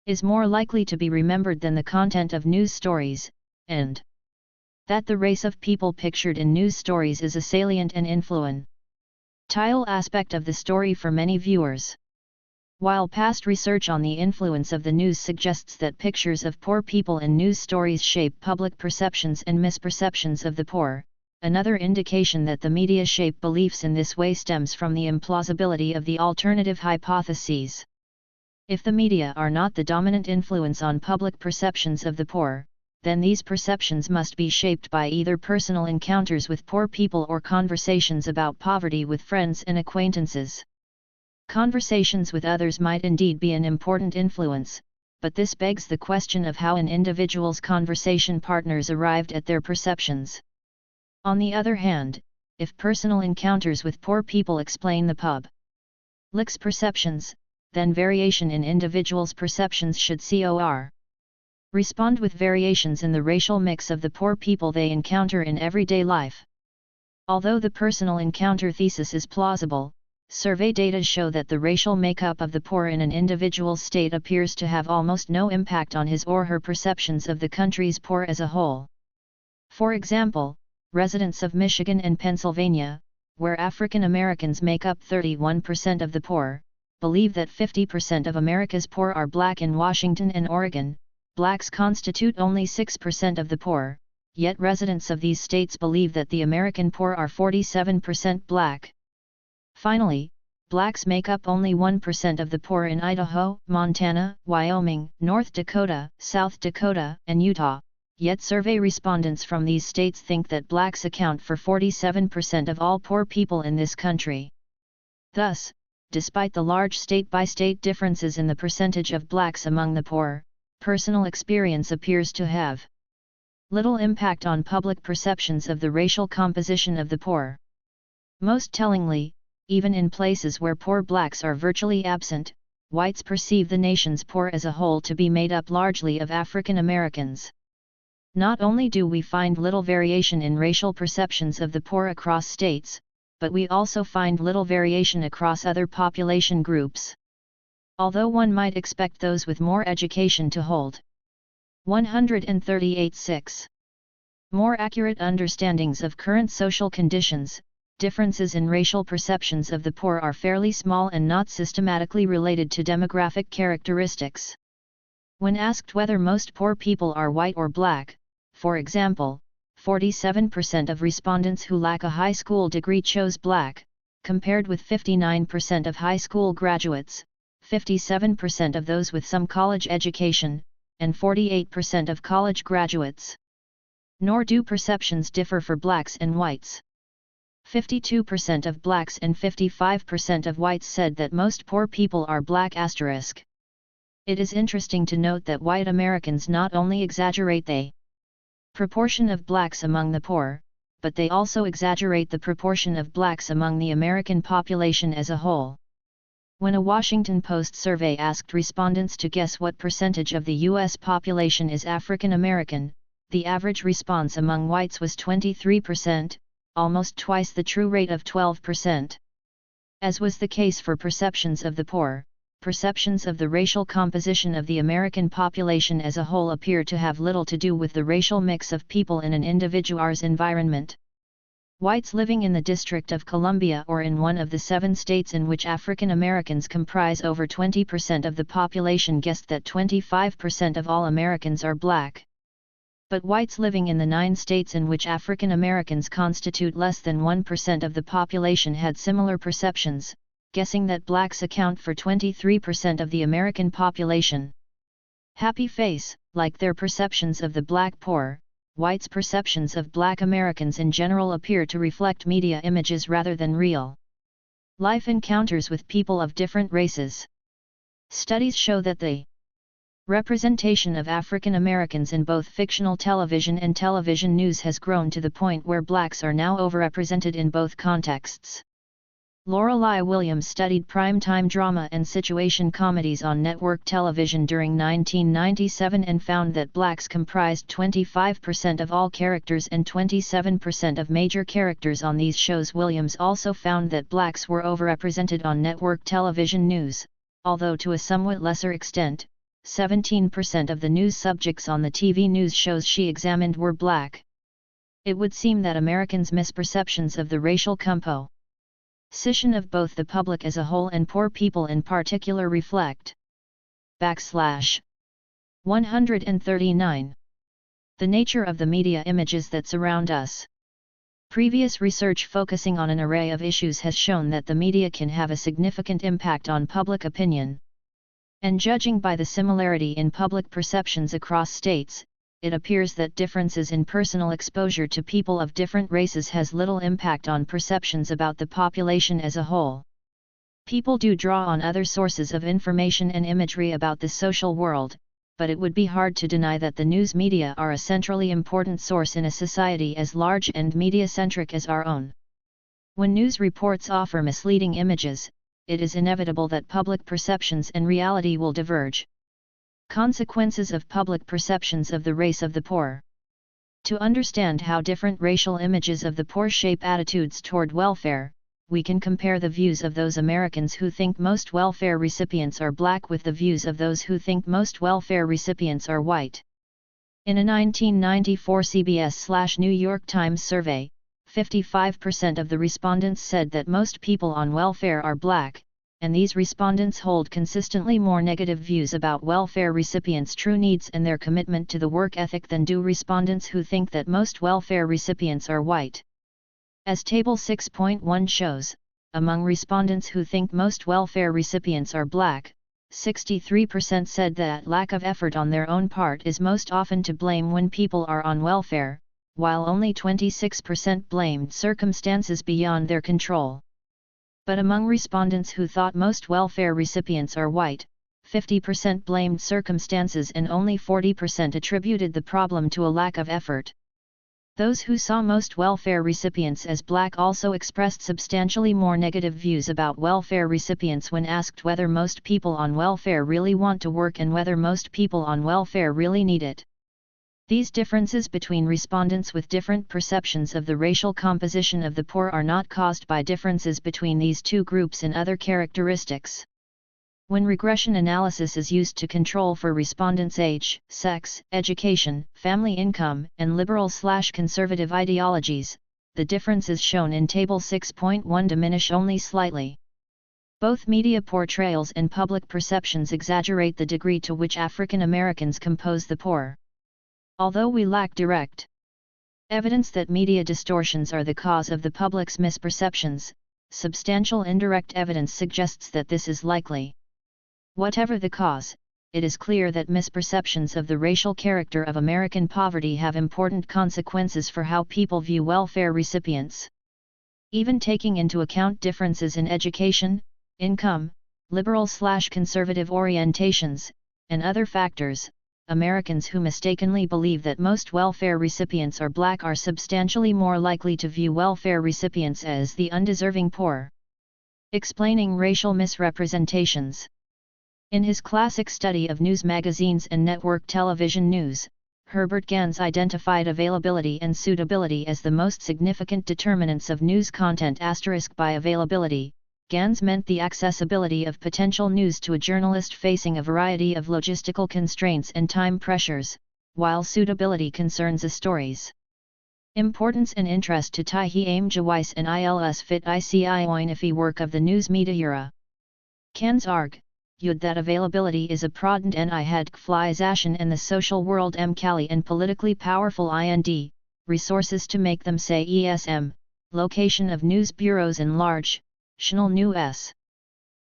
is more likely to be remembered than the content of news stories, and that the race of people pictured in news stories is a salient and influential aspect of the story for many viewers. While past research on the influence of the news suggests that pictures of poor people in news stories shape public perceptions and misperceptions of the poor, another indication that the media shape beliefs in this way stems from the implausibility of the alternative hypotheses. If the media are not the dominant influence on public perceptions of the poor, then these perceptions must be shaped by either personal encounters with poor people or conversations about poverty with friends and acquaintances. Conversations with others might indeed be an important influence, but this begs the question of how an individual's conversation partners arrived at their perceptions. On the other hand, if personal encounters with poor people explain the public's perceptions, then variation in individuals' perceptions should correspond with variations in the racial mix of the poor people they encounter in everyday life. Although the personal encounter thesis is plausible, survey data show that the racial makeup of the poor in an individual's state appears to have almost no impact on his or her perceptions of the country's poor as a whole. For example, residents of Michigan and Pennsylvania, where African Americans make up 31% of the poor, believe that 50% of America's poor are black. In Washington and Oregon, blacks constitute only 6% of the poor, yet residents of these states believe that the American poor are 47% black. Finally, blacks make up only 1% of the poor in Idaho, Montana, Wyoming, North Dakota, South Dakota, and Utah, yet survey respondents from these states think that blacks account for 47% of all poor people in this country. Thus, despite the large state-by-state differences in the percentage of blacks among the poor, personal experience appears to have little impact on public perceptions of the racial composition of the poor. Most tellingly, even in places where poor blacks are virtually absent, whites perceive the nation's poor as a whole to be made up largely of African Americans. Not only do we find little variation in racial perceptions of the poor across states, but we also find little variation across other population groups. Although one might expect those with more education to hold 138.6 more accurate understandings of current social conditions, differences in racial perceptions of the poor are fairly small and not systematically related to demographic characteristics. When asked whether most poor people are white or black, for example, 47% of respondents who lack a high school degree chose black, compared with 59% of high school graduates, 57% of those with some college education, and 48% of college graduates. Nor do perceptions differ for blacks and whites. 52% of blacks and 55% of whites said that most poor people are black. It is interesting to note that white Americans not only exaggerate the proportion of blacks among the poor, but they also exaggerate the proportion of blacks among the American population as a whole. When a Washington Post survey asked respondents to guess what percentage of the U.S. population is African American, the average response among whites was 23%, almost twice the true rate of 12%. As was the case for perceptions of the poor, perceptions of the racial composition of the American population as a whole appear to have little to do with the racial mix of people in an individual's environment. Whites living in the District of Columbia or in one of the 7 states in which African Americans comprise over 20% of the population guessed that 25% of all Americans are black. But whites living in the 9 states in which African Americans constitute less than 1% of the population had similar perceptions, guessing that blacks account for 23% of the American population. Happy face, like their perceptions of the black poor, whites' perceptions of black Americans in general appear to reflect media images rather than real life encounters with people of different races. Studies show that the representation of African Americans in both fictional television and television news has grown to the point where blacks are now overrepresented in both contexts. Lorelei Williams studied primetime drama and situation comedies on network television during 1997 and found that blacks comprised 25% of all characters and 27% of major characters on these shows. Williams also found that blacks were overrepresented on network television news, although to a somewhat lesser extent. 17% of the news subjects on the TV news shows she examined were black. It would seem that Americans' misperceptions of the racial composition of both the public as a whole and poor people in particular reflect. / 139. The nature of the media images that surround us. Previous research focusing on an array of issues has shown that the media can have a significant impact on public opinion. And judging by the similarity in public perceptions across states, it appears that differences in personal exposure to people of different races has little impact on perceptions about the population as a whole. People do draw on other sources of information and imagery about the social world, but it would be hard to deny that the news media are a centrally important source in a society as large and media-centric as our own. When news reports offer misleading images, it is inevitable that public perceptions and reality will diverge. Consequences of public perceptions of the race of the poor. To understand how different racial images of the poor shape attitudes toward welfare, we can compare the views of those Americans who think most welfare recipients are black with the views of those who think most welfare recipients are white. In a 1994 CBS/New York Times survey, 55% of the respondents said that most people on welfare are black, and these respondents hold consistently more negative views about welfare recipients' true needs and their commitment to the work ethic than do respondents who think that most welfare recipients are white. As Table 6.1 shows, among respondents who think most welfare recipients are black, 63% said that lack of effort on their own part is most often to blame when people are on welfare, while only 26% blamed circumstances beyond their control. But among respondents who thought most welfare recipients are white, 50% blamed circumstances and only 40% attributed the problem to a lack of effort. Those who saw most welfare recipients as black also expressed substantially more negative views about welfare recipients when asked whether most people on welfare really want to work and whether most people on welfare really need it. These differences between respondents with different perceptions of the racial composition of the poor are not caused by differences between these two groups in other characteristics. When regression analysis is used to control for respondents' age, sex, education, family income, and liberal/conservative ideologies, the differences shown in Table 6.1 diminish only slightly. Both media portrayals and public perceptions exaggerate the degree to which African Americans compose the poor. Although we lack direct evidence that media distortions are the cause of the public's misperceptions, substantial indirect evidence suggests that this is likely. Whatever the cause, it is clear that misperceptions of the racial character of American poverty have important consequences for how people view welfare recipients. Even taking into account differences in education, income, liberal/conservative orientations, and other factors, Americans who mistakenly believe that most welfare recipients are black are substantially more likely to view welfare recipients as the undeserving poor. Explaining racial misrepresentations. In his classic study of news magazines and network television news, Herbert Gans identified availability and suitability as the most significant determinants of news content. By availability, Gans meant the accessibility of potential news to a journalist facing a variety of logistical constraints and time pressures, while suitability concerns a story's importance and interest to tie him gewis and ils fit ici oin if work of the news media era. Gans arg. Yud that availability is a prodent and I had kflization and the social world kali and politically powerful ind, resources to make them say ESM, location of news bureaus in large, shnal new s.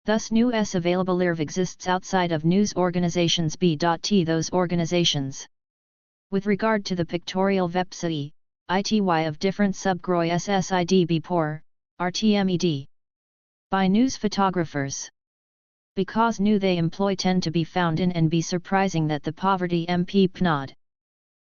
Thus new s availabilirv exists outside of news organizations b.t those organizations. With regard to the pictorial website, ity of different subgroy ssid bpor, rtmed. By news photographers. Because new they employ tend to be found in and be surprising that the poverty MP pnod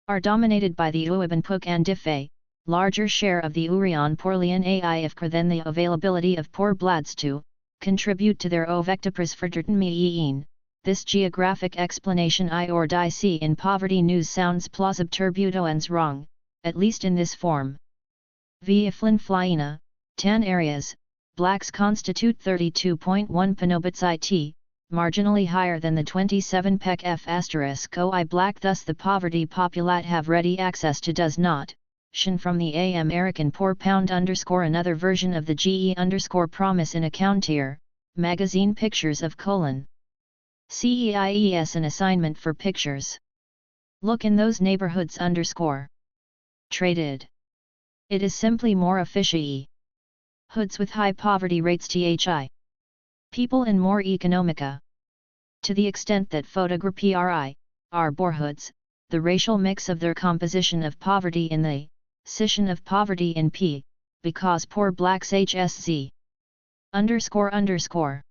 are dominated by the Uibanpuk and Diffe, larger share of the Urion Porlian AIFKR than the availability of poor blads to contribute to their ovectipras verderten. This geographic explanation I or die see in poverty news sounds plausibturbutoens wrong, at least in this form. Via Flin 10 areas, blacks constitute 32.1 panobits it, marginally higher than the 27 pec f *o black thus the poverty populate have ready access to does not, shin from the American poor pound another version of the GE promise in account here, magazine pictures of : CEIES an assignment for pictures. Look in those neighborhoods traded. It is simply more efficient. Hoods with high poverty rates THI. People in more economica. To the extent that photography are borehoods, the racial mix of their composition of poverty in the scission of poverty in P, because poor blacks HSZ. __.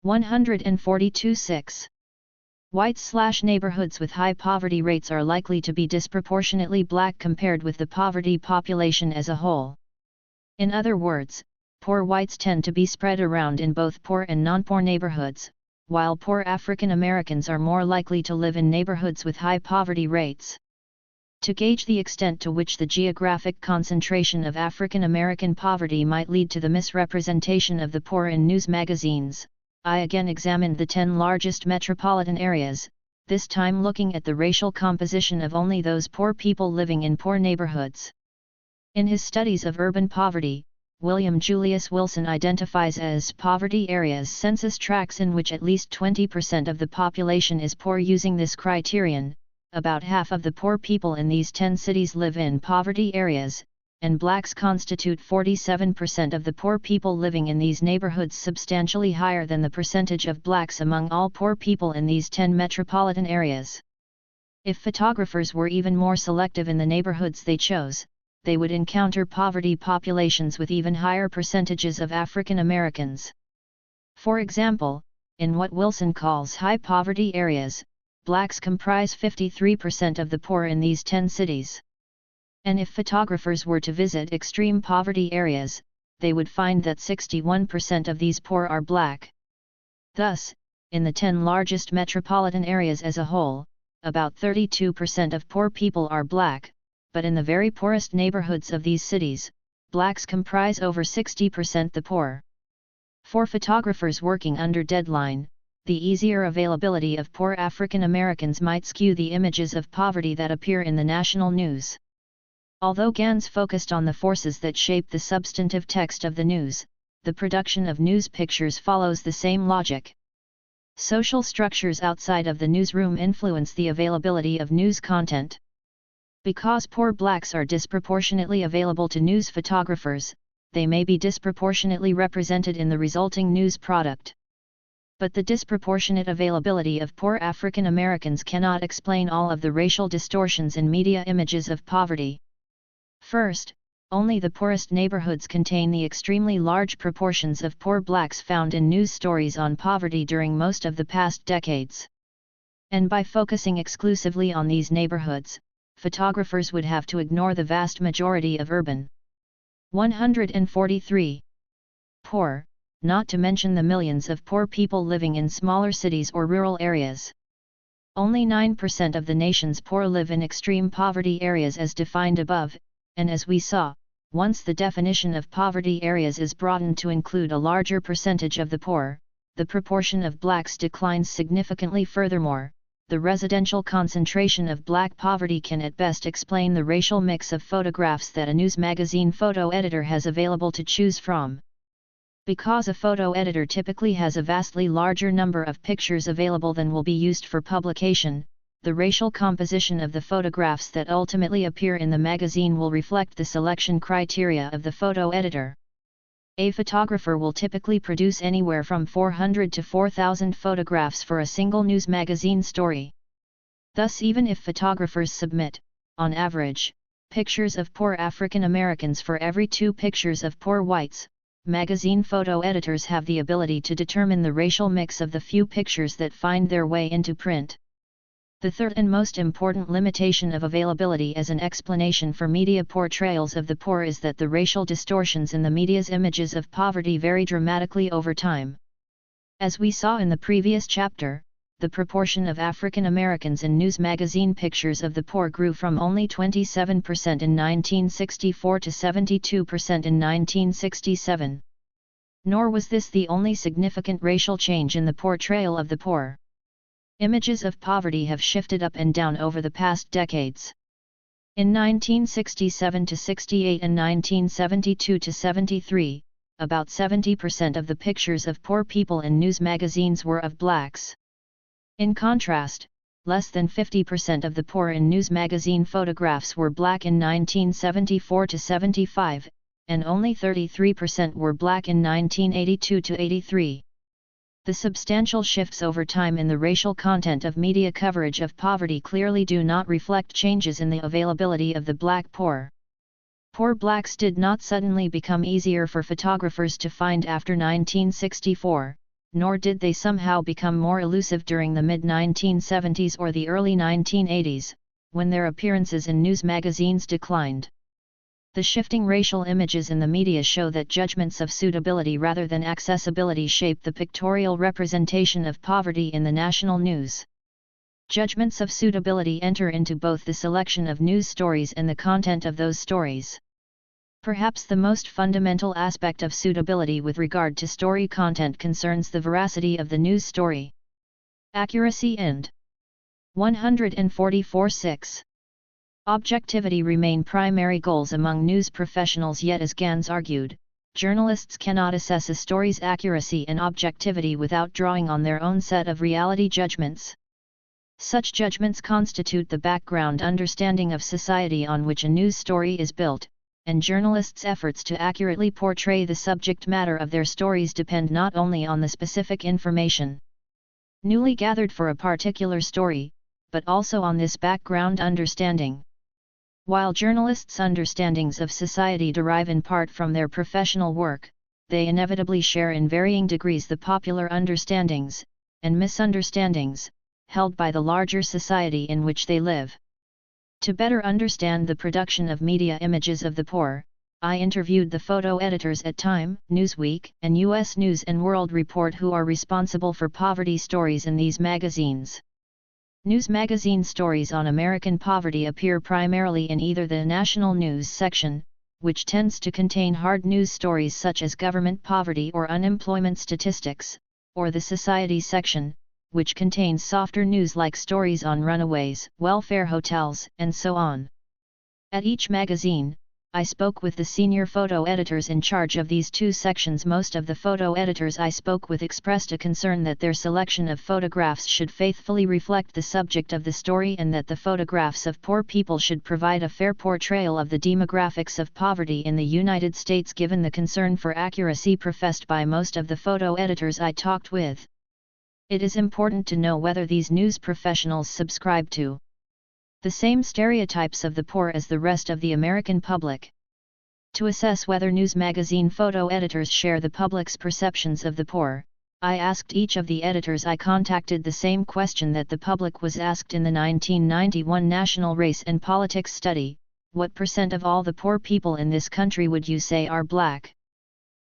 142.6. Whites/neighborhoods with high poverty rates are likely to be disproportionately black compared with the poverty population as a whole. In other words, poor whites tend to be spread around in both poor and non-poor neighborhoods, while poor African Americans are more likely to live in neighborhoods with high poverty rates. To gauge the extent to which the geographic concentration of African American poverty might lead to the misrepresentation of the poor in news magazines, I again examined the 10 largest metropolitan areas, this time looking at the racial composition of only those poor people living in poor neighborhoods. In his studies of urban poverty, William Julius Wilson identifies as poverty areas census tracts in which at least 20% of the population is poor using this criterion. About half of the poor people in these 10 cities live in poverty areas, and blacks constitute 47% of the poor people living in these neighborhoods, substantially higher than the percentage of blacks among all poor people in these 10 metropolitan areas. If photographers were even more selective in the neighborhoods they chose, they would encounter poverty populations with even higher percentages of African Americans. For example, in what Wilson calls high poverty areas, blacks comprise 53% of the poor in these 10 cities. And if photographers were to visit extreme poverty areas, they would find that 61% of these poor are black. Thus, in the 10 largest metropolitan areas as a whole, about 32% of poor people are black, but in the very poorest neighborhoods of these cities, blacks comprise over 60% the poor. For photographers working under deadline, the easier availability of poor African Americans might skew the images of poverty that appear in the national news. Although Gans focused on the forces that shape the substantive text of the news, the production of news pictures follows the same logic. Social structures outside of the newsroom influence the availability of news content. Because poor blacks are disproportionately available to news photographers, they may be disproportionately represented in the resulting news product. But the disproportionate availability of poor African Americans cannot explain all of the racial distortions in media images of poverty. First, only the poorest neighborhoods contain the extremely large proportions of poor blacks found in news stories on poverty during most of the past decades. And by focusing exclusively on these neighborhoods, photographers would have to ignore the vast majority of urban. 143. Poor, not to mention the millions of poor people living in smaller cities or rural areas. Only 9% of the nation's poor live in extreme poverty areas as defined above, and as we saw, once the definition of poverty areas is broadened to include a larger percentage of the poor, the proportion of blacks declines significantly. Furthermore, the residential concentration of black poverty can at best explain the racial mix of photographs that a news magazine photo editor has available to choose from. Because a photo editor typically has a vastly larger number of pictures available than will be used for publication, the racial composition of the photographs that ultimately appear in the magazine will reflect the selection criteria of the photo editor. A photographer will typically produce anywhere from 400 to 4,000 photographs for a single news magazine story. Thus, even if photographers submit, on average, pictures of poor African Americans for every 2 pictures of poor whites, magazine photo editors have the ability to determine the racial mix of the few pictures that find their way into print. The third and most important limitation of availability as an explanation for media portrayals of the poor is that the racial distortions in the media's images of poverty vary dramatically over time. As we saw in the previous chapter, the proportion of African Americans in news magazine pictures of the poor grew from only 27% in 1964 to 72% in 1967. Nor was this the only significant racial change in the portrayal of the poor. Images of poverty have shifted up and down over the past decades. In 1967 to 68 and 1972 to 73, about 70% of the pictures of poor people in news magazines were of blacks. In contrast, less than 50% of the poor in news magazine photographs were black in 1974 to 75, and only 33% were black in 1982 to 83. The substantial shifts over time in the racial content of media coverage of poverty clearly do not reflect changes in the availability of the black poor. Poor blacks did not suddenly become easier for photographers to find after 1964, nor did they somehow become more elusive during the mid-1970s or the early 1980s, when their appearances in news magazines declined. The shifting racial images in the media show that judgments of suitability rather than accessibility shape the pictorial representation of poverty in the national news. Judgments of suitability enter into both the selection of news stories and the content of those stories. Perhaps the most fundamental aspect of suitability with regard to story content concerns the veracity of the news story. Accuracy and 144.6. Objectivity remain primary goals among news professionals, yet as Gans argued, journalists cannot assess a story's accuracy and objectivity without drawing on their own set of reality judgments. Such judgments constitute the background understanding of society on which a news story is built, and journalists' efforts to accurately portray the subject matter of their stories depend not only on the specific information newly gathered for a particular story, but also on this background understanding. While journalists' understandings of society derive in part from their professional work, they inevitably share in varying degrees the popular understandings, and misunderstandings, held by the larger society in which they live. To better understand the production of media images of the poor, I interviewed the photo editors at Time, Newsweek, and U.S. News & World Report who are responsible for poverty stories in these magazines. News magazine stories on American poverty appear primarily in either the national news section, which tends to contain hard news stories such as government poverty or unemployment statistics, or the society section, which contains softer news like stories on runaways, welfare hotels, and so on. At each magazine, I spoke with the senior photo editors in charge of these two sections. Most of the photo editors I spoke with expressed a concern that their selection of photographs should faithfully reflect the subject of the story and that the photographs of poor people should provide a fair portrayal of the demographics of poverty in the United States, given the concern for accuracy professed by most of the photo editors I talked with. It is important to know whether these news professionals subscribe to the same stereotypes of the poor as the rest of the American public. To assess whether news magazine photo editors share the public's perceptions of the poor, I asked each of the editors I contacted the same question that the public was asked in the 1991 National Race and Politics Study: what % of all the poor people in this country would you say are black?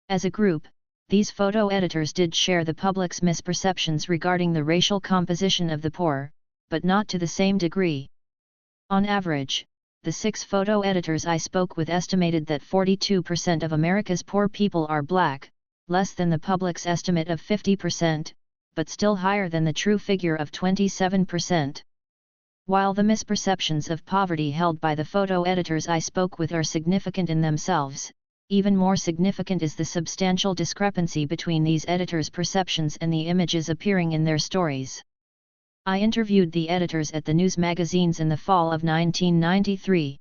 As a group, these photo editors did share the public's misperceptions regarding the racial composition of the poor, but not to the same degree. On average, the 6 photo editors I spoke with estimated that 42% of America's poor people are black, less than the public's estimate of 50%, but still higher than the true figure of 27%. While the misperceptions of poverty held by the photo editors I spoke with are significant in themselves, even more significant is the substantial discrepancy between these editors' perceptions and the images appearing in their stories. I interviewed the editors at the news magazines in the fall of 1993.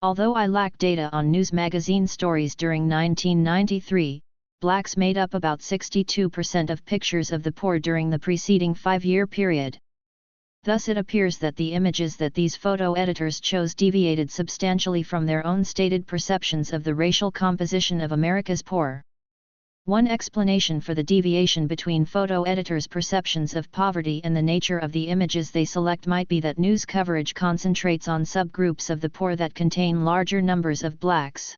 Although I lack data on news magazine stories during 1993, blacks made up about 62% of pictures of the poor during the preceding 5-year period. Thus it appears that the images that these photo editors chose deviated substantially from their own stated perceptions of the racial composition of America's poor. One explanation for the deviation between photo editors' perceptions of poverty and the nature of the images they select might be that news coverage concentrates on subgroups of the poor that contain larger numbers of blacks.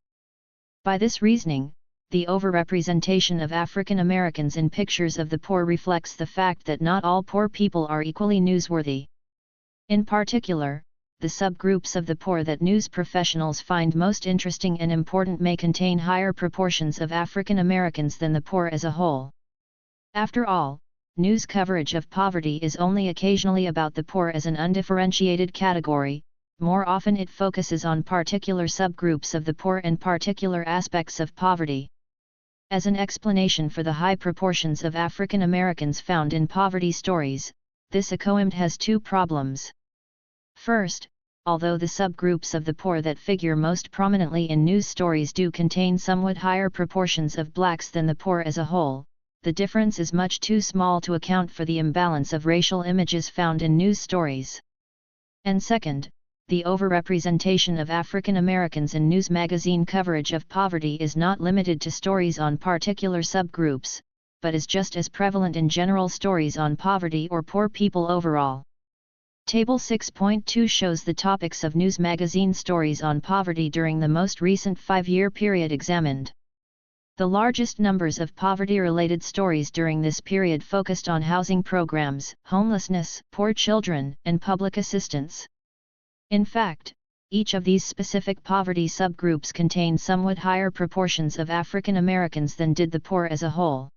By this reasoning, the overrepresentation of African Americans in pictures of the poor reflects the fact that not all poor people are equally newsworthy. In particular, the subgroups of the poor that news professionals find most interesting and important may contain higher proportions of African Americans than the poor as a whole. After all, news coverage of poverty is only occasionally about the poor as an undifferentiated category. More often it focuses on particular subgroups of the poor and particular aspects of poverty. As an explanation for the high proportions of African Americans found in poverty stories, this account has two problems. First, although the subgroups of the poor that figure most prominently in news stories do contain somewhat higher proportions of blacks than the poor as a whole, the difference is much too small to account for the imbalance of racial images found in news stories. And second, the overrepresentation of African Americans in news magazine coverage of poverty is not limited to stories on particular subgroups, but is just as prevalent in general stories on poverty or poor people overall. Table 6.2 shows the topics of news magazine stories on poverty during the most recent 5-year period examined. The largest numbers of poverty-related stories during this period focused on housing programs, homelessness, poor children, and public assistance. In fact, each of these specific poverty subgroups contain somewhat higher proportions of African Americans than did the poor as a whole.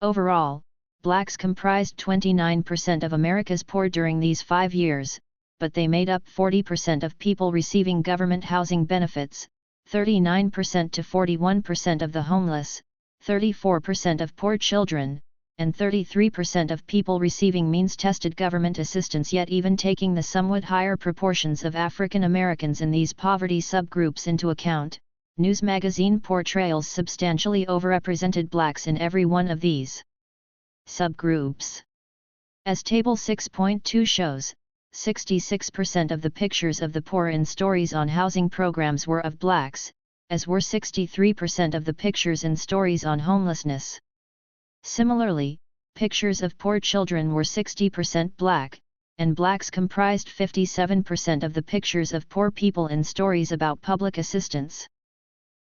Overall, blacks comprised 29% of America's poor during these 5 years, but they made up 40% of people receiving government housing benefits, 39% to 41% of the homeless, 34% of poor children, and 33% of people receiving means-tested government assistance. Yet even taking the somewhat higher proportions of African Americans in these poverty subgroups into account, news magazine portrayals substantially overrepresented blacks in every one of these subgroups. As Table 6.2 shows, 66% of the pictures of the poor in stories on housing programs were of blacks, as were 63% of the pictures in stories on homelessness. Similarly, pictures of poor children were 60% black, and blacks comprised 57% of the pictures of poor people in stories about public assistance.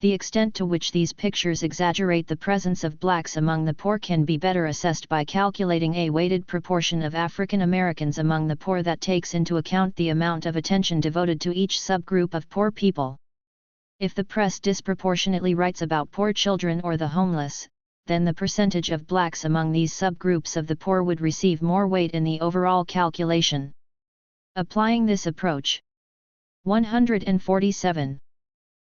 The extent to which these pictures exaggerate the presence of blacks among the poor can be better assessed by calculating a weighted proportion of African Americans among the poor that takes into account the amount of attention devoted to each subgroup of poor people. If the press disproportionately writes about poor children or the homeless, then the percentage of blacks among these subgroups of the poor would receive more weight in the overall calculation. Applying this approach, 147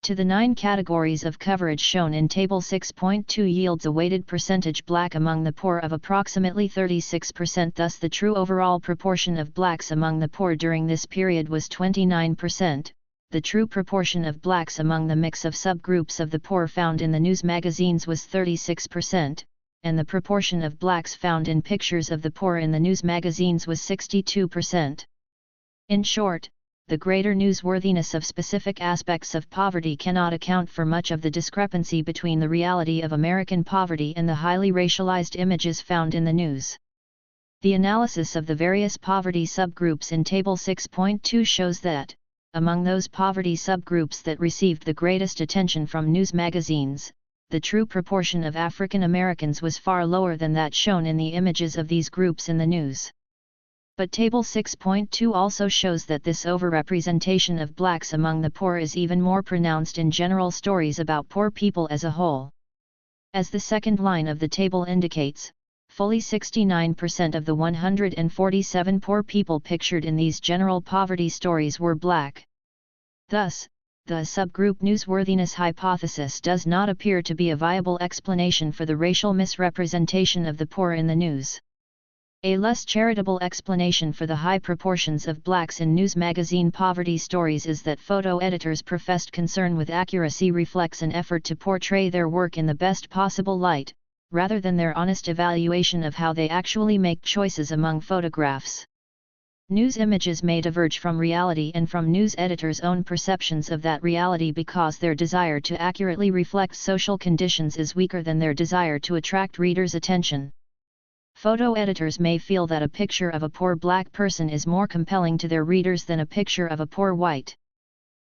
to the 9 categories of coverage shown in Table 6.2 yields a weighted percentage black among the poor of approximately 36%. Thus the true overall proportion of blacks among the poor during this period was 29%. The true proportion of blacks among the mix of subgroups of the poor found in the news magazines was 36%, and the proportion of blacks found in pictures of the poor in the news magazines was 62%. In short, the greater newsworthiness of specific aspects of poverty cannot account for much of the discrepancy between the reality of American poverty and the highly racialized images found in the news. The analysis of the various poverty subgroups in Table 6.2 shows that, among those poverty subgroups that received the greatest attention from news magazines, the true proportion of African Americans was far lower than that shown in the images of these groups in the news. But Table 6.2 also shows that this overrepresentation of blacks among the poor is even more pronounced in general stories about poor people as a whole. As the second line of the table indicates, fully 69% of the 147 poor people pictured in these general poverty stories were black. Thus, the subgroup newsworthiness hypothesis does not appear to be a viable explanation for the racial misrepresentation of the poor in the news. A less charitable explanation for the high proportions of blacks in news magazine poverty stories is that photo editors' professed concern with accuracy reflects an effort to portray their work in the best possible light, rather than their honest evaluation of how they actually make choices among photographs. News images may diverge from reality and from news editors' own perceptions of that reality because their desire to accurately reflect social conditions is weaker than their desire to attract readers' attention. Photo editors may feel that a picture of a poor black person is more compelling to their readers than a picture of a poor white.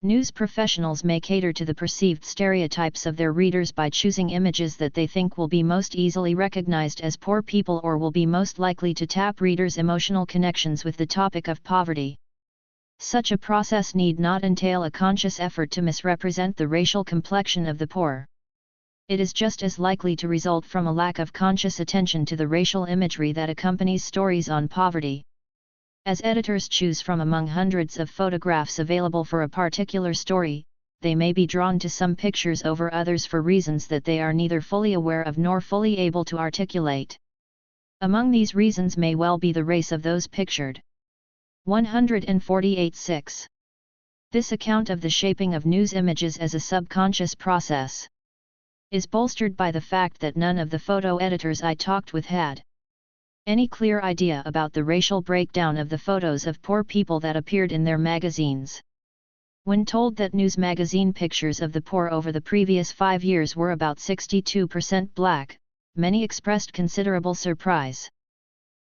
News professionals may cater to the perceived stereotypes of their readers by choosing images that they think will be most easily recognized as poor people or will be most likely to tap readers' emotional connections with the topic of poverty. Such a process need not entail a conscious effort to misrepresent the racial complexion of the poor. It is just as likely to result from a lack of conscious attention to the racial imagery that accompanies stories on poverty. As editors choose from among hundreds of photographs available for a particular story, they may be drawn to some pictures over others for reasons that they are neither fully aware of nor fully able to articulate. Among these reasons may well be the race of those pictured. 148.6. This account of the shaping of news images as a subconscious process is bolstered by the fact that none of the photo editors I talked with had any clear idea about the racial breakdown of the photos of poor people that appeared in their magazines. When told that news magazine pictures of the poor over the previous 5 years were about 62% black, many expressed considerable surprise.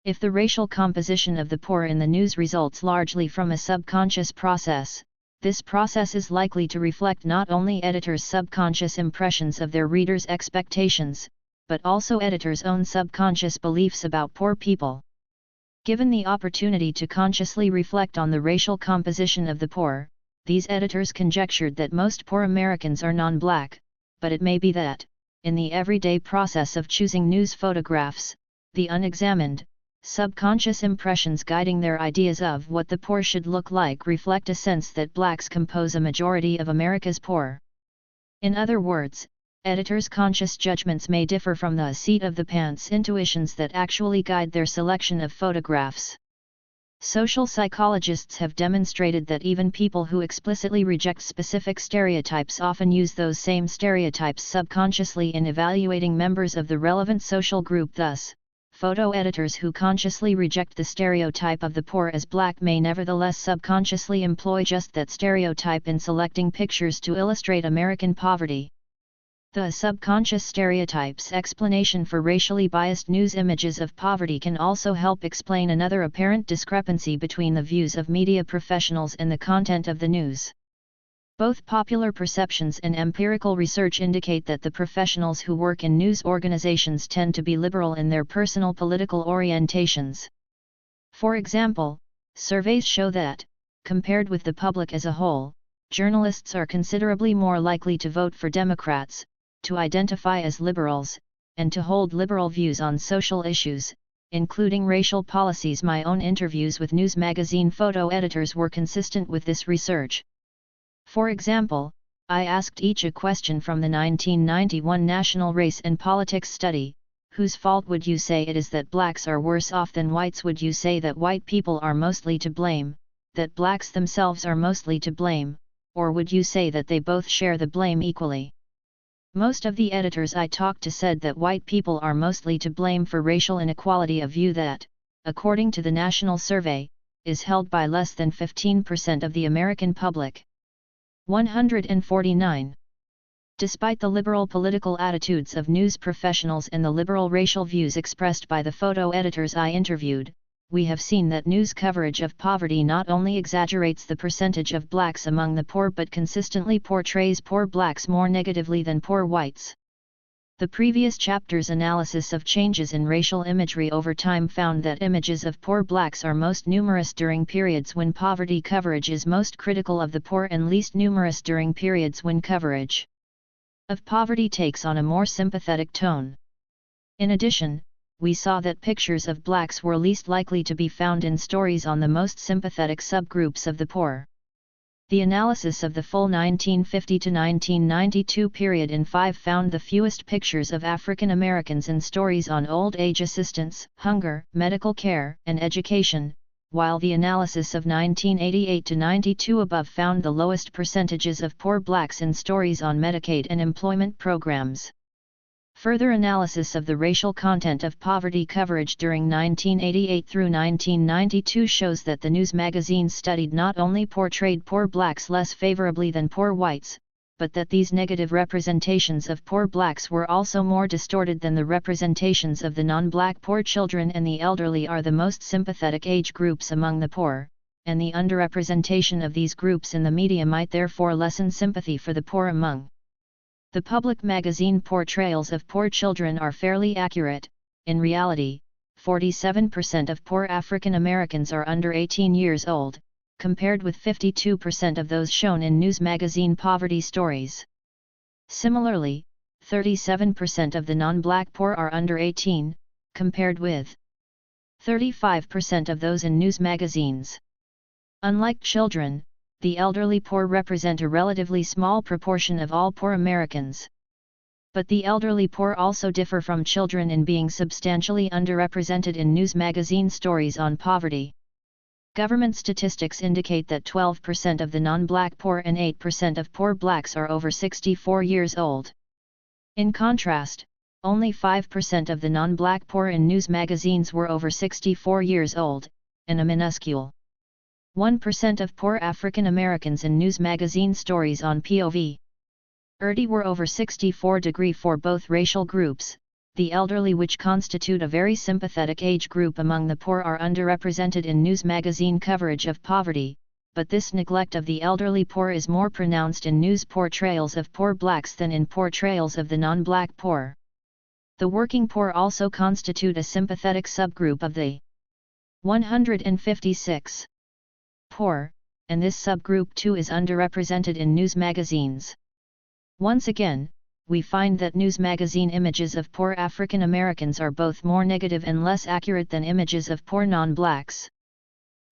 If the racial composition of the poor in the news results largely from a subconscious process, this process is likely to reflect not only editors' subconscious impressions of their readers' expectations, but also editors' own subconscious beliefs about poor people. Given the opportunity to consciously reflect on the racial composition of the poor, these editors conjectured that most poor Americans are non-black, but it may be that, in the everyday process of choosing news photographs, the unexamined, subconscious impressions guiding their ideas of what the poor should look like reflect a sense that blacks compose a majority of America's poor. In other words, editors' conscious judgments may differ from the seat-of-the-pants intuitions that actually guide their selection of photographs. Social psychologists have demonstrated that even people who explicitly reject specific stereotypes often use those same stereotypes subconsciously in evaluating members of the relevant social group. Thus, photo editors who consciously reject the stereotype of the poor as black may nevertheless subconsciously employ just that stereotype in selecting pictures to illustrate American poverty. The subconscious stereotypes explanation for racially biased news images of poverty can also help explain another apparent discrepancy between the views of media professionals and the content of the news. Both popular perceptions and empirical research indicate that the professionals who work in news organizations tend to be liberal in their personal political orientations. For example, surveys show that, compared with the public as a whole, journalists are considerably more likely to vote for Democrats, to identify as liberals, and to hold liberal views on social issues, including racial policies. My own interviews with news magazine photo editors were consistent with this research. For example, I asked each a question from the 1991 National Race and Politics Study: whose fault would you say it is that blacks are worse off than whites? Would you say that white people are mostly to blame, that blacks themselves are mostly to blame, or would you say that they both share the blame equally? Most of the editors I talked to said that white people are mostly to blame for racial inequality, a view that, according to the national survey, is held by less than 15% of the American public. 149. Despite the liberal political attitudes of news professionals and the liberal racial views expressed by the photo editors I interviewed, we have seen that news coverage of poverty not only exaggerates the percentage of blacks among the poor but consistently portrays poor blacks more negatively than poor whites. The previous chapter's analysis of changes in racial imagery over time found that images of poor blacks are most numerous during periods when poverty coverage is most critical of the poor and least numerous during periods when coverage of poverty takes on a more sympathetic tone. In addition, we saw that pictures of blacks were least likely to be found in stories on the most sympathetic subgroups of the poor. The analysis of the full 1950 to 1992 period in 5 found the fewest pictures of African Americans in stories on old age assistance, hunger, medical care, and education, while the analysis of 1988 to 92 above found the lowest percentages of poor blacks in stories on Medicaid and employment programs. Further analysis of the racial content of poverty coverage during 1988 through 1992 shows that the news magazines studied not only portrayed poor blacks less favorably than poor whites, but that these negative representations of poor blacks were also more distorted than the representations of the non-black poor children and the elderly are the most sympathetic age groups among the poor, and the underrepresentation of these groups in the media might therefore lessen sympathy for the poor among the public magazine portrayals of poor children are fairly accurate. In reality, 47% of poor African Americans are under 18 years old, compared with 52% of those shown in news magazine poverty stories. Similarly, 37% of the non-black poor are under 18, compared with 35% of those in news magazines. Unlike children, the elderly poor represent a relatively small proportion of all poor Americans. But the elderly poor also differ from children in being substantially underrepresented in news magazine stories on poverty. Government statistics indicate that 12% of the non-black poor and 8% of poor blacks are over 64 years old. In contrast, only 5% of the non-black poor in news magazines were over 64 years old, and a minuscule 1% of poor African Americans in news magazine stories on POV were over 64 for both racial groups. The elderly, which constitute a very sympathetic age group among the poor, are underrepresented in news magazine coverage of poverty, but this neglect of the elderly poor is more pronounced in news portrayals of poor blacks than in portrayals of the non-black poor. The working poor also constitute a sympathetic subgroup of the 156 poor, and this subgroup too is underrepresented in news magazines. Once again, we find that news magazine images of poor African Americans are both more negative and less accurate than images of poor non-blacks.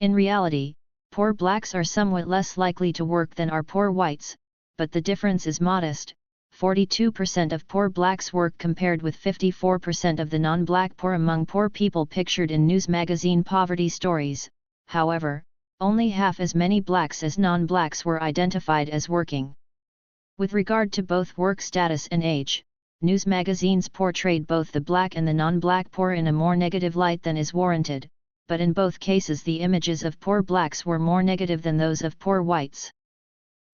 In reality, poor blacks are somewhat less likely to work than are poor whites, but the difference is modest. 42% of poor blacks work compared with 54% of the non-black poor among poor people pictured in news magazine poverty stories. However, only half as many blacks as non-blacks were identified as working. With regard to both work status and age, news magazines portrayed both the black and the non-black poor in a more negative light than is warranted, but in both cases the images of poor blacks were more negative than those of poor whites.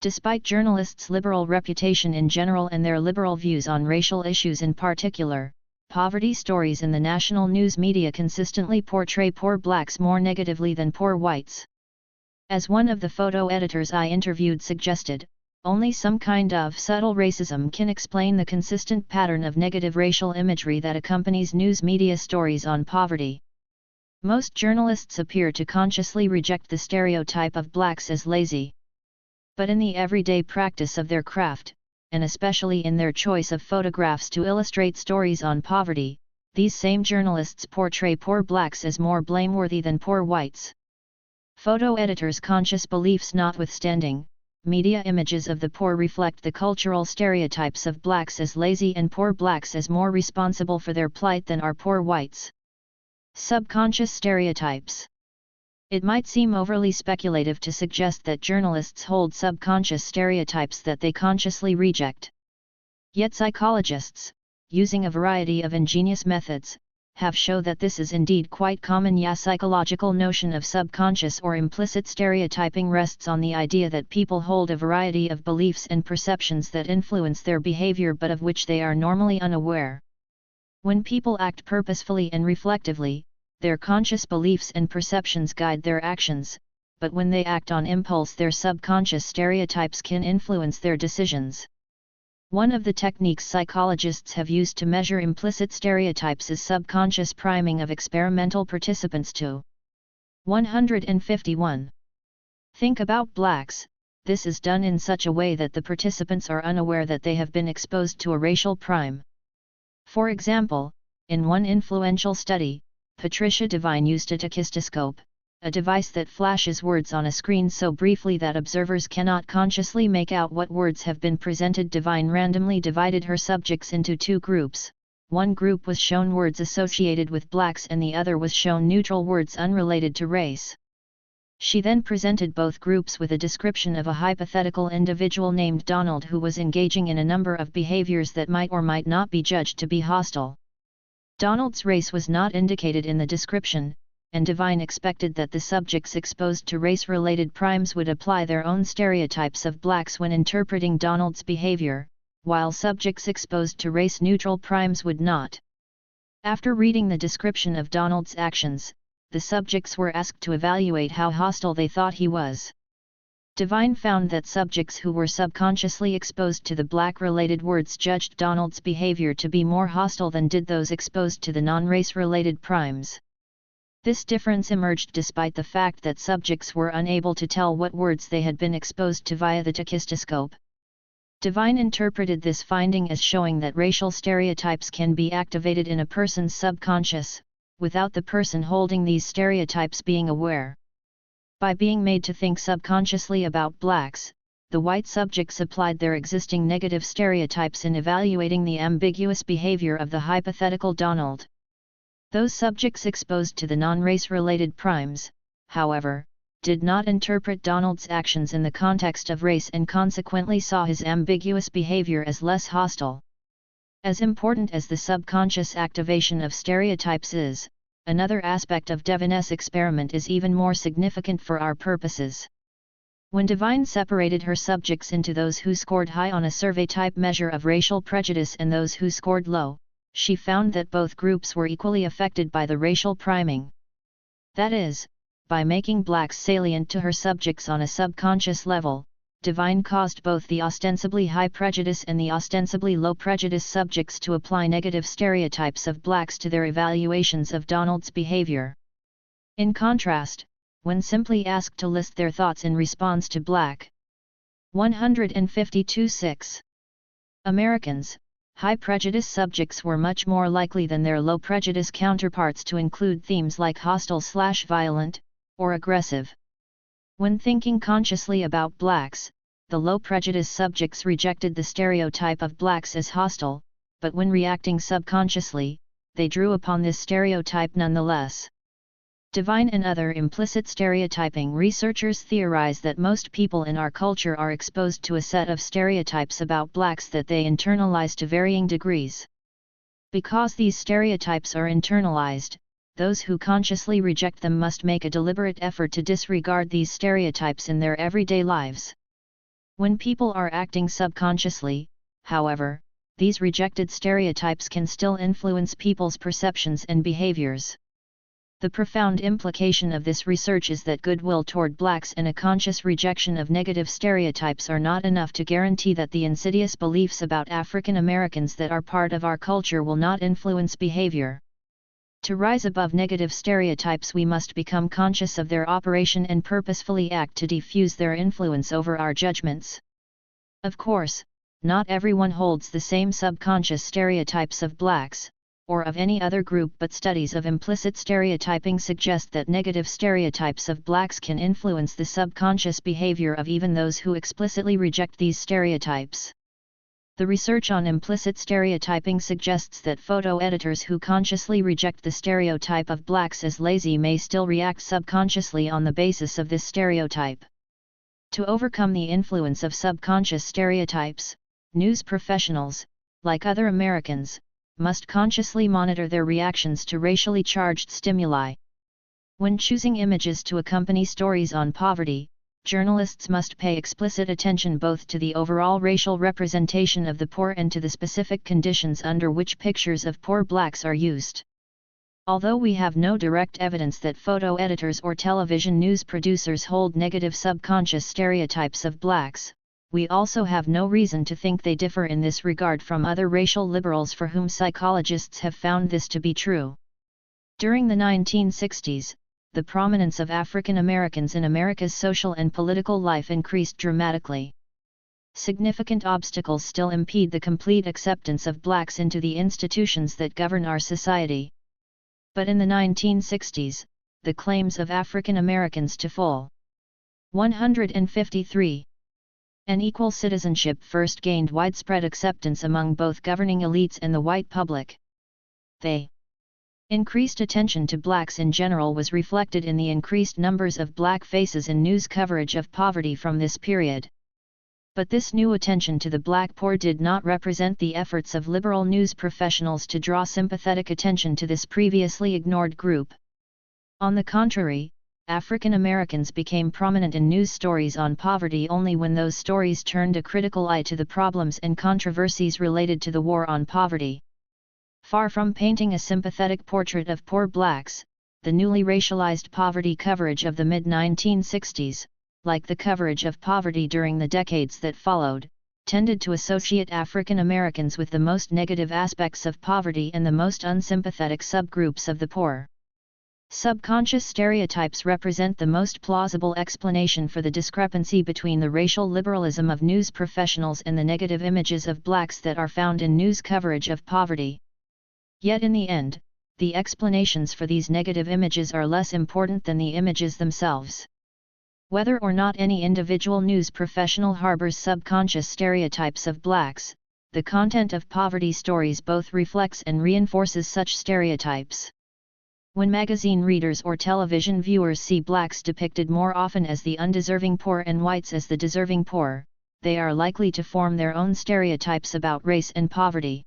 Despite journalists' liberal reputation in general and their liberal views on racial issues in particular, poverty stories in the national news media consistently portray poor blacks more negatively than poor whites. As one of the photo editors I interviewed suggested, only some kind of subtle racism can explain the consistent pattern of negative racial imagery that accompanies news media stories on poverty. Most journalists appear to consciously reject the stereotype of blacks as lazy. But in the everyday practice of their craft, and especially in their choice of photographs to illustrate stories on poverty, these same journalists portray poor blacks as more blameworthy than poor whites. Photo editors' conscious beliefs notwithstanding, media images of the poor reflect the cultural stereotypes of blacks as lazy and poor blacks as more responsible for their plight than are poor whites. Subconscious stereotypes. It might seem overly speculative to suggest that journalists hold subconscious stereotypes that they consciously reject. Yet psychologists, using a variety of ingenious methods, have shown that this is indeed quite common. Psychological notion of subconscious or implicit stereotyping rests on the idea that people hold a variety of beliefs and perceptions that influence their behavior but of which they are normally unaware. When people act purposefully and reflectively, their conscious beliefs and perceptions guide their actions, but when they act on impulse, their subconscious stereotypes can influence their decisions. One of the techniques psychologists have used to measure implicit stereotypes is subconscious priming of experimental participants. 151. Think about blacks. This is done in such a way that the participants are unaware that they have been exposed to a racial prime. For example, in one influential study, Patricia Devine used a tachistoscope, a device that flashes words on a screen so briefly that observers cannot consciously make out what words have been presented. Divine randomly divided her subjects into two groups. One group was shown words associated with blacks and the other was shown neutral words unrelated to race. She then presented both groups with a description of a hypothetical individual named Donald who was engaging in a number of behaviors that might or might not be judged to be hostile. Donald's race was not indicated in the description, and Divine expected that the subjects exposed to race-related crimes would apply their own stereotypes of blacks when interpreting Donald's behavior, while subjects exposed to race-neutral crimes would not. After reading the description of Donald's actions, the subjects were asked to evaluate how hostile they thought he was. Divine found that subjects who were subconsciously exposed to the black-related words judged Donald's behavior to be more hostile than did those exposed to the non-race-related crimes. This difference emerged despite the fact that subjects were unable to tell what words they had been exposed to via the tachistoscope. Divine interpreted this finding as showing that racial stereotypes can be activated in a person's subconscious, without the person holding these stereotypes being aware. By being made to think subconsciously about blacks, the white subjects applied their existing negative stereotypes in evaluating the ambiguous behavior of the hypothetical Donald. Those subjects exposed to the non-race-related crimes, however, did not interpret Donald's actions in the context of race and consequently saw his ambiguous behavior as less hostile. As important as the subconscious activation of stereotypes is, another aspect of Divine's experiment is even more significant for our purposes. When Divine separated her subjects into those who scored high on a survey-type measure of racial prejudice and those who scored low, she found that both groups were equally affected by the racial priming. That is, by making blacks salient to her subjects on a subconscious level, Divine caused both the ostensibly high prejudice and the ostensibly low prejudice subjects to apply negative stereotypes of blacks to their evaluations of Donald's behavior. In contrast, when simply asked to list their thoughts in response to black 152.6 Americans, high prejudice subjects were much more likely than their low prejudice counterparts to include themes like hostile/violent, or aggressive. When thinking consciously about blacks, the low prejudice subjects rejected the stereotype of blacks as hostile, but when reacting subconsciously, they drew upon this stereotype nonetheless. Divine and other implicit stereotyping researchers theorize that most people in our culture are exposed to a set of stereotypes about blacks that they internalize to varying degrees. Because these stereotypes are internalized, those who consciously reject them must make a deliberate effort to disregard these stereotypes in their everyday lives. When people are acting subconsciously, however, these rejected stereotypes can still influence people's perceptions and behaviors. The profound implication of this research is that goodwill toward blacks and a conscious rejection of negative stereotypes are not enough to guarantee that the insidious beliefs about African Americans that are part of our culture will not influence behavior. To rise above negative stereotypes, we must become conscious of their operation and purposefully act to diffuse their influence over our judgments. Of course, not everyone holds the same subconscious stereotypes of blacks, or of any other group, but studies of implicit stereotyping suggest that negative stereotypes of blacks can influence the subconscious behavior of even those who explicitly reject these stereotypes. The research on implicit stereotyping suggests that photo editors who consciously reject the stereotype of blacks as lazy may still react subconsciously on the basis of this stereotype. To overcome the influence of subconscious stereotypes, news professionals, like other Americans, must consciously monitor their reactions to racially charged stimuli. When choosing images to accompany stories on poverty, journalists must pay explicit attention both to the overall racial representation of the poor and to the specific conditions under which pictures of poor blacks are used. Although we have no direct evidence that photo editors or television news producers hold negative subconscious stereotypes of blacks, we also have no reason to think they differ in this regard from other racial liberals for whom psychologists have found this to be true. During the 1960s, the prominence of African Americans in America's social and political life increased dramatically. Significant obstacles still impede the complete acceptance of blacks into the institutions that govern our society. But in the 1960s, the claims of African Americans to full 153. An equal citizenship first gained widespread acceptance among both governing elites and the white public. The increased attention to blacks in general was reflected in the increased numbers of black faces in news coverage of poverty from this period. But this new attention to the black poor did not represent the efforts of liberal news professionals to draw sympathetic attention to this previously ignored group. On the contrary, African Americans became prominent in news stories on poverty only when those stories turned a critical eye to the problems and controversies related to the war on poverty. Far from painting a sympathetic portrait of poor blacks, the newly racialized poverty coverage of the mid-1960s, like the coverage of poverty during the decades that followed, tended to associate African Americans with the most negative aspects of poverty and the most unsympathetic subgroups of the poor. Subconscious stereotypes represent the most plausible explanation for the discrepancy between the racial liberalism of news professionals and the negative images of blacks that are found in news coverage of poverty. Yet in the end, the explanations for these negative images are less important than the images themselves. Whether or not any individual news professional harbors subconscious stereotypes of blacks, the content of poverty stories both reflects and reinforces such stereotypes. When magazine readers or television viewers see blacks depicted more often as the undeserving poor and whites as the deserving poor, they are likely to form their own stereotypes about race and poverty.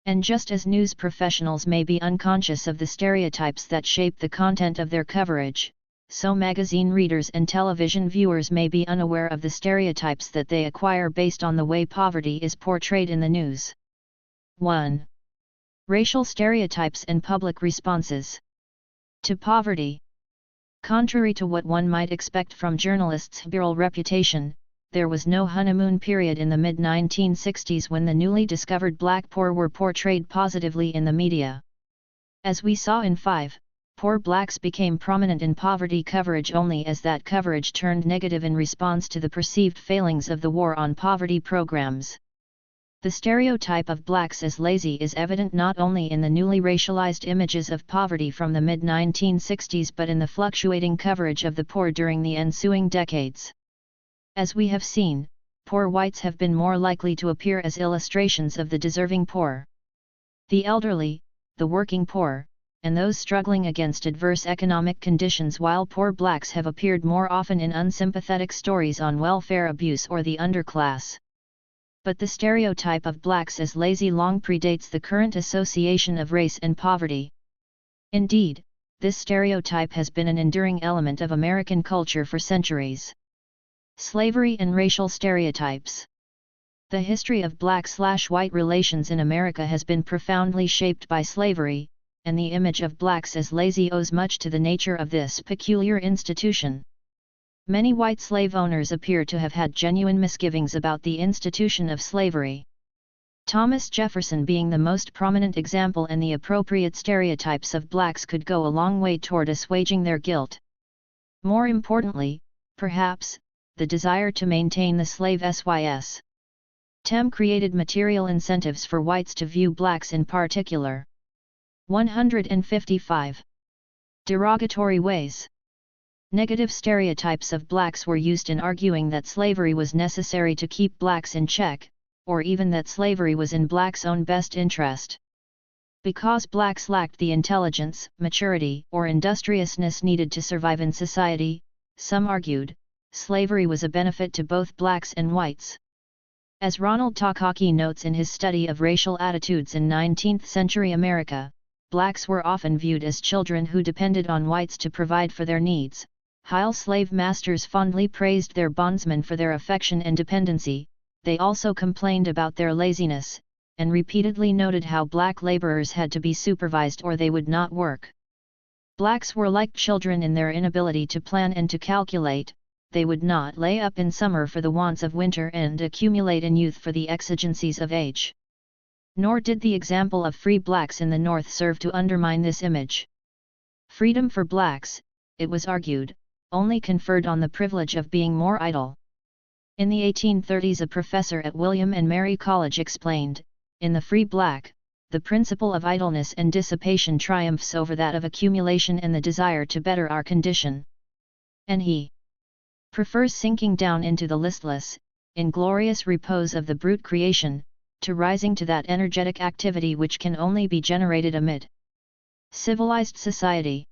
And just as news professionals may be unconscious of the stereotypes that shape the content of their coverage, so magazine readers and television viewers may be unaware of the stereotypes that they acquire based on the way poverty is portrayed in the news. 1. Racial stereotypes and public responses to poverty. Contrary to what one might expect from journalists' virile reputation, there was no honeymoon period in the mid-1960s when the newly discovered black poor were portrayed positively in the media. As we saw in 5, poor blacks became prominent in poverty coverage only as that coverage turned negative in response to the perceived failings of the war on poverty programs. The stereotype of blacks as lazy is evident not only in the newly racialized images of poverty from the mid-1960s but in the fluctuating coverage of the poor during the ensuing decades. As we have seen, poor whites have been more likely to appear as illustrations of the deserving poor. The elderly, the working poor, and those struggling against adverse economic conditions, while poor blacks have appeared more often in unsympathetic stories on welfare abuse or the underclass. But the stereotype of blacks as lazy long predates the current association of race and poverty. Indeed, this stereotype has been an enduring element of American culture for centuries. Slavery and racial stereotypes. The history of black/white relations in America has been profoundly shaped by slavery, and the image of blacks as lazy owes much to the nature of this peculiar institution. Many white slave owners appear to have had genuine misgivings about the institution of slavery. Thomas Jefferson being the most prominent example, and the appropriate stereotypes of blacks could go a long way toward assuaging their guilt. More importantly, perhaps, the desire to maintain the slave system created material incentives for whites to view blacks in particular. 155. Derogatory ways. Negative stereotypes of blacks were used in arguing that slavery was necessary to keep blacks in check, or even that slavery was in blacks' own best interest. Because blacks lacked the intelligence, maturity, or industriousness needed to survive in society, some argued, slavery was a benefit to both blacks and whites. As Ronald Takaki notes in his study of racial attitudes in 19th-century America, blacks were often viewed as children who depended on whites to provide for their needs, while slave masters fondly praised their bondsmen for their affection and dependency. They also complained about their laziness, and repeatedly noted how black laborers had to be supervised or they would not work. Blacks were like children in their inability to plan and to calculate. They would not lay up in summer for the wants of winter and accumulate in youth for the exigencies of age. Nor did the example of free blacks in the North serve to undermine this image. Freedom for blacks, it was argued, only conferred on the privilege of being more idle. In the 1830s, a professor at William and Mary College explained, in The Free Black, the principle of idleness and dissipation triumphs over that of accumulation and the desire to better our condition. And he prefers sinking down into the listless, inglorious repose of the brute creation, to rising to that energetic activity which can only be generated amid civilized society.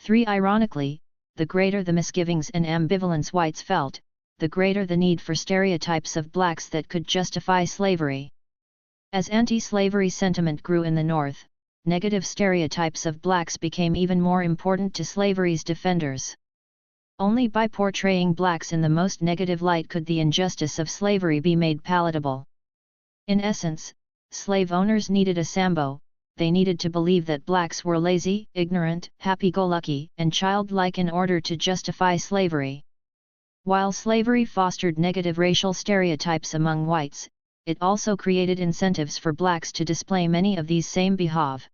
3. Ironically, the greater the misgivings and ambivalence whites felt, the greater the need for stereotypes of blacks that could justify slavery. As anti-slavery sentiment grew in the North, negative stereotypes of blacks became even more important to slavery's defenders. Only by portraying blacks in the most negative light could the injustice of slavery be made palatable. In essence, slave owners needed a Sambo. They needed to believe that blacks were lazy, ignorant, happy-go-lucky, and childlike in order to justify slavery. While slavery fostered negative racial stereotypes among whites, it also created incentives for blacks to display many of these same behaviors.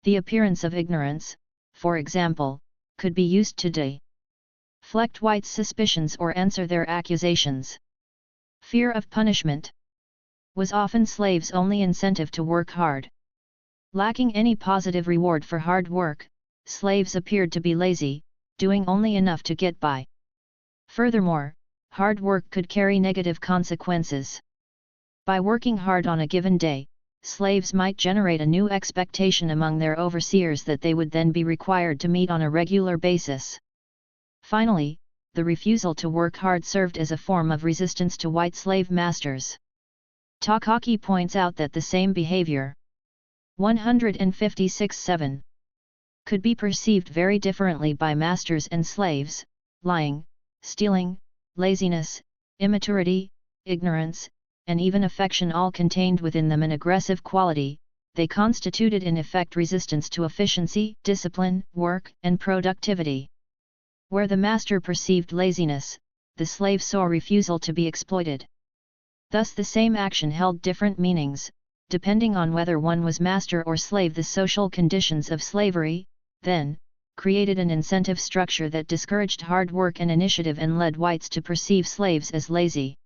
The appearance of ignorance, for example, could be used to deflect whites' suspicions or answer their accusations. Fear of punishment was often slaves' only incentive to work hard. Lacking any positive reward for hard work, slaves appeared to be lazy, doing only enough to get by. Furthermore, hard work could carry negative consequences. By working hard on a given day, slaves might generate a new expectation among their overseers that they would then be required to meet on a regular basis. Finally, the refusal to work hard served as a form of resistance to white slave masters. Takaki points out that the same behavior 156.7 could be perceived very differently by masters and slaves: lying, stealing, laziness, immaturity, ignorance, and even affection, all contained within them an aggressive quality. They constituted in effect resistance to efficiency, discipline, work, and productivity. Where the master perceived laziness, the slave saw refusal to be exploited. Thus the same action held different meanings, depending on whether one was master or slave. The social conditions of slavery, then, created an incentive structure that discouraged hard work and initiative and led whites to perceive slaves as lazy.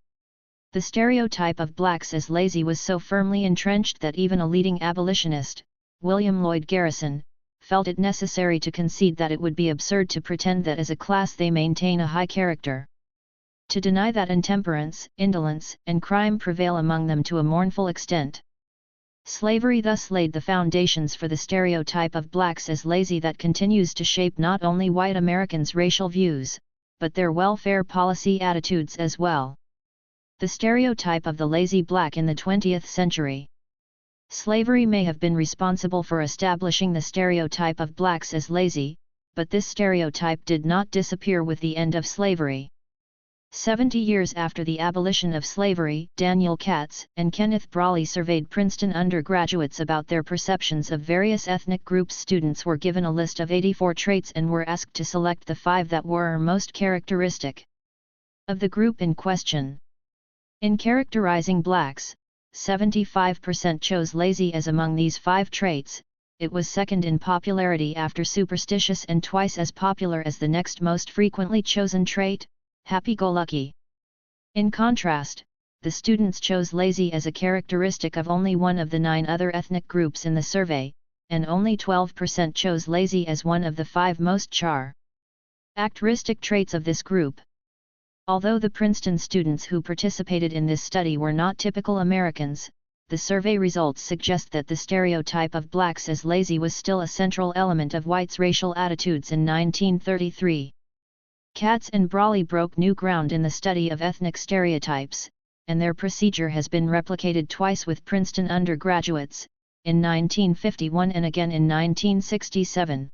The stereotype of blacks as lazy was so firmly entrenched that even a leading abolitionist, William Lloyd Garrison, felt it necessary to concede that it would be absurd to pretend that as a class they maintain a high character. To deny that intemperance, indolence, and crime prevail among them to a mournful extent. Slavery thus laid the foundations for the stereotype of blacks as lazy that continues to shape not only white Americans' racial views, but their welfare policy attitudes as well. The stereotype of the lazy black in the 20th century. Slavery may have been responsible for establishing the stereotype of blacks as lazy, but this stereotype did not disappear with the end of slavery. 70 years after the abolition of slavery, Daniel Katz and Kenneth Brawley surveyed Princeton undergraduates about their perceptions of various ethnic groups. Students were given a list of 84 traits and were asked to select the 5 that were most characteristic of the group in question. In characterizing blacks, 75% chose lazy as among these 5 traits. It was second in popularity after superstitious and twice as popular as the next most frequently chosen trait, happy-go-lucky. In contrast, the students chose lazy as a characteristic of only one of the 9 other ethnic groups in the survey, and only 12% chose lazy as one of the 5 most characteristic traits of this group. Although the Princeton students who participated in this study were not typical Americans, the survey results suggest that the stereotype of blacks as lazy was still a central element of whites' racial attitudes in 1933. Katz and Brawley broke new ground in the study of ethnic stereotypes, and their procedure has been replicated twice with Princeton undergraduates, in 1951 and again in 1967.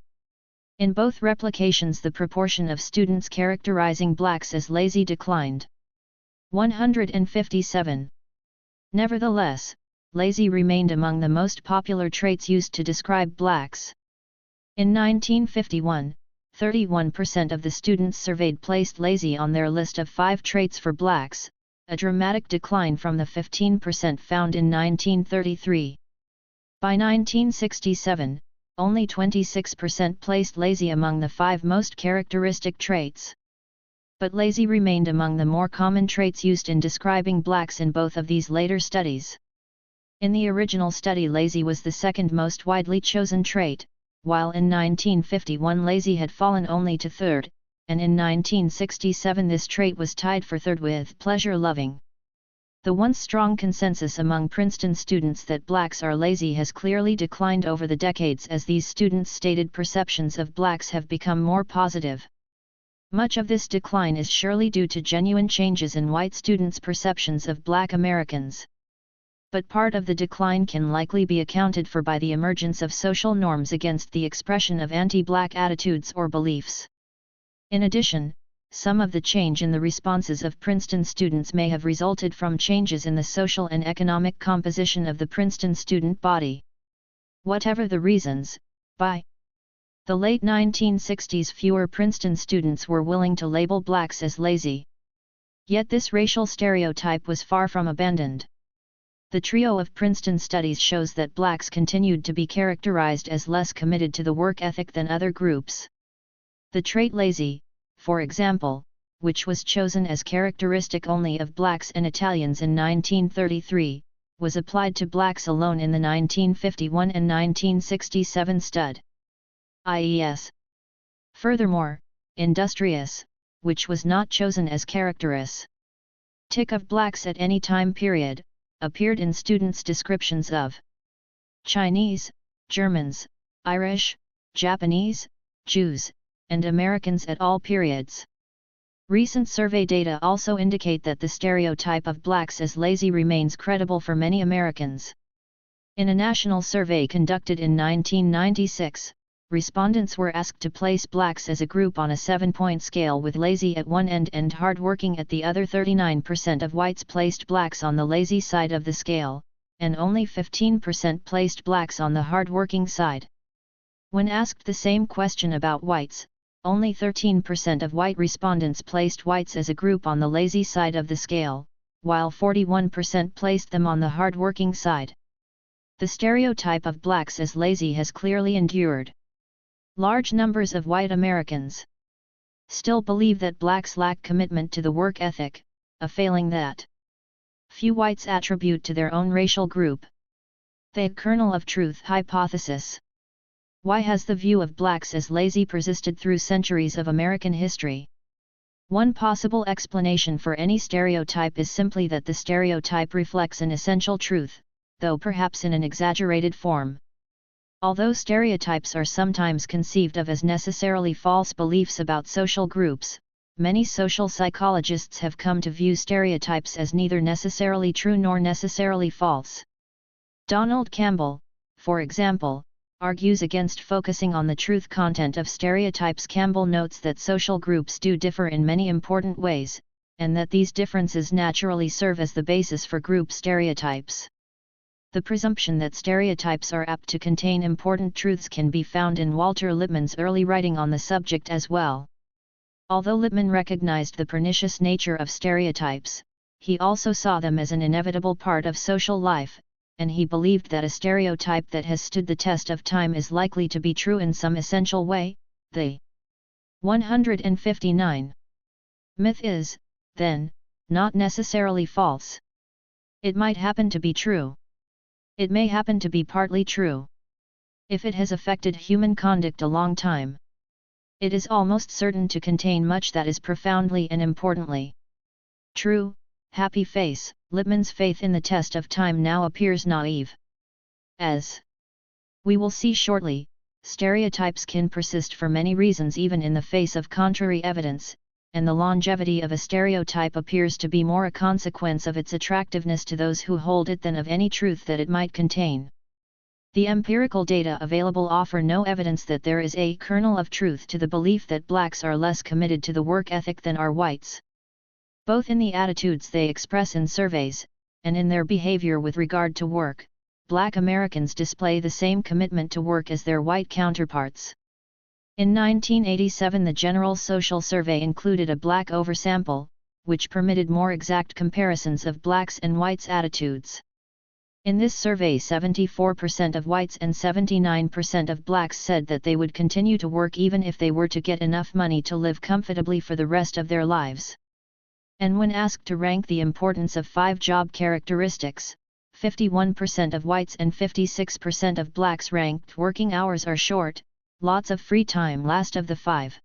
In both replications, the proportion of students characterizing blacks as lazy declined. 157. Nevertheless, lazy remained among the most popular traits used to describe blacks. In 1951, 31% of the students surveyed placed lazy on their list of 5 traits for blacks, a dramatic decline from the 15% found in 1933. By 1967, only 26% placed lazy among the 5 most characteristic traits. But lazy remained among the more common traits used in describing blacks in both of these later studies. In the original study, lazy was the second most widely chosen trait, while in 1951 lazy had fallen only to third, and in 1967 this trait was tied for third with pleasure-loving. The once strong consensus among Princeton students that blacks are lazy has clearly declined over the decades as these students' stated perceptions of blacks have become more positive. Much of this decline is surely due to genuine changes in white students' perceptions of black Americans. But part of the decline can likely be accounted for by the emergence of social norms against the expression of anti-black attitudes or beliefs. In addition, some of the change in the responses of Princeton students may have resulted from changes in the social and economic composition of the Princeton student body. Whatever the reasons, by the late 1960s fewer Princeton students were willing to label blacks as lazy. Yet this racial stereotype was far from abandoned. The trio of Princeton studies shows that blacks continued to be characterized as less committed to the work ethic than other groups. The trait lazy, for example, which was chosen as characteristic only of blacks and Italians in 1933, was applied to blacks alone in the 1951 and 1967 studies. Furthermore, industrious, which was not chosen as characteristic of blacks at any time period, appeared in students' descriptions of Chinese, Germans, Irish, Japanese, Jews, and Americans at all periods. Recent survey data also indicate that the stereotype of blacks as lazy remains credible for many Americans. In a national survey conducted in 1996, respondents were asked to place blacks as a group on a 7-point scale with lazy at one end and hardworking at the other. 39% of whites placed blacks on the lazy side of the scale, and only 15% placed blacks on the hardworking side. When asked the same question about whites, only 13% of white respondents placed whites as a group on the lazy side of the scale, while 41% placed them on the hardworking side. The stereotype of blacks as lazy has clearly endured. Large numbers of white Americans still believe that blacks lack commitment to the work ethic, a failing that few whites attribute to their own racial group. The kernel of truth hypothesis. Why has the view of blacks as lazy persisted through centuries of American history? One possible explanation for any stereotype is simply that the stereotype reflects an essential truth, though perhaps in an exaggerated form. Although stereotypes are sometimes conceived of as necessarily false beliefs about social groups, many social psychologists have come to view stereotypes as neither necessarily true nor necessarily false. Donald Campbell, for example, argues against focusing on the truth content of stereotypes. Campbell notes that social groups do differ in many important ways, and that these differences naturally serve as the basis for group stereotypes. The presumption that stereotypes are apt to contain important truths can be found in Walter Lippmann's early writing on the subject as well. Although Lippmann recognized the pernicious nature of stereotypes, he also saw them as an inevitable part of social life, and he believed that a stereotype that has stood the test of time is likely to be true in some essential way. The 159 myth is, then, not necessarily false. It might happen to be true. It may happen to be partly true. If it has affected human conduct a long time, it is almost certain to contain much that is profoundly and importantly true. Happy face. Lippmann's faith in the test of time now appears naive. As we will see shortly, stereotypes can persist for many reasons even in the face of contrary evidence, and the longevity of a stereotype appears to be more a consequence of its attractiveness to those who hold it than of any truth that it might contain. The empirical data available offer no evidence that there is a kernel of truth to the belief that blacks are less committed to the work ethic than are whites. Both in the attitudes they express in surveys, and in their behavior with regard to work, black Americans display the same commitment to work as their white counterparts. In 1987 the General Social Survey included a black oversample, which permitted more exact comparisons of blacks and whites' attitudes. In this survey 74% of whites and 79% of blacks said that they would continue to work even if they were to get enough money to live comfortably for the rest of their lives. And when asked to rank the importance of 5 job characteristics, 51% of whites and 56% of blacks ranked working hours are short, lots of free time last of the 5.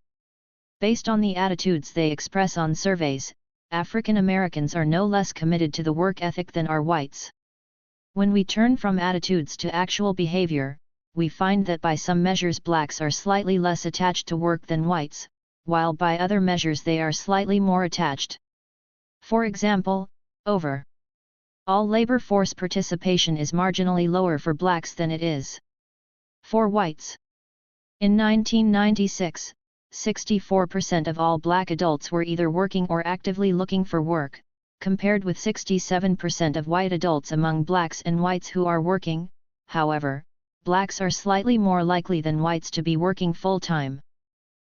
Based on the attitudes they express on surveys, African Americans are no less committed to the work ethic than are whites. When we turn from attitudes to actual behavior, we find that by some measures blacks are slightly less attached to work than whites, while by other measures they are slightly more attached. For example, overall labor force participation is marginally lower for blacks than it is for whites. In 1996, 64% of all black adults were either working or actively looking for work, compared with 67% of white adults among blacks and whites who are working. However, blacks are slightly more likely than whites to be working full-time.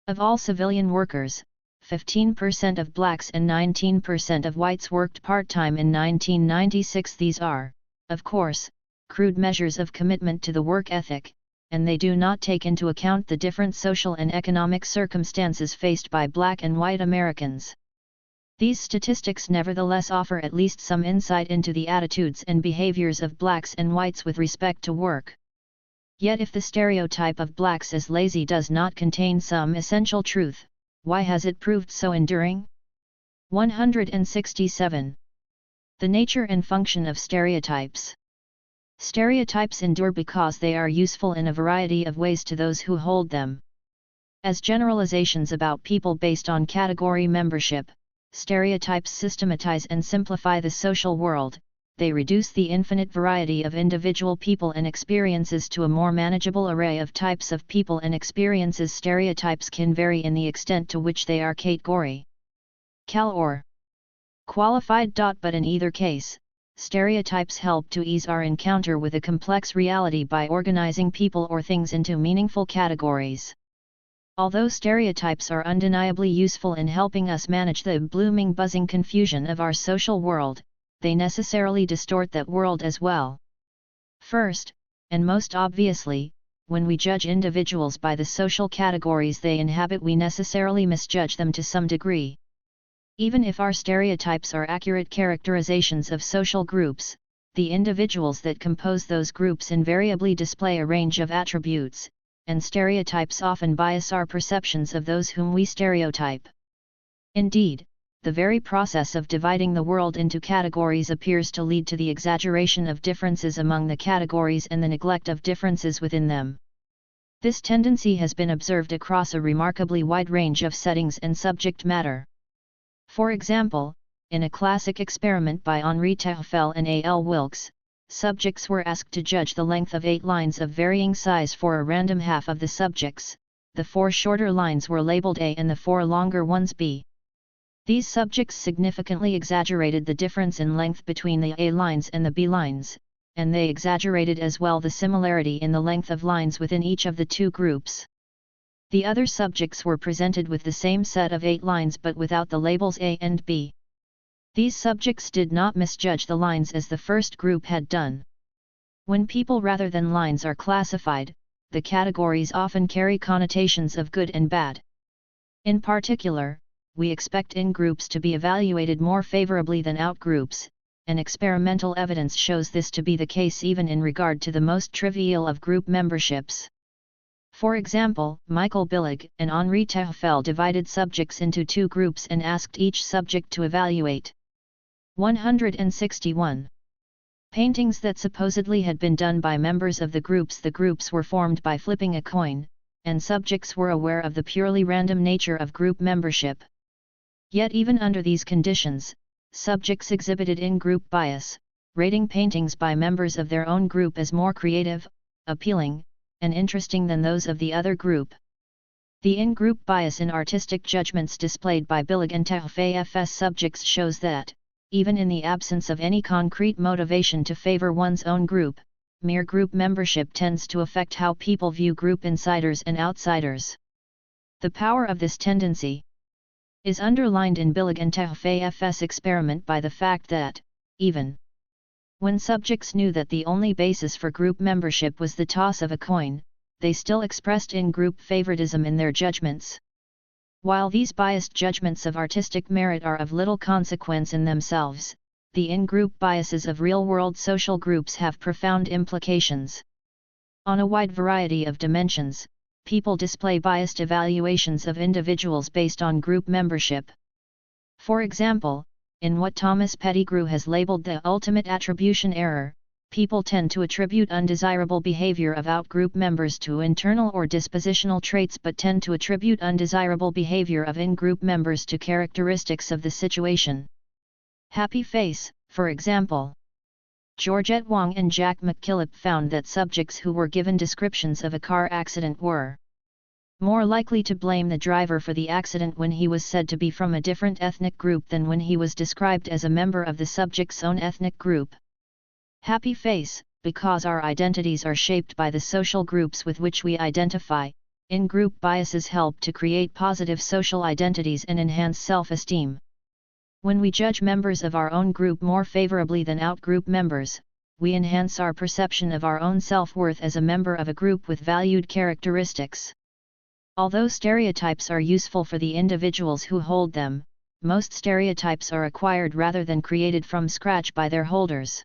Of all civilian workers, 15% of blacks and 19% of whites worked part-time in 1996. These are, of course, crude measures of commitment to the work ethic, and they do not take into account the different social and economic circumstances faced by black and white Americans. These statistics nevertheless offer at least some insight into the attitudes and behaviors of blacks and whites with respect to work. Yet if the stereotype of blacks as lazy does not contain some essential truth, why has it proved so enduring? 167. The nature and function of stereotypes. Stereotypes endure because they are useful in a variety of ways to those who hold them. As generalizations about people based on category membership, stereotypes systematize and simplify the social world. They reduce the infinite variety of individual people and experiences to a more manageable array of types of people and experiences. Stereotypes can vary in the extent to which they are categorical or qualified. But in either case, stereotypes help to ease our encounter with a complex reality by organizing people or things into meaningful categories. Although stereotypes are undeniably useful in helping us manage the blooming buzzing confusion of our social world, they necessarily distort that world as well. First, and most obviously, when we judge individuals by the social categories they inhabit, we necessarily misjudge them to some degree. Even if our stereotypes are accurate characterizations of social groups, the individuals that compose those groups invariably display a range of attributes, and stereotypes often bias our perceptions of those whom we stereotype. Indeed, the very process of dividing the world into categories appears to lead to the exaggeration of differences among the categories and the neglect of differences within them. This tendency has been observed across a remarkably wide range of settings and subject matter. For example, in a classic experiment by Henri Tehfel and A. L. Wilkes, subjects were asked to judge the length of 8 lines of varying size for a random half of the subjects. The 4 shorter lines were labeled A and the 4 longer ones B. These subjects significantly exaggerated the difference in length between the A lines and the B lines, and they exaggerated as well the similarity in the length of lines within each of the 2 groups. The other subjects were presented with the same set of 8 lines but without the labels A and B. These subjects did not misjudge the lines as the first group had done. When people rather than lines are classified, the categories often carry connotations of good and bad. In particular, we expect in-groups to be evaluated more favorably than out-groups, and experimental evidence shows this to be the case even in regard to the most trivial of group memberships. For example, Michael Billig and Henri Tehfel divided subjects into 2 groups and asked each subject to evaluate 161 paintings that supposedly had been done by members of the groups. The groups were formed by flipping a coin, and subjects were aware of the purely random nature of group membership. Yet even under these conditions, subjects exhibited in-group bias, rating paintings by members of their own group as more creative, appealing, and interesting than those of the other group. The in-group bias in artistic judgments displayed by Billig and Tehfel subjects shows that, even in the absence of any concrete motivation to favor one's own group, mere group membership tends to affect how people view group insiders and outsiders. The power of this tendency is underlined in Billig and Tehfel's experiment by the fact that, even when subjects knew that the only basis for group membership was the toss of a coin, they still expressed in-group favoritism in their judgments. While these biased judgments of artistic merit are of little consequence in themselves, the in-group biases of real-world social groups have profound implications. On a wide variety of dimensions, people display biased evaluations of individuals based on group membership. For example, in what Thomas Pettigrew has labeled the ultimate attribution error, people tend to attribute undesirable behavior of out-group members to internal or dispositional traits but tend to attribute undesirable behavior of in-group members to characteristics of the situation. Happy face, for example. Georgette Wong and Jack McKillop found that subjects who were given descriptions of a car accident were more likely to blame the driver for the accident when he was said to be from a different ethnic group than when he was described as a member of the subject's own ethnic group. Happy face, because our identities are shaped by the social groups with which we identify, in-group biases help to create positive social identities and enhance self-esteem. When we judge members of our own group more favorably than out-group members, we enhance our perception of our own self-worth as a member of a group with valued characteristics. Although stereotypes are useful for the individuals who hold them, most stereotypes are acquired rather than created from scratch by their holders.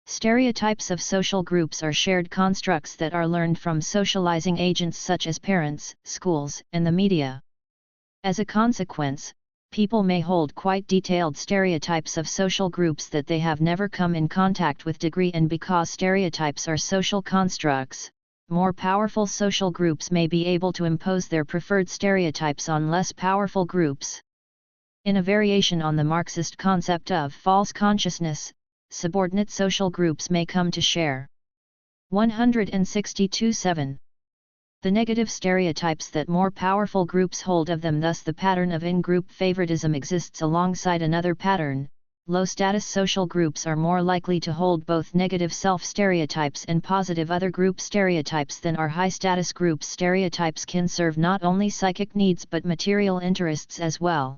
Stereotypes of social groups are shared constructs that are learned from socializing agents such as parents, schools, and the media. As a consequence, people may hold quite detailed stereotypes of social groups that they have never come in contact with. And because stereotypes are social constructs, more powerful social groups may be able to impose their preferred stereotypes on less powerful groups. In a variation on the Marxist concept of false consciousness, subordinate social groups may come to share 162.7. The negative stereotypes that more powerful groups hold of them. Thus the pattern of in-group favoritism exists alongside another pattern. Low-status social groups are more likely to hold both negative self-stereotypes and positive other group stereotypes than are high-status groups. Stereotypes can serve not only psychic needs but material interests as well.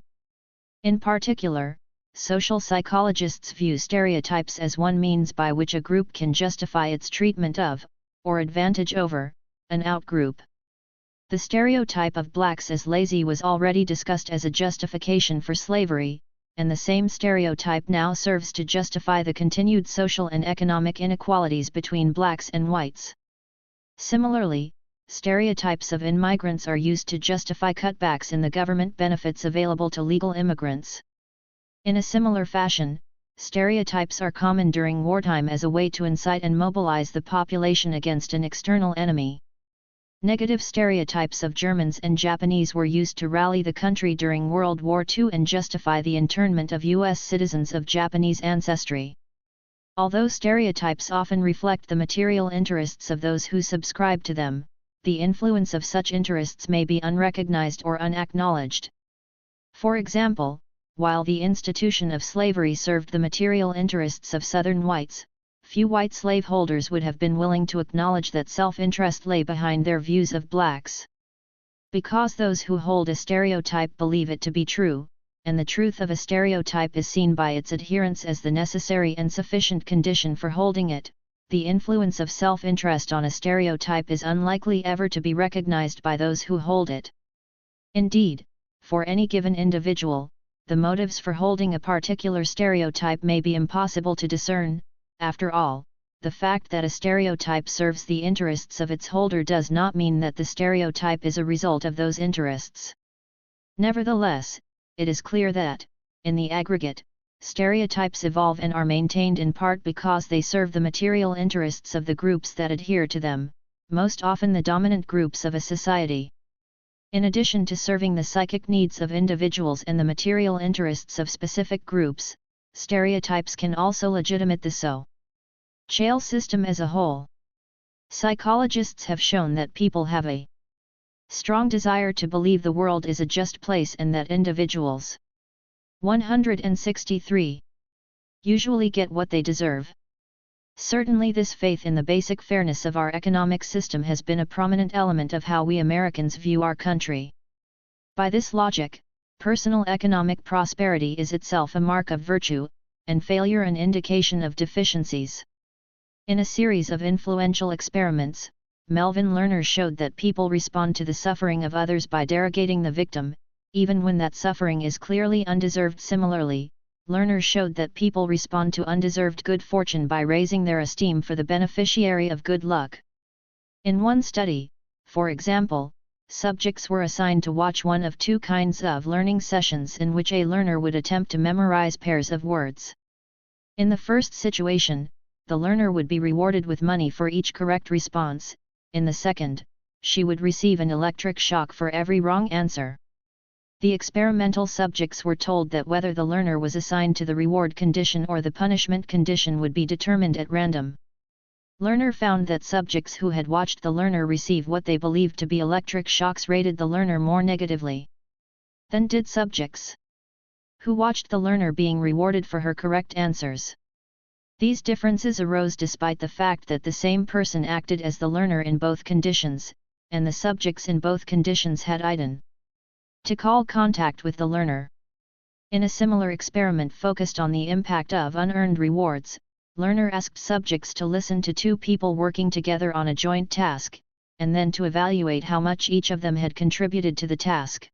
In particular, social psychologists view stereotypes as one means by which a group can justify its treatment of, or advantage over, an outgroup. The stereotype of blacks as lazy was already discussed as a justification for slavery, and the same stereotype now serves to justify the continued social and economic inequalities between blacks and whites. Similarly, stereotypes of immigrants are used to justify cutbacks in the government benefits available to legal immigrants. In a similar fashion, stereotypes are common during wartime as a way to incite and mobilize the population against an external enemy. Negative stereotypes of Germans and Japanese were used to rally the country during World War II and justify the internment of U.S. citizens of Japanese ancestry. Although stereotypes often reflect the material interests of those who subscribe to them, the influence of such interests may be unrecognized or unacknowledged. For example, while the institution of slavery served the material interests of Southern whites, few white slaveholders would have been willing to acknowledge that self-interest lay behind their views of blacks. Because those who hold a stereotype believe it to be true, and the truth of a stereotype is seen by its adherents as the necessary and sufficient condition for holding it, the influence of self-interest on a stereotype is unlikely ever to be recognized by those who hold it. Indeed, for any given individual, the motives for holding a particular stereotype may be impossible to discern. After all, the fact that a stereotype serves the interests of its holder does not mean that the stereotype is a result of those interests. Nevertheless, it is clear that, in the aggregate, stereotypes evolve and are maintained in part because they serve the material interests of the groups that adhere to them, most often the dominant groups of a society. In addition to serving the psychic needs of individuals and the material interests of specific groups, stereotypes can also legitimate the social system as a whole. Psychologists have shown that people have a strong desire to believe the world is a just place and that individuals 163 usually get what they deserve. Certainly this faith in the basic fairness of our economic system has been a prominent element of how we Americans view our country. By this logic, personal economic prosperity is itself a mark of virtue, and failure an indication of deficiencies. In a series of influential experiments, Melvin Lerner showed that people respond to the suffering of others by derogating the victim, even when that suffering is clearly undeserved. Similarly, learners showed that people respond to undeserved good fortune by raising their esteem for the beneficiary of good luck. In one study, for example, subjects were assigned to watch one of two kinds of learning sessions in which a learner would attempt to memorize pairs of words. In the first situation, the learner would be rewarded with money for each correct response. In the second, she would receive an electric shock for every wrong answer. The experimental subjects were told that whether the learner was assigned to the reward condition or the punishment condition would be determined at random. Learner found that subjects who had watched the learner receive what they believed to be electric shocks rated the learner more negatively than did subjects who watched the learner being rewarded for her correct answers. These differences arose despite the fact that the same person acted as the learner in both conditions, and the subjects in both conditions had identical contact with the learner. In a similar experiment focused on the impact of unearned rewards, learner asked subjects to listen to two people working together on a joint task, and then to evaluate how much each of them had contributed to the task.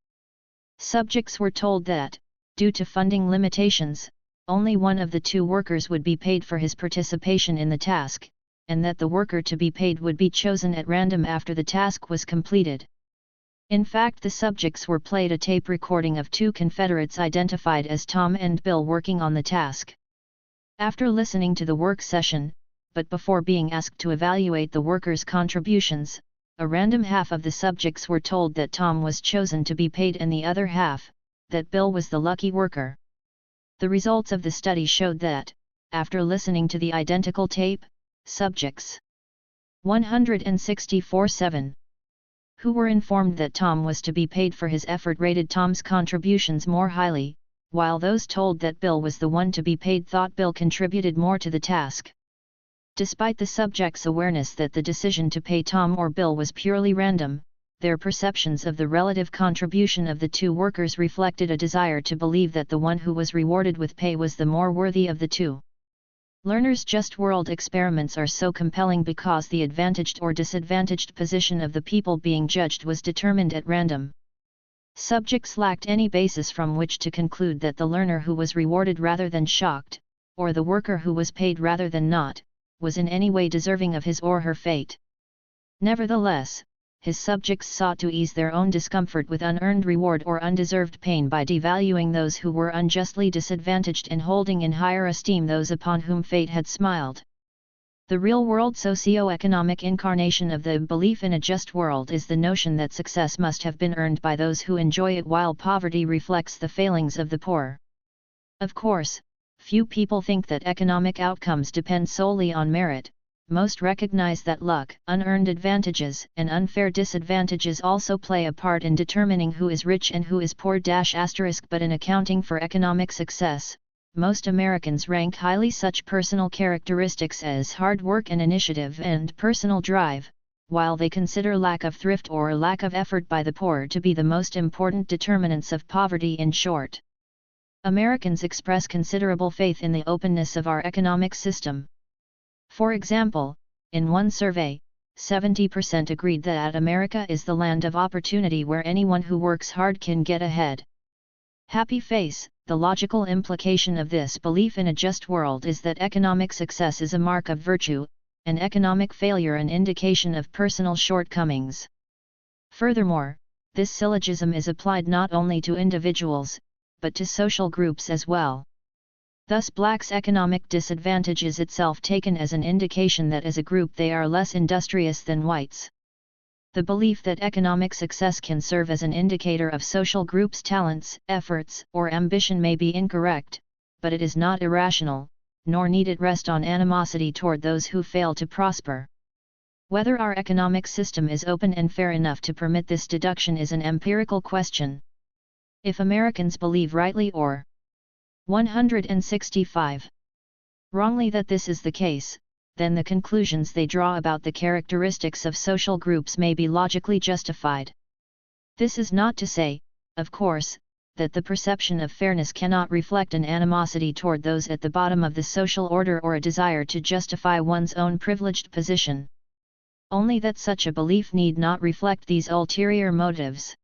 Subjects were told that, due to funding limitations, only one of the two workers would be paid for his participation in the task, and that the worker to be paid would be chosen at random after the task was completed. In fact, the subjects were played a tape recording of two Confederates identified as Tom and Bill working on the task. After listening to the work session, but before being asked to evaluate the workers' contributions, a random half of the subjects were told that Tom was chosen to be paid and the other half, that Bill was the lucky worker. The results of the study showed that, after listening to the identical tape, subjects 164.7 who were informed that Tom was to be paid for his effort rated Tom's contributions more highly, while those told that Bill was the one to be paid thought Bill contributed more to the task. Despite the subjects' awareness that the decision to pay Tom or Bill was purely random, their perceptions of the relative contribution of the two workers reflected a desire to believe that the one who was rewarded with pay was the more worthy of the two. Learners' just world experiments are so compelling because the advantaged or disadvantaged position of the people being judged was determined at random. Subjects lacked any basis from which to conclude that the learner who was rewarded rather than shocked, or the worker who was paid rather than not, was in any way deserving of his or her fate. Nevertheless, his subjects sought to ease their own discomfort with unearned reward or undeserved pain by devaluing those who were unjustly disadvantaged and holding in higher esteem those upon whom fate had smiled. The real-world socio-economic incarnation of the belief in a just world is the notion that success must have been earned by those who enjoy it while poverty reflects the failings of the poor. Of course, few people think that economic outcomes depend solely on merit. Most recognize that luck, unearned advantages, and unfair disadvantages also play a part in determining who is rich and who is poor. But in accounting for economic success, most Americans rank highly such personal characteristics as hard work and initiative and personal drive, while they consider lack of thrift or lack of effort by the poor to be the most important determinants of poverty. In short, Americans express considerable faith in the openness of our economic system. For example, in one survey, 70% agreed that America is the land of opportunity where anyone who works hard can get ahead. Happy face. The logical implication of this belief in a just world is that economic success is a mark of virtue, and economic failure an indication of personal shortcomings. Furthermore, this syllogism is applied not only to individuals, but to social groups as well. Thus, blacks' economic disadvantage is itself taken as an indication that as a group they are less industrious than whites. The belief that economic success can serve as an indicator of social groups' talents, efforts, or ambition may be incorrect, but it is not irrational, nor need it rest on animosity toward those who fail to prosper. Whether our economic system is open and fair enough to permit this deduction is an empirical question. If Americans believe rightly or 165 wrongly that this is the case, then the conclusions they draw about the characteristics of social groups may be logically justified. This is not to say, of course, that the perception of fairness cannot reflect an animosity toward those at the bottom of the social order or a desire to justify one's own privileged position. Only that such a belief need not reflect these ulterior motives.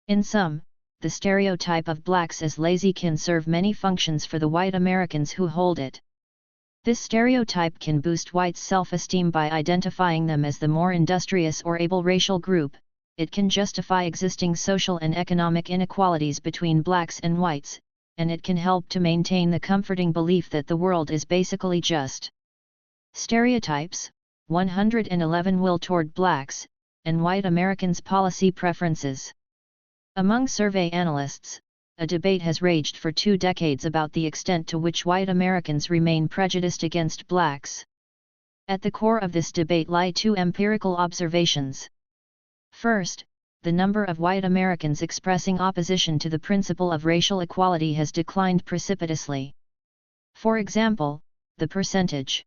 In sum, the stereotype of blacks as lazy can serve many functions for the white Americans who hold it. This stereotype can boost whites' self-esteem by identifying them as the more industrious or able racial group. It can justify existing social and economic inequalities between blacks and whites, and it can help to maintain the comforting belief that the world is basically just. Stereotypes, 111 will toward blacks and white Americans' policy preferences. Among survey analysts, a debate has raged for 2 decades about the extent to which white Americans remain prejudiced against blacks. At the core of this debate lie 2 empirical observations. First, the number of white Americans expressing opposition to the principle of racial equality has declined precipitously. For example, the percentage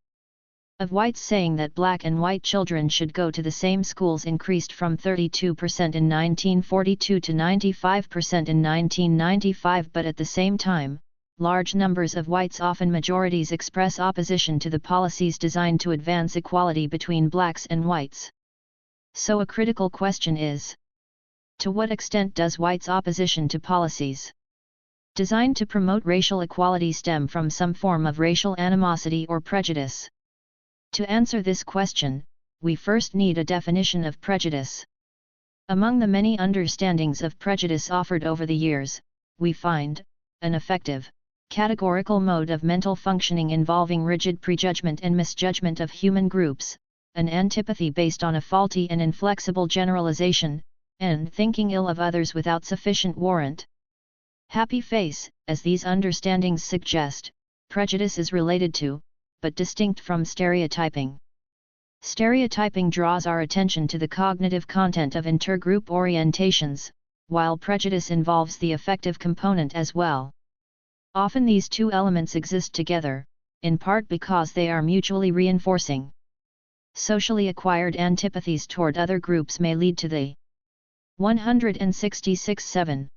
of whites saying that black and white children should go to the same schools increased from 32% in 1942 to 95% in 1995, but at the same time, large numbers of whites, often majorities, express opposition to the policies designed to advance equality between blacks and whites. So a critical question is, to what extent does whites' opposition to policies designed to promote racial equality stem from some form of racial animosity or prejudice? To answer this question, we first need a definition of prejudice. Among the many understandings of prejudice offered over the years, we find an effective, categorical mode of mental functioning involving rigid prejudgment and misjudgment of human groups, an antipathy based on a faulty and inflexible generalization, and thinking ill of others without sufficient warrant. Happy face, as these understandings suggest, prejudice is related to, but distinct from stereotyping. Stereotyping draws our attention to the cognitive content of intergroup orientations, while prejudice involves the affective component as well. Often these 2 elements exist together, in part because they are mutually reinforcing. Socially acquired antipathies toward other groups may lead to the 166-7.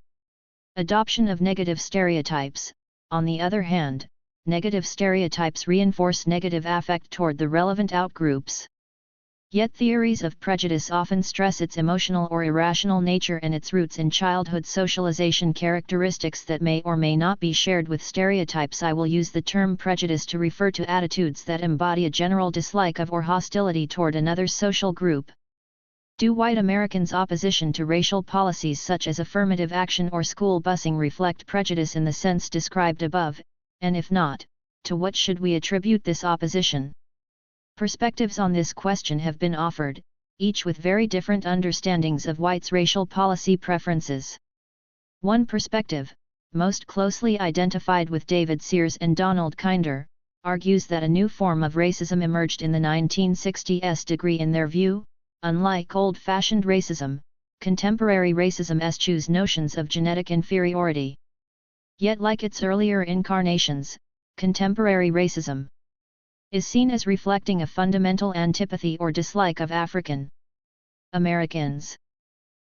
Adoption of negative stereotypes. On the other hand, negative stereotypes reinforce negative affect toward the relevant outgroups. Yet theories of prejudice often stress its emotional or irrational nature and its roots in childhood socialization characteristics that may or may not be shared with stereotypes. I will use the term prejudice to refer to attitudes that embody a general dislike of or hostility toward another social group. Do white Americans' opposition to racial policies such as affirmative action or school busing reflect prejudice in the sense described above? And if not, to what should we attribute this opposition? Perspectives on this question have been offered, each with very different understandings of whites' racial policy preferences. One perspective, most closely identified with David Sears and Donald Kinder, argues that a new form of racism emerged in the 1960s. Degree in their view, unlike old-fashioned racism, contemporary racism eschews notions of genetic inferiority. Yet like its earlier incarnations, contemporary racism is seen as reflecting a fundamental antipathy or dislike of African Americans.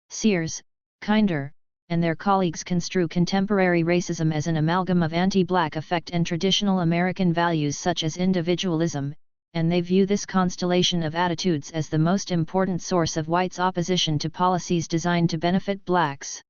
Sears, Kinder, and their colleagues construe contemporary racism as an amalgam of anti-black affect and traditional American values such as individualism, and they view this constellation of attitudes as the most important source of whites' opposition to policies designed to benefit blacks.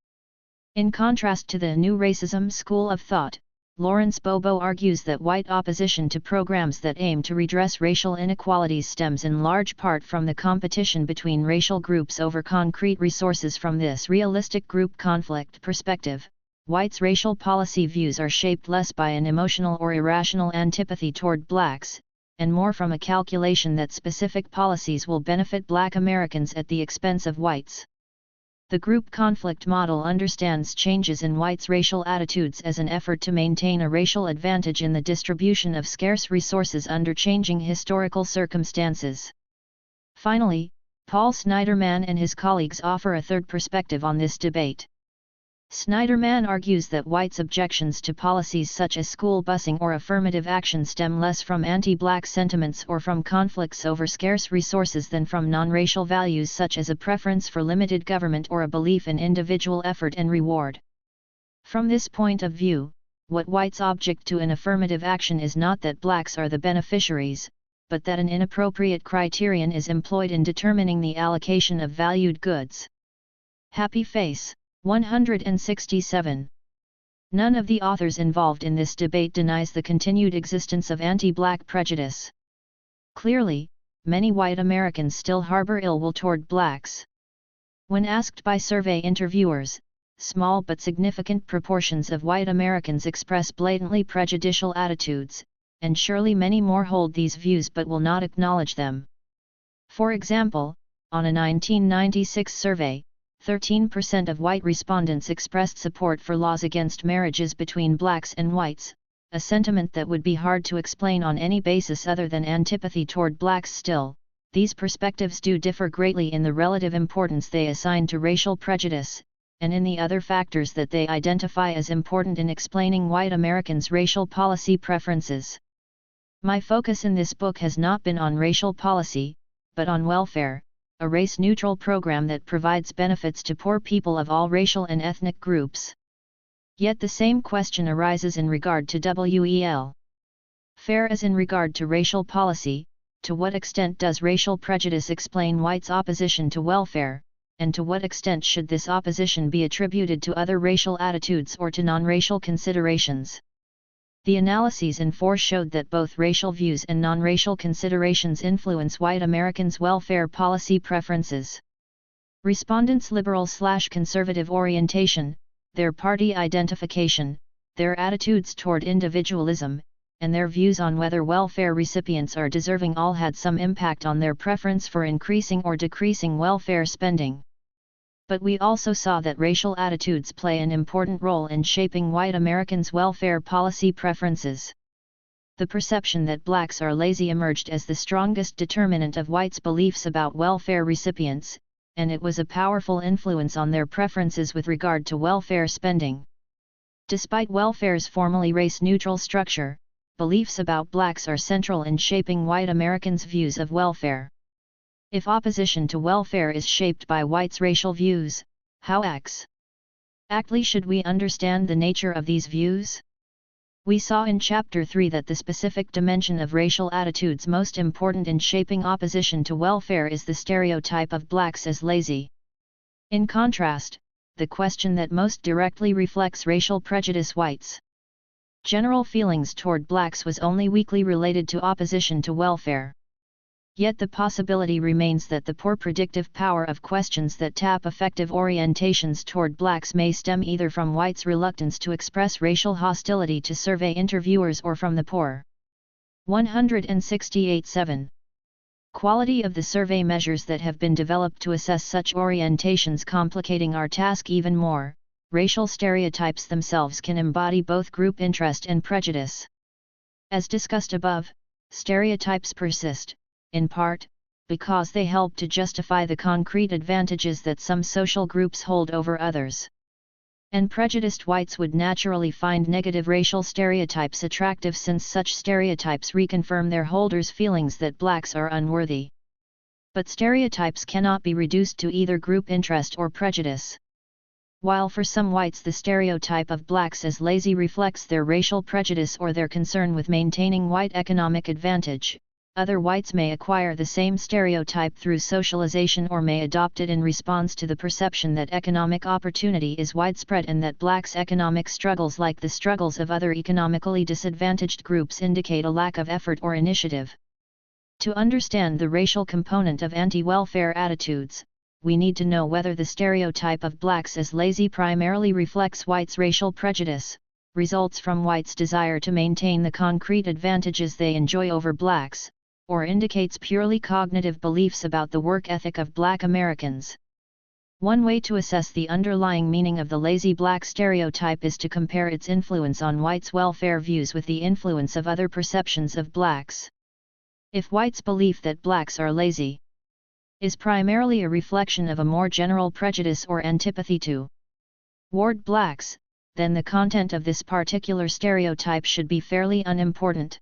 In contrast to the New Racism school of thought, Lawrence Bobo argues that white opposition to programs that aim to redress racial inequalities stems in large part from the competition between racial groups over concrete resources. From this realistic group conflict perspective, whites' racial policy views are shaped less by an emotional or irrational antipathy toward blacks, and more from a calculation that specific policies will benefit black Americans at the expense of whites. The group conflict model understands changes in whites' racial attitudes as an effort to maintain a racial advantage in the distribution of scarce resources under changing historical circumstances. Finally, Paul Sniderman and his colleagues offer a third perspective on this debate. Sniderman argues that whites' objections to policies such as school busing or affirmative action stem less from anti-black sentiments or from conflicts over scarce resources than from non-racial values such as a preference for limited government or a belief in individual effort and reward. From this point of view, what whites object to in affirmative action is not that blacks are the beneficiaries, but that an inappropriate criterion is employed in determining the allocation of valued goods. Happy face. 167. None of the authors involved in this debate denies the continued existence of anti-black prejudice. Clearly, many white Americans still harbor ill will toward blacks. When asked by survey interviewers, small but significant proportions of white Americans express blatantly prejudicial attitudes, and surely many more hold these views but will not acknowledge them. For example, on a 1996 survey, 13% of white respondents expressed support for laws against marriages between blacks and whites, a sentiment that would be hard to explain on any basis other than antipathy toward blacks. Still, these perspectives do differ greatly in the relative importance they assign to racial prejudice, and in the other factors that they identify as important in explaining white Americans' racial policy preferences. My focus in this book has not been on racial policy, but on welfare, a race-neutral program that provides benefits to poor people of all racial and ethnic groups. Yet the same question arises in regard to welfare. As in regard to racial policy, to what extent does racial prejudice explain whites' opposition to welfare, and to what extent should this opposition be attributed to other racial attitudes or to non-racial considerations? The analyses in 4 showed that both racial views and non-racial considerations influence white Americans' welfare policy preferences. Respondents' liberal/conservative orientation, their party identification, their attitudes toward individualism, and their views on whether welfare recipients are deserving all had some impact on their preference for increasing or decreasing welfare spending. But we also saw that racial attitudes play an important role in shaping white Americans' welfare policy preferences. The perception that blacks are lazy emerged as the strongest determinant of whites' beliefs about welfare recipients, and it was a powerful influence on their preferences with regard to welfare spending. Despite welfare's formally race-neutral structure, beliefs about blacks are central in shaping white Americans' views of welfare. If opposition to welfare is shaped by whites' racial views, how exactly should we understand the nature of these views? We saw in Chapter 3 that the specific dimension of racial attitudes most important in shaping opposition to welfare is the stereotype of blacks as lazy. In contrast, the question that most directly reflects racial prejudice whites' general feelings toward blacks was only weakly related to opposition to welfare. Yet the possibility remains that the poor predictive power of questions that tap affective orientations toward blacks may stem either from whites' reluctance to express racial hostility to survey interviewers or from the poor. 168.7. Quality of the survey measures that have been developed to assess such orientations complicating our task even more. Racial stereotypes themselves can embody both group interest and prejudice. As discussed above, stereotypes persist, in part, because they help to justify the concrete advantages that some social groups hold over others. And prejudiced whites would naturally find negative racial stereotypes attractive since such stereotypes reconfirm their holders' feelings that blacks are unworthy. But stereotypes cannot be reduced to either group interest or prejudice. While for some whites the stereotype of blacks as lazy reflects their racial prejudice or their concern with maintaining white economic advantage, other whites may acquire the same stereotype through socialization or may adopt it in response to the perception that economic opportunity is widespread and that blacks' economic struggles, like the struggles of other economically disadvantaged groups, indicate a lack of effort or initiative. To understand the racial component of anti-welfare attitudes, we need to know whether the stereotype of blacks as lazy primarily reflects whites' racial prejudice, results from whites' desire to maintain the concrete advantages they enjoy over blacks, or indicates purely cognitive beliefs about the work ethic of black Americans. One way to assess the underlying meaning of the lazy black stereotype is to compare its influence on whites' welfare views with the influence of other perceptions of blacks. If whites' belief that blacks are lazy is primarily a reflection of a more general prejudice or antipathy toward blacks, then the content of this particular stereotype should be fairly unimportant.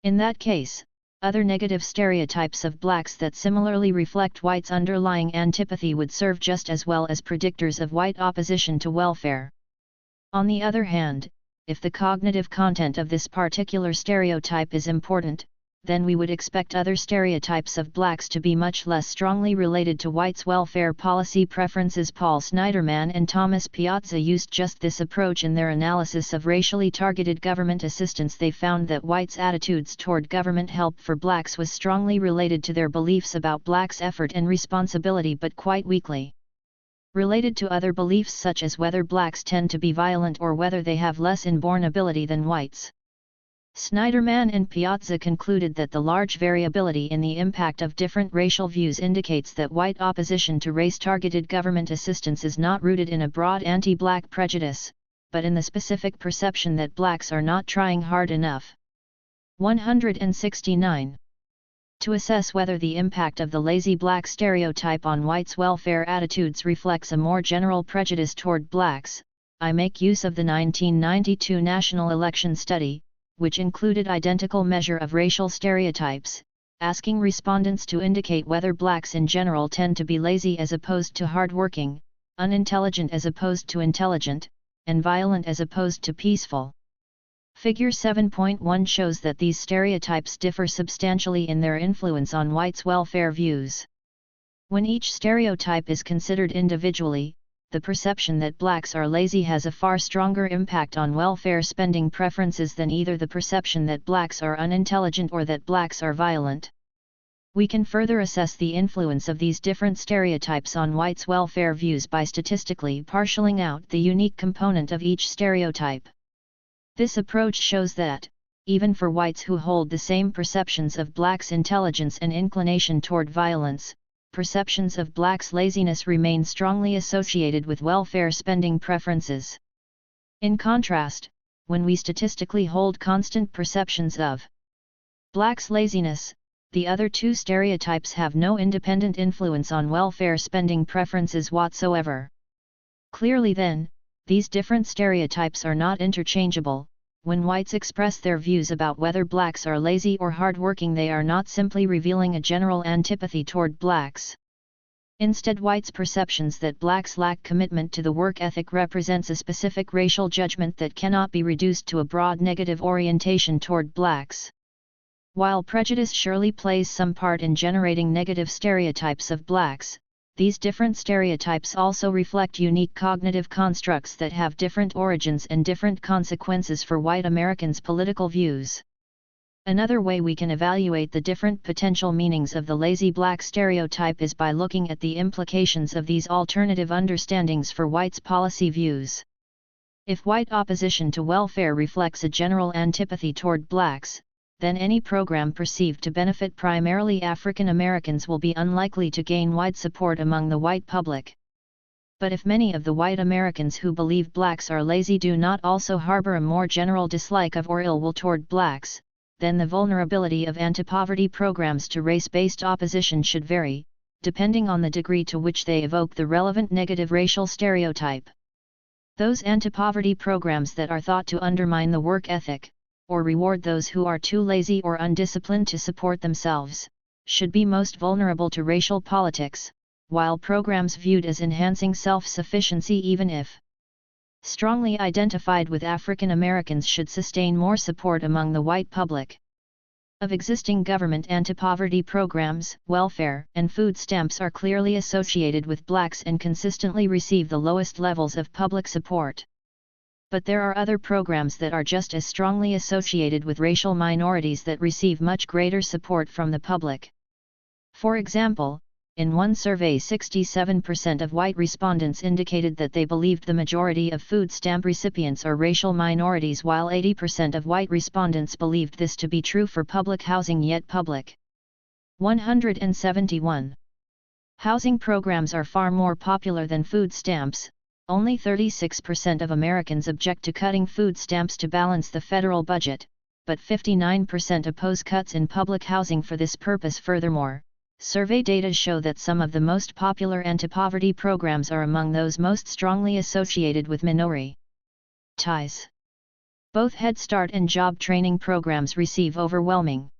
In that case, other negative stereotypes of blacks that similarly reflect whites' underlying antipathy would serve just as well as predictors of white opposition to welfare. On the other hand, if the cognitive content of this particular stereotype is important, then we would expect other stereotypes of blacks to be much less strongly related to whites' welfare policy preferences. Paul Snyderman and Thomas Piazza used just this approach in their analysis of racially targeted government assistance. They found that whites' attitudes toward government help for blacks was strongly related to their beliefs about blacks' effort and responsibility, but quite weakly related to other beliefs such as whether blacks tend to be violent or whether they have less inborn ability than whites. Snyderman and Piazza concluded that the large variability in the impact of different racial views indicates that white opposition to race-targeted government assistance is not rooted in a broad anti-black prejudice, but in the specific perception that blacks are not trying hard enough. 169. To assess whether the impact of the lazy black stereotype on whites' welfare attitudes reflects a more general prejudice toward blacks, I make use of the 1992 National Election Study, which included identical measure of racial stereotypes, asking respondents to indicate whether blacks in general tend to be lazy as opposed to hardworking, unintelligent as opposed to intelligent, and violent as opposed to peaceful. Figure 7.1 shows that these stereotypes differ substantially in their influence on whites' welfare views. When each stereotype is considered individually, the perception that blacks are lazy has a far stronger impact on welfare spending preferences than either the perception that blacks are unintelligent or that blacks are violent. We can further assess the influence of these different stereotypes on whites' welfare views by statistically partialing out the unique component of each stereotype. This approach shows that, even for whites who hold the same perceptions of blacks' intelligence and inclination toward violence, perceptions of blacks' laziness remain strongly associated with welfare spending preferences. In contrast, when we statistically hold constant perceptions of blacks' laziness, the other two stereotypes have no independent influence on welfare spending preferences whatsoever. Clearly then, these different stereotypes are not interchangeable. When whites express their views about whether blacks are lazy or hardworking, they are not simply revealing a general antipathy toward blacks. Instead, whites' perceptions that blacks lack commitment to the work ethic represents a specific racial judgment that cannot be reduced to a broad negative orientation toward blacks. While prejudice surely plays some part in generating negative stereotypes of blacks, these different stereotypes also reflect unique cognitive constructs that have different origins and different consequences for white Americans' political views. Another way we can evaluate the different potential meanings of the lazy black stereotype is by looking at the implications of these alternative understandings for whites' policy views. If white opposition to welfare reflects a general antipathy toward blacks, then any program perceived to benefit primarily African Americans will be unlikely to gain wide support among the white public. But if many of the white Americans who believe blacks are lazy do not also harbor a more general dislike of or ill will toward blacks, then the vulnerability of anti-poverty programs to race-based opposition should vary, depending on the degree to which they evoke the relevant negative racial stereotype. Those anti-poverty programs that are thought to undermine the work ethic, or reward those who are too lazy or undisciplined to support themselves, should be most vulnerable to racial politics, while programs viewed as enhancing self-sufficiency, even if strongly identified with African Americans, should sustain more support among the white public. Of existing government anti-poverty programs, welfare and food stamps are clearly associated with blacks and consistently receive the lowest levels of public support. But there are other programs that are just as strongly associated with racial minorities that receive much greater support from the public. For example, in one survey 67% of white respondents indicated that they believed the majority of food stamp recipients are racial minorities, while 80% of white respondents believed this to be true for public housing. Yet public 171 housing programs are far more popular than food stamps. Only 36% of Americans object to cutting food stamps to balance the federal budget, but 59% oppose cuts in public housing for this purpose. Furthermore, survey data show that some of the most popular anti-poverty programs are among those most strongly associated with minorities. Both Head Start and job training programs receive overwhelming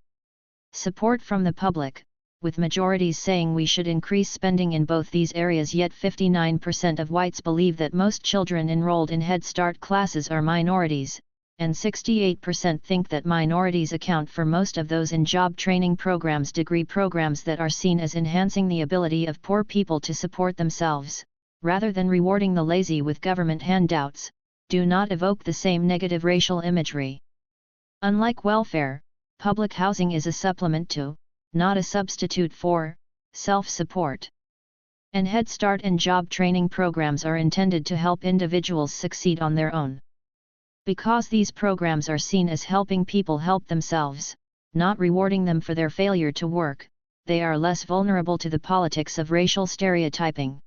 support from the public, with majorities saying we should increase spending in both these areas. Yet 59% of whites believe that most children enrolled in Head Start classes are minorities, and 68% think that minorities account for most of those in job training programs, degree programs that are seen as enhancing the ability of poor people to support themselves, rather than rewarding the lazy with government handouts, do not evoke the same negative racial imagery. Unlike welfare, public housing is a supplement to, not a substitute for, self-support. And Head Start and job training programs are intended to help individuals succeed on their own. Because these programs are seen as helping people help themselves, not rewarding them for their failure to work, they are less vulnerable to the politics of racial stereotyping.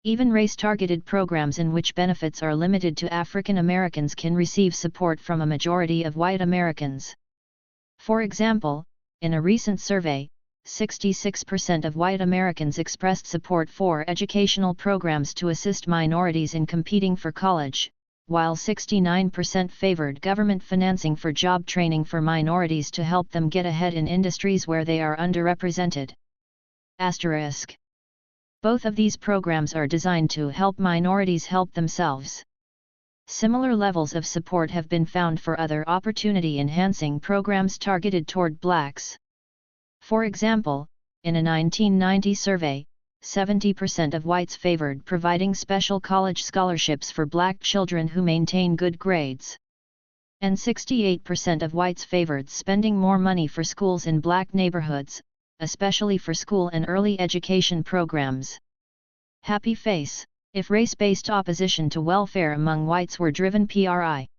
Even race-targeted programs in which benefits are limited to African Americans can receive support from a majority of white Americans. For example, in a recent survey, 66% of white Americans expressed support for educational programs to assist minorities in competing for college, while 69% favored government financing for job training for minorities to help them get ahead in industries where they are underrepresented. Asterisk. Both of these programs are designed to help minorities help themselves. Similar levels of support have been found for other opportunity-enhancing programs targeted toward blacks. For example, in a 1990 survey, 70% of whites favored providing special college scholarships for black children who maintain good grades. And 68% of whites favored spending more money for schools in black neighborhoods, especially for school and early education programs. Happy face, if race-based opposition to welfare among whites were driven primarily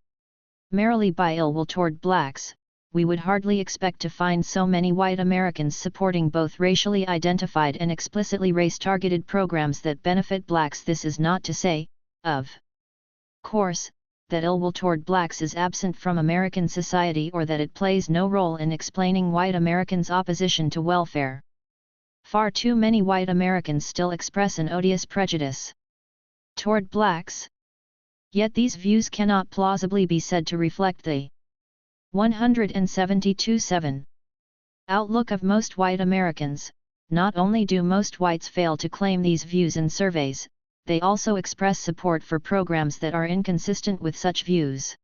by ill will toward blacks, we would hardly expect to find so many white Americans supporting both racially identified and explicitly race-targeted programs that benefit blacks. This is not to say, of course, that ill will toward blacks is absent from American society or that it plays no role in explaining white Americans' opposition to welfare. Far too many white Americans still express an odious prejudice toward blacks. Yet these views cannot plausibly be said to reflect the 172.7 outlook of most white Americans. Not only do most whites fail to claim these views in surveys, they also express support for programs that are inconsistent with such views.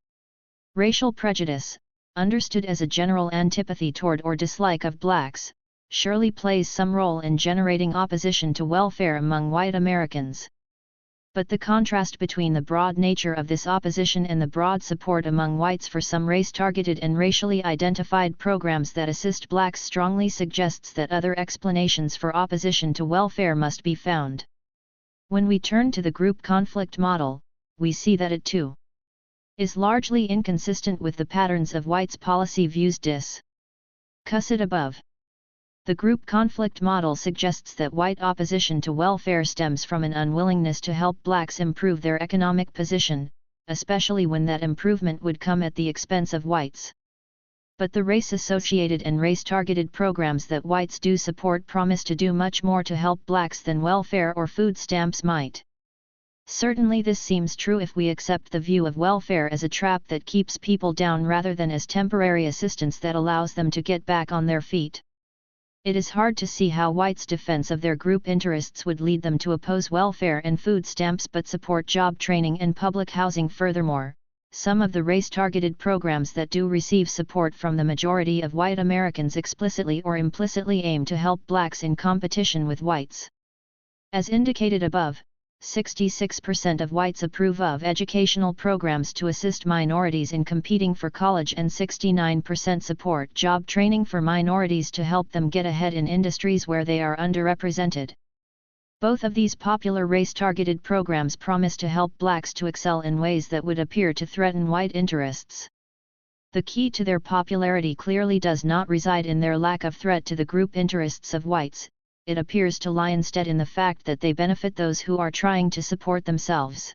Racial prejudice, understood as a general antipathy toward or dislike of blacks, surely plays some role in generating opposition to welfare among white Americans. But the contrast between the broad nature of this opposition and the broad support among whites for some race-targeted and racially identified programs that assist blacks strongly suggests that other explanations for opposition to welfare must be found. When we turn to the group conflict model, we see that it too is largely inconsistent with the patterns of whites' policy views discussed above. The group conflict model suggests that white opposition to welfare stems from an unwillingness to help blacks improve their economic position, especially when that improvement would come at the expense of whites. But the race-associated and race-targeted programs that whites do support promise to do much more to help blacks than welfare or food stamps might. Certainly this seems true if we accept the view of welfare as a trap that keeps people down rather than as temporary assistance that allows them to get back on their feet. It is hard to see how whites' defense of their group interests would lead them to oppose welfare and food stamps but support job training and public housing. Furthermore, some of the race-targeted programs that do receive support from the majority of white Americans explicitly or implicitly aim to help blacks in competition with whites. As indicated above, 66% of whites approve of educational programs to assist minorities in competing for college and 69% support job training for minorities to help them get ahead in industries where they are underrepresented. Both of these popular race-targeted programs promise to help blacks to excel in ways that would appear to threaten white interests. The key to their popularity clearly does not reside in their lack of threat to the group interests of whites. It appears to lie instead in the fact that they benefit those who are trying to support themselves.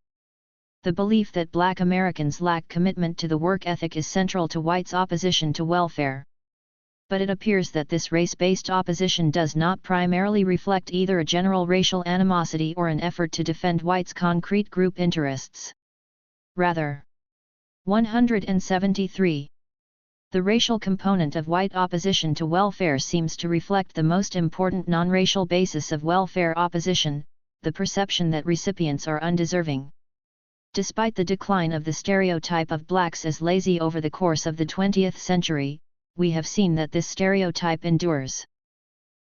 The belief that black Americans lack commitment to the work ethic is central to whites' opposition to welfare. But it appears that this race-based opposition does not primarily reflect either a general racial animosity or an effort to defend whites' concrete group interests. Rather, 173. The racial component of white opposition to welfare seems to reflect the most important non-racial basis of welfare opposition, the perception that recipients are undeserving. Despite the decline of the stereotype of blacks as lazy over the course of the 20th century, we have seen that this stereotype endures.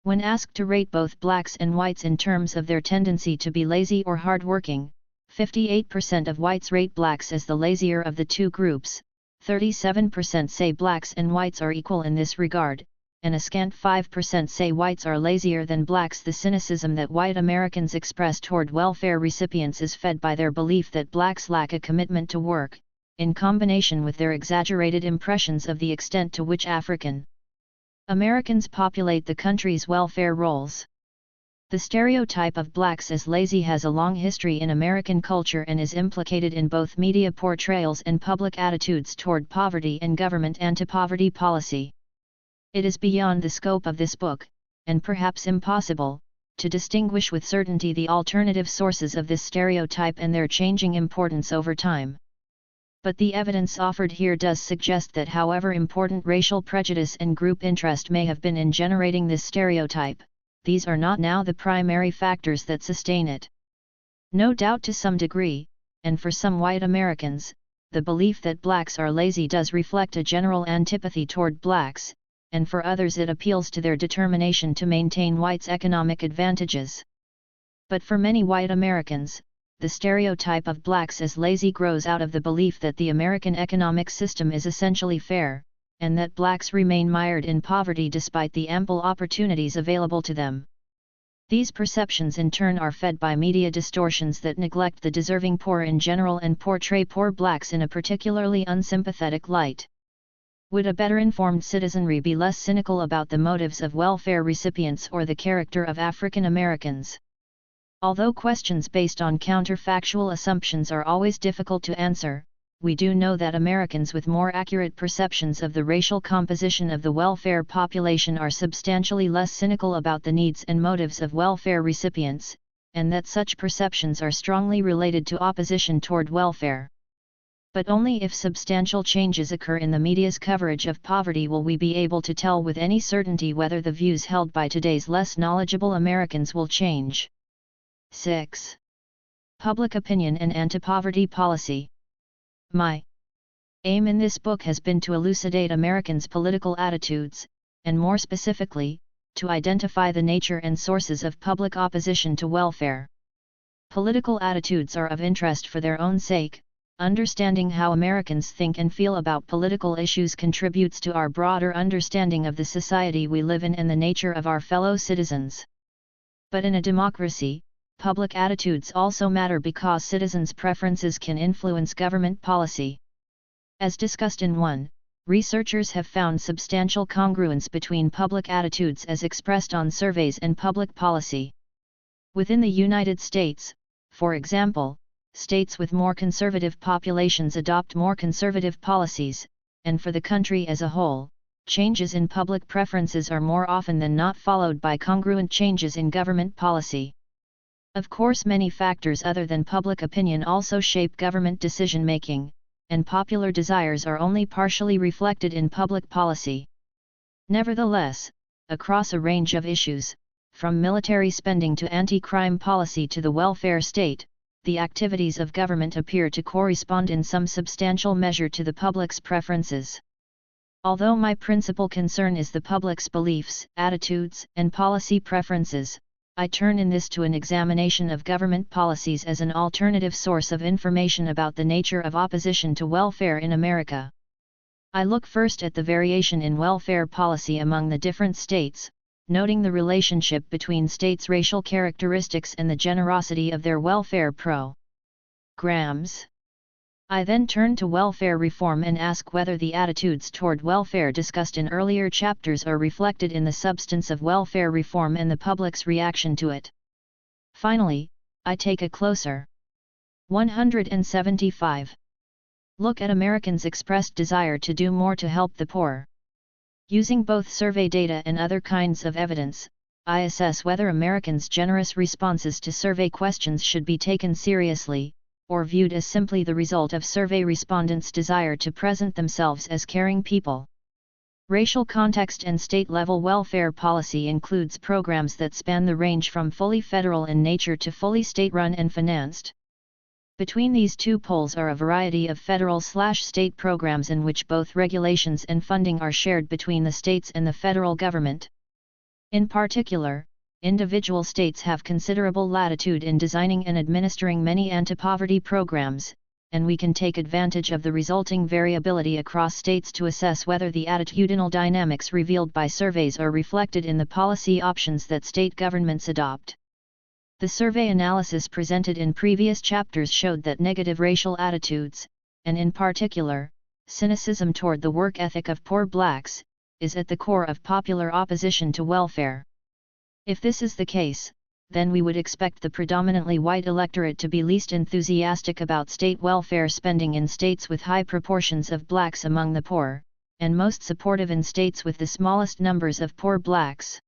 When asked to rate both blacks and whites in terms of their tendency to be lazy or hardworking, 58% of whites rate blacks as the lazier of the two groups, 37% say blacks and whites are equal in this regard, and a scant 5% say whites are lazier than blacks. The cynicism that white Americans express toward welfare recipients is fed by their belief that blacks lack a commitment to work, in combination with their exaggerated impressions of the extent to which African Americans populate the country's welfare rolls. The stereotype of blacks as lazy has a long history in American culture and is implicated in both media portrayals and public attitudes toward poverty and government anti-poverty policy. It is beyond the scope of this book, and perhaps impossible, to distinguish with certainty the alternative sources of this stereotype and their changing importance over time. But the evidence offered here does suggest that however important racial prejudice and group interest may have been in generating this stereotype, these are not now the primary factors that sustain it. No doubt to some degree, and for some white Americans, the belief that blacks are lazy does reflect a general antipathy toward blacks, and for others it appeals to their determination to maintain whites' economic advantages. But for many white Americans, the stereotype of blacks as lazy grows out of the belief that the American economic system is essentially fair, and that blacks remain mired in poverty despite the ample opportunities available to them. These perceptions in turn are fed by media distortions that neglect the deserving poor in general and portray poor blacks in a particularly unsympathetic light. Would a better informed citizenry be less cynical about the motives of welfare recipients or the character of African Americans? Although questions based on counterfactual assumptions are always difficult to answer, we do know that Americans with more accurate perceptions of the racial composition of the welfare population are substantially less cynical about the needs and motives of welfare recipients, and that such perceptions are strongly related to opposition toward welfare. But only if substantial changes occur in the media's coverage of poverty will we be able to tell with any certainty whether the views held by today's less knowledgeable Americans will change. 6. Public opinion and anti-poverty policy. My aim in this book has been to elucidate Americans' political attitudes, and more specifically, to identify the nature and sources of public opposition to welfare. Political attitudes are of interest for their own sake. Understanding how Americans think and feel about political issues contributes to our broader understanding of the society we live in and the nature of our fellow citizens. But in a democracy, public attitudes also matter because citizens' preferences can influence government policy. As discussed in 1, researchers have found substantial congruence between public attitudes as expressed on surveys and public policy. Within the United States, for example, states with more conservative populations adopt more conservative policies, and for the country as a whole, changes in public preferences are more often than not followed by congruent changes in government policy. Of course, many factors other than public opinion also shape government decision-making, and popular desires are only partially reflected in public policy. Nevertheless, across a range of issues, from military spending to anti-crime policy to the welfare state, the activities of government appear to correspond in some substantial measure to the public's preferences. Although my principal concern is the public's beliefs, attitudes, and policy preferences, I turn in this to an examination of government policies as an alternative source of information about the nature of opposition to welfare in America. I look first at the variation in welfare policy among the different states, noting the relationship between states' racial characteristics and the generosity of their welfare programs. I then turn to welfare reform and ask whether the attitudes toward welfare discussed in earlier chapters are reflected in the substance of welfare reform and the public's reaction to it. Finally, I take a closer 175 look at Americans' expressed desire to do more to help the poor. Using both survey data and other kinds of evidence, I assess whether Americans' generous responses to survey questions should be taken seriously, or viewed as simply the result of survey respondents' desire to present themselves as caring people. Racial context and state-level welfare policy includes programs that span the range from fully federal in nature to fully state-run and financed. Between these two poles are a variety of federal/state programs in which both regulations and funding are shared between the states and the federal government. In particular, individual states have considerable latitude in designing and administering many anti-poverty programs, and we can take advantage of the resulting variability across states to assess whether the attitudinal dynamics revealed by surveys are reflected in the policy options that state governments adopt. The survey analysis presented in previous chapters showed that negative racial attitudes, and in particular, cynicism toward the work ethic of poor blacks, is at the core of popular opposition to welfare. If this is the case, then we would expect the predominantly white electorate to be least enthusiastic about state welfare spending in states with high proportions of blacks among the poor, and most supportive in states with the smallest numbers of poor blacks.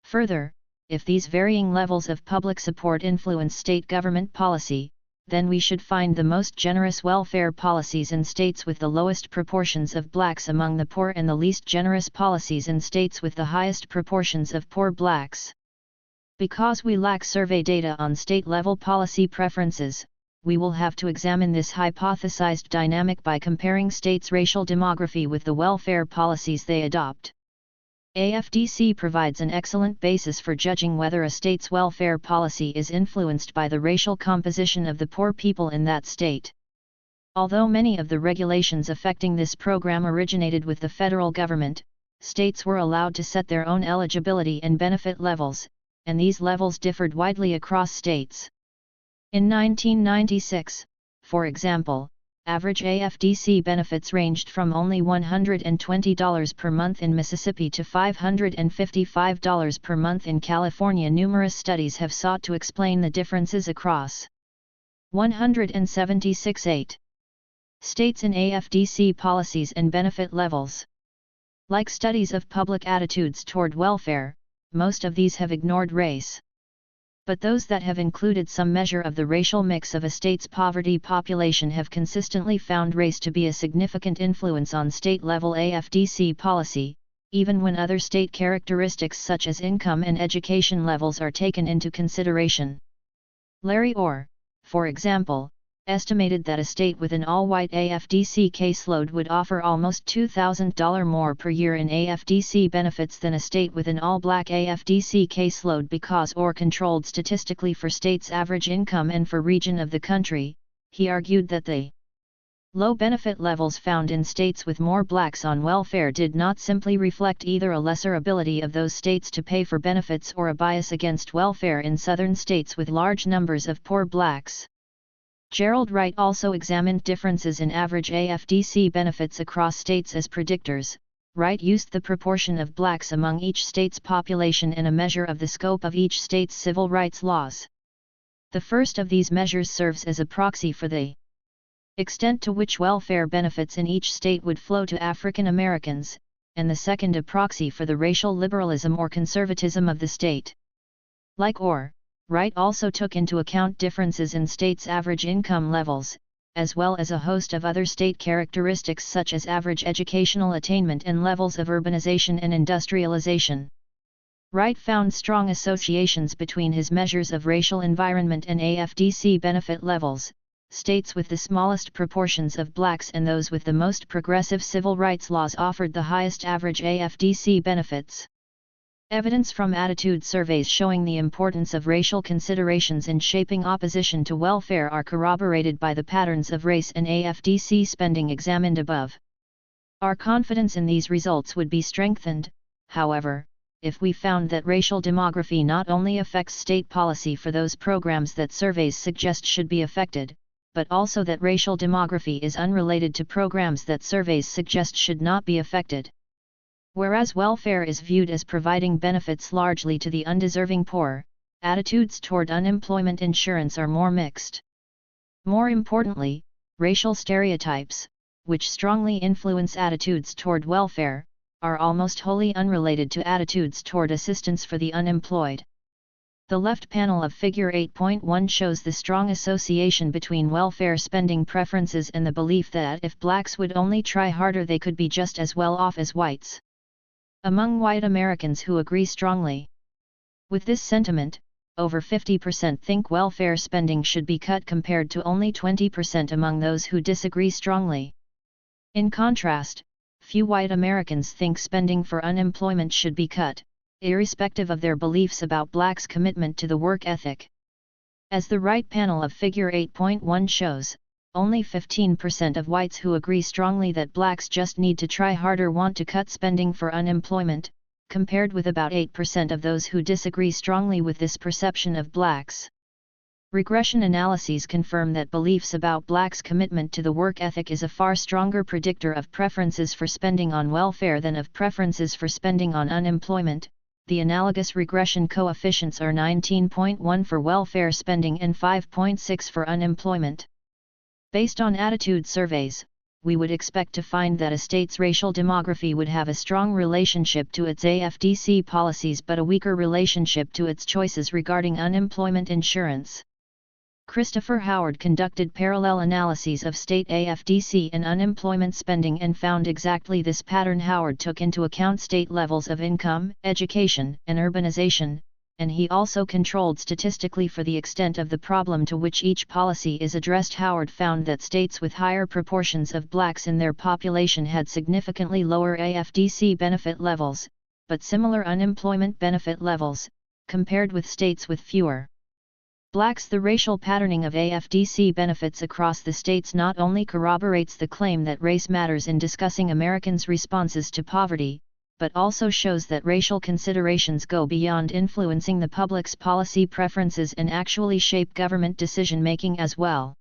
Further, if these varying levels of public support influence state government policy, then we should find the most generous welfare policies in states with the lowest proportions of blacks among the poor and the least generous policies in states with the highest proportions of poor blacks. Because we lack survey data on state-level policy preferences, we will have to examine this hypothesized dynamic by comparing states' racial demography with the welfare policies they adopt. AFDC provides an excellent basis for judging whether a state's welfare policy is influenced by the racial composition of the poor people in that state. Although many of the regulations affecting this program originated with the federal government, states were allowed to set their own eligibility and benefit levels, and these levels differed widely across states. In 1996, for example, average AFDC benefits ranged from only $120 per month in Mississippi to $555 per month in California. Numerous studies have sought to explain the differences across 176 states in AFDC policies and benefit levels. Like studies of public attitudes toward welfare, most of these have ignored race. But those that have included some measure of the racial mix of a state's poverty population have consistently found race to be a significant influence on state-level AFDC policy, even when other state characteristics such as income and education levels are taken into consideration. Larry Orr, for example, estimated that a state with an all-white AFDC caseload would offer almost $2,000 more per year in AFDC benefits than a state with an all-black AFDC caseload because Orr controlled statistically for states' average income and for region of the country. He argued that the low benefit levels found in states with more blacks on welfare did not simply reflect either a lesser ability of those states to pay for benefits or a bias against welfare in southern states with large numbers of poor blacks. Gerald Wright also examined differences in average AFDC benefits across states as predictors. Wright used the proportion of blacks among each state's population in a measure of the scope of each state's civil rights laws. The first of these measures serves as a proxy for the extent to which welfare benefits in each state would flow to African Americans, and the second a proxy for the racial liberalism or conservatism of the state. Like Orr, Wright also took into account differences in states' average income levels, as well as a host of other state characteristics such as average educational attainment and levels of urbanization and industrialization. Wright found strong associations between his measures of racial environment and AFDC benefit levels. States with the smallest proportions of blacks and those with the most progressive civil rights laws offered the highest average AFDC benefits. Evidence from attitude surveys showing the importance of racial considerations in shaping opposition to welfare are corroborated by the patterns of race and AFDC spending examined above. Our confidence in these results would be strengthened, however, if we found that racial demography not only affects state policy for those programs that surveys suggest should be affected, but also that racial demography is unrelated to programs that surveys suggest should not be affected. Whereas welfare is viewed as providing benefits largely to the undeserving poor, attitudes toward unemployment insurance are more mixed. More importantly, racial stereotypes, which strongly influence attitudes toward welfare, are almost wholly unrelated to attitudes toward assistance for the unemployed. The left panel of Figure 8.1 shows the strong association between welfare spending preferences and the belief that if blacks would only try harder they could be just as well off as whites. Among white Americans who agree strongly with this sentiment, over 50% think welfare spending should be cut compared to only 20% among those who disagree strongly. In contrast, few white Americans think spending for unemployment should be cut, irrespective of their beliefs about blacks' commitment to the work ethic. As the right panel of Figure 8.1 shows, only 15% of whites who agree strongly that blacks just need to try harder want to cut spending for unemployment, compared with about 8% of those who disagree strongly with this perception of blacks. Regression analyses confirm that beliefs about blacks' commitment to the work ethic is a far stronger predictor of preferences for spending on welfare than of preferences for spending on unemployment. The analogous regression coefficients are 19.1 for welfare spending and 5.6 for unemployment. Based on attitude surveys, we would expect to find that a state's racial demography would have a strong relationship to its AFDC policies but a weaker relationship to its choices regarding unemployment insurance. Christopher Howard conducted parallel analyses of state AFDC and unemployment spending and found exactly this pattern. Howard took into account state levels of income, education, and urbanization, and he also controlled statistically for the extent of the problem to which each policy is addressed. Howard found that states with higher proportions of blacks in their population had significantly lower AFDC benefit levels, but similar unemployment benefit levels, compared with states with fewer blacks. The racial patterning of AFDC benefits across the states not only corroborates the claim that race matters in discussing Americans' responses to poverty, but also shows that racial considerations go beyond influencing the public's policy preferences and actually shape government decision-making as well.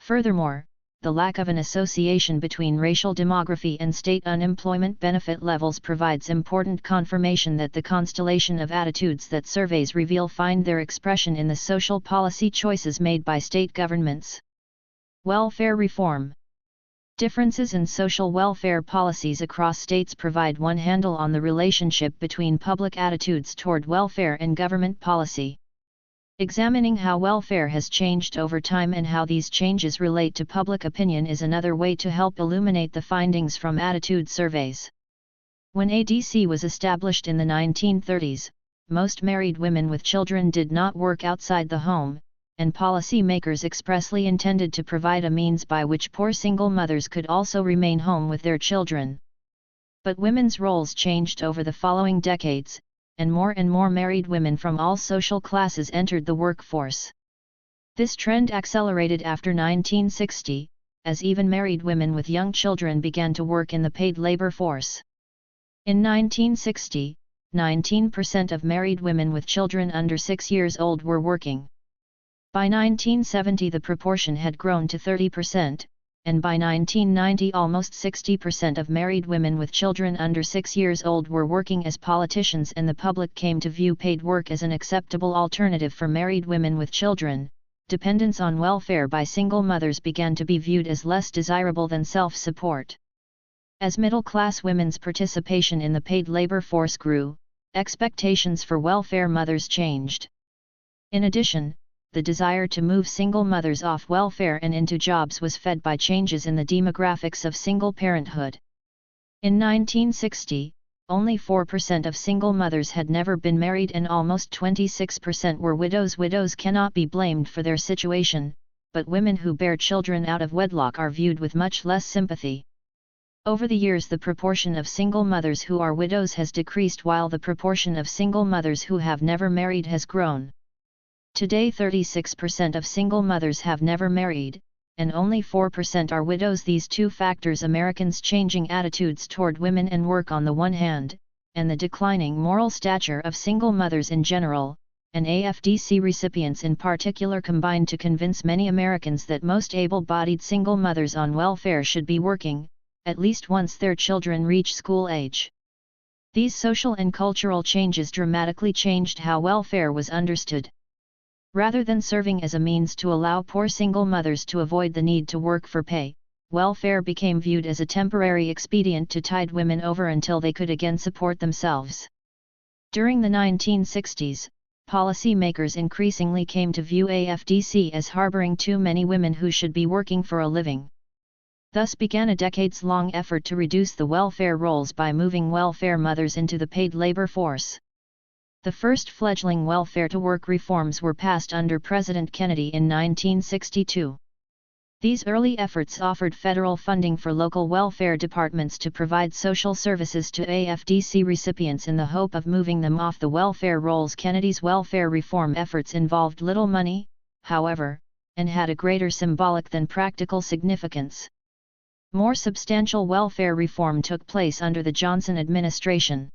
Furthermore, the lack of an association between racial demography and state unemployment benefit levels provides important confirmation that the constellation of attitudes that surveys reveal find their expression in the social policy choices made by state governments. Welfare reform. Differences in social welfare policies across states provide one handle on the relationship between public attitudes toward welfare and government policy. Examining how welfare has changed over time and how these changes relate to public opinion is another way to help illuminate the findings from attitude surveys. When ADC was established in the 1930s, most married women with children did not work outside the home, and policymakers expressly intended to provide a means by which poor single mothers could also remain home with their children. But women's roles changed over the following decades, and more married women from all social classes entered the workforce. This trend accelerated after 1960, as even married women with young children began to work in the paid labor force. In 1960, 19% of married women with children under 6 years old were working. By 1970 the proportion had grown to 30%, and by 1990 almost 60% of married women with children under 6 years old were working. As politicians and the public came to view paid work as an acceptable alternative for married women with children, dependence on welfare by single mothers began to be viewed as less desirable than self-support. As middle-class women's participation in the paid labor force grew, expectations for welfare mothers changed. In addition, the desire to move single mothers off welfare and into jobs was fed by changes in the demographics of single parenthood. In 1960, only 4% of single mothers had never been married and almost 26% were widows. Widows cannot be blamed for their situation, but women who bear children out of wedlock are viewed with much less sympathy. Over the years the proportion of single mothers who are widows has decreased while the proportion of single mothers who have never married has grown. Today 36% of single mothers have never married, and only 4% are widows. These two factors, Americans' changing attitudes toward women and work on the one hand, and the declining moral stature of single mothers in general, and AFDC recipients in particular, combined to convince many Americans that most able-bodied single mothers on welfare should be working, at least once their children reach school age. These social and cultural changes dramatically changed how welfare was understood. Rather than serving as a means to allow poor single mothers to avoid the need to work for pay, welfare became viewed as a temporary expedient to tide women over until they could again support themselves. During the 1960s, policymakers increasingly came to view AFDC as harboring too many women who should be working for a living. Thus began a decades-long effort to reduce the welfare rolls by moving welfare mothers into the paid labor force. The first fledgling welfare-to-work reforms were passed under President Kennedy in 1962. These early efforts offered federal funding for local welfare departments to provide social services to AFDC recipients in the hope of moving them off the welfare rolls. Kennedy's welfare reform efforts involved little money, however, and had a greater symbolic than practical significance. More substantial welfare reform took place under the Johnson administration.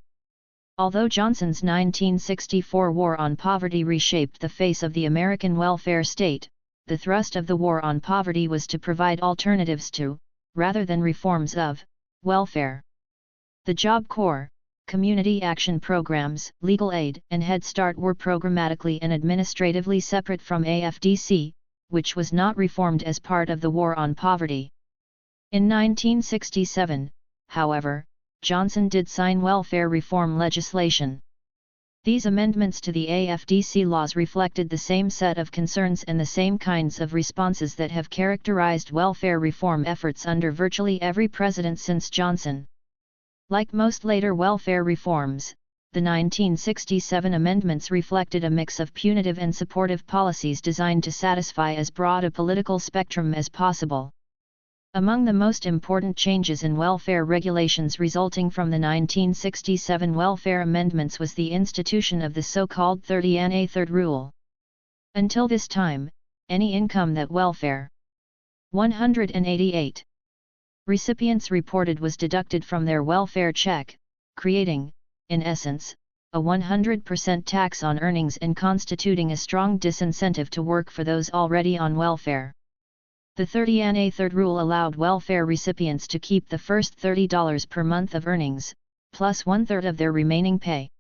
Although Johnson's 1964 War on Poverty reshaped the face of the American welfare state, the thrust of the War on Poverty was to provide alternatives to, rather than reforms of, welfare. The Job Corps, community action programs, legal aid, and Head Start were programmatically and administratively separate from AFDC, which was not reformed as part of the War on Poverty. In 1967, however, Johnson did sign welfare reform legislation. These amendments to the AFDC laws reflected the same set of concerns and the same kinds of responses that have characterized welfare reform efforts under virtually every president since Johnson. Like most later welfare reforms, the 1967 amendments reflected a mix of punitive and supportive policies designed to satisfy as broad a political spectrum as possible. Among the most important changes in welfare regulations resulting from the 1967 welfare amendments was the institution of the so-called 30-Third Rule. Until this time, any income that welfare 188 recipients reported was deducted from their welfare check, creating, in essence, a 100% tax on earnings and constituting a strong disincentive to work for those already on welfare. The 30-Third Rule allowed welfare recipients to keep the first $30 per month of earnings, plus one-third of their remaining pay.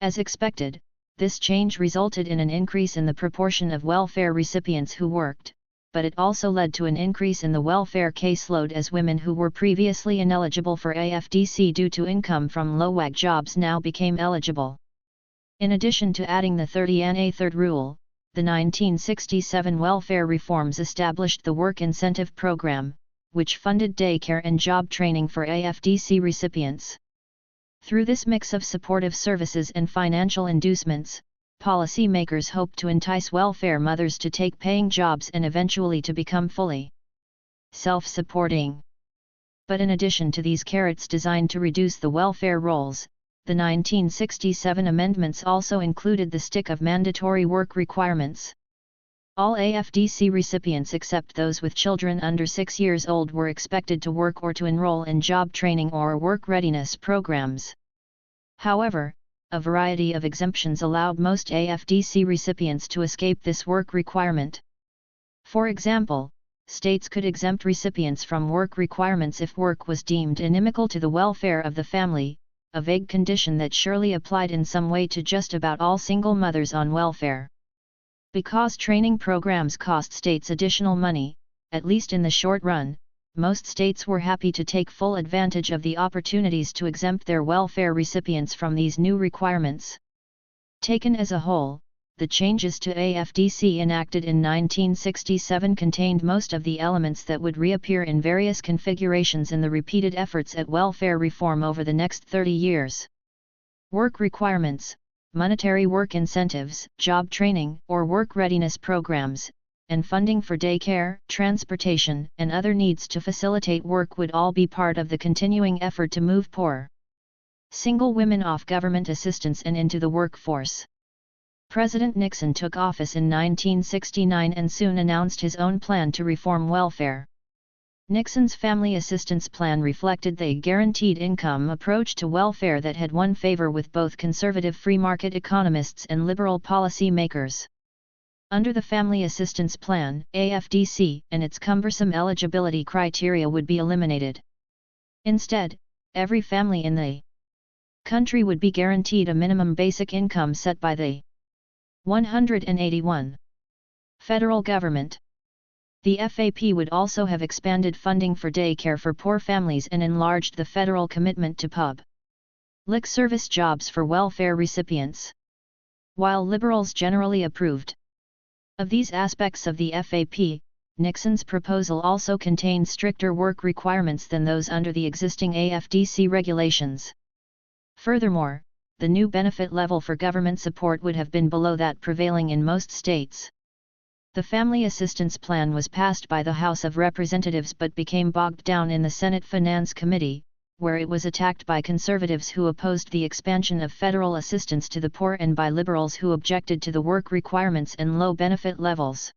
As expected, this change resulted in an increase in the proportion of welfare recipients who worked, but it also led to an increase in the welfare caseload as women who were previously ineligible for AFDC due to income from low-wage jobs now became eligible. In addition to adding the 30-Third Rule, the 1967 welfare reforms established the Work Incentive Program, which funded daycare and job training for AFDC recipients. Through this mix of supportive services and financial inducements, policymakers hoped to entice welfare mothers to take paying jobs and eventually to become fully self-supporting. But in addition to these carrots designed to reduce the welfare rolls, the 1967 amendments also included the stick of mandatory work requirements. All AFDC recipients except those with children under 6 years old were expected to work or to enroll in job training or work readiness programs. However, a variety of exemptions allowed most AFDC recipients to escape this work requirement. For example, states could exempt recipients from work requirements if work was deemed inimical to the welfare of the family, a vague condition that surely applied in some way to just about all single mothers on welfare. Because training programs cost states additional money, at least in the short run, most states were happy to take full advantage of the opportunities to exempt their welfare recipients from these new requirements. Taken as a whole, the changes to AFDC enacted in 1967 contained most of the elements that would reappear in various configurations in the repeated efforts at welfare reform over the next 30 years. Work requirements, monetary work incentives, job training or work readiness programs, and funding for daycare, transportation, and other needs to facilitate work would all be part of the continuing effort to move poor single women off government assistance and into the workforce. President Nixon took office in 1969 and soon announced his own plan to reform welfare. Nixon's Family Assistance Plan reflected the guaranteed income approach to welfare that had won favor with both conservative free market economists and liberal policy makers. Under the Family Assistance Plan, AFDC and its cumbersome eligibility criteria would be eliminated. Instead, every family in the country would be guaranteed a minimum basic income set by the 181 federal government. The FAP would also have expanded funding for daycare for poor families and enlarged the federal commitment to public service jobs for welfare recipients. While liberals generally approved of these aspects of the FAP, Nixon's proposal also contained stricter work requirements than those under the existing AFDC regulations. Furthermore, the new benefit level for government support would have been below that prevailing in most states. The Family Assistance Plan was passed by the House of Representatives but became bogged down in the Senate Finance Committee, where it was attacked by conservatives who opposed the expansion of federal assistance to the poor and by liberals who objected to the work requirements and low benefit levels.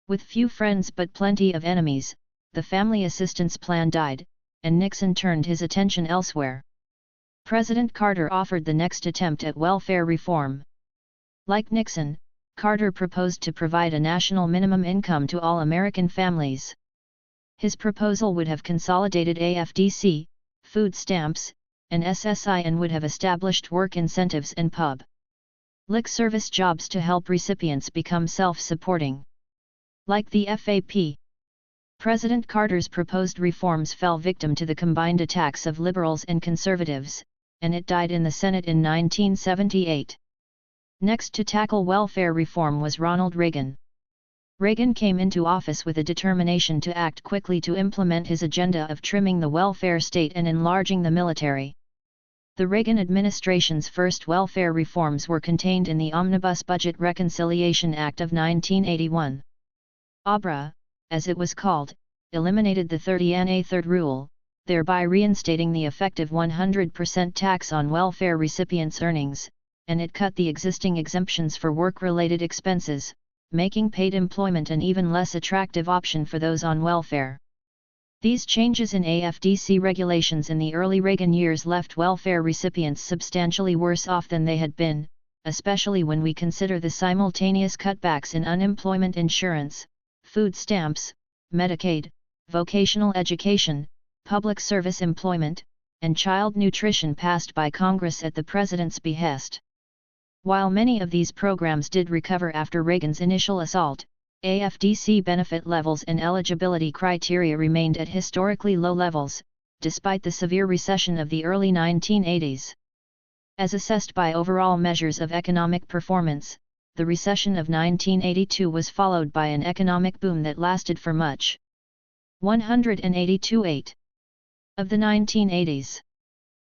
With few friends but plenty of enemies, the Family Assistance Plan died, and Nixon turned his attention elsewhere. President Carter offered the next attempt at welfare reform. Like Nixon, Carter proposed to provide a national minimum income to all American families. His proposal would have consolidated AFDC, food stamps, and SSI and would have established work incentives and public service jobs to help recipients become self-supporting. Like the FAP, President Carter's proposed reforms fell victim to the combined attacks of liberals and conservatives, and it died in the Senate in 1978. Next to tackle welfare reform was Ronald Reagan. Reagan came into office with a determination to act quickly to implement his agenda of trimming the welfare state and enlarging the military. The Reagan administration's first welfare reforms were contained in the Omnibus Budget Reconciliation Act of 1981. OBRA, as it was called, eliminated the 30-ANA third rule, thereby reinstating the effective 100% tax on welfare recipients' earnings, and it cut the existing exemptions for work-related expenses, making paid employment an even less attractive option for those on welfare. These changes in AFDC regulations in the early Reagan years left welfare recipients substantially worse off than they had been, especially when we consider the simultaneous cutbacks in unemployment insurance, food stamps, Medicaid, vocational education, public service employment, and child nutrition passed by Congress at the President's behest. While many of these programs did recover after Reagan's initial assault, AFDC benefit levels and eligibility criteria remained at historically low levels, despite the severe recession of the early 1980s. As assessed by overall measures of economic performance, the recession of 1982 was followed by an economic boom that lasted for much 182.8 of the 1980s.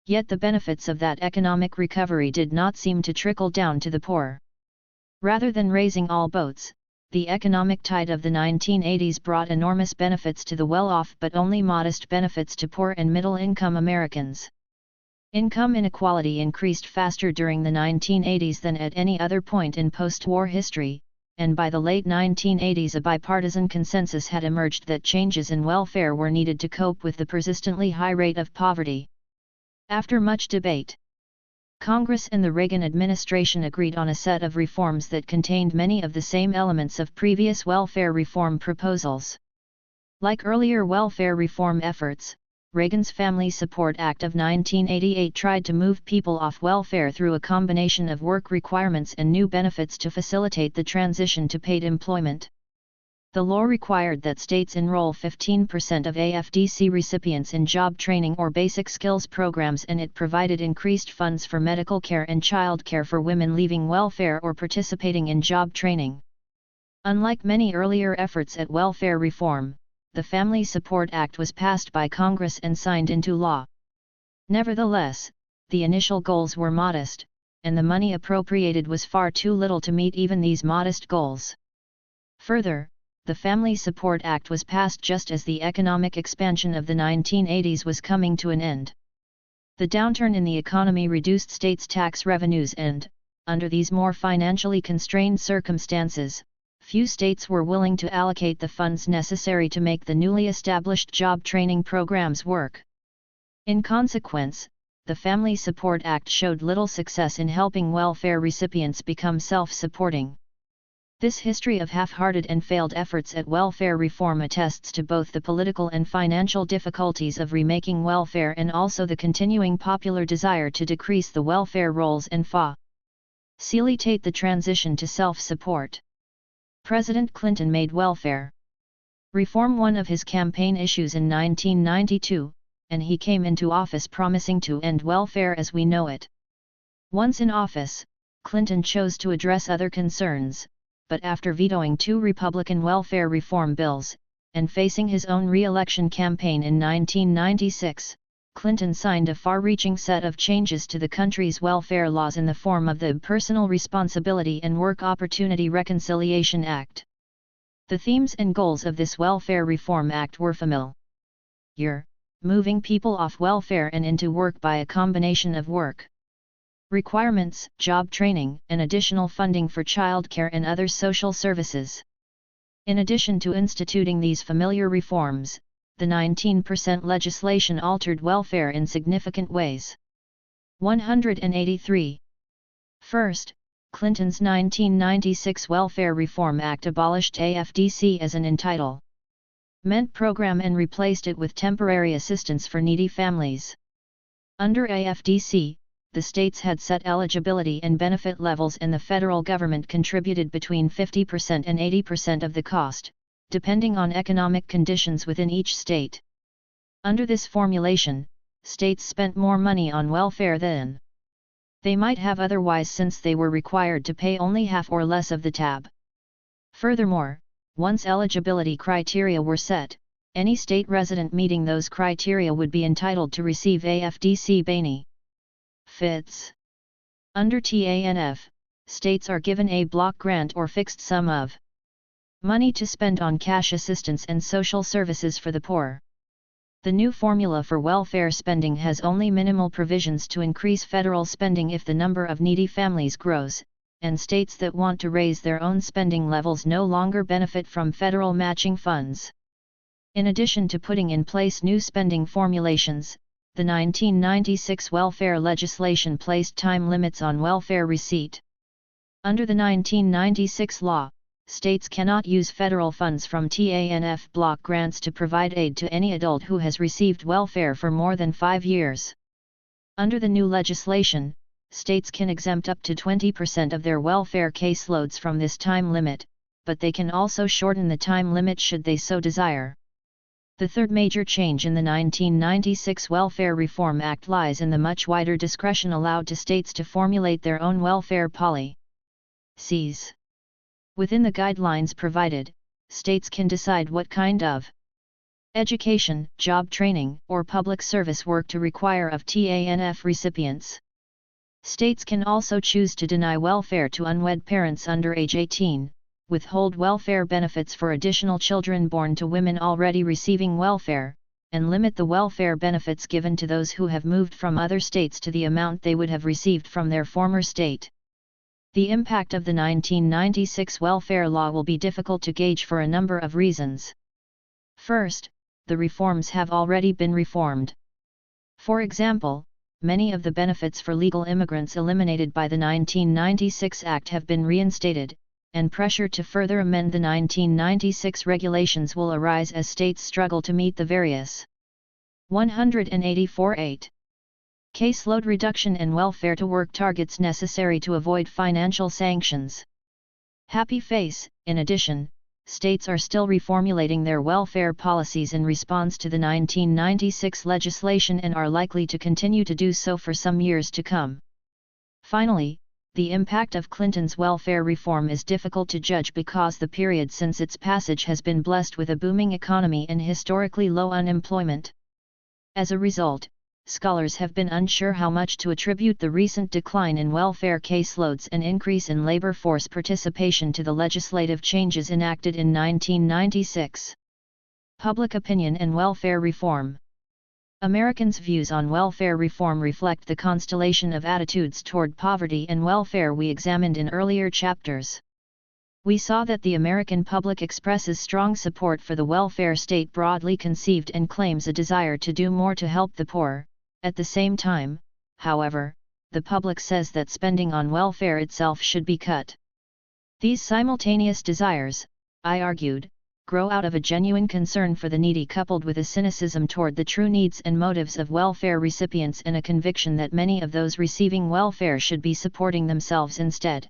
Yet the benefits of that economic recovery did not seem to trickle down to the poor. Rather than raising all boats, the economic tide of the 1980s brought enormous benefits to the well-off but only modest benefits to poor and middle-income Americans. Income inequality increased faster during the 1980s than at any other point in post-war history, and by the late 1980s a bipartisan consensus had emerged that changes in welfare were needed to cope with the persistently high rate of poverty. After much debate, Congress and the Reagan administration agreed on a set of reforms that contained many of the same elements of previous welfare reform proposals. Like earlier welfare reform efforts, Reagan's Family Support Act of 1988 tried to move people off welfare through a combination of work requirements and new benefits to facilitate the transition to paid employment. The law required that states enroll 15% of AFDC recipients in job training or basic skills programs, and it provided increased funds for medical care and child care for women leaving welfare or participating in job training. Unlike many earlier efforts at welfare reform, the Family Support Act was passed by Congress and signed into law. Nevertheless, the initial goals were modest, and the money appropriated was far too little to meet even these modest goals. Further, the Family Support Act was passed just as the economic expansion of the 1980s was coming to an end. The downturn in the economy reduced states' tax revenues and, under these more financially constrained circumstances, few states were willing to allocate the funds necessary to make the newly established job training programs work. In consequence, the Family Support Act showed little success in helping welfare recipients become self-supporting. This history of half-hearted and failed efforts at welfare reform attests to both the political and financial difficulties of remaking welfare and also the continuing popular desire to decrease the welfare rolls and facilitate the transition to self-support. President Clinton made welfare reform one of his campaign issues in 1992, and he came into office promising to end welfare as we know it. Once in office, Clinton chose to address other concerns, but after vetoing 2 Republican welfare reform bills, and facing his own re-election campaign in 1996, Clinton signed a far-reaching set of changes to the country's welfare laws in the form of the Personal Responsibility and Work Opportunity Reconciliation Act. The themes and goals of this Welfare Reform Act were familiar: moving people off welfare and into work by a combination of work requirements, job training, and additional funding for childcare and other social services. In addition to instituting these familiar reforms, the 19% legislation altered welfare in significant ways. 183. First, Clinton's 1996 Welfare Reform Act abolished AFDC as an entitlement program and replaced it with temporary assistance for needy families. Under AFDC, the states had set eligibility and benefit levels, and the federal government contributed between 50% and 80% of the cost, depending on economic conditions within each state. Under this formulation, states spent more money on welfare than they might have otherwise, since they were required to pay only half or less of the tab. Furthermore, once eligibility criteria were set, any state resident meeting those criteria would be entitled to receive AFDC benefits. Under TANF, states are given a block grant or fixed sum of money to spend on cash assistance and social services for the poor. The new formula for welfare spending has only minimal provisions to increase federal spending if the number of needy families grows, and states that want to raise their own spending levels no longer benefit from federal matching funds. In addition to putting in place new spending formulations, the 1996 welfare legislation placed time limits on welfare receipt. Under the 1996 law, states cannot use federal funds from TANF block grants to provide aid to any adult who has received welfare for more than 5 years. Under the new legislation, states can exempt up to 20% of their welfare caseloads from this time limit, but they can also shorten the time limit should they so desire. The third major change in the 1996 Welfare Reform Act lies in the much wider discretion allowed to states to formulate their own welfare policies. Within the guidelines provided, states can decide what kind of education, job training, or public service work to require of TANF recipients. States can also choose to deny welfare to unwed parents under age 18, withhold welfare benefits for additional children born to women already receiving welfare, and limit the welfare benefits given to those who have moved from other states to the amount they would have received from their former state. The impact of the 1996 welfare law will be difficult to gauge for a number of reasons. First, the reforms have already been reformed. For example, many of the benefits for legal immigrants eliminated by the 1996 Act have been reinstated, and pressure to further amend the 1996 regulations will arise as states struggle to meet the various 184.8 caseload reduction and welfare to work targets necessary to avoid financial sanctions. Happy face. In addition, states are still reformulating their welfare policies in response to the 1996 legislation and are likely to continue to do so for some years to come. Finally, the impact of Clinton's welfare reform is difficult to judge because the period since its passage has been blessed with a booming economy and historically low unemployment. As a result, scholars have been unsure how much to attribute the recent decline in welfare caseloads and increase in labor force participation to the legislative changes enacted in 1996. Public opinion and welfare reform. Americans' views on welfare reform reflect the constellation of attitudes toward poverty and welfare we examined in earlier chapters. We saw that the American public expresses strong support for the welfare state broadly conceived and claims a desire to do more to help the poor. At the same time, however, the public says that spending on welfare itself should be cut. These simultaneous desires, I argued, grow out of a genuine concern for the needy coupled with a cynicism toward the true needs and motives of welfare recipients and a conviction that many of those receiving welfare should be supporting themselves instead.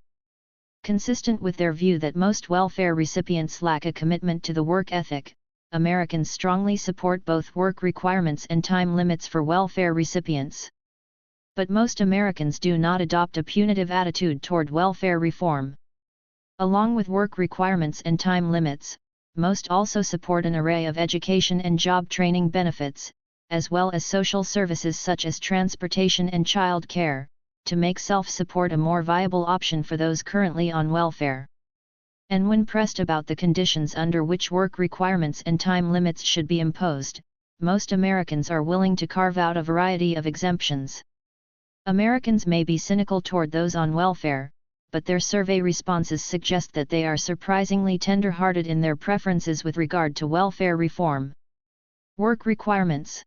Consistent with their view that most welfare recipients lack a commitment to the work ethic, Americans strongly support both work requirements and time limits for welfare recipients. But most Americans do not adopt a punitive attitude toward welfare reform. Along with work requirements and time limits, most also support an array of education and job training benefits, as well as social services such as transportation and child care, to make self-support a more viable option for those currently on welfare. And when pressed about the conditions under which work requirements and time limits should be imposed, most Americans are willing to carve out a variety of exemptions. Americans may be cynical toward those on welfare, but their survey responses suggest that they are surprisingly tender-hearted in their preferences with regard to welfare reform. Work requirements.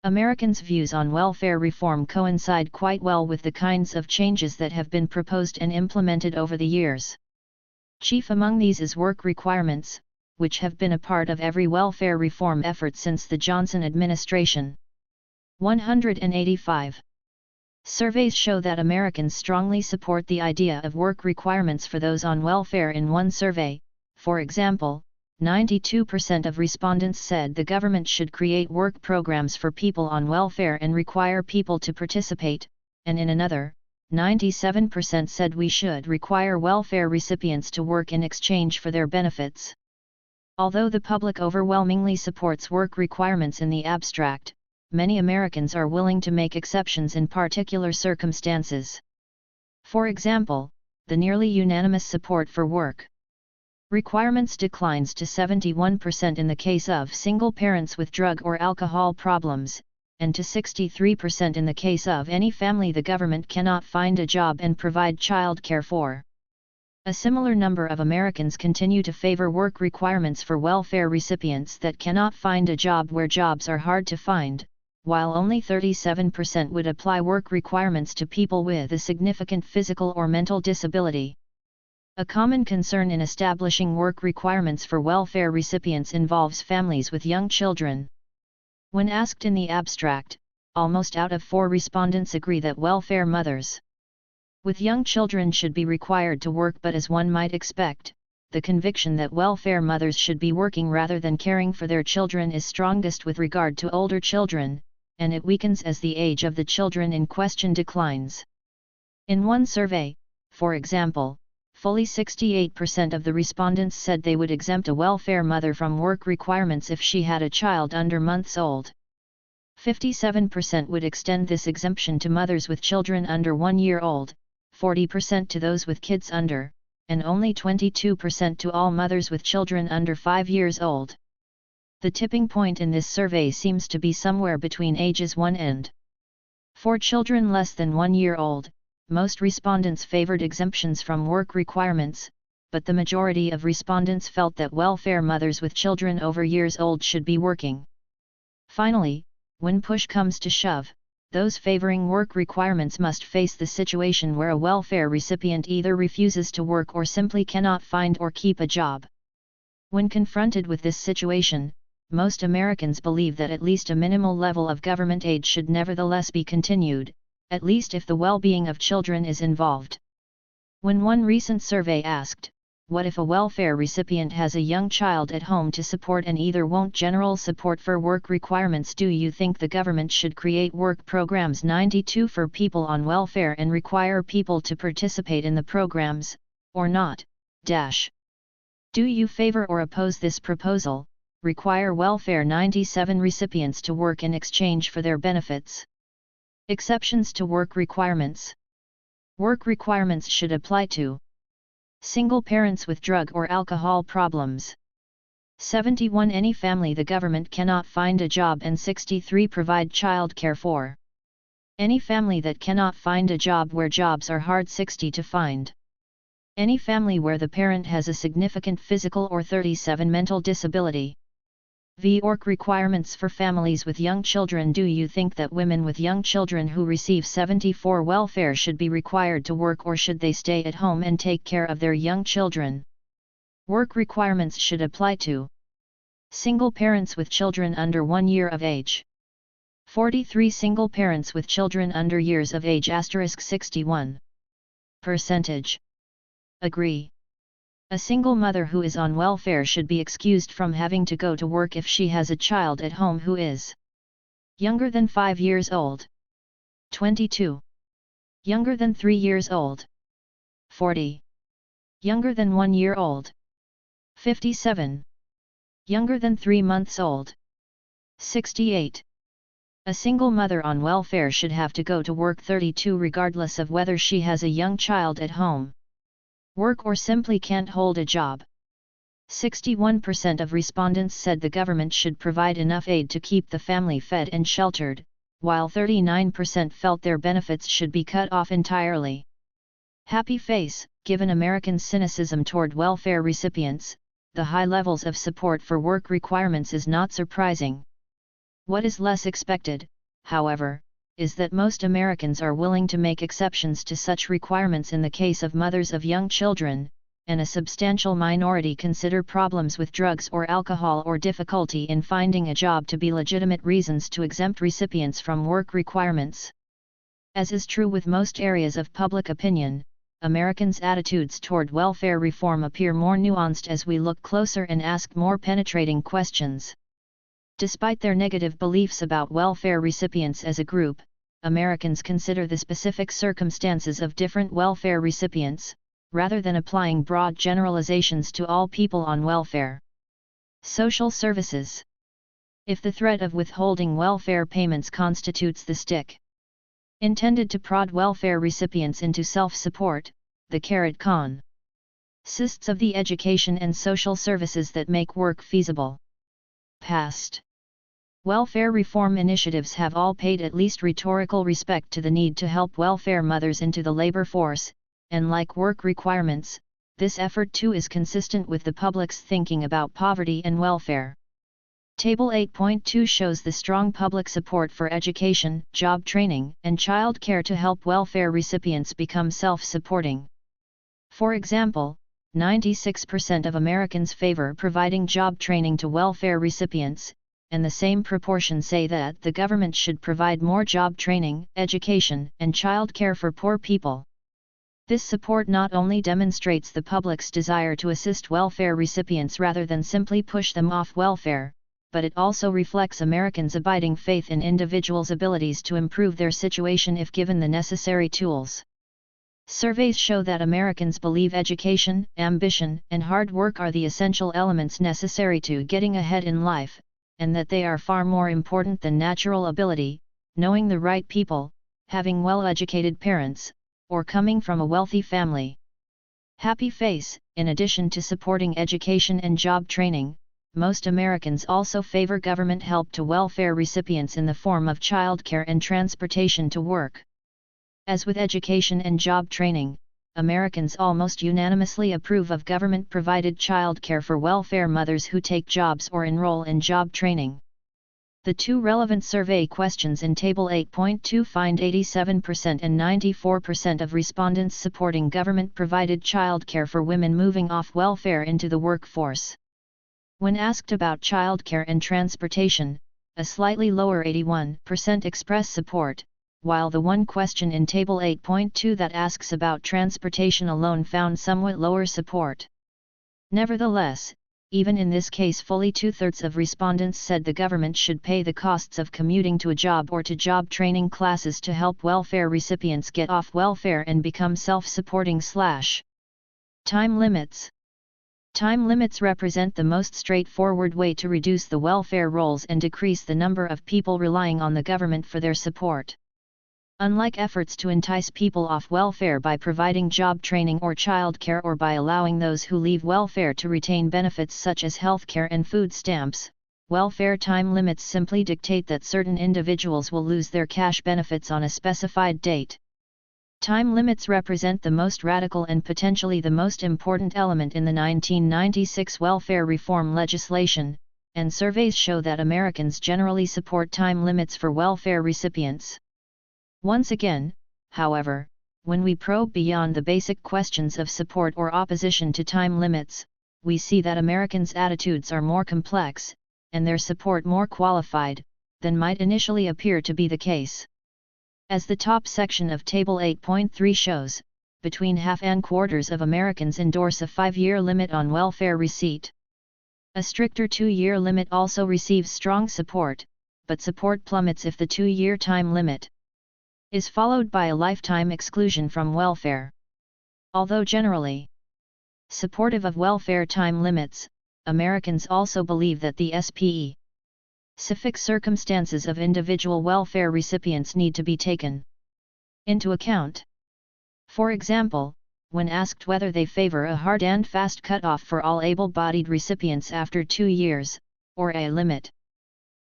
Americans' views on welfare reform coincide quite well with the kinds of changes that have been proposed and implemented over the years. Chief among these is work requirements, which have been a part of every welfare reform effort since the Johnson administration. 185. Surveys show that Americans strongly support the idea of work requirements for those on welfare. In one survey, for example, 92% of respondents said the government should create work programs for people on welfare and require people to participate, and in another, 97% said we should require welfare recipients to work in exchange for their benefits. Although the public overwhelmingly supports work requirements in the abstract, many Americans are willing to make exceptions in particular circumstances. For example, the nearly unanimous support for work requirements declines to 71% in the case of single parents with drug or alcohol problems, and to 63% in the case of any family the government cannot find a job and provide child care for. A similar number of Americans continue to favor work requirements for welfare recipients that cannot find a job where jobs are hard to find, while only 37% would apply work requirements to people with a significant physical or mental disability. A common concern in establishing work requirements for welfare recipients involves families with young children. When asked in the abstract, almost out of 4 respondents agree that welfare mothers with young children should be required to work, but as one might expect, the conviction that welfare mothers should be working rather than caring for their children is strongest with regard to older children, and it weakens as the age of the children in question declines. In one survey, for example, fully 68% of the respondents said they would exempt a welfare mother from work requirements if she had a child under months old. 57% would extend this exemption to mothers with children under 1 year old, 40% to those with kids under, and only 22% to all mothers with children under 5 years old. The tipping point in this survey seems to be somewhere between ages 1 and 4 children less than 1 year old. Most respondents favored exemptions from work requirements, but the majority of respondents felt that welfare mothers with children over years old should be working. Finally, when push comes to shove, those favoring work requirements must face the situation where a welfare recipient either refuses to work or simply cannot find or keep a job. When confronted with this situation, most Americans believe that at least a minimal level of government aid should nevertheless be continued, at least if the well-being of children is involved. When one recent survey asked, "What if a welfare recipient has a young child at home to support and either won't general support for work requirements, do you think the government should create work programs 92 for people on welfare and require people to participate in the programs, or not? Do you favor or oppose this proposal, require welfare 97 recipients to work in exchange for their benefits?" Exceptions to work requirements. Work requirements should apply to single parents with drug or alcohol problems. 71 any family the government cannot find a job, and 63 provide child care for any family that cannot find a job where jobs are hard, 60 to find any family where the parent has a significant physical or 37 mental disability. Work requirements for families with young children. Do you think that women with young children who receive 74 welfare should be required to work, or should they stay at home and take care of their young children? Work requirements should apply to single parents with children under 1 year of age. 43 single parents with children under years of age *61%. Agree. A single mother who is on welfare should be excused from having to go to work if she has a child at home who is younger than 5 years old. 22. Younger than 3 years old. 40. Younger than 1 year old. 57. Younger than 3 months old. 68. A single mother on welfare should have to go to work 32 regardless of whether she has a young child at home, work or simply can't hold a job. 61% of respondents said the government should provide enough aid to keep the family fed and sheltered, while 39% felt their benefits should be cut off entirely. Happy face. Given Americans' cynicism toward welfare recipients, the high levels of support for work requirements is not surprising. What is less expected, however, is that most Americans are willing to make exceptions to such requirements in the case of mothers of young children, and a substantial minority consider problems with drugs or alcohol or difficulty in finding a job to be legitimate reasons to exempt recipients from work requirements. As is true with most areas of public opinion, Americans' attitudes toward welfare reform appear more nuanced as we look closer and ask more penetrating questions. Despite their negative beliefs about welfare recipients as a group, Americans consider the specific circumstances of different welfare recipients, rather than applying broad generalizations to all people on welfare. Social services. If the threat of withholding welfare payments constitutes the stick intended to prod welfare recipients into self-support, the carrot consists of the education and social services that make work feasible. Past welfare reform initiatives have all paid at least rhetorical respect to the need to help welfare mothers into the labor force, and like work requirements, this effort too is consistent with the public's thinking about poverty and welfare. Table 8.2 shows the strong public support for education, job training, and child care to help welfare recipients become self-supporting. For example, 96% of Americans favor providing job training to welfare recipients, and the same proportion say that the government should provide more job training, education, and child care for poor people. This support not only demonstrates the public's desire to assist welfare recipients rather than simply push them off welfare, but it also reflects Americans' abiding faith in individuals' abilities to improve their situation if given the necessary tools. Surveys show that Americans believe education, ambition, and hard work are the essential elements necessary to getting ahead in life, and that they are far more important than natural ability, knowing the right people, having well-educated parents, or coming from a wealthy family. Happy face. In addition to supporting education and job training, most Americans also favor government help to welfare recipients in the form of childcare and transportation to work. As with education and job training, Americans almost unanimously approve of government-provided childcare for welfare mothers who take jobs or enroll in job training. The two relevant survey questions in Table 8.2 find 87% and 94% of respondents supporting government-provided childcare for women moving off welfare into the workforce. When asked about childcare and transportation, a slightly lower 81% express support, while the one question in Table 8.2 that asks about transportation alone found somewhat lower support. Nevertheless, even in this case fully two-thirds of respondents said the government should pay the costs of commuting to a job or to job training classes to help welfare recipients get off welfare and become self-supporting. Time limits. Time limits represent the most straightforward way to reduce the welfare rolls and decrease the number of people relying on the government for their support. Unlike efforts to entice people off welfare by providing job training or childcare or by allowing those who leave welfare to retain benefits such as healthcare and food stamps, welfare time limits simply dictate that certain individuals will lose their cash benefits on a specified date. Time limits represent the most radical and potentially the most important element in the 1996 welfare reform legislation, and surveys show that Americans generally support time limits for welfare recipients. Once again, however, when we probe beyond the basic questions of support or opposition to time limits, we see that Americans' attitudes are more complex, and their support more qualified, than might initially appear to be the case. As the top section of Table 8.3 shows, between half and quarters of Americans endorse a 5-year limit on welfare receipt. A stricter 2-year limit also receives strong support, but support plummets if the 2-year time limit is followed by a lifetime exclusion from welfare. Although generally supportive of welfare time limits, Americans also believe that the SPE Specific circumstances of individual welfare recipients need to be taken into account. For example, when asked whether they favor a hard and fast cutoff for all able-bodied recipients after 2 years, or a limit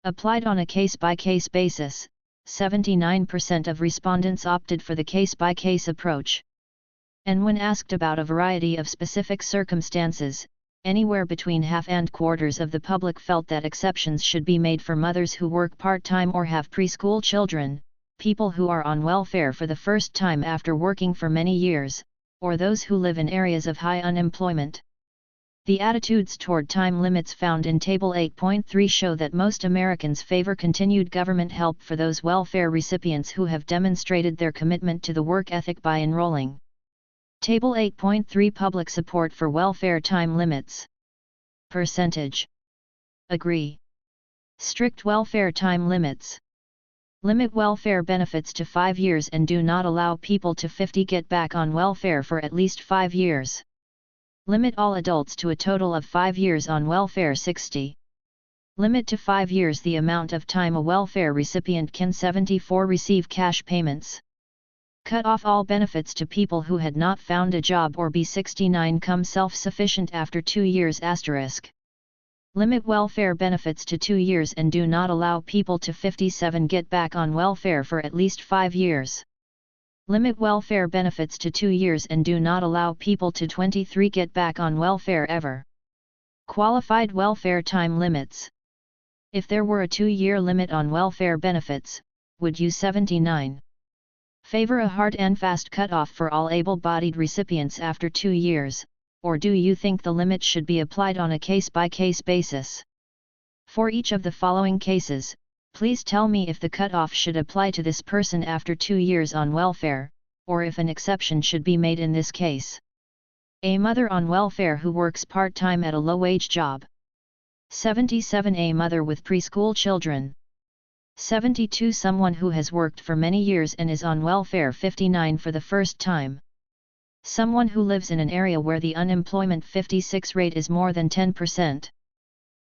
applied on a case-by-case basis, 79% of respondents opted for the case-by-case approach. And when asked about a variety of specific circumstances, anywhere between half and quarters of the public felt that exceptions should be made for mothers who work part-time or have preschool children, people who are on welfare for the first time after working for many years, or those who live in areas of high unemployment. The attitudes toward time limits found in Table 8.3 show that most Americans favor continued government help for those welfare recipients who have demonstrated their commitment to the work ethic by enrolling. Table 8.3 Public support for welfare time limits. Percentage. Agree. Strict welfare time limits. Limit welfare benefits to 5 years and do not allow people to 50 get back on welfare for at least 5 years. Limit all adults to a total of 5 years on welfare 60. Limit to 5 years the amount of time a welfare recipient can 74 receive cash payments. Cut off all benefits to people who had not found a job or be 69 come self-sufficient after 2 years *. Limit welfare benefits to 2 years and do not allow people to 57 get back on welfare for at least 5 years. Limit welfare benefits to 2 years and do not allow people to 23 get back on welfare ever. Qualified welfare time limits. If there were a 2-year limit on welfare benefits, would you 79 favor a hard and fast cutoff for all able-bodied recipients after 2 years, or do you think the limit should be applied on a case-by-case basis? For each of the following cases, please tell me if the cutoff should apply to this person after 2 years on welfare, or if an exception should be made in this case. A mother on welfare who works part-time at a low-wage job. 77 A mother with preschool children. 72 Someone who has worked for many years and is on welfare 59 for the first time. Someone who lives in an area where the unemployment 56 rate is more than 10%.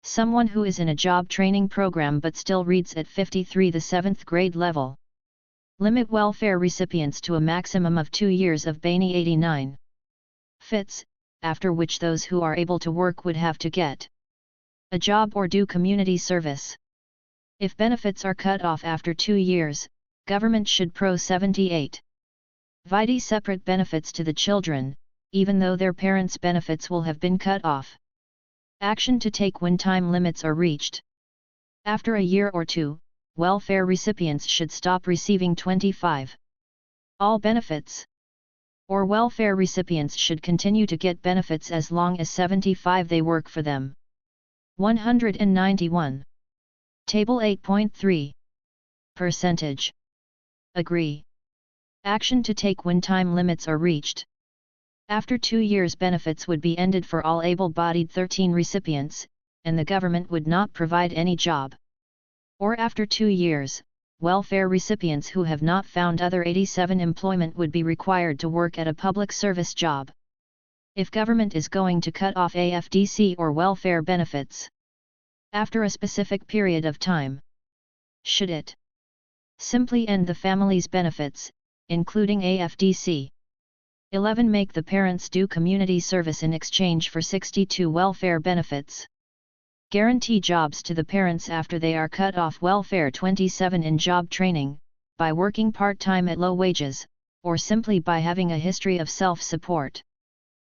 Someone who is in a job training program but still reads at 53 the 7th grade level. Limit welfare recipients to a maximum of 2 years of Bainey 89. Fits, after which those who are able to work would have to get a job or do community service. If benefits are cut off after 2 years, government should pro 78. Vide separate benefits to the children, even though their parents' benefits will have been cut off. Action to take when time limits are reached. After a year or 2, welfare recipients should stop receiving 25 all benefits. Or welfare recipients should continue to get benefits as long as 75 they work for them. 191. Table 8.3. Percentage. Agree. Action to take when time limits are reached. After 2 years benefits would be ended for all able-bodied 13 recipients, and the government would not provide any job. Or after 2 years, welfare recipients who have not found other 87 employment would be required to work at a public service job. If government is going to cut off AFDC or welfare benefits after a specific period of time, should it simply end the family's benefits, including AFDC? 11. Make the parents do community service in exchange for 62 welfare benefits. Guarantee jobs to the parents after they are cut off welfare 27. In job training, by working part-time at low wages, or simply by having a history of self-support.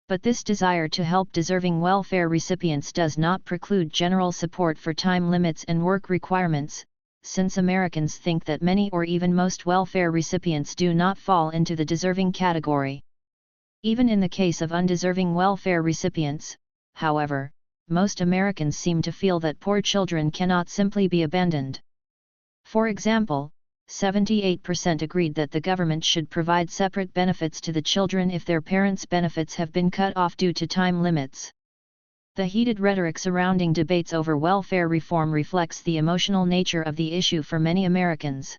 But this desire to help deserving welfare recipients does not preclude general support for time limits and work requirements, since Americans think that many or even most welfare recipients do not fall into the deserving category. Even in the case of undeserving welfare recipients, however, most Americans seem to feel that poor children cannot simply be abandoned. For example, 78% agreed that the government should provide separate benefits to the children if their parents' benefits have been cut off due to time limits. The heated rhetoric surrounding debates over welfare reform reflects the emotional nature of the issue for many Americans.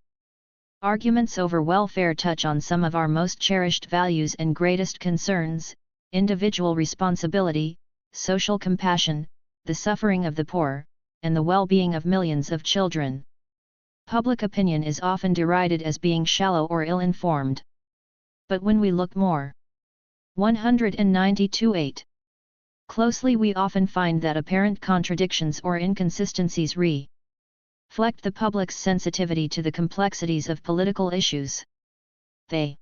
Arguments over welfare touch on some of our most cherished values and greatest concerns: individual responsibility, social compassion, the suffering of the poor, and the well-being of millions of children. Public opinion is often derided as being shallow or ill-informed. But when we look more 192.8 closely, we often find that apparent contradictions or inconsistencies reflect the public's sensitivity to the complexities of political issues. The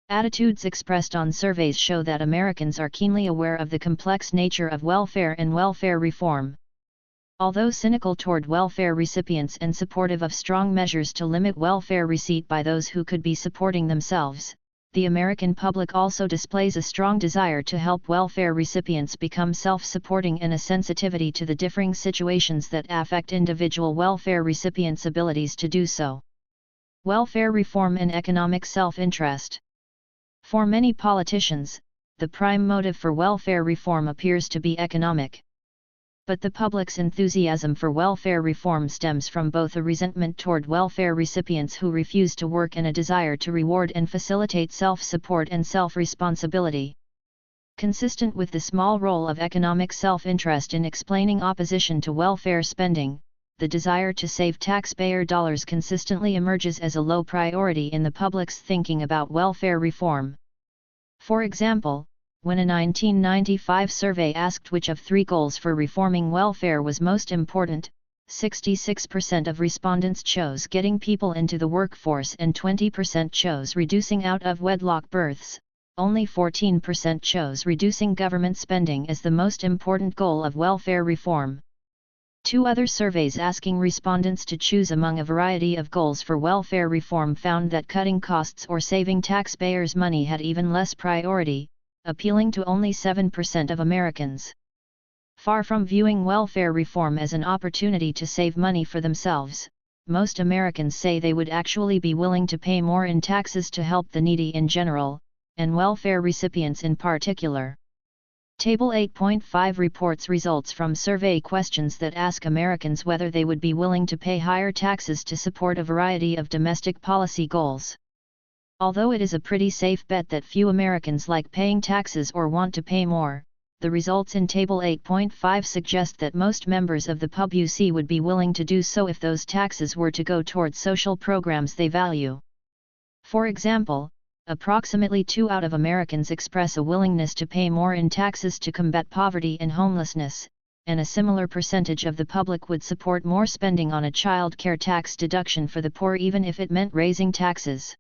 attitudes expressed on surveys show that Americans are keenly aware of the complex nature of welfare and welfare reform. Although cynical toward welfare recipients and supportive of strong measures to limit welfare receipt by those who could be supporting themselves, the American public also displays a strong desire to help welfare recipients become self-supporting and a sensitivity to the differing situations that affect individual welfare recipients' abilities to do so. Welfare reform and economic self-interest. For many politicians, the prime motive for welfare reform appears to be economic. But the public's enthusiasm for welfare reform stems from both a resentment toward welfare recipients who refuse to work and a desire to reward and facilitate self-support and self-responsibility. Consistent with the small role of economic self-interest in explaining opposition to welfare spending, the desire to save taxpayer dollars consistently emerges as a low priority in the public's thinking about welfare reform. For example, when a 1995 survey asked which of three goals for reforming welfare was most important, 66% of respondents chose getting people into the workforce and 20% chose reducing out-of-wedlock births. Only 14% chose reducing government spending as the most important goal of welfare reform. Two other surveys asking respondents to choose among a variety of goals for welfare reform found that cutting costs or saving taxpayers' money had even less priority, appealing to only 7% of Americans. Far from viewing welfare reform as an opportunity to save money for themselves, most Americans say they would actually be willing to pay more in taxes to help the needy in general, and welfare recipients in particular. Table 8.5 reports results from survey questions that ask Americans whether they would be willing to pay higher taxes to support a variety of domestic policy goals. Although it is a pretty safe bet that few Americans like paying taxes or want to pay more, the results in Table 8.5 suggest that most members of the PUC would be willing to do so if those taxes were to go towards social programs they value. For example, approximately 2 out of Americans express a willingness to pay more in taxes to combat poverty and homelessness, and a similar percentage of the public would support more spending on a child care tax deduction for the poor even if it meant raising taxes.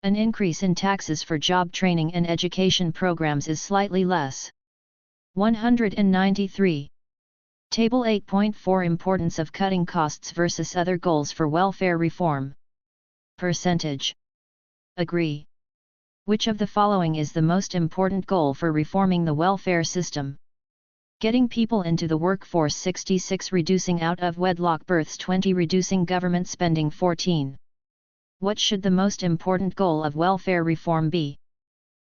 An increase in taxes for job training and education programs is slightly less. 193. Table 8.4 Importance of cutting costs versus other goals for welfare reform. Percentage. Agree. Which of the following is the most important goal for reforming the welfare system? Getting people into the workforce 66, reducing out-of-wedlock births 20, reducing government spending 14. What should the most important goal of welfare reform be?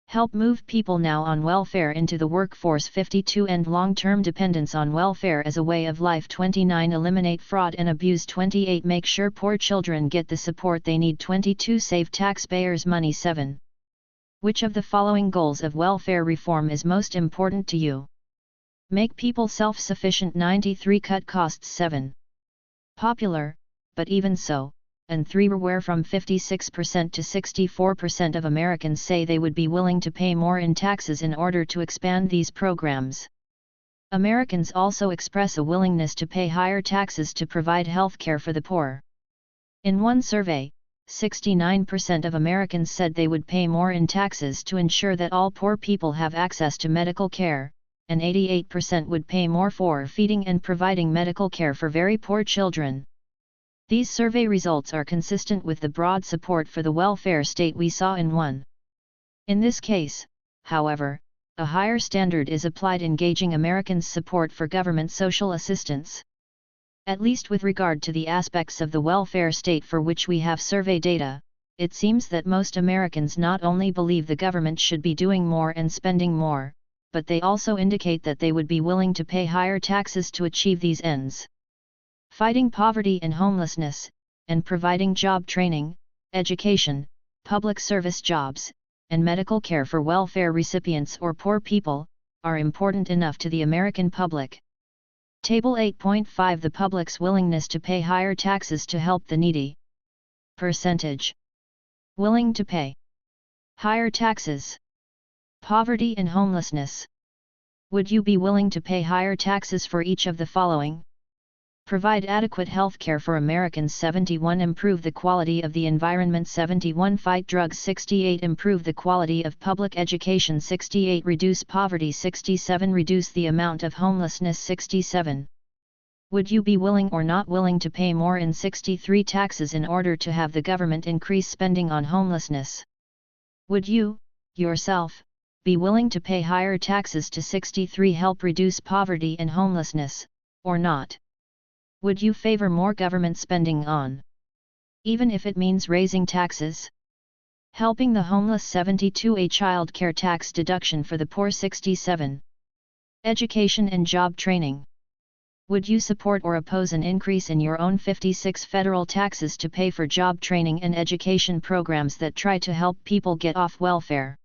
Help move people now on welfare into the workforce 52, end long-term dependence on welfare as a way of life 29, eliminate fraud and abuse 28, make sure poor children get the support they need 22, save taxpayers' money 7. Which of the following goals of welfare reform is most important to you? Make people self-sufficient 93, cut costs 7. Popular, but even so, and 3, where from 56% to 64% of Americans say they would be willing to pay more in taxes in order to expand these programs. Americans also express a willingness to pay higher taxes to provide health care for the poor. In one survey, 69% of Americans said they would pay more in taxes to ensure that all poor people have access to medical care, and 88% would pay more for feeding and providing medical care for very poor children. These survey results are consistent with the broad support for the welfare state we saw in 1. In this case, however, a higher standard is applied in gauging Americans' support for government social assistance. At least with regard to the aspects of the welfare state for which we have survey data, it seems that most Americans not only believe the government should be doing more and spending more, but they also indicate that they would be willing to pay higher taxes to achieve these ends. Fighting poverty and homelessness, and providing job training, education, public service jobs, and medical care for welfare recipients or poor people, are important enough to the American public. Table 8.5 The public's willingness to pay higher taxes to help the needy. Percentage. Willing to pay higher taxes. Poverty and homelessness. Would you be willing to pay higher taxes for each of the following? Provide adequate health care for Americans. 71. Improve the quality of the environment. 71. Fight drugs. 68. Improve the quality of public education. 68. Reduce poverty. 67. Reduce the amount of homelessness. 67. Would you be willing or not willing to pay more in 63. Taxes in order to have the government increase spending on homelessness? Would you, yourself, be willing to pay higher taxes to 63. Help reduce poverty and homelessness, or not? Would you favor more government spending on, even if it means raising taxes? Helping the homeless. 72. A child care tax deduction for the poor. 67. Education and job training. Would you support or oppose an increase in your own 56 federal taxes to pay for job training and education programs that try to help people get off welfare?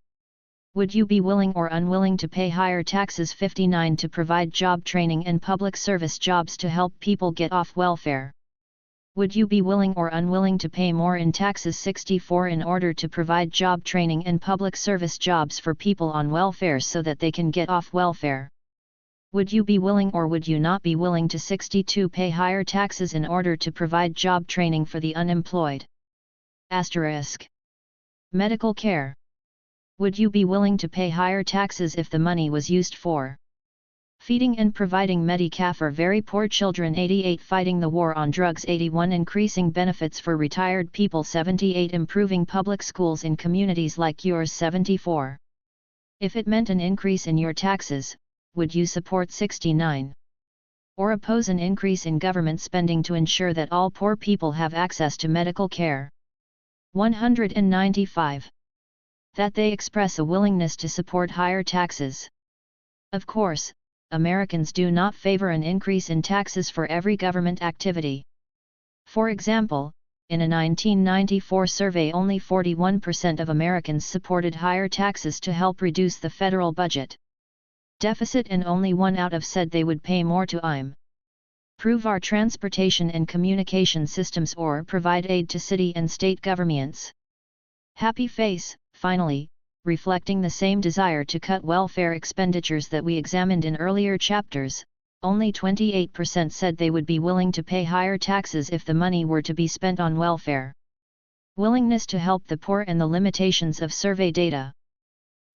Would you be willing or unwilling to pay higher taxes? 59. To provide job training and public service jobs to help people get off welfare. Would you be willing or unwilling to pay more in taxes? 64. In order to provide job training and public service jobs for people on welfare so that they can get off welfare. Would you be willing or would you not be willing to 62. Pay higher taxes in order to provide job training for the unemployed? Asterisk. Medical care. Would you be willing to pay higher taxes if the money was used for feeding and providing Medicare for very poor children? 88. Fighting the war on drugs. 81. Increasing benefits for retired people. 78. Improving public schools in communities like yours. 74. If it meant an increase in your taxes, would you support 69? Or oppose an increase in government spending to ensure that all poor people have access to medical care? 195. That they express a willingness to support higher taxes. Of course, Americans do not favor an increase in taxes for every government activity. For example, in a 1994 survey, only 41% of Americans supported higher taxes to help reduce the federal budget deficit, and only 1 out of said they would pay more to improve our transportation and communication systems or provide aid to city and state governments. Happy face, finally, reflecting the same desire to cut welfare expenditures that we examined in earlier chapters. Only 28% said they would be willing to pay higher taxes if the money were to be spent on welfare. Willingness to help the poor and the limitations of survey data.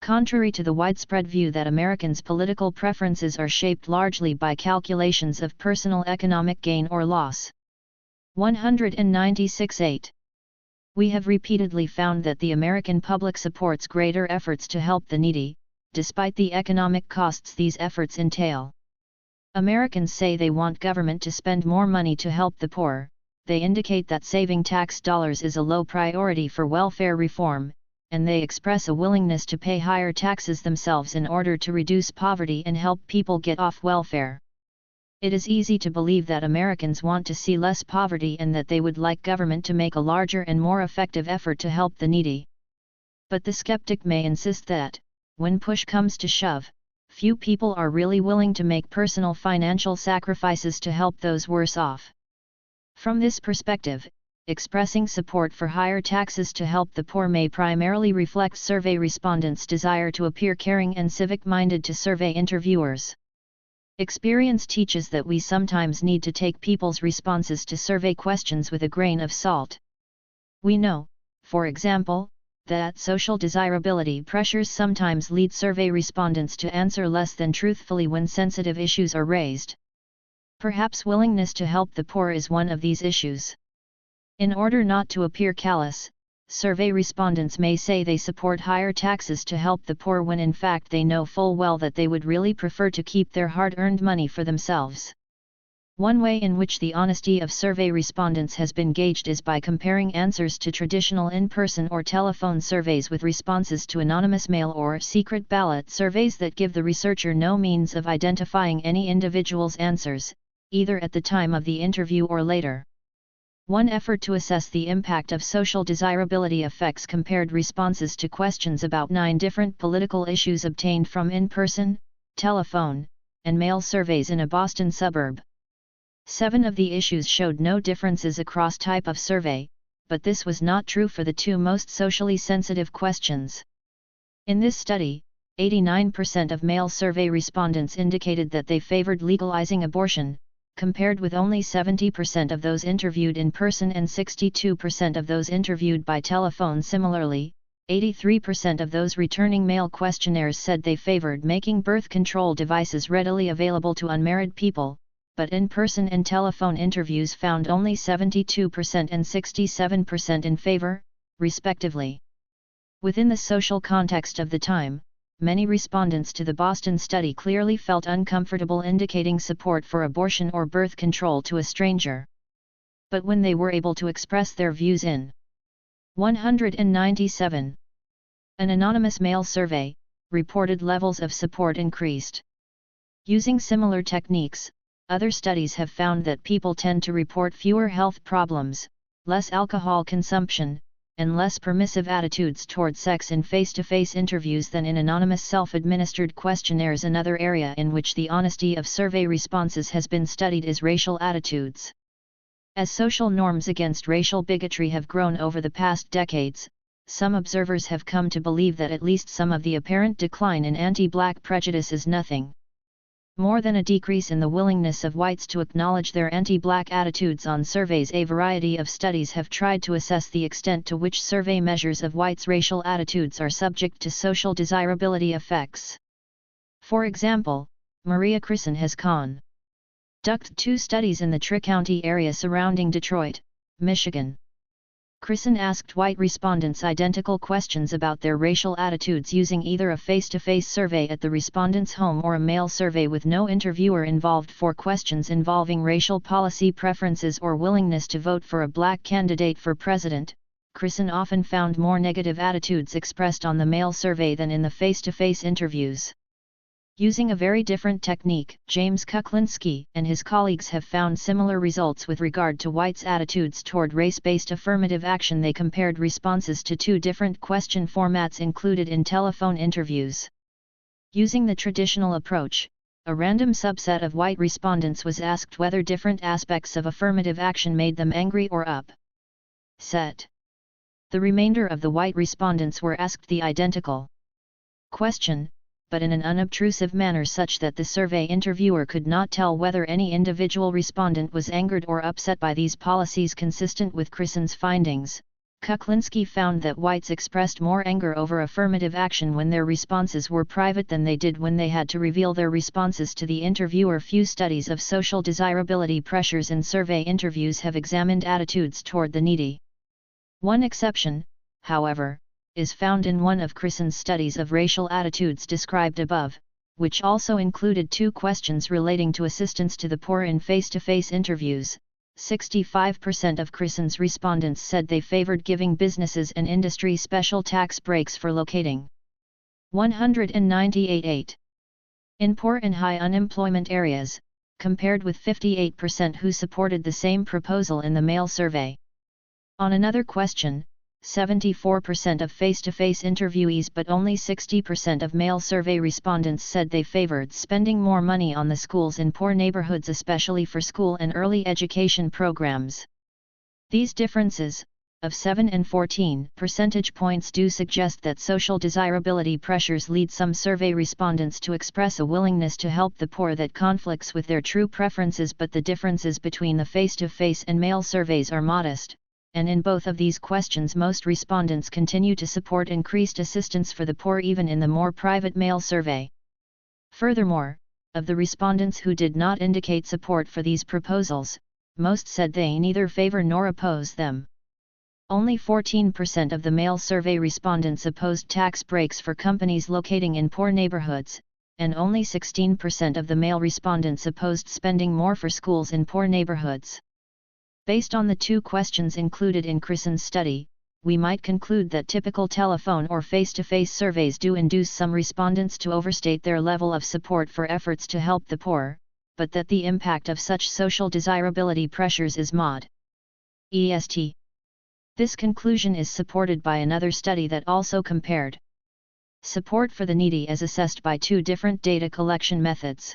Contrary to the widespread view that Americans' political preferences are shaped largely by calculations of personal economic gain or loss. 196.8. We have repeatedly found that the American public supports greater efforts to help the needy, despite the economic costs these efforts entail. Americans say they want government to spend more money to help the poor. They indicate that saving tax dollars is a low priority for welfare reform, and they express a willingness to pay higher taxes themselves in order to reduce poverty and help people get off welfare. It is easy to believe that Americans want to see less poverty and that they would like government to make a larger and more effective effort to help the needy. But the skeptic may insist that, when push comes to shove, few people are really willing to make personal financial sacrifices to help those worse off. From this perspective, expressing support for higher taxes to help the poor may primarily reflect survey respondents' desire to appear caring and civic-minded to survey interviewers. Experience teaches that we sometimes need to take people's responses to survey questions with a grain of salt. We know, for example, that social desirability pressures sometimes lead survey respondents to answer less than truthfully when sensitive issues are raised. Perhaps willingness to help the poor is one of these issues. In order not to appear callous, survey respondents may say they support higher taxes to help the poor when in fact they know full well that they would really prefer to keep their hard-earned money for themselves. One way in which the honesty of survey respondents has been gauged is by comparing answers to traditional in-person or telephone surveys with responses to anonymous mail or secret ballot surveys that give the researcher no means of identifying any individual's answers, either at the time of the interview or later. One effort to assess the impact of social desirability effects compared responses to questions about 9 different political issues obtained from in-person, telephone, and male surveys in a Boston suburb. 7 of the issues showed no differences across type of survey, but this was not true for the 2 most socially sensitive questions. In this study, 89% of male survey respondents indicated that they favored legalizing abortion, compared with only 70% of those interviewed in person and 62% of those interviewed by telephone. Similarly, 83% of those returning male questionnaires said they favored making birth control devices readily available to unmarried people, but in-person and telephone interviews found only 72% and 67% in favor, respectively. Within the social context of the time, many respondents to the Boston study clearly felt uncomfortable indicating support for abortion or birth control to a stranger. But when they were able to express their views in 197, an anonymous male survey, reported levels of support increased. Using similar techniques, other studies have found that people tend to report fewer health problems, less alcohol consumption, and less permissive attitudes toward sex in face-to-face interviews than in anonymous self-administered questionnaires. Another area in which the honesty of survey responses has been studied is racial attitudes. As social norms against racial bigotry have grown over the past decades, some observers have come to believe that at least some of the apparent decline in anti-black prejudice is nothing more than a decrease in the willingness of whites to acknowledge their anti-black attitudes on surveys. A variety of studies have tried to assess the extent to which survey measures of whites' racial attitudes are subject to social desirability effects. For example, Maria Crisson has conducted 2 studies in the Tri-County area surrounding Detroit, Michigan. Crisson asked white respondents identical questions about their racial attitudes using either a face-to-face survey at the respondent's home or a mail survey with no interviewer involved. For questions involving racial policy preferences or willingness to vote for a black candidate for president, Crisson often found more negative attitudes expressed on the mail survey than in the face-to-face interviews. Using a very different technique, James Kuklinski and his colleagues have found similar results with regard to whites' attitudes toward race-based affirmative action. They compared responses to 2 different question formats included in telephone interviews. Using the traditional approach, a random subset of white respondents was asked whether different aspects of affirmative action made them angry or upset. The remainder of the white respondents were asked the identical question, but in an unobtrusive manner such that the survey interviewer could not tell whether any individual respondent was angered or upset by these policies. Consistent with Crisson's findings, Kuklinski found that whites expressed more anger over affirmative action when their responses were private than they did when they had to reveal their responses to the interviewer. Few studies of social desirability pressures in survey interviews have examined attitudes toward the needy. One exception, however, is found in one of Crisson's studies of racial attitudes described above, which also included 2 questions relating to assistance to the poor in face-to-face interviews. 65% of Crisson's respondents said they favored giving businesses and industry special tax breaks for locating 198 in poor and high unemployment areas, compared with 58% who supported the same proposal in the mail survey. On another question, 74% of face-to-face interviewees but only 60% of male survey respondents said they favored spending more money on the schools in poor neighborhoods, especially for school and early education programs. These differences, of 7 and 14 percentage points, do suggest that social desirability pressures lead some survey respondents to express a willingness to help the poor that conflicts with their true preferences, but the differences between the face-to-face and mail surveys are modest, and in both of these questions most respondents continue to support increased assistance for the poor even in the more private mail survey. Furthermore, of the respondents who did not indicate support for these proposals, most said they neither favor nor oppose them. Only 14% of the mail survey respondents opposed tax breaks for companies locating in poor neighborhoods, and only 16% of the male respondents opposed spending more for schools in poor neighborhoods. Based on the 2 questions included in Crisson's study, we might conclude that typical telephone or face-to-face surveys do induce some respondents to overstate their level of support for efforts to help the poor, but that the impact of such social desirability pressures is modest. This conclusion is supported by another study that also compared support for the needy as assessed by 2 different data collection methods.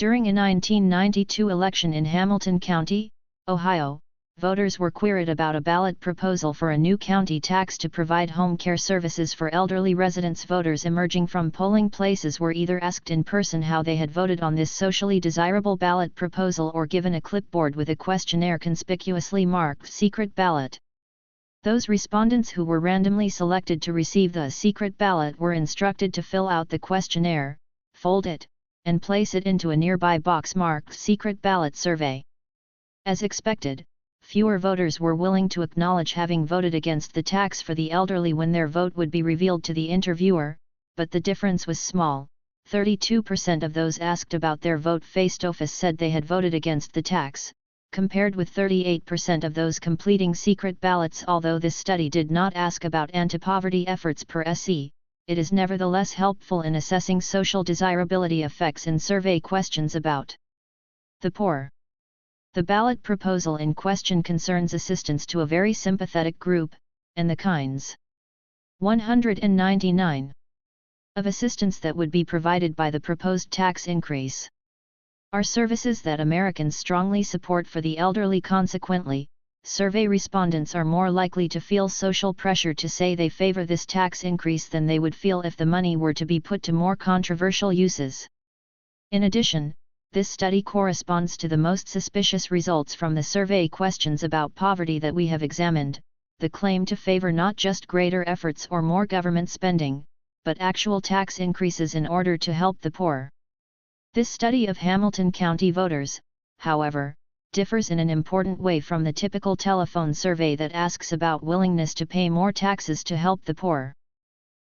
During a 1992 election in Hamilton County, Ohio, voters were queried about a ballot proposal for a new county tax to provide home care services for elderly residents. Voters emerging from polling places were either asked in person how they had voted on this socially desirable ballot proposal or given a clipboard with a questionnaire conspicuously marked "secret ballot." Those respondents who were randomly selected to receive the secret ballot were instructed to fill out the questionnaire, fold it, and place it into a nearby box marked "Secret Ballot Survey." As expected, fewer voters were willing to acknowledge having voted against the tax for the elderly when their vote would be revealed to the interviewer, but the difference was small. 32% of those asked about their vote face-to-face said they had voted against the tax, compared with 38% of those completing secret ballots. Although this study did not ask about anti-poverty efforts per se, it is nevertheless helpful in assessing social desirability effects in survey questions about the poor. The ballot proposal in question concerns assistance to a very sympathetic group, and the kinds 199 of assistance that would be provided by the proposed tax increase are services that Americans strongly support for the elderly. Consequently, survey respondents are more likely to feel social pressure to say they favor this tax increase than they would feel if the money were to be put to more controversial uses. In addition, this study corresponds to the most suspicious results from the survey questions about poverty that we have examined, the claim to favor not just greater efforts or more government spending, but actual tax increases in order to help the poor. This study of Hamilton County voters, however, differs in an important way from the typical telephone survey that asks about willingness to pay more taxes to help the poor.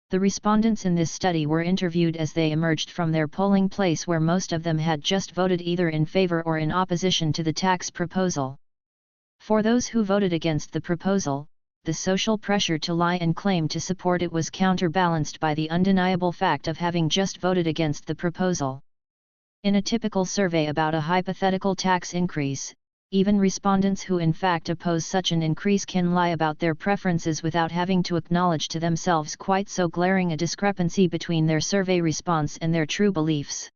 The respondents in this study were interviewed as they emerged from their polling place, where most of them had just voted either in favor or in opposition to the tax proposal. For those who voted against the proposal, the social pressure to lie and claim to support it was counterbalanced by the undeniable fact of having just voted against the proposal. In a typical survey about a hypothetical tax increase, even respondents who in fact oppose such an increase can lie about their preferences without having to acknowledge to themselves quite so glaring a discrepancy between their survey response and their true beliefs.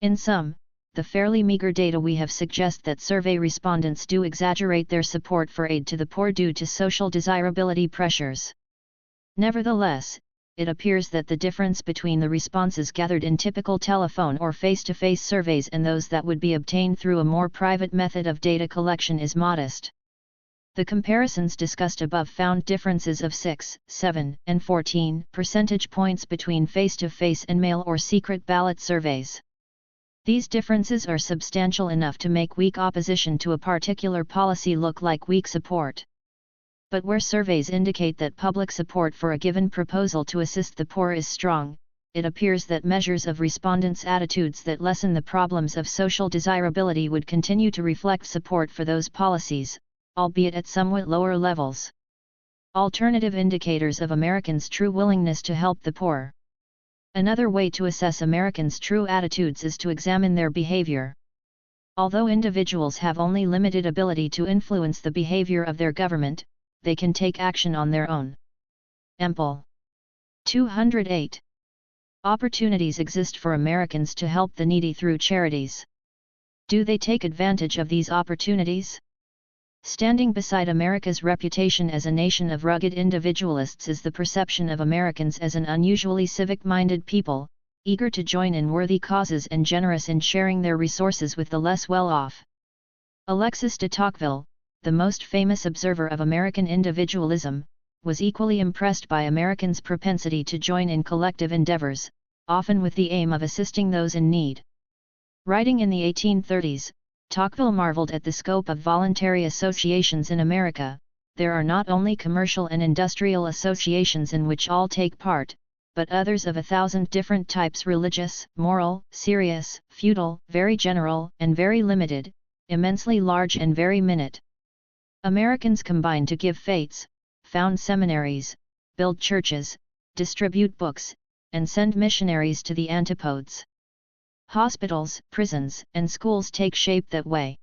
In sum, the fairly meager data we have suggest that survey respondents do exaggerate their support for aid to the poor due to social desirability pressures. Nevertheless, it appears that the difference between the responses gathered in typical telephone or face-to-face surveys and those that would be obtained through a more private method of data collection is modest. The comparisons discussed above found differences of 6, 7, and 14 percentage points between face-to-face and mail or secret ballot surveys. These differences are substantial enough to make weak opposition to a particular policy look like weak support. But where surveys indicate that public support for a given proposal to assist the poor is strong, it appears that measures of respondents' attitudes that lessen the problems of social desirability would continue to reflect support for those policies, albeit at somewhat lower levels. Alternative indicators of Americans' true willingness to help the poor. Another way to assess Americans' true attitudes is to examine their behavior. Although individuals have only limited ability to influence the behavior of their government, they can take action on their own. Empl. 208. Opportunities exist for Americans to help the needy through charities. Do they take advantage of these opportunities? Standing beside America's reputation as a nation of rugged individualists is the perception of Americans as an unusually civic-minded people, eager to join in worthy causes and generous in sharing their resources with the less well-off. Alexis de Tocqueville, the most famous observer of American individualism, was equally impressed by Americans' propensity to join in collective endeavors, often with the aim of assisting those in need. Writing in the 1830s, Tocqueville marveled at the scope of voluntary associations in America. There are not only commercial and industrial associations in which all take part, but others of 1,000 different types: religious, moral, serious, feudal, very general, and very limited, immensely large and very minute. Americans combine to give fetes, found seminaries, build churches, distribute books, and send missionaries to the antipodes. Hospitals, prisons, and schools take shape that way.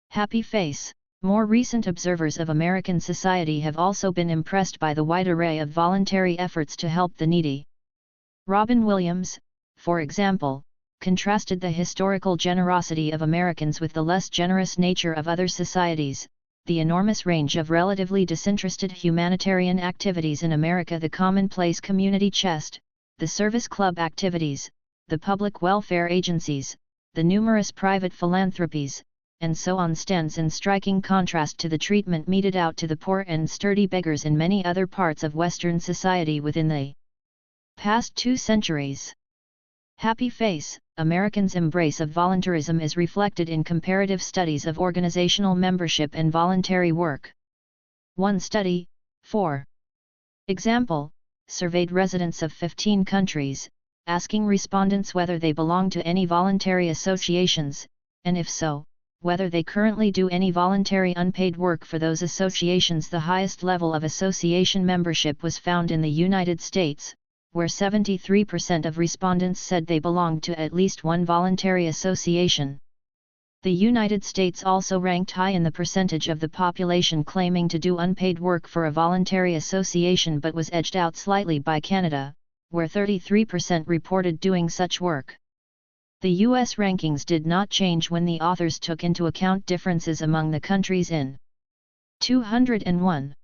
Happy face. More recent observers of American society have also been impressed by the wide array of voluntary efforts to help the needy. Robin Williams, for example, contrasted the historical generosity of Americans with the less generous nature of other societies, the enormous range of relatively disinterested humanitarian activities in America, the commonplace community chest, the service club activities, the public welfare agencies, the numerous private philanthropies, and so on, stands in striking contrast to the treatment meted out to the poor and sturdy beggars in many other parts of Western society within the past 2 centuries. Happy face, Americans' embrace of voluntarism is reflected in comparative studies of organizational membership and voluntary work. One study, for example, surveyed residents of 15 countries, asking respondents whether they belong to any voluntary associations, and if so, whether they currently do any voluntary unpaid work for those associations. The highest level of association membership was found in the United States, where 73% of respondents said they belonged to at least one voluntary association. The United States also ranked high in the percentage of the population claiming to do unpaid work for a voluntary association, but was edged out slightly by Canada, where 33% reported doing such work. The U.S. rankings did not change when the authors took into account differences among the countries in 201.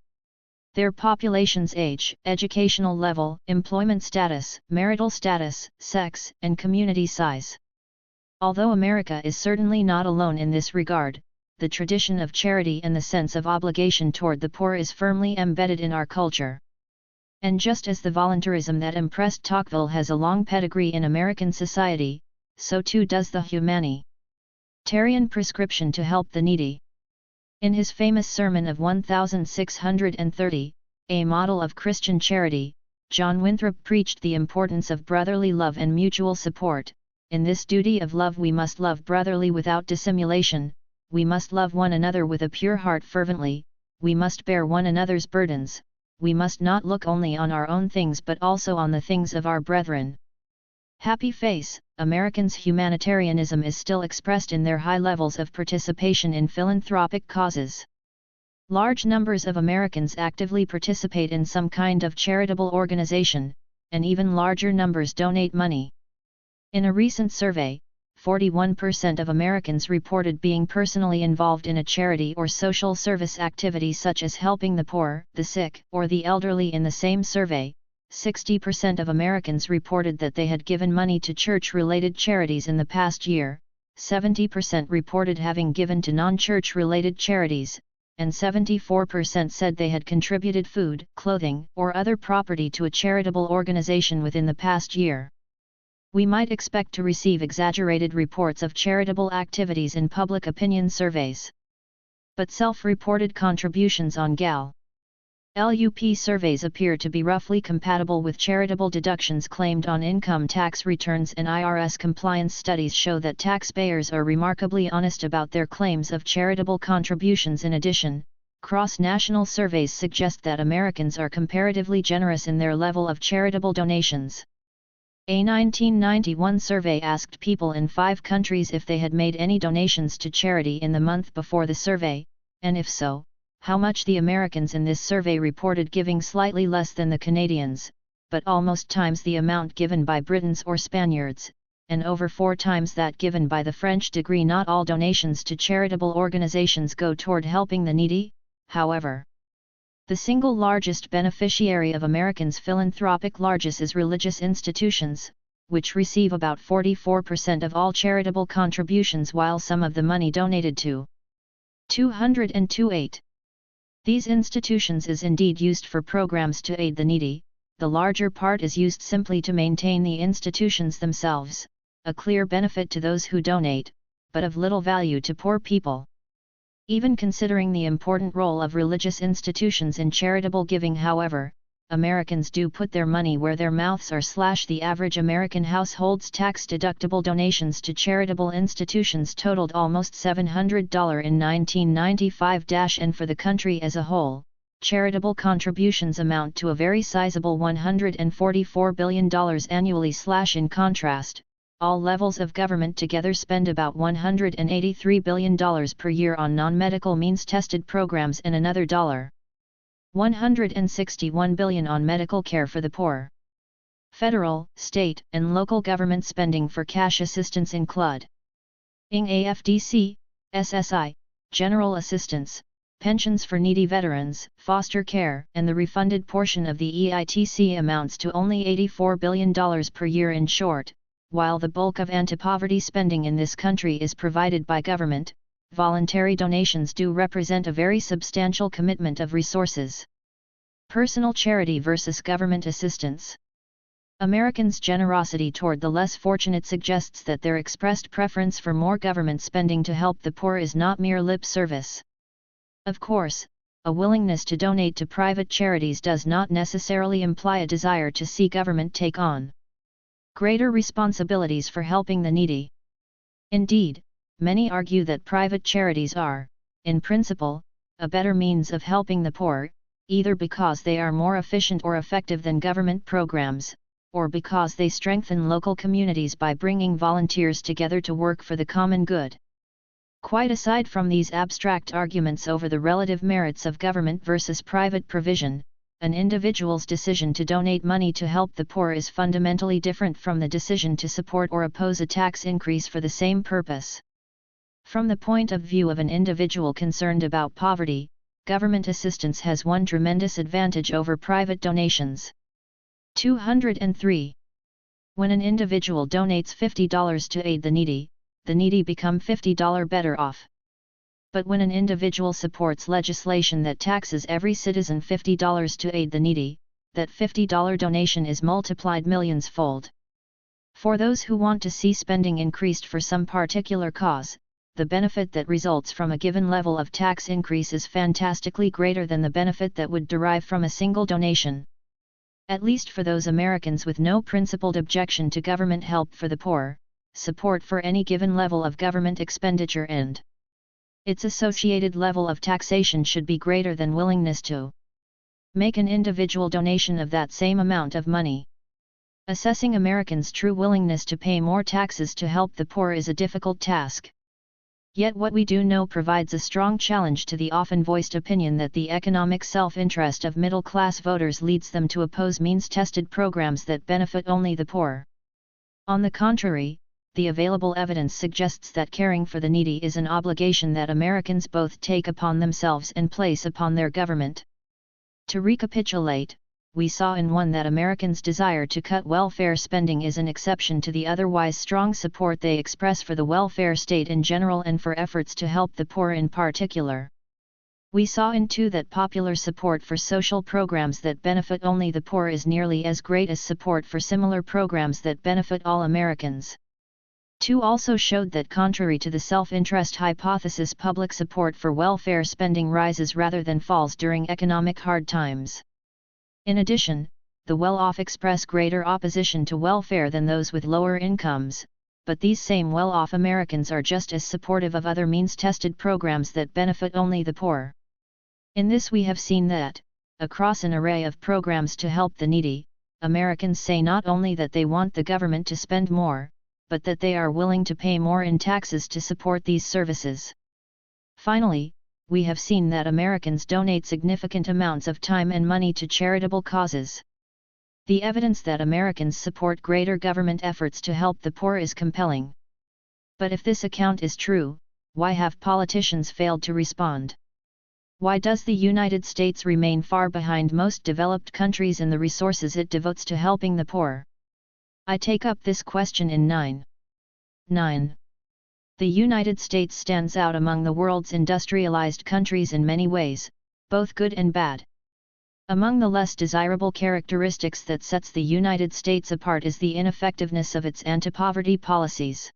Their population's age, educational level, employment status, marital status, sex, and community size. Although America is certainly not alone in this regard, the tradition of charity and the sense of obligation toward the poor is firmly embedded in our culture. And just as the voluntarism that impressed Tocqueville has a long pedigree in American society, so too does the humanitarian prescription to help the needy. In his famous sermon of 1630, A Model of Christian Charity, John Winthrop preached the importance of brotherly love and mutual support. In this duty of love we must love brotherly without dissimulation, we must love one another with a pure heart fervently, we must bear one another's burdens, we must not look only on our own things but also on the things of our brethren. Happy face, Americans' humanitarianism is still expressed in their high levels of participation in philanthropic causes. Large numbers of Americans actively participate in some kind of charitable organization, and even larger numbers donate money. In a recent survey, 41% of Americans reported being personally involved in a charity or social service activity such as helping the poor, the sick, or the elderly. In the same survey, 60% of Americans reported that they had given money to church-related charities in the past year, 70% reported having given to non-church-related charities, and 74% said they had contributed food, clothing, or other property to a charitable organization within the past year. We might expect to receive exaggerated reports of charitable activities in public opinion surveys. But self-reported contributions on Gallup surveys appear to be roughly compatible with charitable deductions claimed on income tax returns, and IRS compliance studies show that taxpayers are remarkably honest about their claims of charitable contributions. In addition, cross-national surveys suggest that Americans are comparatively generous in their level of charitable donations. A 1991 survey asked people in 5 countries if they had made any donations to charity in the month before the survey, and if so, how much. The Americans in this survey reported giving slightly less than the Canadians, but almost times the amount given by Britons or Spaniards, and over 4 times that given by the French. Not all donations to charitable organizations go toward helping the needy, however. The single largest beneficiary of Americans' philanthropic largesse is religious institutions, which receive about 44% of all charitable contributions, while some of the money donated to 228. These institutions is indeed used for programs to aid the needy. The larger part is used simply to maintain the institutions themselves, a clear benefit to those who donate, but of little value to poor people. Even considering the important role of religious institutions in charitable giving, however, Americans do put their money where their mouths are. The average American household's tax-deductible donations to charitable institutions totaled almost $700 in 1995, and for the country as a whole, charitable contributions amount to a very sizable $144 billion annually. In contrast, all levels of government together spend about $183 billion per year on non-medical means-tested programs and another $161 billion on medical care for the poor. Federal, state, and local government spending for cash assistance include ing AFDC, SSI, general assistance, pensions for needy veterans, foster care, and the refunded portion of the EITC amounts to only $84 billion per year. In short, while the bulk of anti-poverty spending in this country is provided by government, voluntary donations do represent a very substantial commitment of resources. Personal charity versus government assistance. Americans' generosity toward the less fortunate suggests that their expressed preference for more government spending to help the poor is not mere lip service. Of course, a willingness to donate to private charities does not necessarily imply a desire to see government take on greater responsibilities for helping the needy. Indeed, many argue that private charities are, in principle, a better means of helping the poor, either because they are more efficient or effective than government programs, or because they strengthen local communities by bringing volunteers together to work for the common good. Quite aside from these abstract arguments over the relative merits of government versus private provision, an individual's decision to donate money to help the poor is fundamentally different from the decision to support or oppose a tax increase for the same purpose. From the point of view of an individual concerned about poverty, government assistance has one tremendous advantage over private donations. 203. When an individual donates $50 to aid the needy become $50 better off. But when an individual supports legislation that taxes every citizen $50 to aid the needy, that $50 donation is multiplied millions-fold. For those who want to see spending increased for some particular cause, the benefit that results from a given level of tax increase is fantastically greater than the benefit that would derive from a single donation. At least for those Americans with no principled objection to government help for the poor, support for any given level of government expenditure and its associated level of taxation should be greater than willingness to make an individual donation of that same amount of money. Assessing Americans' true willingness to pay more taxes to help the poor is a difficult task. Yet what we do know provides a strong challenge to the often voiced opinion that the economic self-interest of middle-class voters leads them to oppose means-tested programs that benefit only the poor. On the contrary, the available evidence suggests that caring for the needy is an obligation that Americans both take upon themselves and place upon their government. To recapitulate, we saw in 1 that Americans' desire to cut welfare spending is an exception to the otherwise strong support they express for the welfare state in general and for efforts to help the poor in particular. We saw in 2 that popular support for social programs that benefit only the poor is nearly as great as support for similar programs that benefit all Americans. 2 also showed that contrary to the self-interest hypothesis, public support for welfare spending rises rather than falls during economic hard times. In addition, the well-off express greater opposition to welfare than those with lower incomes, but these same well-off Americans are just as supportive of other means-tested programs that benefit only the poor. In this we have seen that, across an array of programs to help the needy, Americans say not only that they want the government to spend more, but that they are willing to pay more in taxes to support these services. Finally, we have seen that Americans donate significant amounts of time and money to charitable causes. The evidence that Americans support greater government efforts to help the poor is compelling. But if this account is true, why have politicians failed to respond? Why does the United States remain far behind most developed countries in the resources it devotes to helping the poor? I take up this question in 9. The United States stands out among the world's industrialized countries in many ways, both good and bad. Among the less desirable characteristics that sets the United States apart is the ineffectiveness of its anti-poverty policies.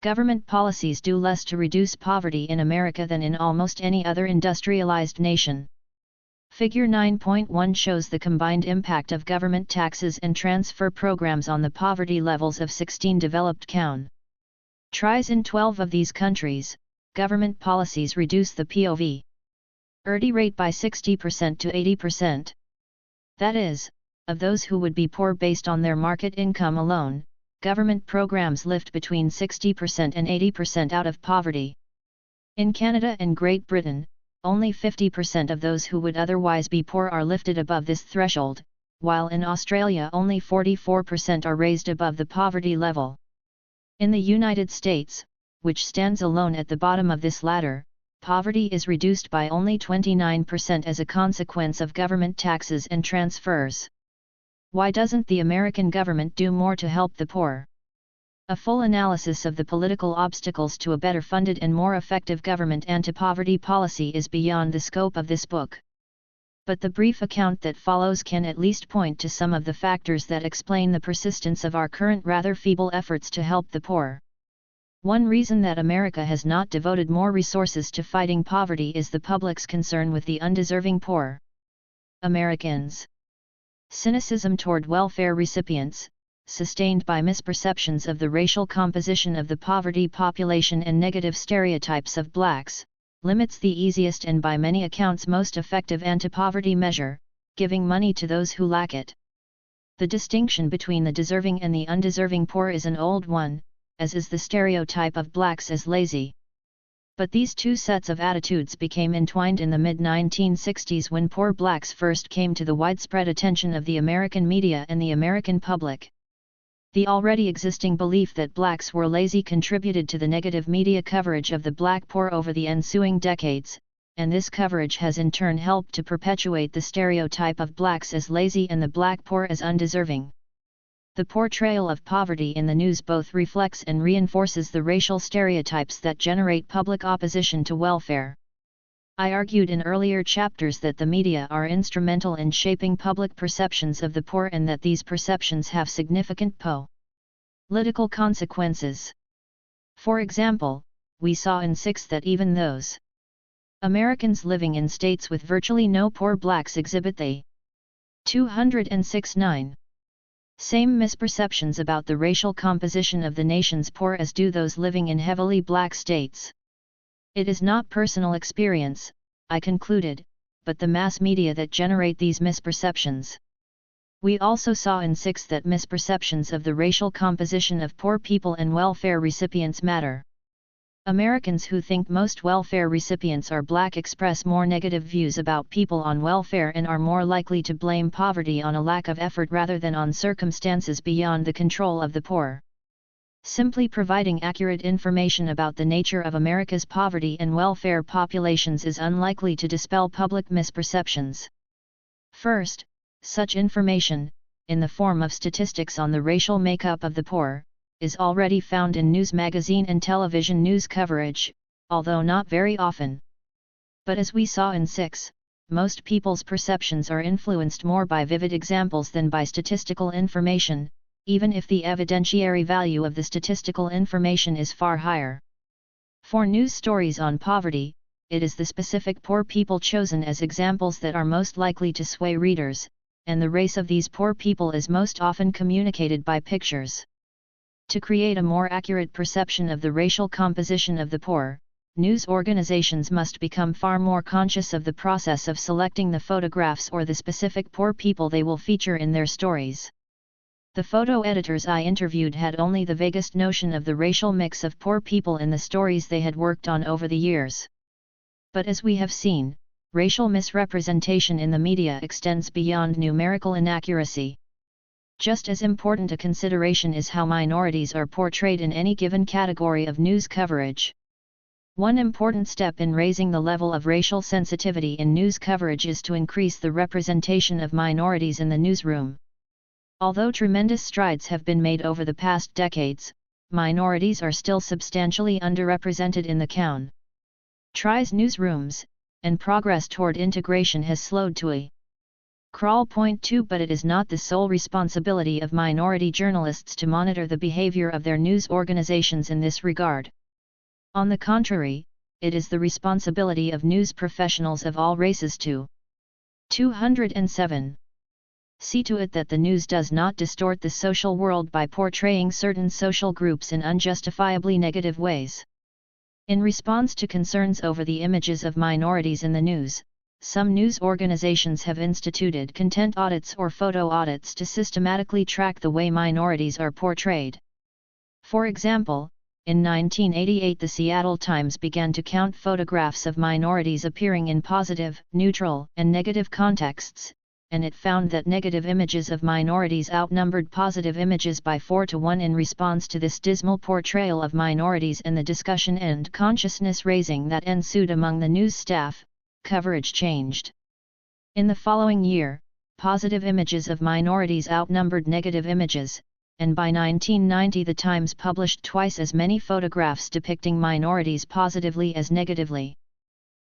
Government policies do less to reduce poverty in America than in almost any other industrialized nation. Figure 9.1 shows the combined impact of government taxes and transfer programs on the poverty levels of 16 developed countries. In 12 of these countries, government policies reduce the poverty rate by 60% to 80%. That is, of those who would be poor based on their market income alone, government programs lift between 60% and 80% out of poverty. In Canada and Great Britain, only 50% of those who would otherwise be poor are lifted above this threshold, while in Australia only 44% are raised above the poverty level. In the United States, which stands alone at the bottom of this ladder, poverty is reduced by only 29% as a consequence of government taxes and transfers. Why doesn't the American government do more to help the poor? A full analysis of the political obstacles to a better funded and more effective government anti-poverty policy is beyond the scope of this book. But the brief account that follows can at least point to some of the factors that explain the persistence of our current rather feeble efforts to help the poor. One reason that America has not devoted more resources to fighting poverty is the public's concern with the undeserving poor. Americans' cynicism toward welfare recipients, sustained by misperceptions of the racial composition of the poverty population and negative stereotypes of blacks, limits the easiest and by many accounts most effective anti-poverty measure, giving money to those who lack it. The distinction between the deserving and the undeserving poor is an old one, as is the stereotype of blacks as lazy. But these two sets of attitudes became entwined in the mid-1960s when poor blacks first came to the widespread attention of the American media and the American public. The already existing belief that blacks were lazy contributed to the negative media coverage of the black poor over the ensuing decades, and this coverage has in turn helped to perpetuate the stereotype of blacks as lazy and the black poor as undeserving. The portrayal of poverty in the news both reflects and reinforces the racial stereotypes that generate public opposition to welfare. I argued in earlier chapters that the media are instrumental in shaping public perceptions of the poor and that these perceptions have significant political consequences. For example, we saw in 6 that even those Americans living in states with virtually no poor blacks exhibit the 206.9 same misperceptions about the racial composition of the nation's poor as do those living in heavily black states. It is not personal experience, I concluded, but the mass media that generate these misperceptions. We also saw in 6 that misperceptions of the racial composition of poor people and welfare recipients matter. Americans who think most welfare recipients are black express more negative views about people on welfare and are more likely to blame poverty on a lack of effort rather than on circumstances beyond the control of the poor. Simply providing accurate information about the nature of America's poverty and welfare populations is unlikely to dispel public misperceptions. First, such information, in the form of statistics on the racial makeup of the poor, is already found in news magazine and television news coverage, although not very often. But as we saw in 6, most people's perceptions are influenced more by vivid examples than by statistical information, even if the evidentiary value of the statistical information is far higher. For news stories on poverty, it is the specific poor people chosen as examples that are most likely to sway readers, and the race of these poor people is most often communicated by pictures. To create a more accurate perception of the racial composition of the poor, news organizations must become far more conscious of the process of selecting the photographs or the specific poor people they will feature in their stories. The photo editors I interviewed had only the vaguest notion of the racial mix of poor people in the stories they had worked on over the years. But as we have seen, racial misrepresentation in the media extends beyond numerical inaccuracy. Just as important a consideration is how minorities are portrayed in any given category of news coverage. One important step in raising the level of racial sensitivity in news coverage is to increase the representation of minorities in the newsroom. Although tremendous strides have been made over the past decades, minorities are still substantially underrepresented in the country's newsrooms, and progress toward integration has slowed to a crawl. Point 2 But it is not the sole responsibility of minority journalists to monitor the behavior of their news organizations in this regard. On the contrary, it is the responsibility of news professionals of all races to 207. See to it that the news does not distort the social world by portraying certain social groups in unjustifiably negative ways. In response to concerns over the images of minorities in the news, some news organizations have instituted content audits or photo audits to systematically track the way minorities are portrayed. For example, in 1988 the Seattle Times began to count photographs of minorities appearing in positive, neutral, and negative contexts, and it found that negative images of minorities outnumbered positive images by 4 to 1. In response to this dismal portrayal of minorities and the discussion and consciousness raising that ensued among the news staff, coverage changed. In the following year, positive images of minorities outnumbered negative images, and by 1990 the Times published twice as many photographs depicting minorities positively as negatively.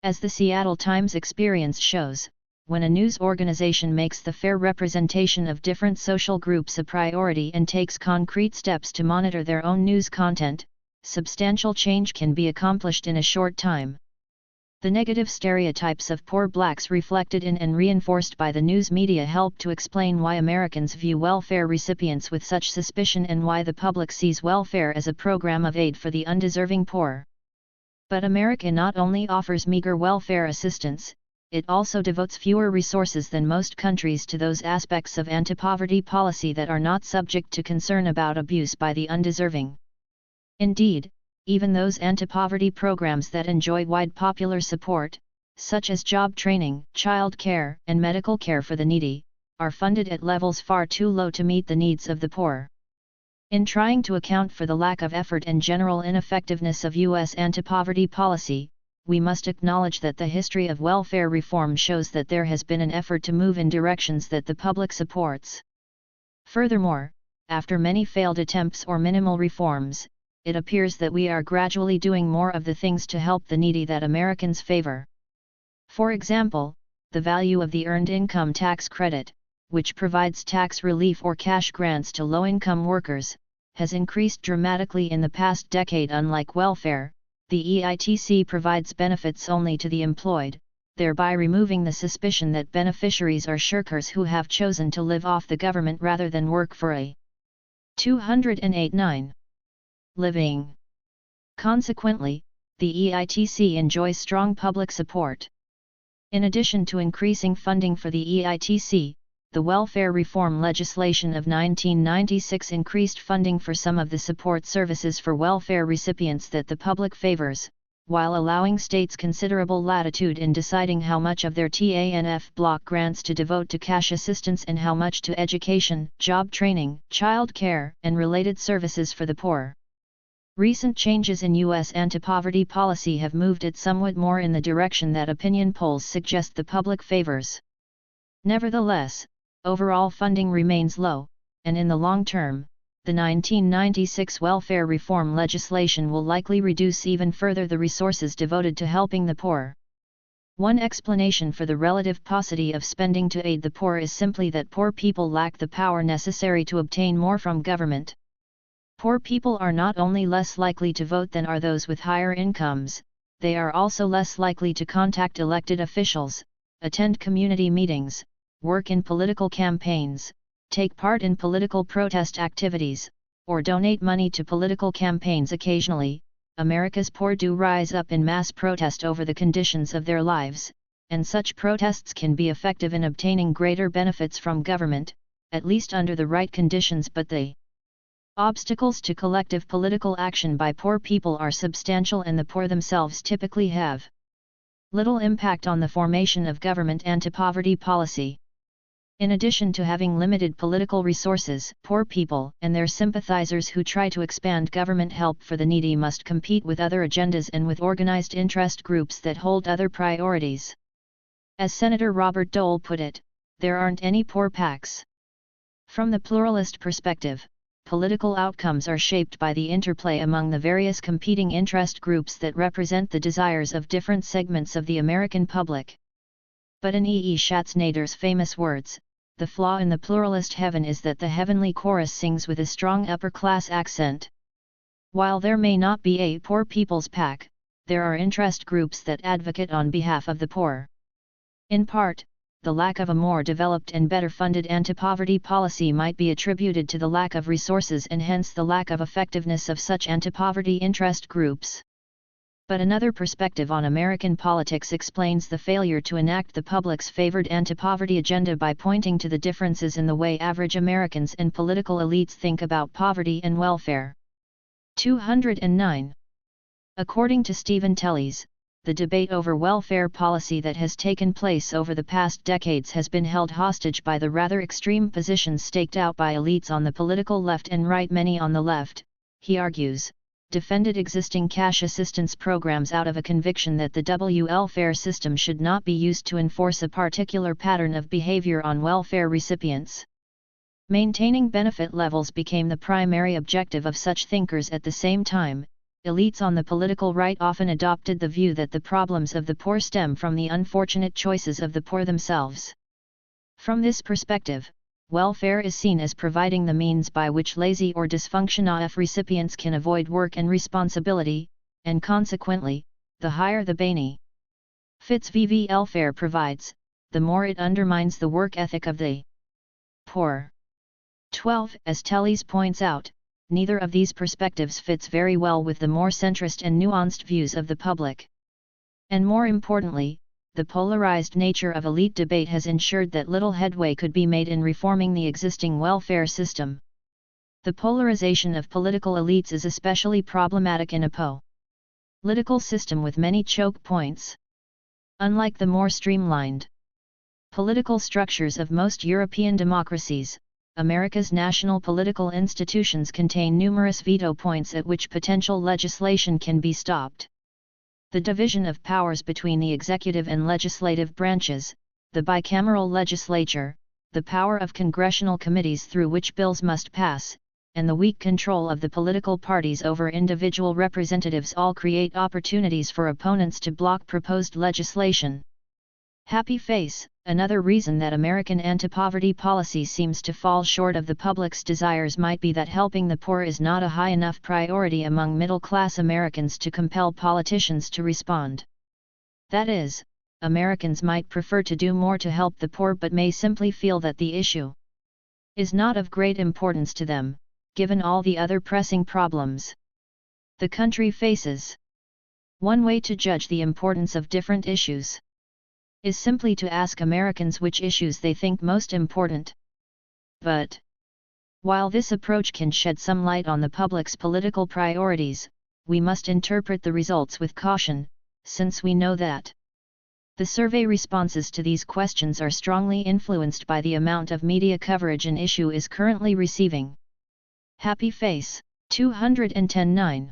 As the Seattle Times experience shows, when a news organization makes the fair representation of different social groups a priority and takes concrete steps to monitor their own news content, substantial change can be accomplished in a short time. The negative stereotypes of poor blacks reflected in and reinforced by the news media help to explain why Americans view welfare recipients with such suspicion and why the public sees welfare as a program of aid for the undeserving poor. But America not only offers meager welfare assistance, it also devotes fewer resources than most countries to those aspects of anti-poverty policy that are not subject to concern about abuse by the undeserving. Indeed, even those anti-poverty programs that enjoy wide popular support, such as job training, child care, and medical care for the needy, are funded at levels far too low to meet the needs of the poor. In trying to account for the lack of effort and general ineffectiveness of U.S. anti-poverty policy, we must acknowledge that the history of welfare reform shows that there has been an effort to move in directions that the public supports. Furthermore, after many failed attempts or minimal reforms, it appears that we are gradually doing more of the things to help the needy that Americans favor. For example, the value of the Earned Income Tax Credit, which provides tax relief or cash grants to low-income workers, has increased dramatically in the past decade. Unlike welfare, the EITC provides benefits only to the employed, thereby removing the suspicion that beneficiaries are shirkers who have chosen to live off the government rather than work for a 208.9 living. Consequently, the EITC enjoys strong public support. In addition to increasing funding for the EITC, the welfare reform legislation of 1996 increased funding for some of the support services for welfare recipients that the public favors, while allowing states considerable latitude in deciding how much of their TANF block grants to devote to cash assistance and how much to education, job training, child care, and related services for the poor. Recent changes in U.S. anti-poverty policy have moved it somewhat more in the direction that opinion polls suggest the public favors. Nevertheless, overall funding remains low, and in the long term, the 1996 welfare reform legislation will likely reduce even further the resources devoted to helping the poor. One explanation for the relative paucity of spending to aid the poor is simply that poor people lack the power necessary to obtain more from government. Poor people are not only less likely to vote than are those with higher incomes, they are also less likely to contact elected officials, attend community meetings, work in political campaigns, take part in political protest activities, or donate money to political campaigns. Occasionally, America's poor do rise up in mass protest over the conditions of their lives, and such protests can be effective in obtaining greater benefits from government, at least under the right conditions, but the obstacles to collective political action by poor people are substantial, and the poor themselves typically have little impact on the formation of government anti-poverty policy. In addition to having limited political resources, poor people and their sympathizers who try to expand government help for the needy must compete with other agendas and with organized interest groups that hold other priorities. As Senator Robert Dole put it, there aren't any poor PACs. From the pluralist perspective, political outcomes are shaped by the interplay among the various competing interest groups that represent the desires of different segments of the American public. But in E. E. Schatznader's famous words, the flaw in the pluralist heaven is that the heavenly chorus sings with a strong upper-class accent. While there may not be a poor people's PAC, there are interest groups that advocate on behalf of the poor. In part, the lack of a more developed and better funded anti-poverty policy might be attributed to the lack of resources and hence the lack of effectiveness of such anti-poverty interest groups. But another perspective on American politics explains the failure to enact the public's favored anti-poverty agenda by pointing to the differences in the way average Americans and political elites think about poverty and welfare. 209. According to Stephen Telles, the debate over welfare policy that has taken place over the past decades has been held hostage by the rather extreme positions staked out by elites on the political left and right. Many on the left, he argues, defended existing cash assistance programs out of a conviction that the welfare system should not be used to enforce a particular pattern of behavior on welfare recipients. Maintaining benefit levels became the primary objective of such thinkers. At the same time, elites on the political right often adopted the view that the problems of the poor stem from the unfortunate choices of the poor themselves. From this perspective, welfare is seen as providing the means by which lazy or dysfunctional recipients can avoid work and responsibility, and consequently, the higher the benefits welfare provides, the more it undermines the work ethic of the poor. 12. As Tellez points out, neither of these perspectives fits very well with the more centrist and nuanced views of the public. And more importantly, the polarized nature of elite debate has ensured that little headway could be made in reforming the existing welfare system. The polarization of political elites is especially problematic in a political system with many choke points. Unlike the more streamlined political structures of most European democracies, America's national political institutions contain numerous veto points at which potential legislation can be stopped. The division of powers between the executive and legislative branches, the bicameral legislature, the power of congressional committees through which bills must pass, and the weak control of the political parties over individual representatives all create opportunities for opponents to block proposed legislation. Happy face. Another reason that American anti-poverty policy seems to fall short of the public's desires might be that helping the poor is not a high enough priority among middle-class Americans to compel politicians to respond. That is, Americans might prefer to do more to help the poor but may simply feel that the issue is not of great importance to them, given all the other pressing problems the country faces. One way to judge the importance of different issues is simply to ask Americans which issues they think most important. But while this approach can shed some light on the public's political priorities, we must interpret the results with caution, since we know that the survey responses to these questions are strongly influenced by the amount of media coverage an issue is currently receiving. Happy face. 210-9.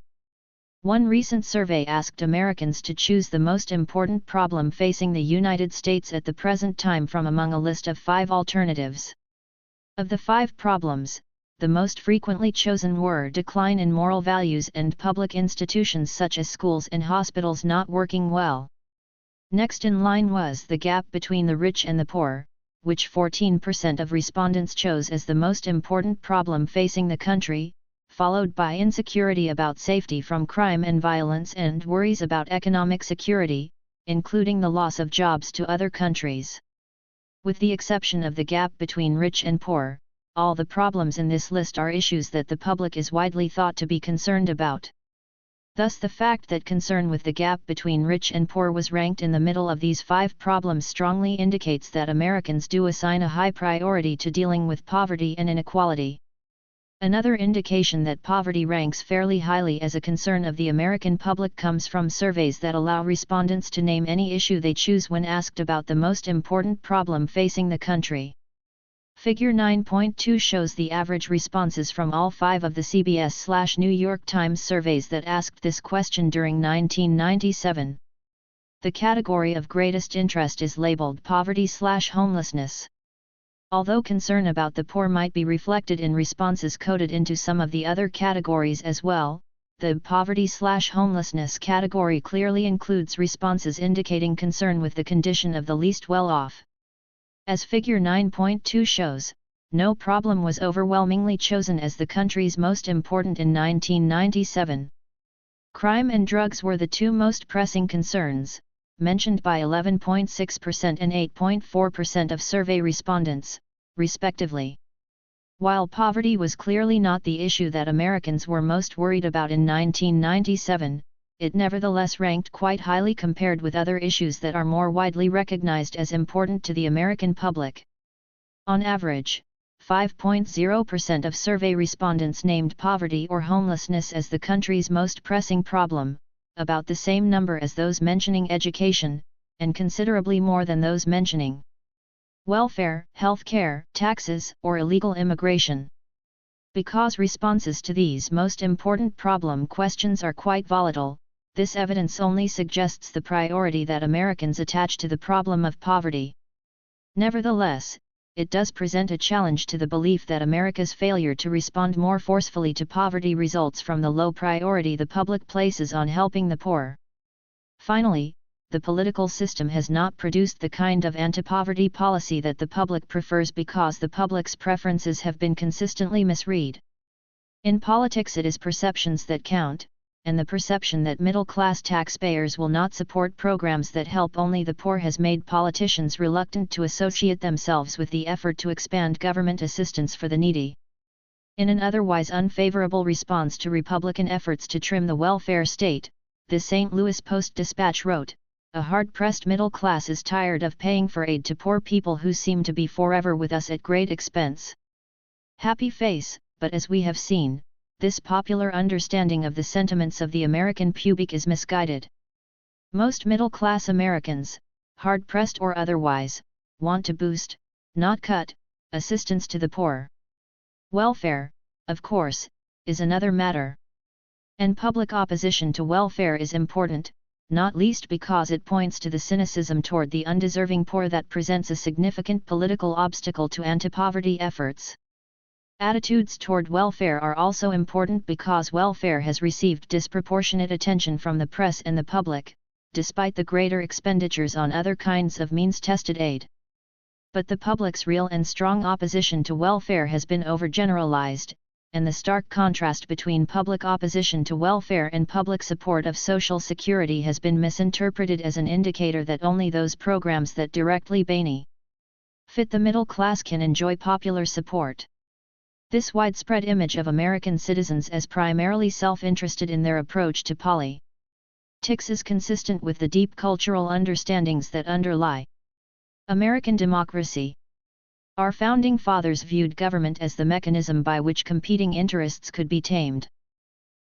One recent survey asked Americans to choose the most important problem facing the United States at the present time from among a list of 5 alternatives. Of the 5 problems, the most frequently chosen were decline in moral values and public institutions such as schools and hospitals not working well. Next in line was the gap between the rich and the poor, which 14% of respondents chose as the most important problem facing the country, followed by insecurity about safety from crime and violence and worries about economic security, including the loss of jobs to other countries. With the exception of the gap between rich and poor, all the problems in this list are issues that the public is widely thought to be concerned about. Thus the fact that concern with the gap between rich and poor was ranked in the middle of these 5 problems strongly indicates that Americans do assign a high priority to dealing with poverty and inequality. Another indication that poverty ranks fairly highly as a concern of the American public comes from surveys that allow respondents to name any issue they choose when asked about the most important problem facing the country. Figure 9.2 shows the average responses from all 5 of the CBS/New York Times surveys that asked this question during 1997. The category of greatest interest is labeled poverty/homelessness. Although concern about the poor might be reflected in responses coded into some of the other categories as well, the poverty/homelessness category clearly includes responses indicating concern with the condition of the least well-off. As Figure 9.2 shows, no problem was overwhelmingly chosen as the country's most important in 1997. Crime and drugs were the 2 most pressing concerns, mentioned by 11.6% and 8.4% of survey respondents, respectively. While poverty was clearly not the issue that Americans were most worried about in 1997, it nevertheless ranked quite highly compared with other issues that are more widely recognized as important to the American public. On average, 5.0% of survey respondents named poverty or homelessness as the country's most pressing problem, about the same number as those mentioning education, and considerably more than those mentioning welfare, health care, taxes, or illegal immigration. Because responses to these most important problem questions are quite volatile, this evidence only suggests the priority that Americans attach to the problem of poverty. Nevertheless, it does present a challenge to the belief that America's failure to respond more forcefully to poverty results from the low priority the public places on helping the poor. Finally, the political system has not produced the kind of anti-poverty policy that the public prefers because the public's preferences have been consistently misread. In politics, it is perceptions that count, and the perception that middle-class taxpayers will not support programs that help only the poor has made politicians reluctant to associate themselves with the effort to expand government assistance for the needy. In an otherwise unfavorable response to Republican efforts to trim the welfare state, the St. Louis Post-Dispatch wrote, "A hard-pressed middle class is tired of paying for aid to poor people who seem to be forever with us at great expense." Happy face, but as we have seen, this popular understanding of the sentiments of the American public is misguided. Most middle-class Americans, hard-pressed or otherwise, want to boost, not cut, assistance to the poor. Welfare, of course, is another matter. And public opposition to welfare is important, not least because it points to the cynicism toward the undeserving poor that presents a significant political obstacle to anti-poverty efforts. Attitudes toward welfare are also important because welfare has received disproportionate attention from the press and the public, despite the greater expenditures on other kinds of means-tested aid. But the public's real and strong opposition to welfare has been overgeneralized, and the stark contrast between public opposition to welfare and public support of Social Security has been misinterpreted as an indicator that only those programs that directly benefit the middle class can enjoy popular support. This widespread image of American citizens as primarily self-interested in their approach to politics is consistent with the deep cultural understandings that underlie American democracy. Our founding fathers viewed government as the mechanism by which competing interests could be tamed.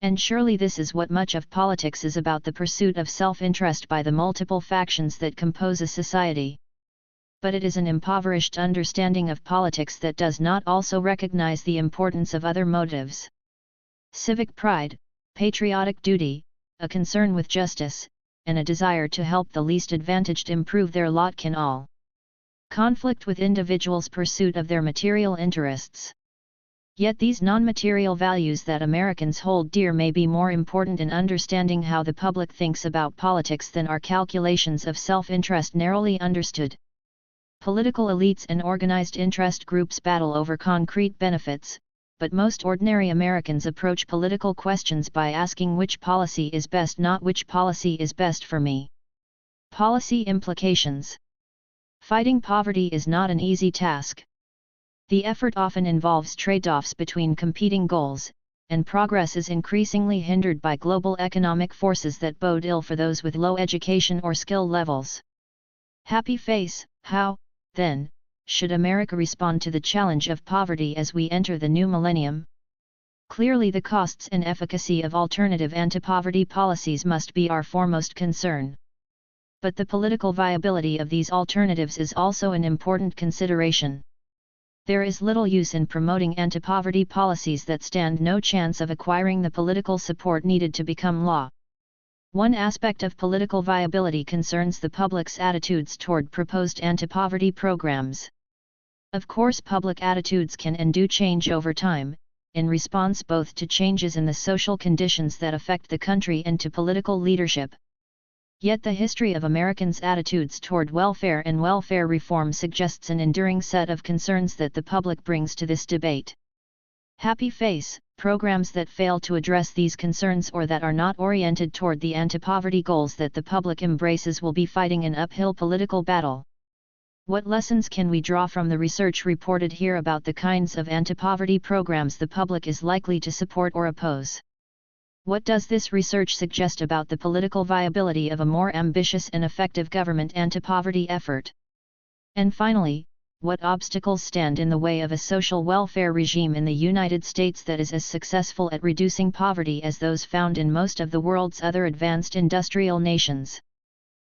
And surely this is what much of politics is about: the pursuit of self-interest by the multiple factions that compose a society. But it is an impoverished understanding of politics that does not also recognize the importance of other motives. Civic pride, patriotic duty, a concern with justice, and a desire to help the least advantaged improve their lot can all conflict with individuals' pursuit of their material interests. Yet these non-material values that Americans hold dear may be more important in understanding how the public thinks about politics than our calculations of self-interest narrowly understood. Political elites and organized interest groups battle over concrete benefits, but most ordinary Americans approach political questions by asking which policy is best, not which policy is best for me. Policy implications. Fighting poverty is not an easy task. The effort often involves trade-offs between competing goals, and progress is increasingly hindered by global economic forces that bode ill for those with low education or skill levels. Happy face, how, then, should America respond to the challenge of poverty as we enter the new millennium? Clearly, the costs and efficacy of alternative anti-poverty policies must be our foremost concern. But the political viability of these alternatives is also an important consideration. There is little use in promoting anti-poverty policies that stand no chance of acquiring the political support needed to become law. One aspect of political viability concerns the public's attitudes toward proposed anti-poverty programs. Of course, public attitudes can and do change over time, in response both to changes in the social conditions that affect the country and to political leadership. Yet the history of Americans' attitudes toward welfare and welfare reform suggests an enduring set of concerns that the public brings to this debate. Happy face, programs that fail to address these concerns or that are not oriented toward the anti-poverty goals that the public embraces will be fighting an uphill political battle. What lessons can we draw from the research reported here about the kinds of anti-poverty programs the public is likely to support or oppose? What does this research suggest about the political viability of a more ambitious and effective government anti-poverty effort? And finally, what obstacles stand in the way of a social welfare regime in the United States that is as successful at reducing poverty as those found in most of the world's other advanced industrial nations?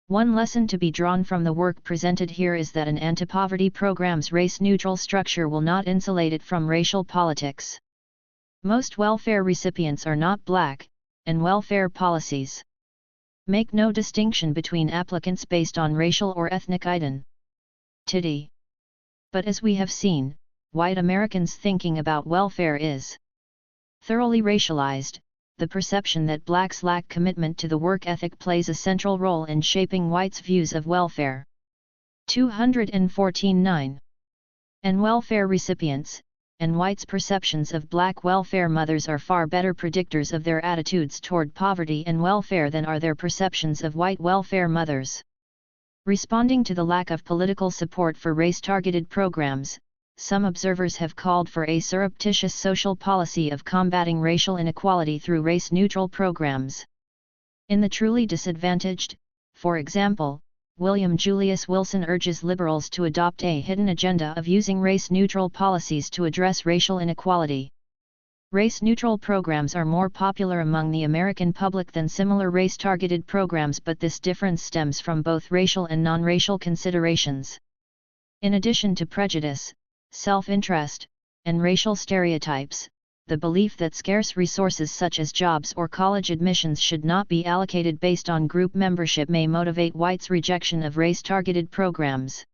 One lesson to be drawn from the work presented here is that an anti-poverty program's race-neutral structure will not insulate it from racial politics. Most welfare recipients are not black, and welfare policies make no distinction between applicants based on racial or ethnic identity. But as we have seen, white Americans' thinking about welfare is thoroughly racialized. The perception that blacks lack commitment to the work ethic plays a central role in shaping whites' views of welfare. 214.9. And welfare recipients, and whites' perceptions of black welfare mothers are far better predictors of their attitudes toward poverty and welfare than are their perceptions of white welfare mothers. Responding to the lack of political support for race-targeted programs, some observers have called for a surreptitious social policy of combating racial inequality through race-neutral programs. In The Truly Disadvantaged, for example, William Julius Wilson urges liberals to adopt a hidden agenda of using race-neutral policies to address racial inequality. Race-neutral programs are more popular among the American public than similar race-targeted programs, but this difference stems from both racial and non-racial considerations. In addition to prejudice, self-interest, and racial stereotypes, the belief that scarce resources such as jobs or college admissions should not be allocated based on group membership may motivate whites' rejection of race-targeted programs.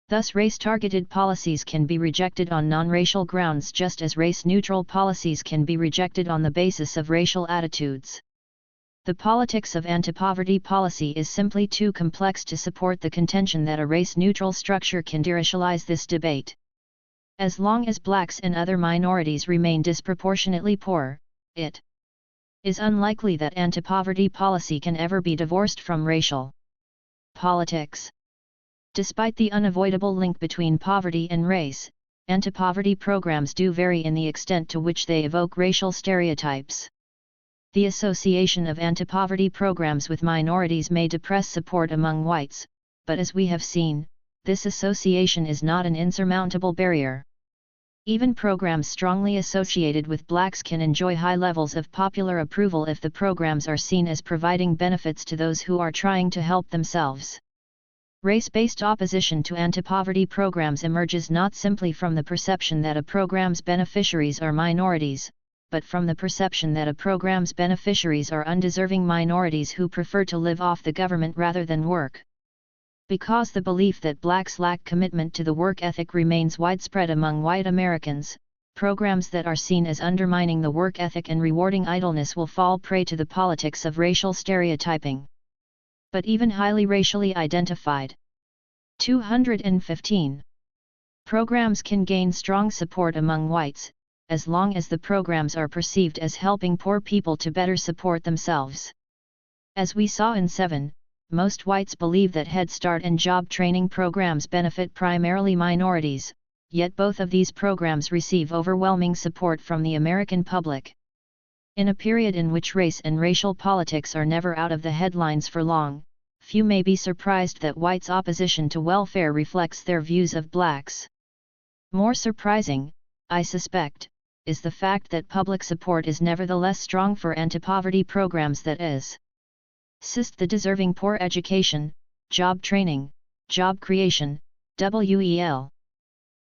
Thus, race-targeted policies can be rejected on non-racial grounds just as race-neutral policies can be rejected on the basis of racial attitudes. The politics of anti-poverty policy is simply too complex to support the contention that a race-neutral structure can deracialize this debate. As long as blacks and other minorities remain disproportionately poor, it is unlikely that anti-poverty policy can ever be divorced from racial politics. Despite the unavoidable link between poverty and race, anti-poverty programs do vary in the extent to which they evoke racial stereotypes. The association of anti-poverty programs with minorities may depress support among whites, but as we have seen, this association is not an insurmountable barrier. Even programs strongly associated with blacks can enjoy high levels of popular approval if the programs are seen as providing benefits to those who are trying to help themselves. Race-based opposition to anti-poverty programs emerges not simply from the perception that a program's beneficiaries are minorities, but from the perception that a program's beneficiaries are undeserving minorities who prefer to live off the government rather than work. Because the belief that blacks lack commitment to the work ethic remains widespread among white Americans, programs that are seen as undermining the work ethic and rewarding idleness will fall prey to the politics of racial stereotyping. But even highly racially identified 215 programs can gain strong support among whites, as long as the programs are perceived as helping poor people to better support themselves. As we saw in 7, most whites believe that Head Start and job training programs benefit primarily minorities, yet both of these programs receive overwhelming support from the American public. In a period in which race and racial politics are never out of the headlines for long, few may be surprised that whites' opposition to welfare reflects their views of blacks. More surprising, I suspect, is the fact that public support is nevertheless strong for anti-poverty programs that assist the deserving poor education, job training, job creation, WEL.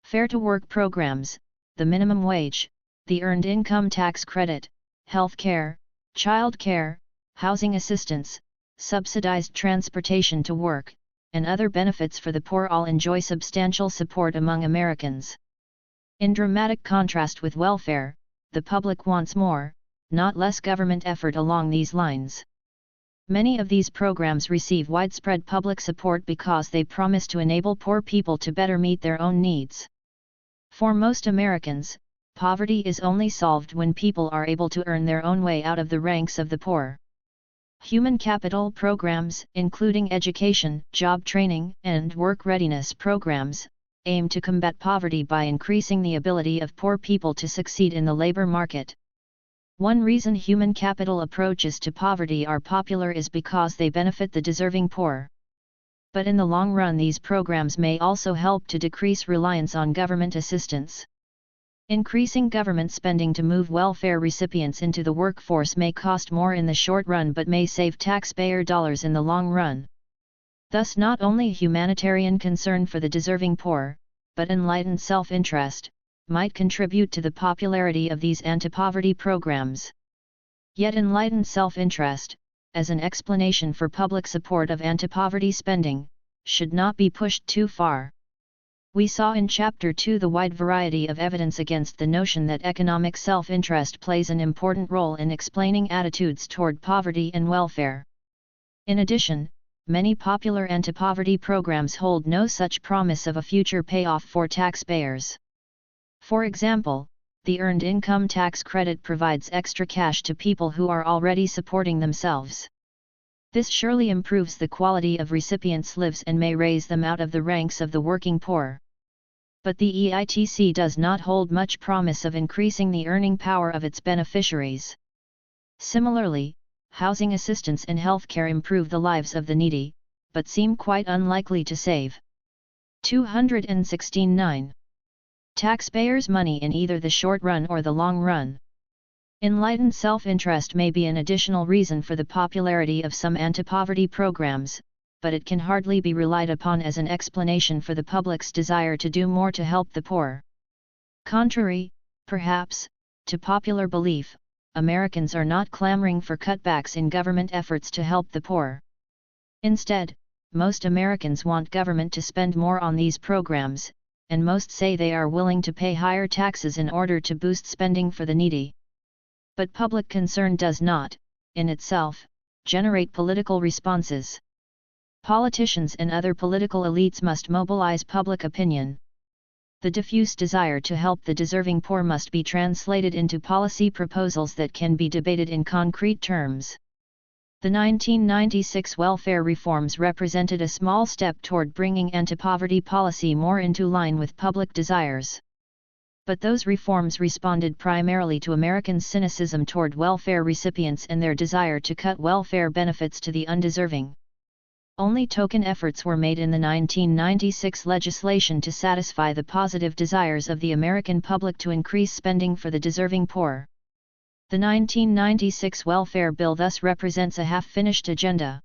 Fair-to-work programs, the minimum wage, the earned income tax credit, health care, child care, housing assistance, subsidized transportation to work, and other benefits for the poor all enjoy substantial support among Americans. In dramatic contrast with welfare, the public wants more, not less government effort along these lines. Many of these programs receive widespread public support because they promise to enable poor people to better meet their own needs. For most Americans, poverty is only solved when people are able to earn their own way out of the ranks of the poor. Human capital programs, including education, job training, and work readiness programs, aim to combat poverty by increasing the ability of poor people to succeed in the labor market. One reason human capital approaches to poverty are popular is because they benefit the deserving poor. But in the long run these programs may also help to decrease reliance on government assistance. Increasing government spending to move welfare recipients into the workforce may cost more in the short run but may save taxpayer dollars in the long run. Thus not only humanitarian concern for the deserving poor, but enlightened self-interest, might contribute to the popularity of these anti-poverty programs. Yet enlightened self-interest, as an explanation for public support of anti-poverty spending, should not be pushed too far. We saw in Chapter 2 the wide variety of evidence against the notion that economic self-interest plays an important role in explaining attitudes toward poverty and welfare. In addition, many popular anti-poverty programs hold no such promise of a future payoff for taxpayers. For example, the Earned Income Tax Credit provides extra cash to people who are already supporting themselves. This surely improves the quality of recipients' lives and may raise them out of the ranks of the working poor. But the EITC does not hold much promise of increasing the earning power of its beneficiaries. Similarly, housing assistance and healthcare improve the lives of the needy, but seem quite unlikely to save 216.9 taxpayers' money in either the short run or the long run. Enlightened self-interest may be an additional reason for the popularity of some anti-poverty programs, but it can hardly be relied upon as an explanation for the public's desire to do more to help the poor. Contrary, perhaps, to popular belief, Americans are not clamoring for cutbacks in government efforts to help the poor. Instead, most Americans want government to spend more on these programs, and most say they are willing to pay higher taxes in order to boost spending for the needy. But public concern does not, in itself, generate political responses. Politicians and other political elites must mobilize public opinion. The diffuse desire to help the deserving poor must be translated into policy proposals that can be debated in concrete terms. The 1996 welfare reforms represented a small step toward bringing anti-poverty policy more into line with public desires. But those reforms responded primarily to Americans' cynicism toward welfare recipients and their desire to cut welfare benefits to the undeserving. Only token efforts were made in the 1996 legislation to satisfy the positive desires of the American public to increase spending for the deserving poor. The 1996 welfare bill thus represents a half-finished agenda.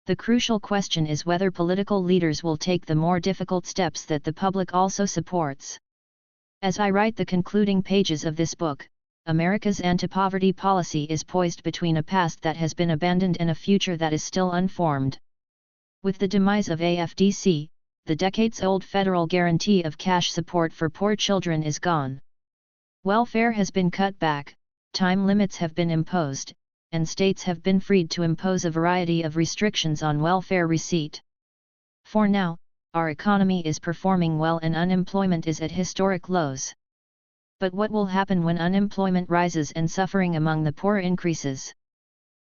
The crucial question is whether political leaders will take the more difficult steps that the public also supports. As I write the concluding pages of this book, America's anti-poverty policy is poised between a past that has been abandoned and a future that is still unformed. With the demise of AFDC, the decades-old federal guarantee of cash support for poor children is gone. Welfare has been cut back, time limits have been imposed, and states have been freed to impose a variety of restrictions on welfare receipt. For now, our economy is performing well and unemployment is at historic lows. But what will happen when unemployment rises and suffering among the poor increases?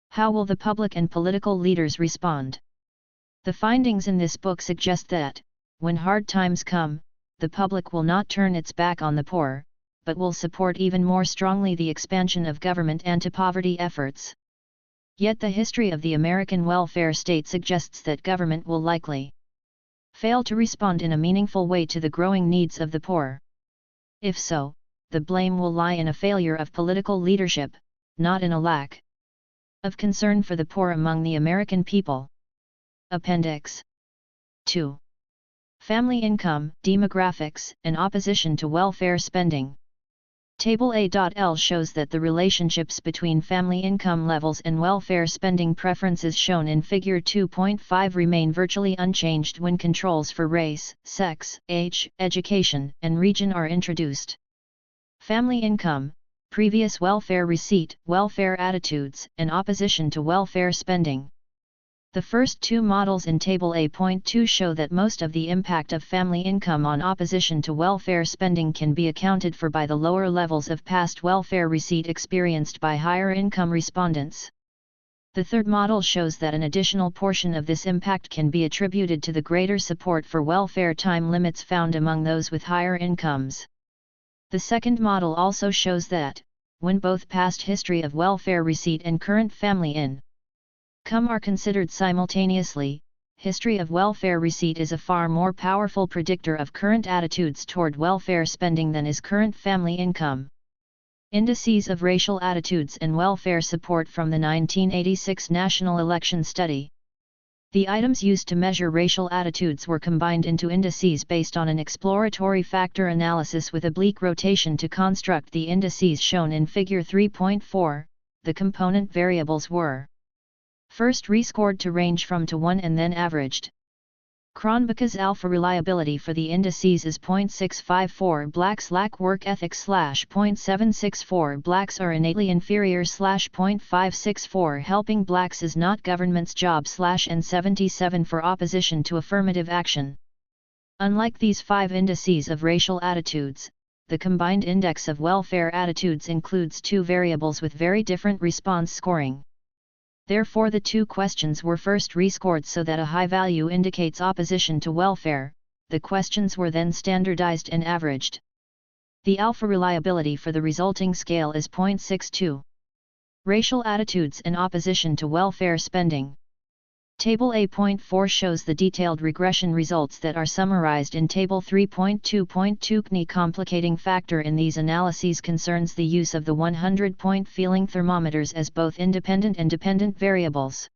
How will the public and political leaders respond? The findings in this book suggest that, when hard times come, the public will not turn its back on the poor, but will support even more strongly the expansion of government anti-poverty efforts. Yet the history of the American welfare state suggests that government will likely fail to respond in a meaningful way to the growing needs of the poor. If so, the blame will lie in a failure of political leadership, not in a lack of concern for the poor among the American people. Appendix 2. Family income, demographics, and opposition to welfare spending. Table A.L shows that the relationships between family income levels and welfare spending preferences shown in Figure 2.5 remain virtually unchanged when controls for race, sex, age, education, and region are introduced. Family income, previous welfare receipt, welfare attitudes, and opposition to welfare spending. The first two models in Table A.2 show that most of the impact of family income on opposition to welfare spending can be accounted for by the lower levels of past welfare receipt experienced by higher income respondents. The third model shows that an additional portion of this impact can be attributed to the greater support for welfare time limits found among those with higher incomes. The second model also shows that, when both past history of welfare receipt and current family income are considered simultaneously, history of welfare receipt is a far more powerful predictor of current attitudes toward welfare spending than is current family income. Indices of racial attitudes and welfare support from the 1986 National Election Study. The items used to measure racial attitudes were combined into indices based on an exploratory factor analysis with oblique rotation to construct the indices shown in Figure 3.4. The component variables were first rescored to range from to 1 and then averaged. Cronbach's alpha reliability for the indices is 0.654. Blacks lack work ethic / 0.764. Blacks are innately inferior / 0.564. Helping blacks is not government's job / and 77 for opposition to affirmative action. Unlike these 5 indices of racial attitudes, the combined index of welfare attitudes includes 2 variables with very different response scoring. Therefore the 2 questions were first rescored so that a high value indicates opposition to welfare. The questions were then standardized and averaged. The alpha reliability for the resulting scale is 0.62. Racial attitudes and opposition to welfare spending. Table A.4 shows the detailed regression results that are summarized in Table 3.2.2. Key complicating factor in these analyses concerns the use of the 100-point feeling thermometers as both independent and dependent variables.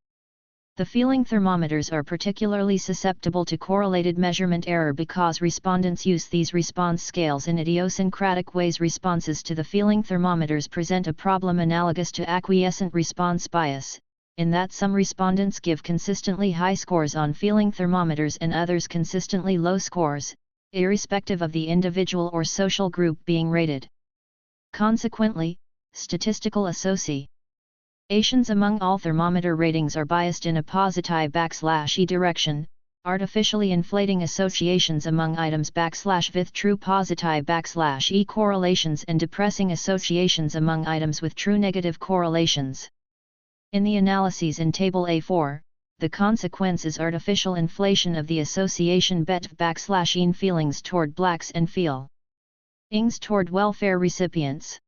The feeling thermometers are particularly susceptible to correlated measurement error because respondents use these response scales in idiosyncratic ways. Responses to the feeling thermometers present a problem analogous to acquiescent response bias, in that some respondents give consistently high scores on feeling thermometers and others consistently low scores, irrespective of the individual or social group being rated. Consequently, statistical associations among all thermometer ratings are biased in a positive / e direction, artificially inflating associations among items / with true positive / e correlations and depressing associations among items with true negative correlations. In the analyses in Table A4, the consequence is artificial inflation of the association bet / in feelings toward blacks and feelings toward welfare recipients.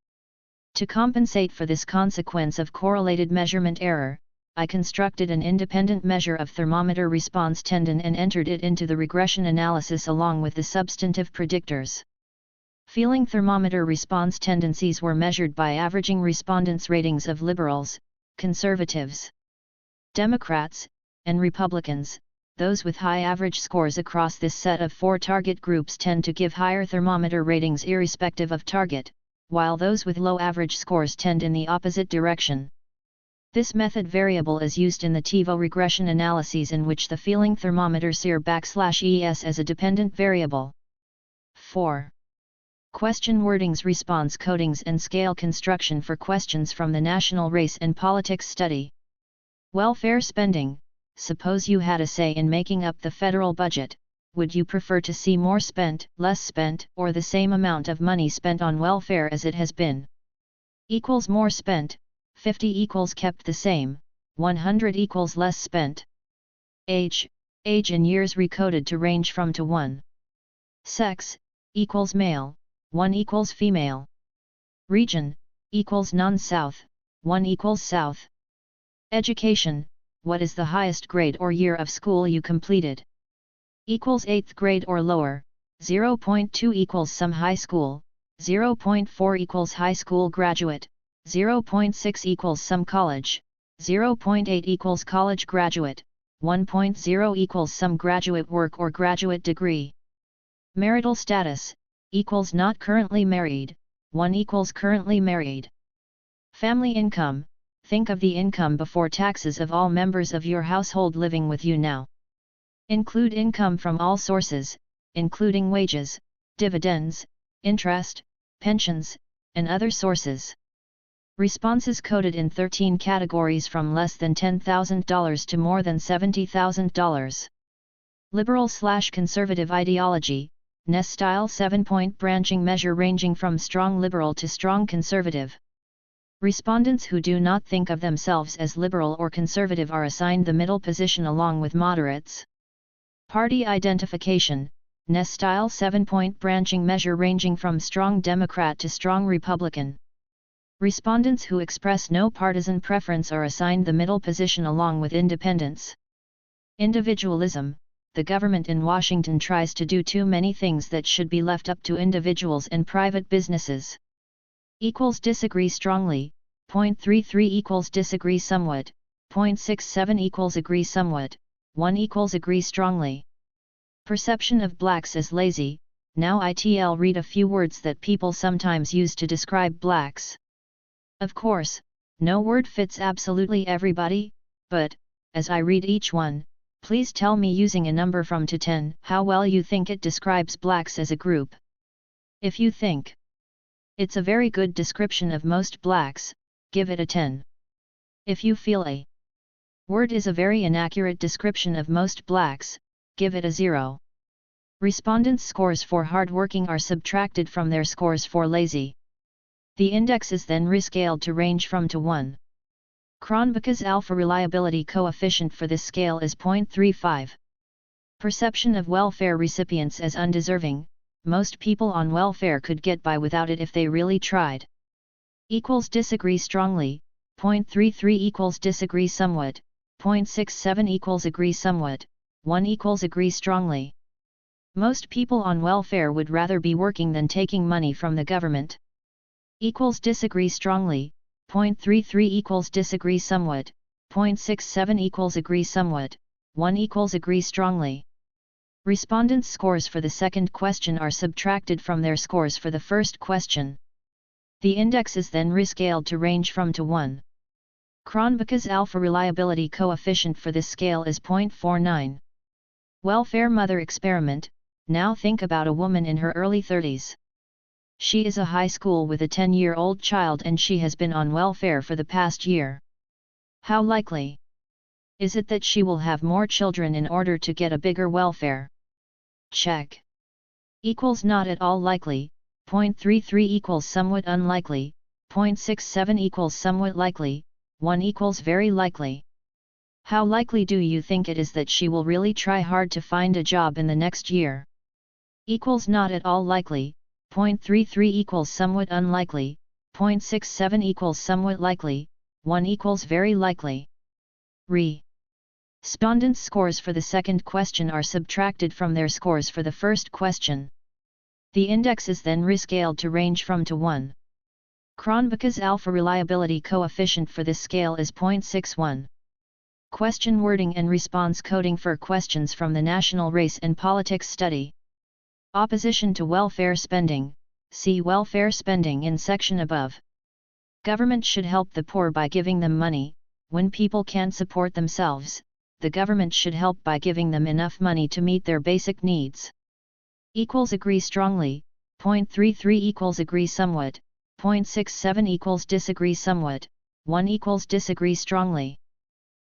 To compensate for this consequence of correlated measurement error, I constructed an independent measure of thermometer response tendon and entered it into the regression analysis along with the substantive predictors. Feeling thermometer response tendencies were measured by averaging respondents' ratings of liberals, conservatives, Democrats, and Republicans. Those with high average scores across this set of 4 target groups tend to give higher thermometer ratings irrespective of target, while those with low average scores tend in the opposite direction. This method variable is used in the TiVo regression analyses in which the feeling thermometer SEER /ES as a dependent variable. 4. Question wordings, response codings and scale construction for questions from the National Race and Politics Study. Welfare spending. Suppose you had a say in making up the federal budget. Would you prefer to see more spent, less spent, or the same amount of money spent on welfare as it has been? Equals more spent, 50 equals kept the same, 100 equals less spent. Age in years recoded to range from to 1. Sex, equals male, 1 equals female. Region, equals non-South, 1 equals South. Education, what is the highest grade or year of school you completed? Equals 8th grade or lower, 0.2 equals some high school, 0.4 equals high school graduate, 0.6 equals some college, 0.8 equals college graduate, 1.0 equals some graduate work or graduate degree. Marital status, equals not currently married, 1 equals currently married. Family income, think of the income before taxes of all members of your household living with you now. Include income from all sources, including wages, dividends, interest, pensions, and other sources. Responses coded in 13 categories from less than $10,000 to more than $70,000. Liberal/conservative ideology, Ness style 7-point branching measure ranging from strong liberal to strong conservative. Respondents who do not think of themselves as liberal or conservative are assigned the middle position along with moderates. Party identification, Ness style 7-point branching measure ranging from strong Democrat to strong Republican. Respondents who express no partisan preference are assigned the middle position along with independents. Individualism. The government in Washington tries to do too many things that should be left up to individuals and private businesses. Disagree strongly. 0.33 disagree somewhat. 0.67 agree somewhat. 1 agree strongly. Perception of blacks as lazy. Now I'll read a few words that people sometimes use to describe blacks. Of course, no word fits absolutely everybody, but, as I read each one, please tell me using a number from to 10 how well you think it describes blacks as a group. If you think it's a very good description of most blacks, give it a 10. If you feel a word is a very inaccurate description of most blacks, give it a 0. Respondents' scores for hardworking are subtracted from their scores for lazy. The index is then rescaled to range from to 1. Cronbach's alpha reliability coefficient for this scale is 0.35. Perception of welfare recipients as undeserving. Most people on welfare could get by without it if they really tried. Disagree strongly. 0.33 disagree somewhat. 0.67 agree somewhat. 1 agree strongly. Most people on welfare would rather be working than taking money from the government. Disagree strongly. 0.33 disagree somewhat. 0.67 agree somewhat. 1 agree strongly. Respondents' scores for the second question are subtracted from their scores for the first question. The index is then rescaled to range from to 1. Cronbach's alpha reliability coefficient for this scale is 0.49. Welfare mother experiment. Now think about a woman in her early 30s. She is a high school with a 10-year-old child and she has been on welfare for the past year. How likely is it that she will have more children in order to get a bigger welfare? Check. Not at all likely. 0.33 somewhat unlikely. 0.67 somewhat likely. 1 very likely. How likely do you think it is that she will really try hard to find a job in the next year? Not at all likely. 0.33 somewhat unlikely. 0.67 somewhat likely. 1 very likely. Respondents' scores for the second question are subtracted from their scores for the first question. The index is then rescaled to range from to 1. Cronbach's alpha reliability coefficient for this scale is 0.61. Question wording and response coding for questions from the National Race and Politics Study. Opposition to welfare spending. See welfare spending in section above. Government should help the poor by giving them money. When people can't support themselves, the government should help by giving them enough money to meet their basic needs. Agree strongly. 0.33 agree somewhat. 0.67 disagree somewhat. 1 disagree strongly.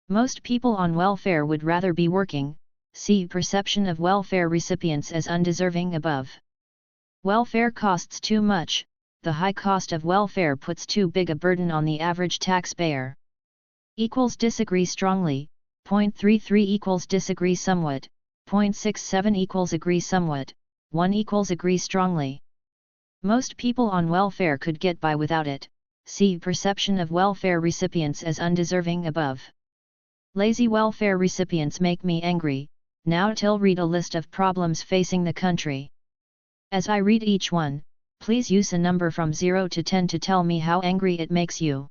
Most people on welfare would rather be working. See perception of welfare recipients as undeserving above. Welfare costs too much. The high cost of welfare puts too big a burden on the average taxpayer. Disagree strongly. 0.33 disagree somewhat. 0.67 agree somewhat. 1 agree strongly. Most people on welfare could get by without it. See perception of welfare recipients as undeserving above. Lazy welfare recipients make me angry. Now I'll read a list of problems facing the country. As I read each one, please use a number from 0 to 10 to tell me how angry it makes you.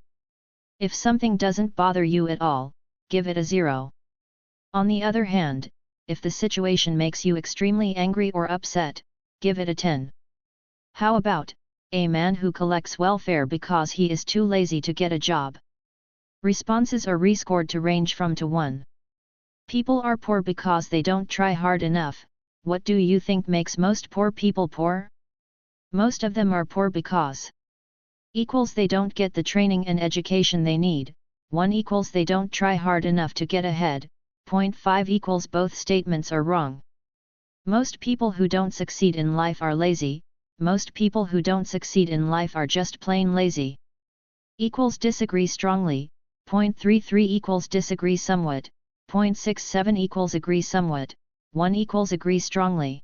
If something doesn't bother you at all, give it a 0. On the other hand, if the situation makes you extremely angry or upset, give it a 10. How about a man who collects welfare because he is too lazy to get a job? Responses are rescored to range from to 1. People are poor because they don't try hard enough. What do you think makes most poor people poor? Most of them are poor because they don't get the training and education they need. 1 they don't try hard enough to get ahead. 0.5 both statements are wrong. Most people who don't succeed in life are lazy. Most people who don't succeed in life are just plain lazy. Disagree strongly. 0.33 disagree somewhat. 0.67 agree somewhat. 1 agree strongly.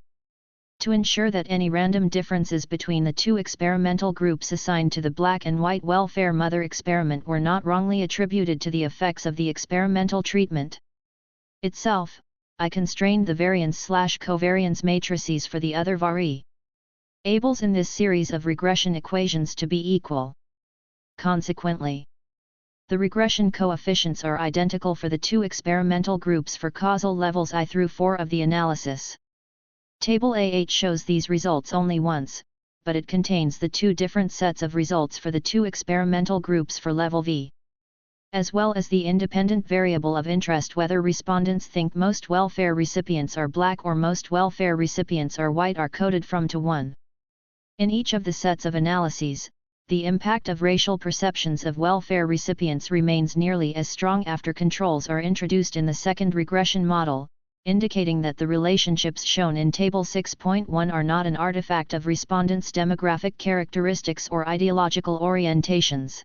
To ensure that any random differences between the two experimental groups assigned to the black and white welfare mother experiment were not wrongly attributed to the effects of the experimental treatment, itself, I constrained the variance/covariance matrices for the other variables in this series of regression equations to be equal. Consequently, the regression coefficients are identical for the two experimental groups for causal levels I through 4 of the analysis. Table A8 shows these results only once, but it contains the two different sets of results for the two experimental groups for level V, as well as the independent variable of interest whether respondents think most welfare recipients are black or most welfare recipients are white are coded from to 1. In each of the sets of analyses, the impact of racial perceptions of welfare recipients remains nearly as strong after controls are introduced in the second regression model, indicating that the relationships shown in Table 6.1 are not an artifact of respondents' demographic characteristics or ideological orientations.